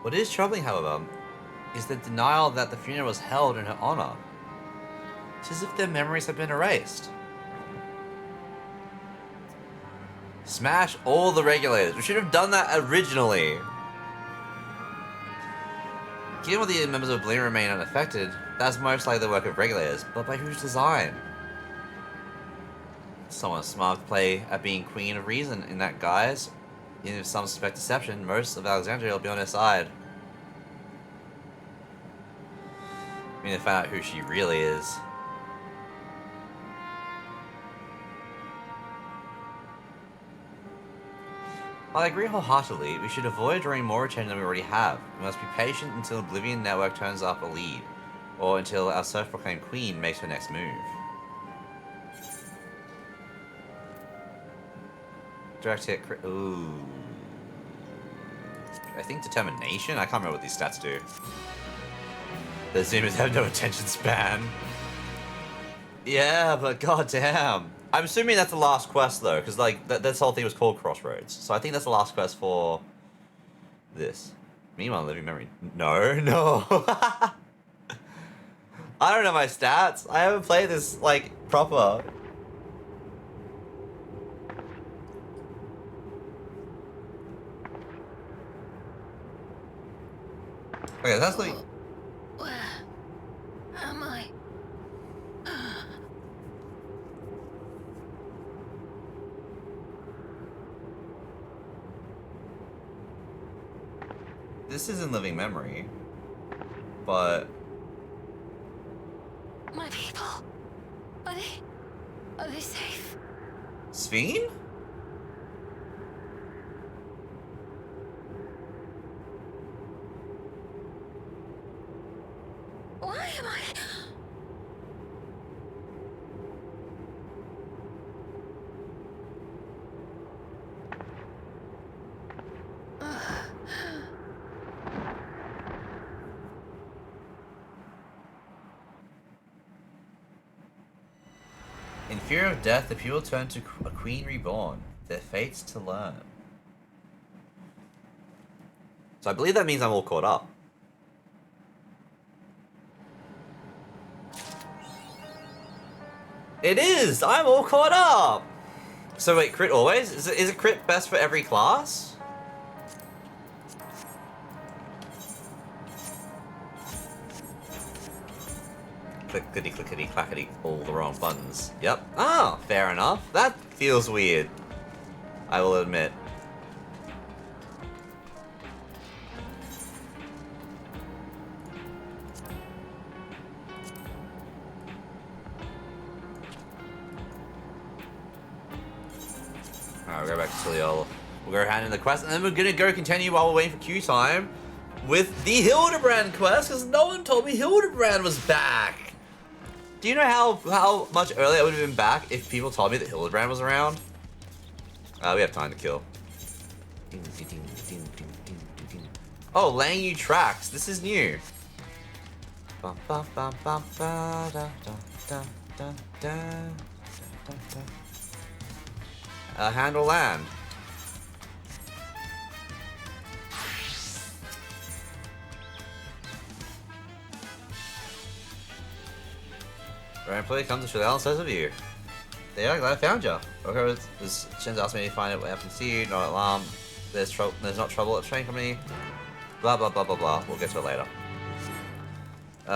What is troubling, however, is the denial that the funeral was held in her honor. It's as if their memories have been erased. Smash all the regulators. We should have done that originally. Given what the members of Oblivion remain unaffected, that's most likely the work of regulators, but by whose design? Someone smart to play at being Queen of Reason in that guise. Even if some suspect deception, most of Alexandria will be on her side. We need to find out who she really is. While I agree wholeheartedly, we should avoid drawing more attention than we already have. We must be patient until Oblivion Network turns up a lead, or until our self-proclaimed queen makes her next move. Direct hit crit. Ooh. I think determination? I can't remember what these stats do. The Zoomers have no attention span. Yeah, but goddamn. I'm assuming that's the last quest though, because like this whole thing was called Crossroads. So I think that's the last quest for this. Meanwhile, living memory. No. I don't know my stats. I haven't played this like proper. Okay, that's like... Where am I? This isn't living memory, but... My people. Are they safe? Sphene? Why am I... In fear of death, the people turn to a queen reborn, their fates to learn. So I believe that means I'm all caught up. It is! I'm all caught up! So wait, crit always? Is it crit best for every class? Clickety clickety clackety, all the wrong buttons. Yep. Ah, fair enough. That feels weird. I will admit. Alright, we'll go back to Tiliol. We'll go hand in the quest, and then we're gonna go continue while we're waiting for queue time with the Hildebrand quest, because no one told me Hildebrand was back! Do you know how much earlier I would have been back if people told me that Hildebrand was around? We have time to kill. Oh, laying you tracks. This is new. Handle land. Ryan Play comes to Shadell and says of you. They are glad I found you. Okay, Shin's asked me to find out what happened to you, no alarm. There's not trouble at train company. Blah blah blah blah blah. We'll get to it later.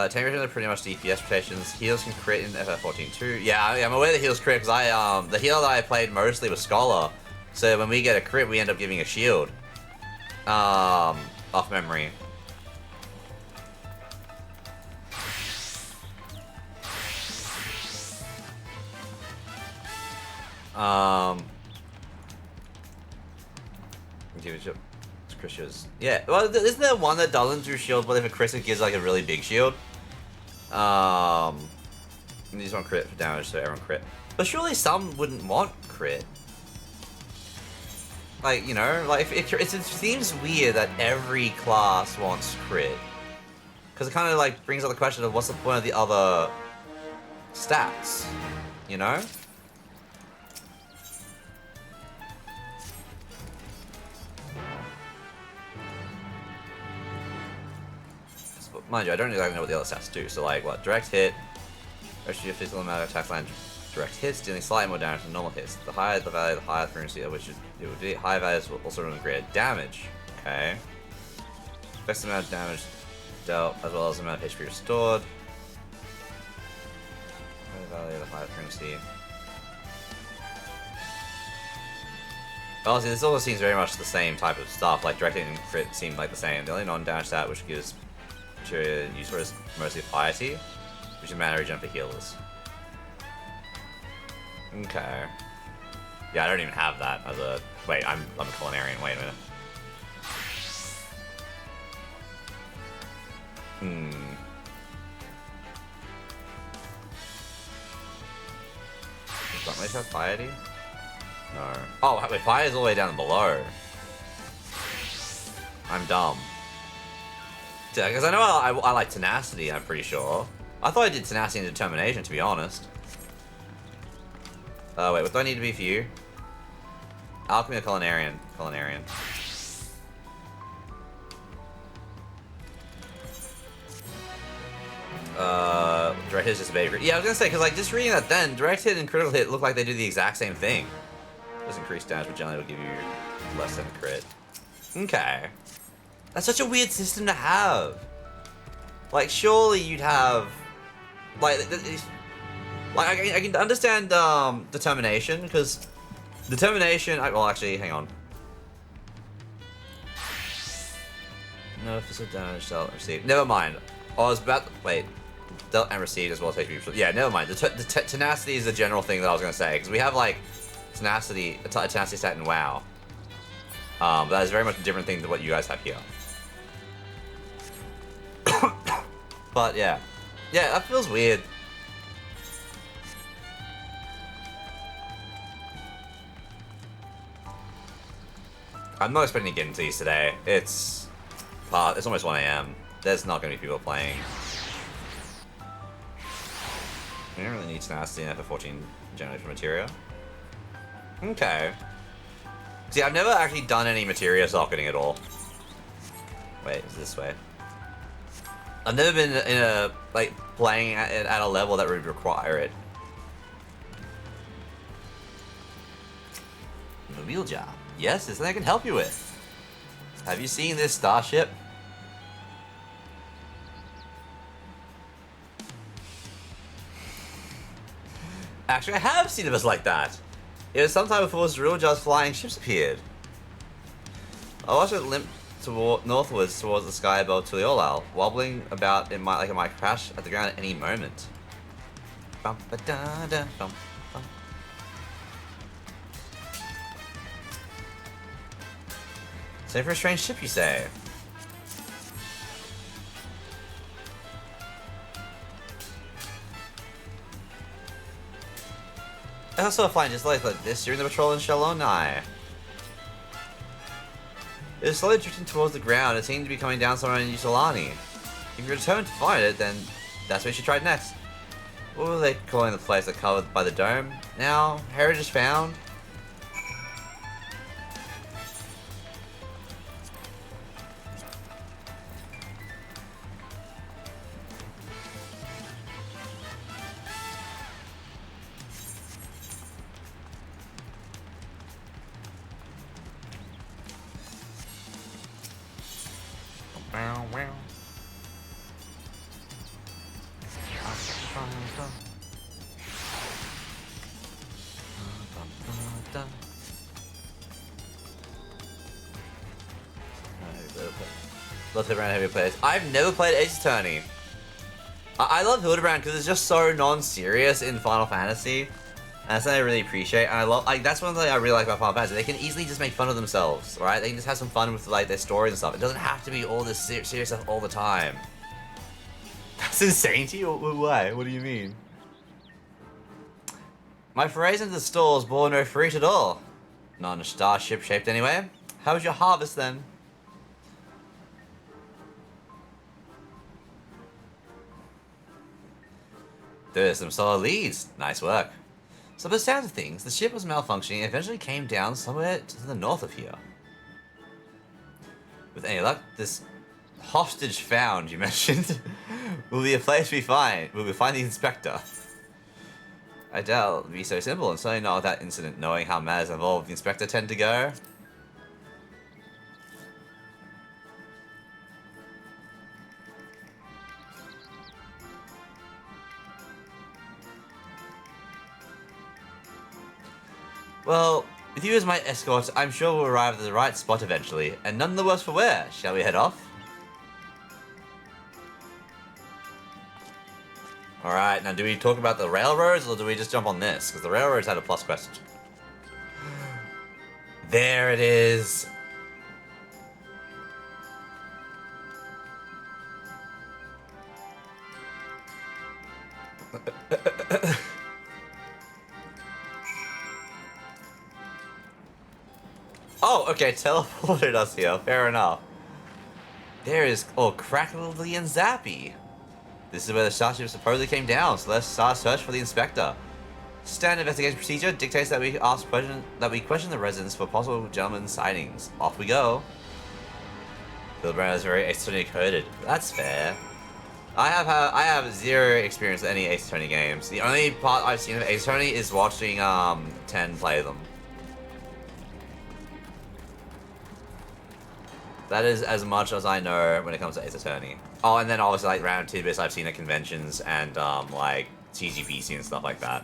Temperatures are pretty much DPS rotations. Heals can crit in FF14 too. Yeah, I'm aware that heals crit because the healer that I played mostly was Scholar. So when we get a crit, we end up giving a shield. Off memory. Yeah, well, isn't there one that doesn't do shield, but if a crit, it gives like a really big shield? And you just want crit for damage, so everyone crit. But surely some wouldn't want crit. Like, you know, like it seems weird that every class wants crit. Because it kind of like brings up the question of what's the point of the other stats, you know? Mind you, I don't exactly know what the other stats do. So like, what? Direct hit, rest your physical amount of attack line, direct hits, dealing slightly more damage than normal hits. The higher the value, the higher the frequency at which it would do. High values will also run greater damage. Okay. Best amount of damage dealt, as well as the amount of HP restored. Higher value, the higher frequency. Honestly, this also seems very much the same type of stuff. Like, direct hit and crit seem like the same. The only non-damage stat which gives use for is mostly piety, which is mana regen for healers. Okay. Yeah, I don't even have that as a. Wait, I'm a culinarian. Wait a minute. Does that make have piety? No. Oh, wait, piety is all the way down below. I'm dumb. Because I know I like tenacity, I'm pretty sure. I thought I did tenacity and determination, to be honest. Wait, what do I need to be for you? Alchemy or culinarian? Culinarian. Direct hit is just a baby. Yeah, I was gonna say, because like, just reading that then, direct hit and critical hit look like they do the exact same thing. Does increase damage, but generally will give you less than a crit. Okay. That's such a weird system to have. Like, surely you'd have, like I can understand determination, because determination. Well, actually, hang on. No physical damage dealt and received. Never mind. I was about to, wait. Dealt and received as well as HP. Yeah, never mind. The tenacity is the general thing that I was gonna say, because we have like tenacity, a tenacity stat in WoW. But that is very much a different thing than what you guys have here. But yeah, that feels weird. I'm not expecting to get into these today. It's almost 1 AM. There's not going to be people playing. We don't really need tenacity in FF14 generally for materia. Okay. See, I've never actually done any materia socketing at all. Wait, is this way? I've never been in a, like, playing at a level that would require it. The wheel job. Yes, it's something I can help you with. Have you seen this starship? Actually, I have seen it as like that. It was sometime before Zeriljar's flying ships appeared. I watched it limp northwards towards the sky above Tuliolal, wobbling about it might crash at the ground at any moment. Bum, ba, da, da, bum, bum. Same for a strange ship, you say? I also find just like this during the patrol in Shalonai. It is slowly drifting towards the ground. It seemed to be coming down somewhere in Usolani. If you're determined to find it, then that's what you should try next. What were they calling the place that covered by the dome? Now, heritage found. Love Hildebrand heavy players. I've never played Ace Attorney. I love Hildebrand because it's just so non-serious in Final Fantasy. And that's something I really appreciate. And I love, like, that's one thing I really like about Final Fantasy. They can easily just make fun of themselves, right? They can just have some fun with, like, their stories and stuff. It doesn't have to be all this serious stuff all the time. That's insane to you? Why? What do you mean? My forays into the stores bore no fruit at all. Not in a starship shaped anyway. How was your harvest then? There's some solid leads. Nice work. So by the sounds of things, the ship was malfunctioning and eventually came down somewhere to the north of here. With any luck, this hostage found you mentioned will be a place we find. Will we find the inspector? I doubt it'll be so simple, and certainly not with that incident, knowing how matters involved the inspector tend to go. Well, with you as my escort, I'm sure we'll arrive at the right spot eventually, and none the worse for wear. Shall we head off? Alright, now do we talk about the railroads, or do we just jump on this? Because the railroads had a plus question. There it is! Oh, okay, teleported us here. Fair enough. There is, Crackly and Zappy. This is where the starship supposedly came down, so let's start a search for the inspector. Standard investigation procedure dictates that we question the residents for possible gentleman sightings. Off we go. Hildebrand is very Ace Attorney coded. That's fair. I have zero experience with any Ace Attorney games. The only part I've seen of Ace Attorney is watching 10 play them. That is as much as I know when it comes to Ace Attorney. Oh, and then obviously like random tidbits I've seen at conventions and like TGPC and stuff like that.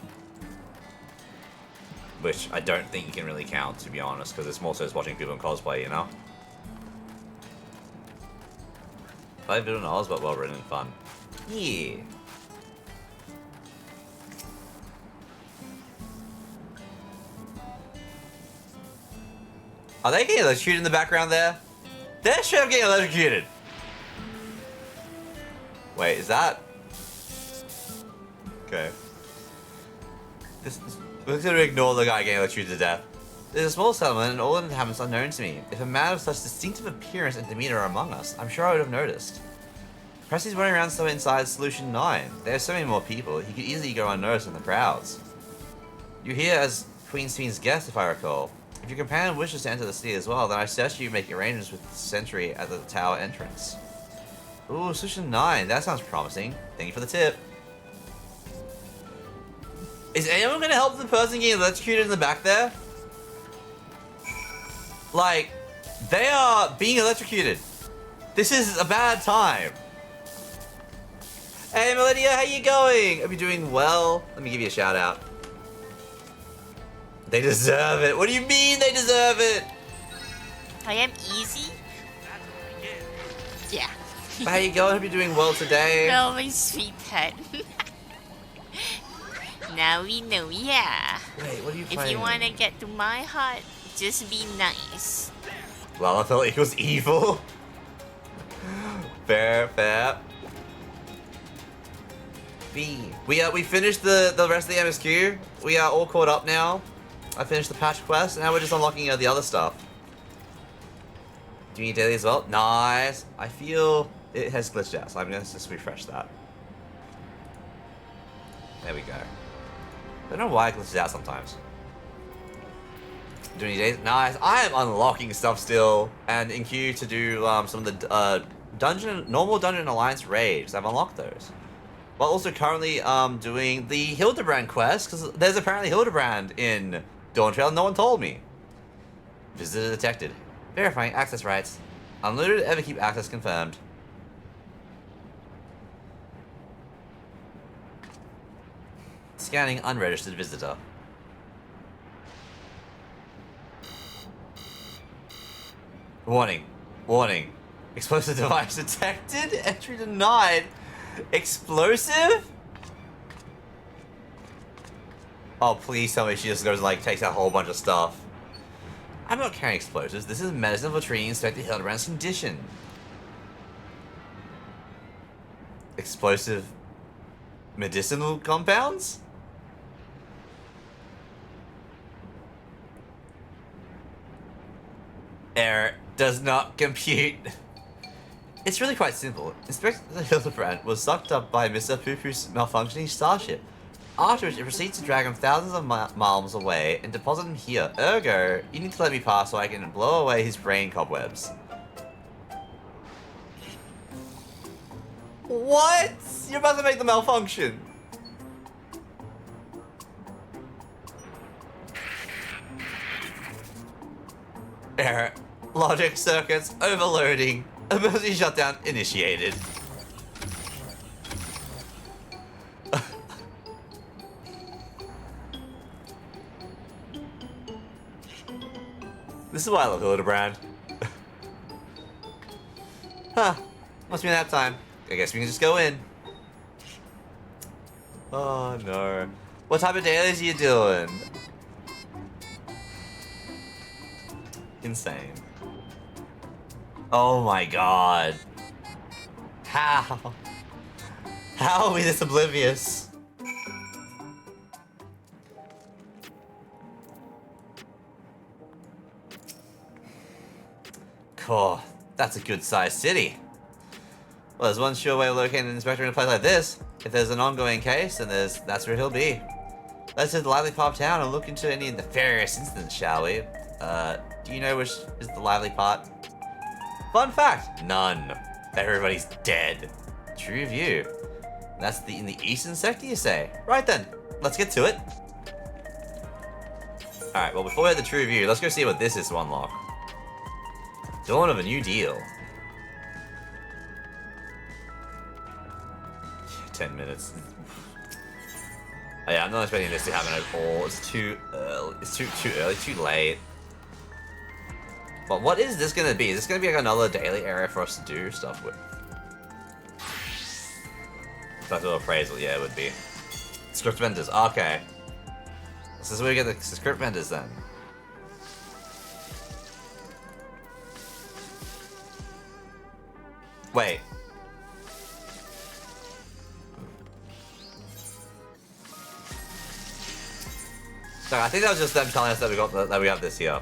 Which I don't think you can really count, to be honest, because it's more so just watching people in cosplay, you know? Play video novels, but well written and fun. Yeah. Are they getting electrocuted in the background there? They're straight up getting electrocuted. Wait, is that? Okay. We're gonna ignore the guy getting electrocuted to death. There's a small settlement and all the inhabitants unknown to me. If a man of such distinctive appearance and demeanor are among us, I'm sure I would have noticed. Perhaps he's running around somewhere inside Solution 9. There's so many more people, he could easily go unnoticed in the crowds. You're here as Queen Fiend's guest, if I recall. If your companion wishes to enter the city as well, then I suggest you make arrangements with the sentry at the tower entrance. Ooh, Solution 9, that sounds promising. Thank you for the tip. Is anyone gonna help the person getting electrocuted in the back there? Like, they are being electrocuted. This is a bad time. Hey Melodia, how you going? Hope you're doing well. Let me give you a shout out. They deserve it. What do you mean they deserve it? I am easy. Yeah. How you going? Hope you're doing well today. Oh, my sweet pet. Now we know, yeah. Wait, what are you If playing? you want to get to my heart, just be nice. Lalafell equals evil. Fair, fair. We finished the rest of the MSQ. We are all caught up now. I finished the patch quest, and now we're just unlocking the other stuff. Do you need daily as well? Nice. I feel it has glitched out, so I'm gonna just refresh that. There we go. I don't know why it glitches out sometimes. Do you need days? Nice. I am unlocking stuff still, and in queue to do some of the normal dungeon alliance raids. I've unlocked those. While also currently doing the Hildebrand quest, because there's apparently Hildebrand in Dawn Trail, no one told me. Visitor detected. Verifying access rights. Unlimited Everkeep access confirmed. Scanning unregistered visitor. Warning. Warning. Explosive device detected. Entry denied. Explosive? Oh, please tell me she just goes and like takes out a whole bunch of stuff. I'm not carrying explosives. This is medicine for treating Inspector Hildebrand's condition. Explosive medicinal compounds? Error does not compute. It's really quite simple. Inspector Hildebrand was sucked up by Mr. Poo-Poo's malfunctioning starship. After which, it proceeds to drag him thousands of miles away and deposit him here. Ergo, you need to let me pass so I can blow away his brain cobwebs. What? You're about to make the malfunction. Error. Logic circuits overloading. Emergency shutdown initiated. This is why I love Hildebrand. Huh. Must be nap time. I guess we can just go in. Oh no. What type of dailies are you doing? Insane. Oh my god. How? How are we this oblivious? Cool. That's a good sized city. Well, there's one sure way of locating an inspector in a place like this. If there's an ongoing case, then that's where he'll be. Let's hit the lively part of town and look into any nefarious incidents, shall we? Do you know which is the lively part? Fun fact, none. Everybody's dead. True view. That's in the eastern sector, you say? Right then, let's get to it. Alright, well before we have the true view, let's go see what this is to unlock. Dawn of a new deal. 10 minutes. Oh, yeah, I'm not expecting this to happen at all. It's too early. It's too early, too late. But what is this gonna be? Is this gonna be like another daily area for us to do stuff with? Special appraisal, yeah, it would be. Script vendors, okay. This is where we get the script vendors then. Wait. No, I think that was just them telling us that we have this here.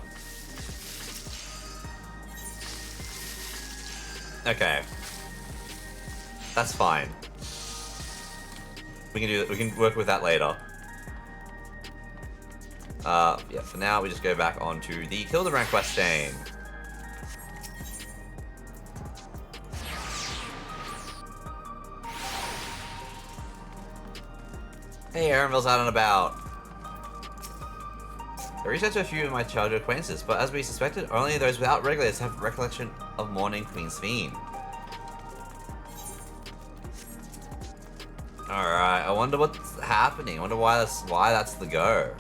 Okay. That's fine. We can do that. We can work with that later. Yeah, for now we just go back onto the Hildebrand quest chain. Hey, Aaronville's out and about. I reached out to a few of my childhood acquaintances, but as we suspected, only those without regulators have recollection of mourning Queen's Fiend. Alright, I wonder what's happening. I wonder why that's the go.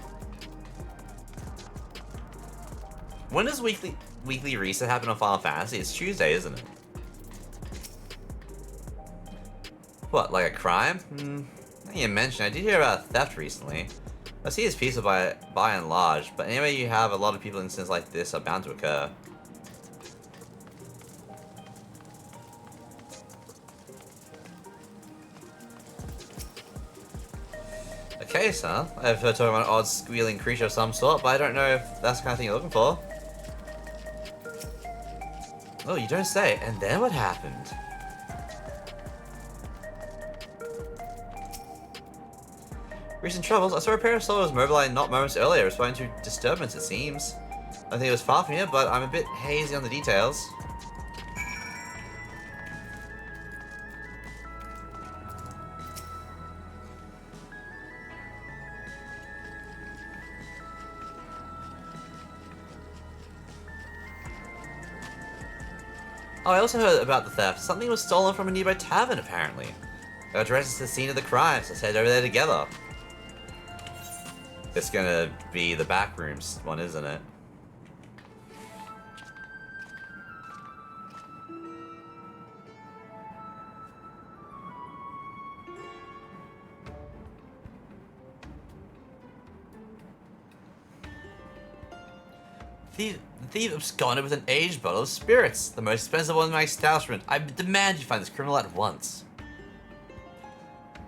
When does weekly reset happen on Final Fantasy? It's Tuesday, isn't it? What, like a crime? You mentioned, I did hear about a theft recently. I see it's peaceful by and large, but anyway you have a lot of people incidents like this are bound to occur. A case, huh? I've heard talking about an odd squealing creature of some sort, but I don't know if that's the kind of thing you're looking for. Oh, you don't say. And then what happened? Recent troubles. I saw a pair of soldiers mobilized not moments earlier, responding to disturbance, it seems. I think it was far from here, but I'm a bit hazy on the details. Oh, I also heard about the theft. Something was stolen from a nearby tavern, apparently. I got directed to the scene of the crime, so let's head over there together. It's gonna be the backrooms one, isn't it? The thief absconded with an aged bottle of spirits, the most expensive one in my establishment. I demand you find this criminal at once.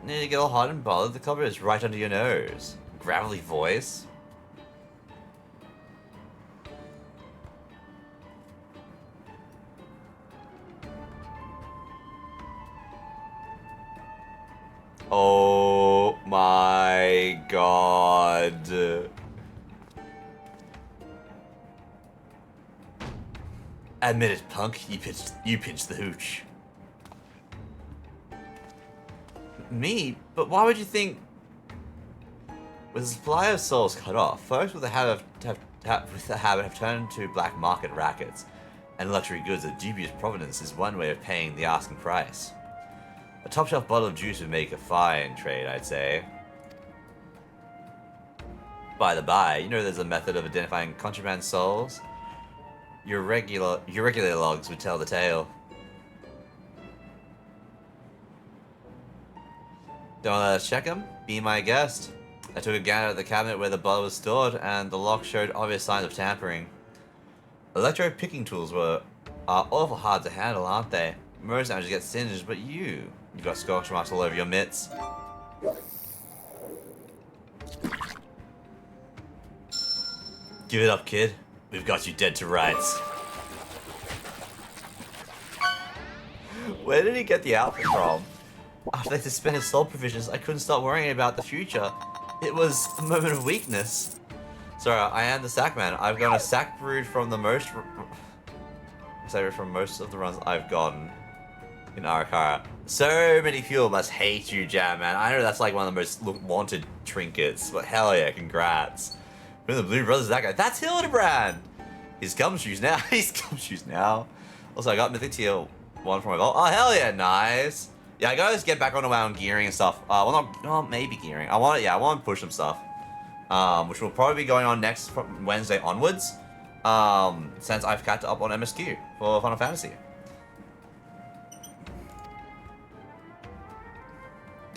Need to get all hot and bothered, the culprit is right under your nose. Gravelly voice. Oh my god. Admit it, punk. You pinched the hooch. Me? But why would you think? With the supply of souls cut off, folks with the habit have turned to black market rackets, and luxury goods of dubious provenance is one way of paying the asking price. A top-shelf bottle of juice would make a fine trade, I'd say. By the by, you know there's a method of identifying contraband souls? Your regular logs would tell the tale. Don't let us check them? Be my guest. I took a gander at the cabinet where the bottle was stored, and the lock showed obvious signs of tampering. Electro picking tools are awful hard to handle, aren't they? Most times you get singed, but you've got scorch marks all over your mitts. Give it up, kid. We've got you dead to rights. Where did he get the outfit from? After they suspended soul provisions, I couldn't stop worrying about the future. It was a moment of weakness. Sorry, I am the sack man. I've gone a sack brewed from most of the runs I've gotten in Arakara. So many people must hate you, Jam Man. I know that's like one of the most wanted trinkets, but hell yeah, congrats. Who the Blue Brothers, that guy? That's Hildebrand! He's gumshoes now. Also, I got Mythic Tier 1 for my vault. Oh, hell yeah, nice. Yeah, I gotta just get back on around gearing and stuff. Not maybe gearing. I want to push some stuff. Which will probably be going on next from Wednesday onwards. Since I've caught up on MSQ for Final Fantasy.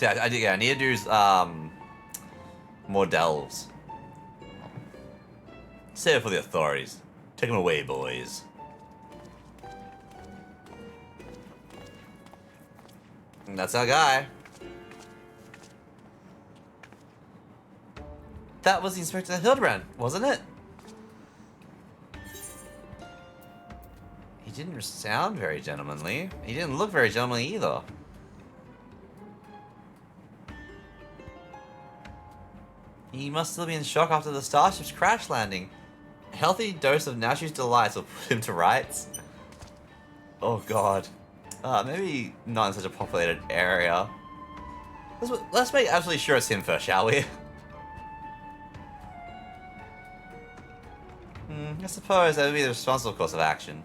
Yeah, I need to do more delves. Save it for the authorities. Take them away, boys. And that's our guy. That was the Inspector Hildebrand, wasn't it? He didn't sound very gentlemanly. He didn't look very gentlemanly either. He must still be in shock after the starship's crash landing. A healthy dose of Nashu's delights will put him to rights. Oh god. Maybe not in such a populated area. Let's make absolutely sure it's him first, shall we? I suppose that would be the responsible course of action.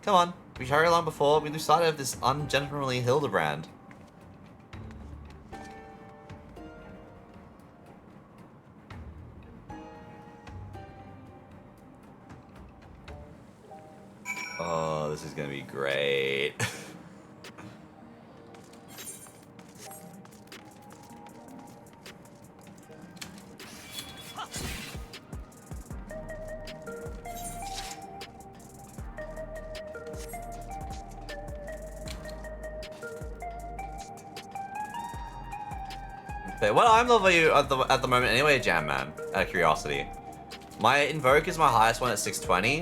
Come on, we hurry along before we lose sight of this ungentlemanly Hildebrand. Oh, this is gonna be great. Okay, well, I'm level you at the moment anyway, Jam Man. Out of curiosity. My Invoke is my highest one at 620,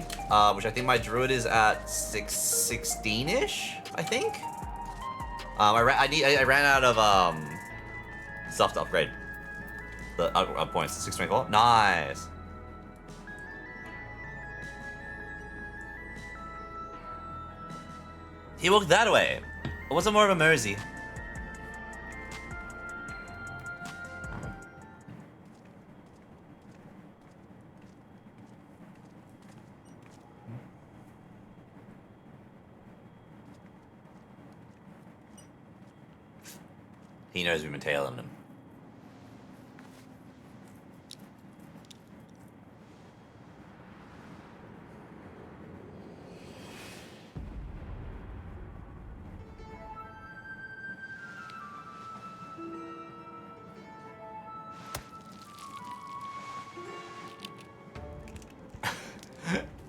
which I think my Druid is at 616-ish, I think. I ran out of stuff to upgrade the points. 624, nice. He walked that way. Or was it more of a Mersey? He knows we've been tailing him.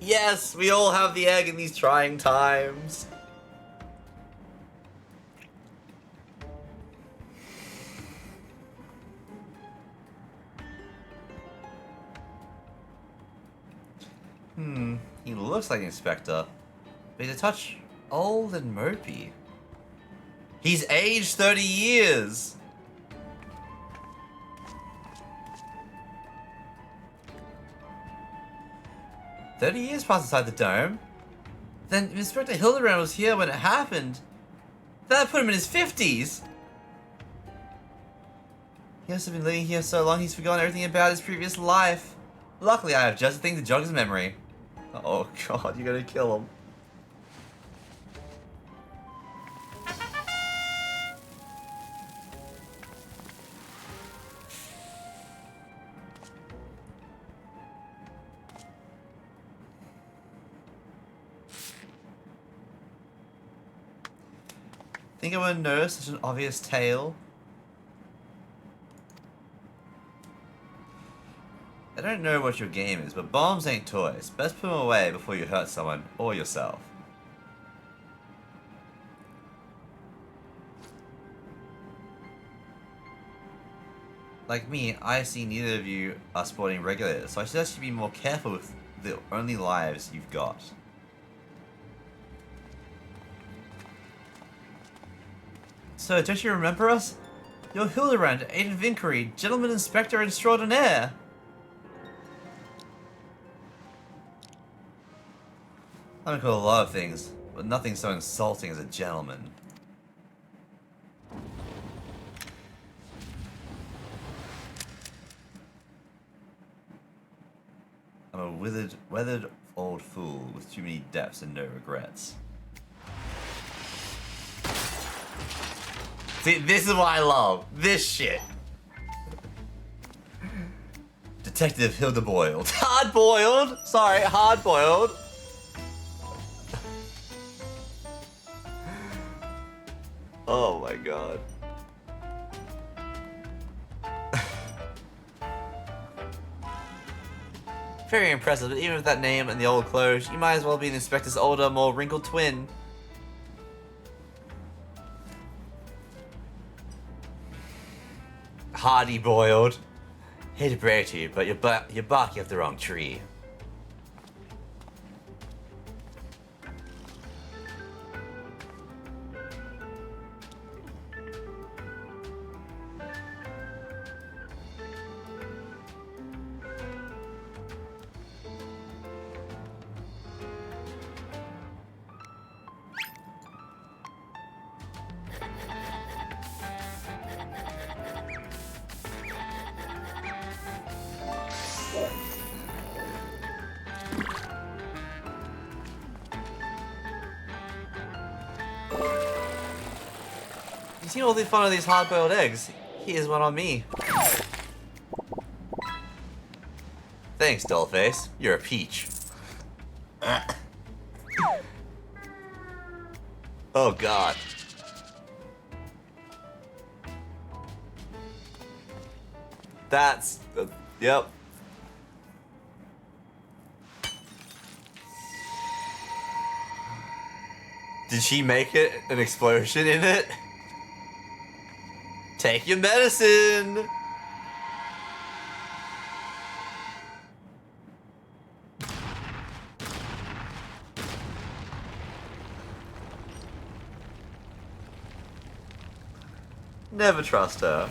Yes, we all have the egg in these trying times. He looks like an Inspector, but he's a touch old and mopey. He's aged 30 years! "30 years passed inside the dome. Then Inspector Hildebrand was here when it happened. That put him in his 50s! He must have been living here so long he's forgotten everything about his previous life. Luckily, I have just a thing to jog his memory." Oh god, you're gonna kill him. Think I wouldn't know such an obvious tale? I don't know what your game is, but bombs ain't toys. Best put them away before you hurt someone or yourself. Like me, I see neither of you are sporting regulators, so I suggest you be more careful with the only lives you've got. So, don't you remember us? You're Hildebrand, Agent Vinkery, Gentleman Inspector Extraordinaire! I'm called a lot of things, but nothing so insulting as a gentleman. I'm a weathered old fool with too many depths and no regrets. See, this is what I love. This shit. Detective Hildeboiled. Hard-boiled? Sorry, hard-boiled. Oh my god. Very impressive, but even with that name and the old clothes, you might as well be the inspector's older, more wrinkled twin. Hardy boiled. Hate to break to you, but you're barking up the wrong tree. You seen all the fun of these hard-boiled eggs? Here's one on me. Thanks, Dollface. You're a peach. Oh god. That's... yep. Did she make it an explosion in it? Take your medicine! Never trust her.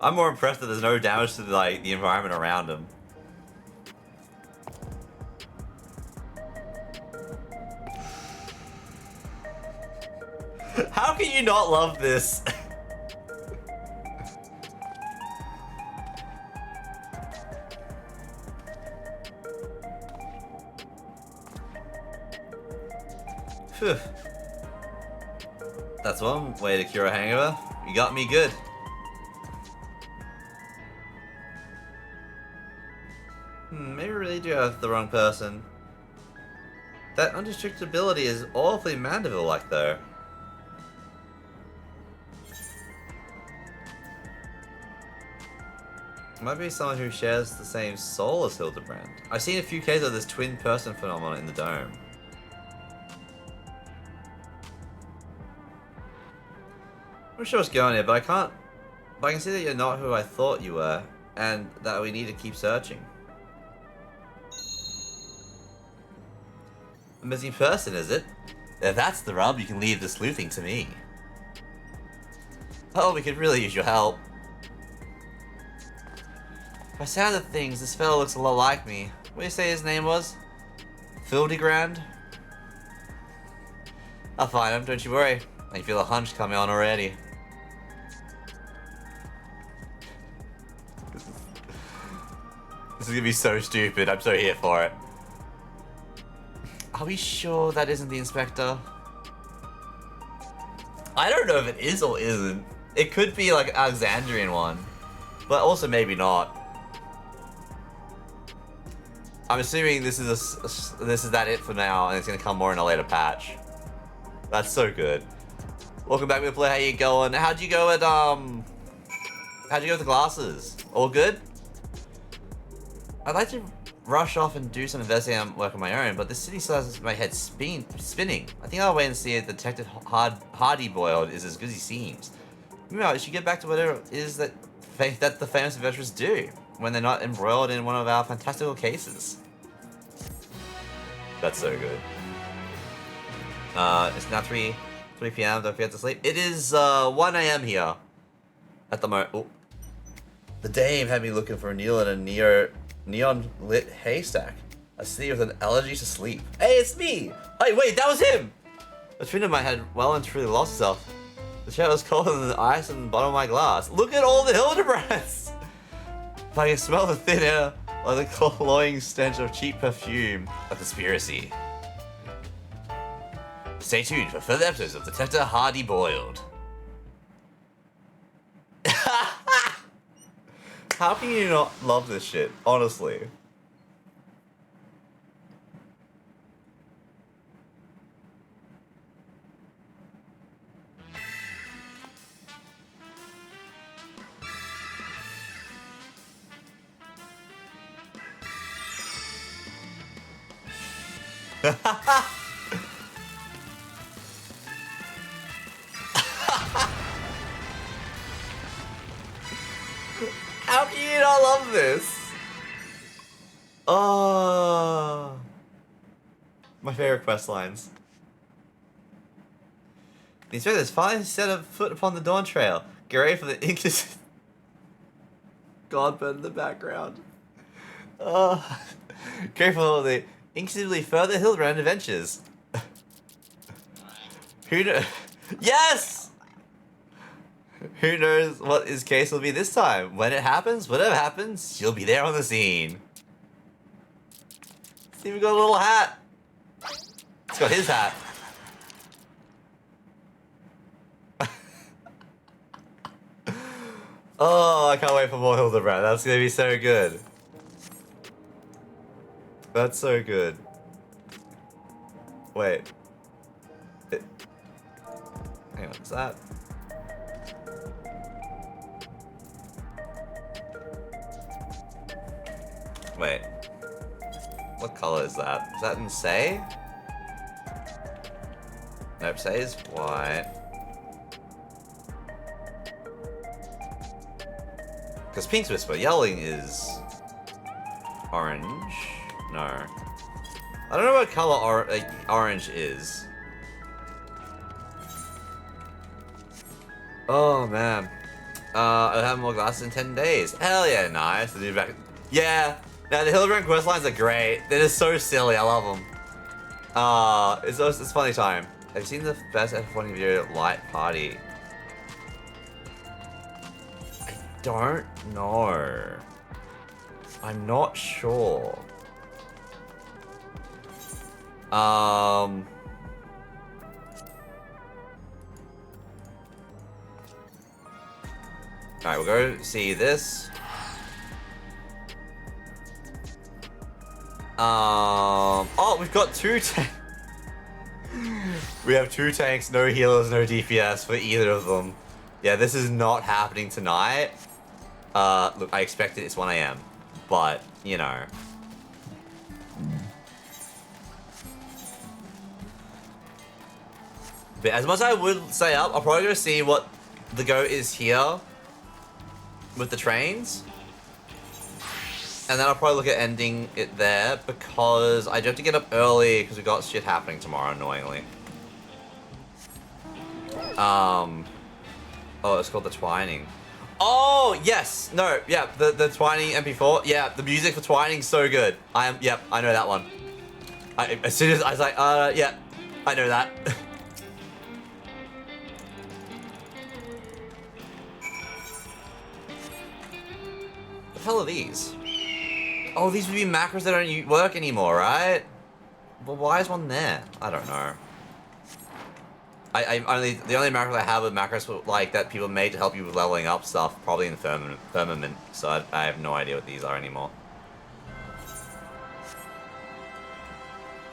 I'm more impressed that there's no damage to the environment around him. How can you not love this? Phew. That's one way to cure a hangover. You got me good. Maybe we really do have the wrong person. That unrestricted ability is awfully Mandeville-like, though. Might be someone who shares the same soul as Hildebrand. I've seen a few cases of this twin person phenomenon in the dome. I'm not sure what's going on here, but I can see that you're not who I thought you were, and that we need to keep searching. A missing person, is it? If that's the rub, you can leave the sleuthing to me. Oh, we could really use your help. By sound of things, this fellow looks a lot like me. What do you say his name was? Fildegrand? I'll find him, don't you worry. I can feel a hunch coming on already. This is gonna be so stupid, I'm so here for it. Are we sure that isn't the inspector? I don't know if it is or isn't. It could be like an Alexandrian one, but also maybe not. I'm assuming this is that it for now, and it's gonna come more in a later patch. That's so good. Welcome back to the play. How you going? How'd you go with the glasses? All good? I'd like to rush off and do some investigating work on my own, but the city still has my head spinning. I think I'll wait and see if Detective Hardy Boiled is as good as he seems. Meanwhile, I should get back to whatever it is that the famous adventurers do when they're not embroiled in one of our fantastical cases. That's so good. It's now 3 p.m. Don't forget to sleep. It is 1 a.m. here at the moment. Oh. The dame had me looking for a needle in a neon-lit haystack. A city with an allergy to sleep. Hey, it's me! Hey, wait, that was him! A twin of mine had well and truly lost herself. The chair was colder than the ice on the bottom of my glass. Look at all the Hildebrands! If I can smell the thin air like the cloying stench of cheap perfume. A conspiracy. Stay tuned for further episodes of Detective Hardy Boiled. How can you not love this shit? Honestly. How can you not love this? Oh, my favorite quest lines. The inspector's finally set a foot upon the Dawn Trail. Get ready for the Inquisition. Godburn in the background. Oh, careful of the inquisitively further Hildebrand adventures. Who knows? Yes! Who knows what his case will be this time? When it happens, whatever happens, you'll be there on the scene. It's even got a little hat. It's got his hat. Oh, I can't wait for more Hildebrand. That's gonna be so good. That's so good. Wait. Hang on, what's that? Wait. What color is that? Is that in Say? Nope, Say is white. Because Pink's Whisper, yelling is orange. No. I don't know what color orange is. Oh man. I'll have more glasses in 10 days. Hell yeah, nice. To do back. Yeah. Now the Hildebrand quest lines are great. They're just so silly. I love them. It's funny time. Have you seen the best FF14 video, Light Party? I don't know. I'm not sure. Alright, we'll go see this. Oh, we've got two tanks. We have two tanks, no healers, no DPS for either of them. Yeah, this is not happening tonight. Look, I expected it's 1 AM, but, you know. But as much as I would stay up, I'll probably go see what the go is here with the trains. And then I'll probably look at ending it there because I do have to get up early because we got shit happening tomorrow, annoyingly. Oh, it's called The Twining. Oh, yes! No, yeah, the Twining MP4. Yeah, the music for Twining's so good. Yep, I know that one. As soon as I was like, yeah, I know that. What the hell are these? Oh, these would be macros that don't work anymore, right? Well, why is one there? I don't know. The only macros I have are macros like that people made to help you with leveling up stuff, probably in Firmament. So I have no idea what these are anymore.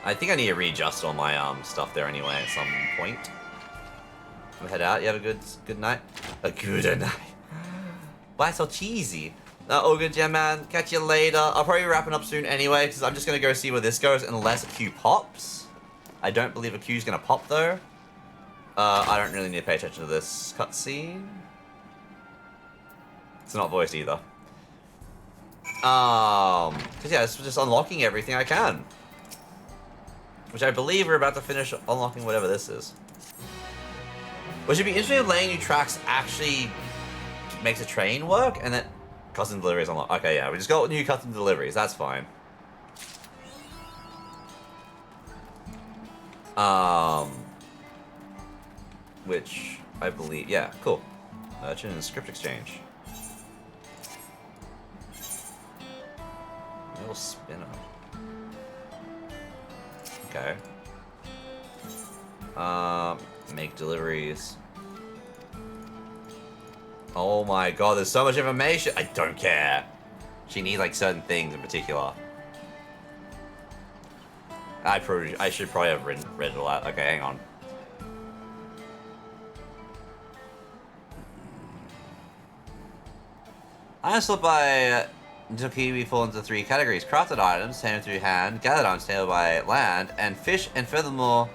I think I need to readjust all my stuff there anyway at some point. I'm gonna head out. You have a good night. A good night. Why so cheesy? All good, yeah, man. Catch you later. I'll probably be wrapping up soon anyway, because I'm just going to go see where this goes, unless a Q pops. I don't believe a Q is going to pop, though. I don't really need to pay attention to this cutscene. It's not voiced either. Because, yeah, it's just unlocking everything I can. Which I believe we're about to finish unlocking whatever this is. Which would be interesting if laying new tracks actually makes a train work, and then... Custom deliveries unlocked. Okay, yeah, we just got new custom deliveries. That's fine. which I believe, yeah, cool. Merchant and script exchange. Middle spinner. Okay. Make deliveries. Oh my god, there's so much information. I don't care. She needs like certain things in particular. I should probably have read it all out. Okay, hang on. Items sold by Tokiwi fall into 3 categories: crafted items, tamed through hand, gathered items tamed by land, and fish. And furthermore,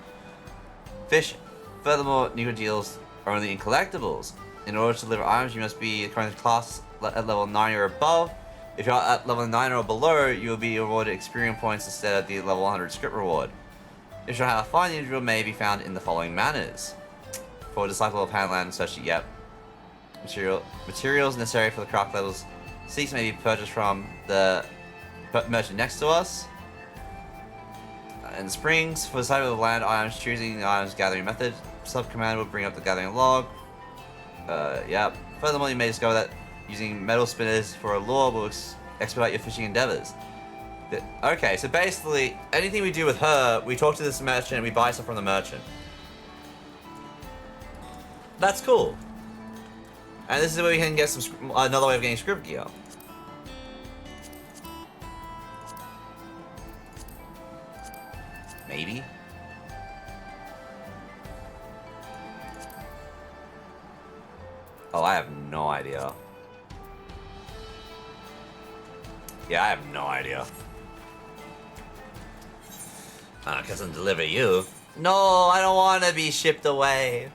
new deals are only in collectibles. In order to deliver items, you must be current class at level 9 or above. If you're at level 9 or below, you will be awarded experience points instead of the level 100 script reward. If you know how to find the individual may be found in the following manners. For Disciple of Handland, such yep. Materials necessary for the craft levels 6 may be purchased from the merchant next to us. In Springs, for Disciple of Land items, choosing the items gathering method. Sub-command will bring up the gathering log. Yep. Furthermore, you may discover that using metal spinners for a lure will expedite your fishing endeavors. Okay, so basically, anything we do with her, we talk to this merchant and we buy stuff from the merchant. That's cool. And this is where we can get some another way of getting script gear. Maybe. Oh, I have no idea. Yeah, I have no idea. Cause I'm deliver you. No, I don't want to be shipped away.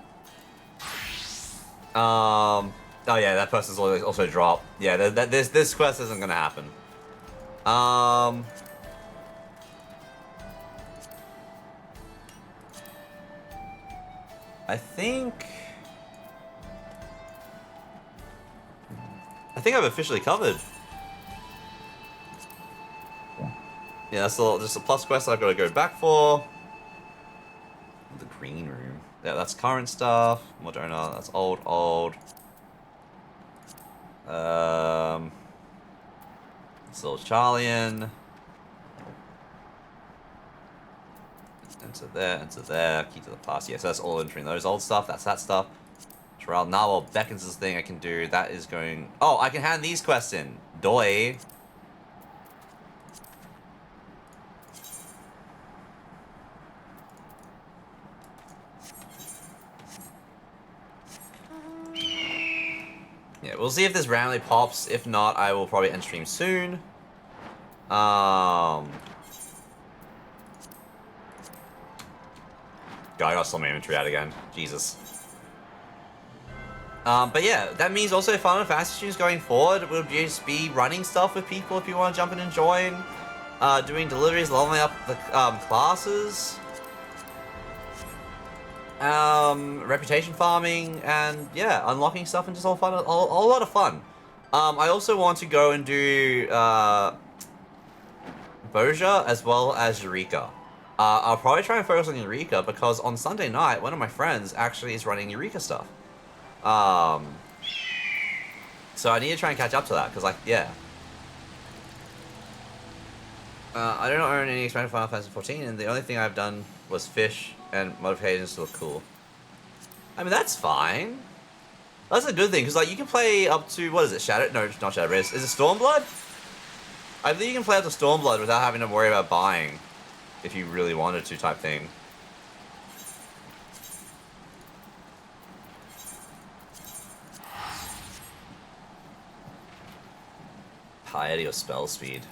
Oh yeah, that person's also dropped. Yeah, this quest isn't gonna happen. I think I've officially covered. Yeah, that's just a plus quest I've got to go back for. The green room. Yeah, that's current stuff. Moderna, that's old. Still Charlian. Enter there, key to the past. Yes, that's all entering those old stuff. That's that stuff. Terrell Narwhal beckons this thing I can do. That is going... Oh, I can hand these quests in. Doi. Yeah, we'll see if this randomly pops. If not, I will probably end stream soon. God, I got some inventory out again. Jesus. But yeah, that means also Final Fantasy streams going forward. We'll just be running stuff with people if you want to jump in and join. Doing deliveries, leveling up the classes. Reputation farming, and yeah, unlocking stuff and just all fun, a lot of fun. I also want to go and do Boja as well as Eureka. I'll probably try and focus on Eureka because on Sunday night, one of my friends actually is running Eureka stuff. So I need to try and catch up to that because, like, yeah. I don't own any expansion Final Fantasy 14, and the only thing I've done was fish and modifications to look cool. I mean, that's fine. That's a good thing, because, like, you can play up to, what is it, Shadow? No, not Shadow Race. Is it Stormblood? I believe you can play up to Stormblood without having to worry about buying, if you really wanted to, type thing. Piety or spell speed?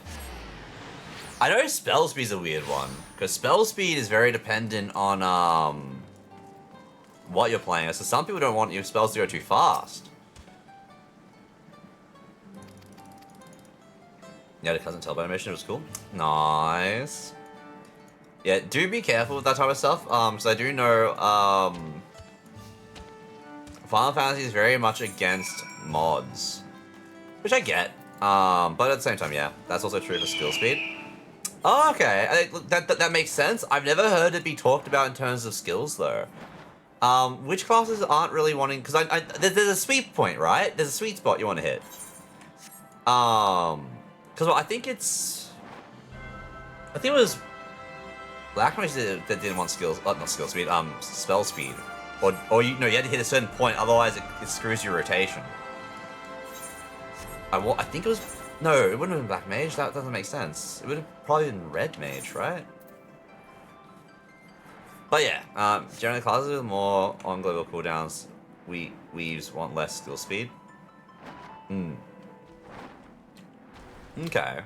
I know spell speed's a weird one, because spell speed is very dependent on what you're playing. So some people don't want your spells to go too fast. Yeah, the cousin Telbo animation was cool. Nice. Yeah, do be careful with that type of stuff. So I do know Final Fantasy is very much against mods, which I get. But at the same time, yeah, that's also true for skill speed. Oh, okay. That makes sense. I've never heard it be talked about in terms of skills, though. Which classes aren't really wanting? Because there's a sweet point, right? There's a sweet spot you want to hit. Because I think it was Black Mage that didn't want skills, not skill speed, spell speed, or you had to hit a certain point, otherwise it screws your rotation. I think it was no, it wouldn't have been Black Mage. That doesn't make sense. It would have probably been Red Mage, right? But yeah, generally classes with more on global cooldowns, weaves want less skill speed. Okay.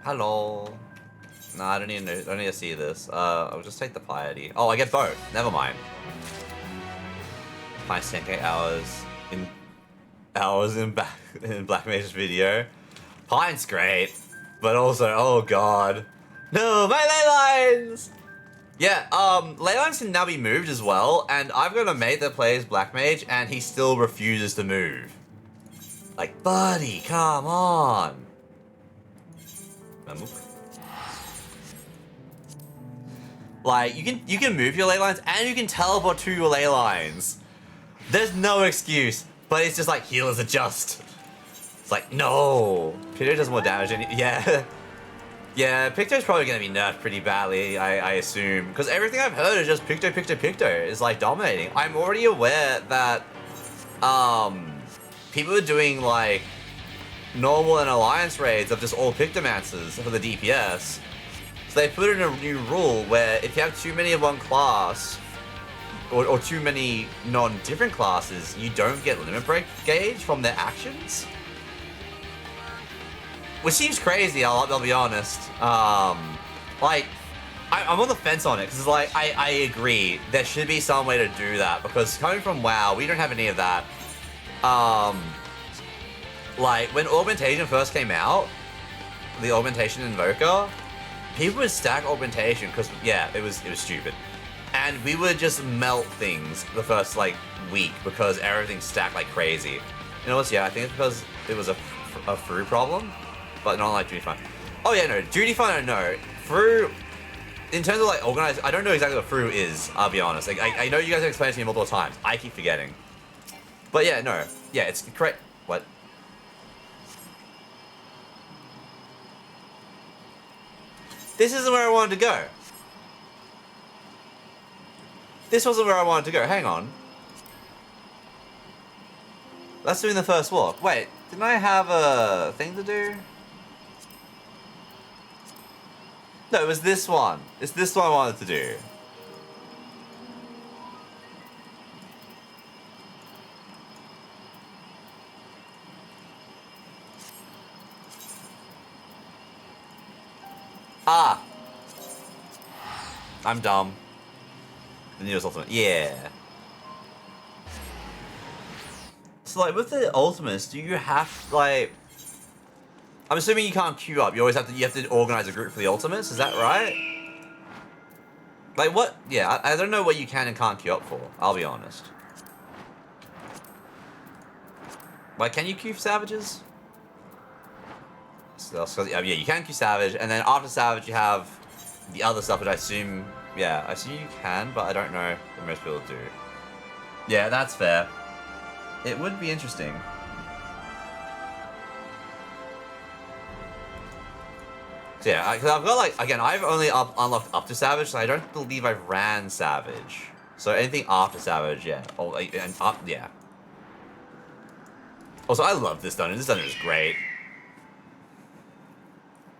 Hello. No, I don't need to see this. I'll just take the piety. Oh, I get both. Never mind. Minus 10k hours in Black Mage's video. Pine's great, but also, oh god. No, my ley lines! Yeah, ley lines can now be moved as well, and I've got a mate that plays Black Mage, and he still refuses to move. Like, buddy, come on. Like, you can move your ley lines, and you can teleport to your ley lines. There's no excuse, but it's just like, healers adjust. It's like, no. Picto does more damage than yeah. Yeah, Picto's probably gonna be nerfed pretty badly, I assume. Because everything I've heard is just Picto is like dominating. I'm already aware that people are doing like normal and alliance raids of just all Pictomancers for the DPS. So they put in a new rule where if you have too many of one class, or too many non-different classes, you don't get limit break gauge from their actions. Which seems crazy, I'll be honest. Like, I'm on the fence on it, because like, I agree, there should be some way to do that, because coming from WoW, we don't have any of that. Like, when Augmentation first came out, the Augmentation Invoker, people would stack Augmentation, because, yeah, it was stupid. And we would just melt things the first, like, week, because everything stacked like crazy. You know what, yeah, I think it's because it was a Fru problem. But not like Duty Finder. Oh yeah, no, Duty Finder, no. Fru, in terms of like organized, I don't know exactly what Fru is, I'll be honest. Like, I know you guys have explained it to me multiple times. I keep forgetting. But yeah, no. Yeah, it's correct. What? This isn't where I wanted to go. This wasn't where I wanted to go. Hang on. That's doing the first walk. Wait, didn't I have a thing to do? No, it was this one. It's this one I wanted to do. Ah! I'm dumb. The newest ultimate. Yeah. So, like, with the ultimates, do you have, like... I'm assuming you can't queue up. You always have to organize a group for the ultimates. Is that right? Like what? Yeah, I don't know what you can and can't queue up for. I'll be honest. Like, can you queue for savages? So, yeah, you can queue savage, and then after savage you have the other stuff, which I assume, yeah, I assume you can, but I don't know what most people do. Yeah, that's fair. It would be interesting. So yeah, because I've got like, again, I've only unlocked up to Savage, so I don't believe I've ran Savage. So anything after Savage, yeah. Oh, and up, yeah. Also, I love this dungeon. This dungeon is great.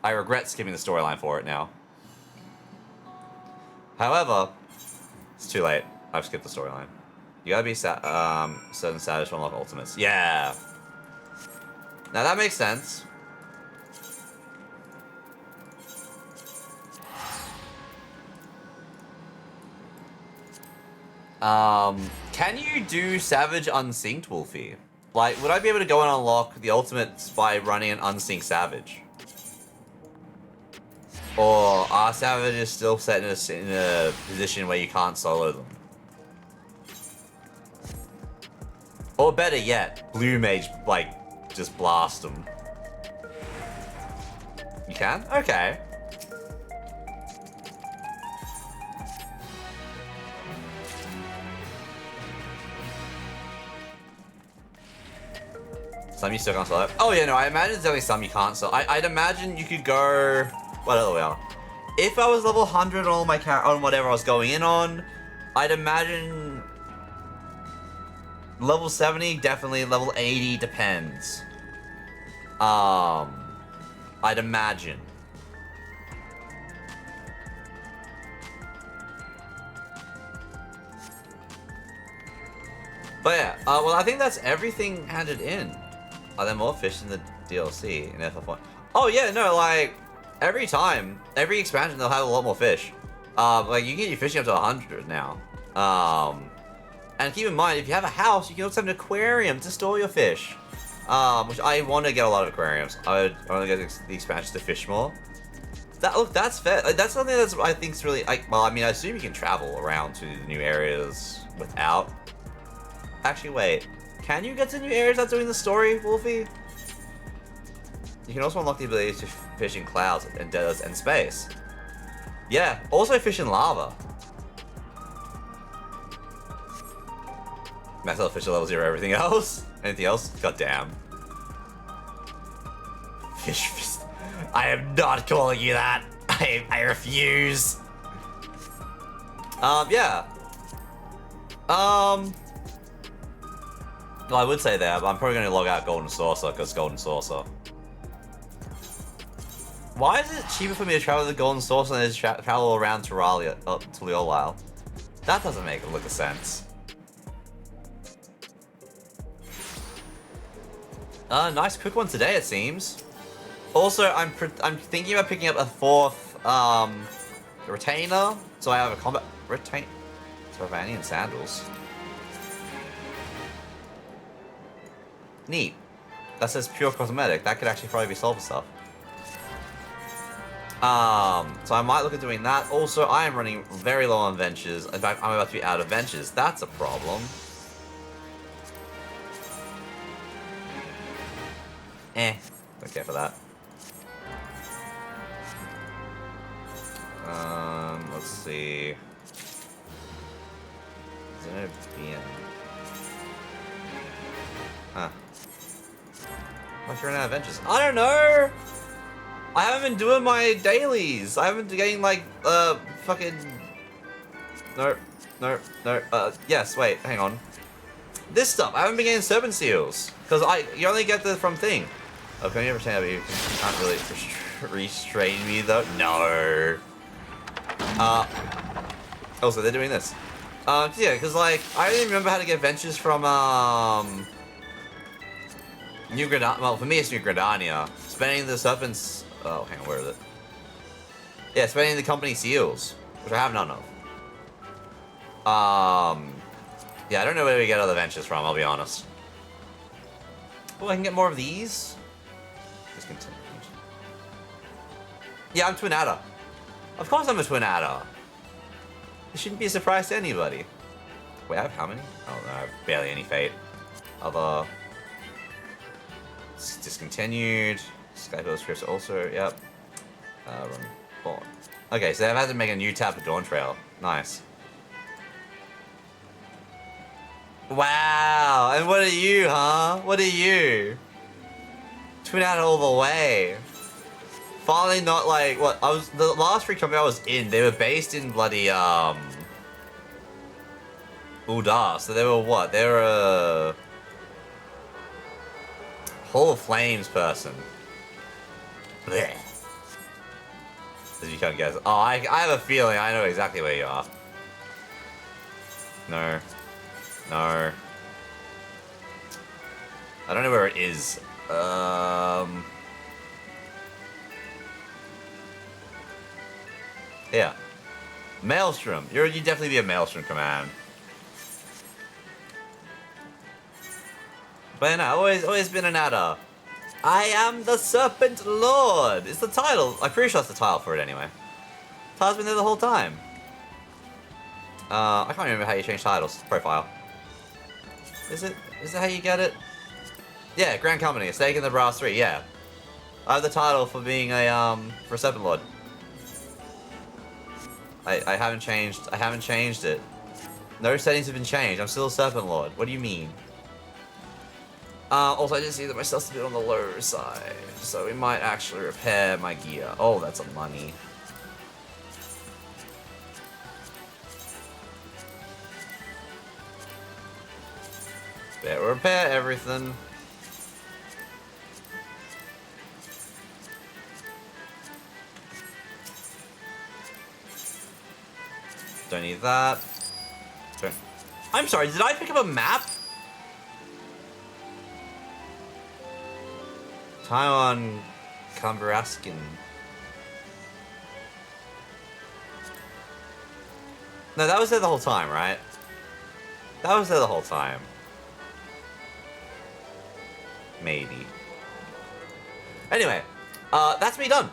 I regret skipping the storyline for it now. However, it's too late. I've skipped the storyline. You gotta be certain Savage to unlock ultimates. Yeah. Now that makes sense. Can you do Savage unsynced, Wolfie? Like, would I be able to go and unlock the ultimates by running an unsynced Savage? Or are Savages still set in a position where you can't solo them? Or better yet, blue mage, like, just blast them. You can? Okay. Some you still can't sell it. Oh yeah, no, I imagine there's only some you can't sell. I'd imagine you could go... What other way are? If I was level 100 on my on whatever I was going in on, I'd imagine... Level 70, definitely. Level 80, depends. I'd imagine. But yeah, well, I think that's everything handed in. Are there more fish in the DLC in FF1? Oh yeah, no, like, every time, every expansion, they'll have a lot more fish. Like, you can get your fishing up to 100 now. And keep in mind, if you have a house, you can also have an aquarium to store your fish. Which I want to get a lot of aquariums. I want to get the expansions to fish more. Look, that's fair. Like, that's something that's, I think, is really, like, well, I mean, I assume you can travel around to the new areas without... Actually, wait. Can you get to new areas without doing the story, Wolfie? You can also unlock the ability to fish in clouds and deserts and space. Yeah, also fish in lava. Max level fish at level 0, everything else? Anything else? God damn. Fish fist. I am not calling you that. I refuse. Yeah. Well, I would say that, but I'm probably going to log out Golden Saucer, because Golden Saucer. Why is it cheaper for me to travel the Golden Saucer than it is to travel around Tuliolile? That doesn't make a lick of sense. Nice quick one today, it seems. Also, I'm thinking about picking up a 4th, retainer, so I have a combat retainer. Ravanian sandals. Neat. That says pure cosmetic. That could actually probably be sold for stuff. So I might look at doing that. Also, I am running very low on ventures. In fact, I'm about to be out of ventures. That's a problem. Don't care for that. Let's see. Is there no BM? Huh. Why'd you run out of ventures? I don't know! I haven't been doing my dailies. I haven't been getting, like, fucking... No. Yes, wait, hang on. This stuff, I haven't been getting serpent seals. Because you only get the from thing. Oh, can you ever say you can't really restrain me, though? No. Also, they're doing this. Yeah, because, like, I don't even remember how to get ventures from, New Granada. Well, for me, it's New Granada. Spending the serpents... Oh, hang on, where is it? Yeah, spending the company seals, which I have none of. Yeah, I don't know where we get other ventures from, I'll be honest. Oh, I can get more of these? Discontinued. Yeah, I'm Twin Adder. Of course I'm a Twin Adder. It shouldn't be a surprise to anybody. Wait, I have how many? Oh, no, I have barely any fate. Other... Discontinued. Skyfall scripts also, yep. Run Born. Okay, so they've had to make a new tab for Dawn Trail. Nice. Wow, and what are you, huh? What are you? Twin Adder all the way. Finally not like, what, the last free company I was in, they were based in bloody, Uldar, so they were what? They were a... Hall of Flames person. Blech. As you can't guess. Oh, I have a feeling I know exactly where you are. No. No. I don't know where it is. Yeah. Maelstrom. You'd definitely be a Maelstrom command. But no, always been an adder. I am the Serpent Lord. It's the title. I'm pretty sure that's the title for it anyway. Title's been there the whole time. I can't remember how you change titles. Profile. Is it? Is that how you get it? Yeah, Grand Company, a stake in the Brass 3, yeah. I have the title for being a, for Serpent Lord. I haven't changed it. No settings have been changed, I'm still a Serpent Lord. What do you mean? Also, I did see that my stuff's a bit on the low side, so we might actually repair my gear. Oh, that's a money. Better repair everything. Don't need that. I'm sorry, did I pick up a map? Taiwan Kambaraskin. No, that was there the whole time, right? That was there the whole time. Maybe. Anyway, that's me done.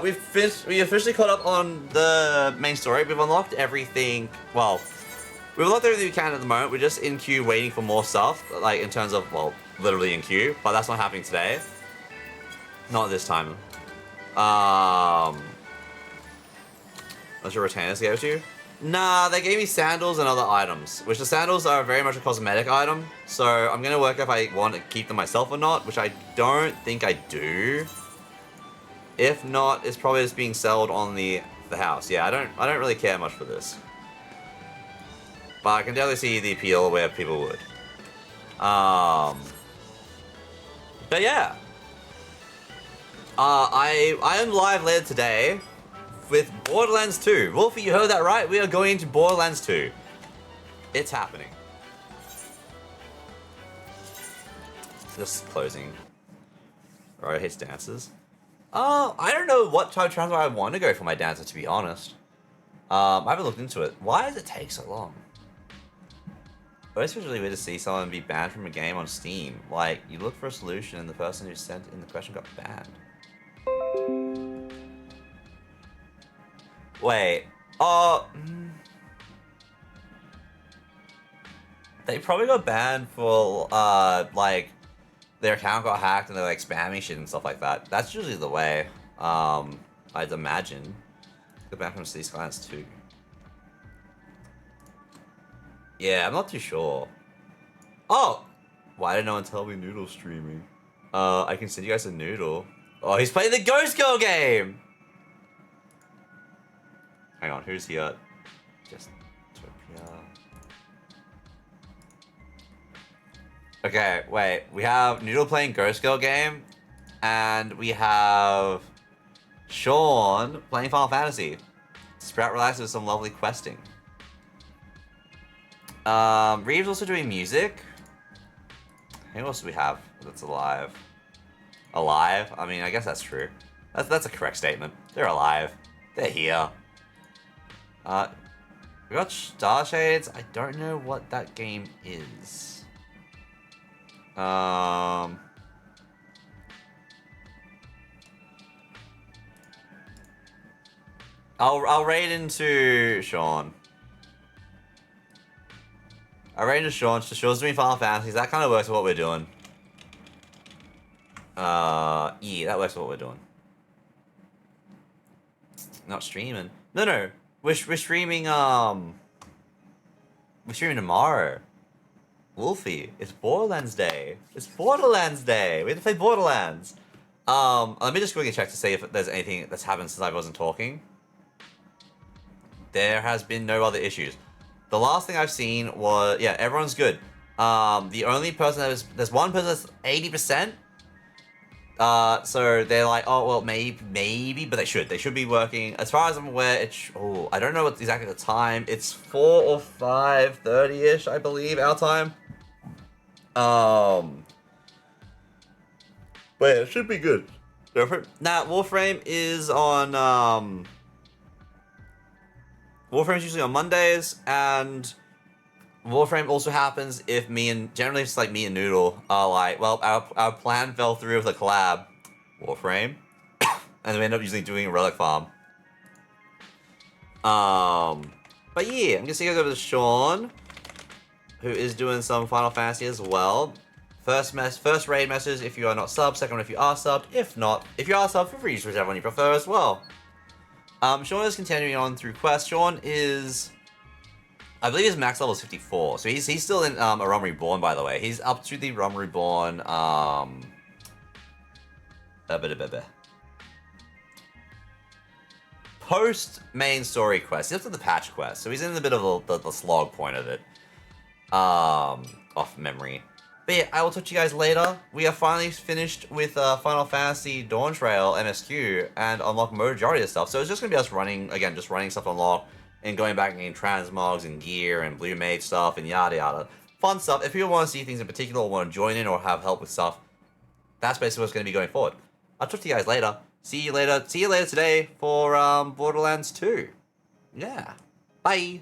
We officially caught up on the main story. We've unlocked everything. Well, we've unlocked everything we can at the moment. We're just in queue waiting for more stuff. Like, in terms of, well, literally in queue. But that's not happening today. Not this time. What's your retainers gave to you? Nah, they gave me sandals and other items. Which the sandals are very much a cosmetic item. So I'm gonna work if I want to keep them myself or not. Which I don't think I do. If not, it's probably just being sold on the house. Yeah, I don't really care much for this. But I can definitely see the appeal where people would. But yeah. I am live later today with Borderlands 2. Wolfie, you heard that right? We are going into Borderlands 2. It's happening. Just closing. Right, hits dances. I don't know what type of transfer I want to go for my dancer, to be honest. I haven't looked into it. Why does it take so long? But it's really weird to see someone be banned from a game on Steam. Like, you look for a solution and the person who sent in the question got banned. Wait. They probably got banned for, like, their account got hacked and they're, like, spamming shit and stuff like that. That's usually the way, I'd imagine. Go back from Sea Skylines 2. Yeah, I'm not too sure. Oh! Why did no one tell me Noodle's streaming? I can send you guys a Noodle. Oh, he's playing the Ghost Girl game! Hang on, who's here? Just Topia. Okay, wait. We have Noodle playing Ghost Girl game, and we have Sean playing Final Fantasy. Sprout relaxes with some lovely questing. Reeve's also doing music. Who else do we have that's alive? Alive? I mean, I guess that's true. That's a correct statement. They're alive. They're here. We got Star Shades. I don't know what that game is. I'll raid into Sean. I raid into Sean. Sean's doing Final Fantasy. That kind of works with what we're doing. Yeah, that works with what we're doing. Not streaming. No. We're streaming, we're streaming tomorrow. Wolfie, it's Borderlands Day. It's Borderlands Day. We have to play Borderlands. Let me just quickly check to see if there's anything that's happened since I wasn't talking. There has been no other issues. The last thing I've seen was, yeah, everyone's good. The only person there's one person that's 80%. So they're like, oh, well, maybe, but they should be working. As far as I'm aware, I don't know what exactly the time. It's 4 or 5:30-ish, I believe, our time. But yeah, it should be good. Go for it. Nah, Warframe is on, Warframe's usually on Mondays, and Warframe also happens if generally it's like me and Noodle are like, well, our plan fell through with a collab, Warframe, and we end up usually doing a relic farm. But yeah, I'm gonna see you guys over to Sean. who is doing some Final Fantasy as well. First raid message if you are not subbed. Second one if you are subbed. If not, if you are subbed, feel free to whichever one you prefer as well. Sean is continuing on through quest. Sean is, I believe his max level is 54, so he's still in a Realm Reborn, by the way. He's up to the Realm Reborn post main story quest. He's up to the patch quest, so he's in a bit of the slog point of it. Off memory. But yeah, I will talk to you guys later. We are finally finished with Final Fantasy Dawn Trail MSQ and unlock majority of stuff. So it's just gonna be us running again, just running stuff unlock and going back and getting transmogs and gear and blue mage stuff and yada yada. Fun stuff. If people want to see things in particular or want to join in or have help with stuff, that's basically what's gonna be going forward. I'll talk to you guys later. See you later today for Borderlands 2. Yeah. Bye.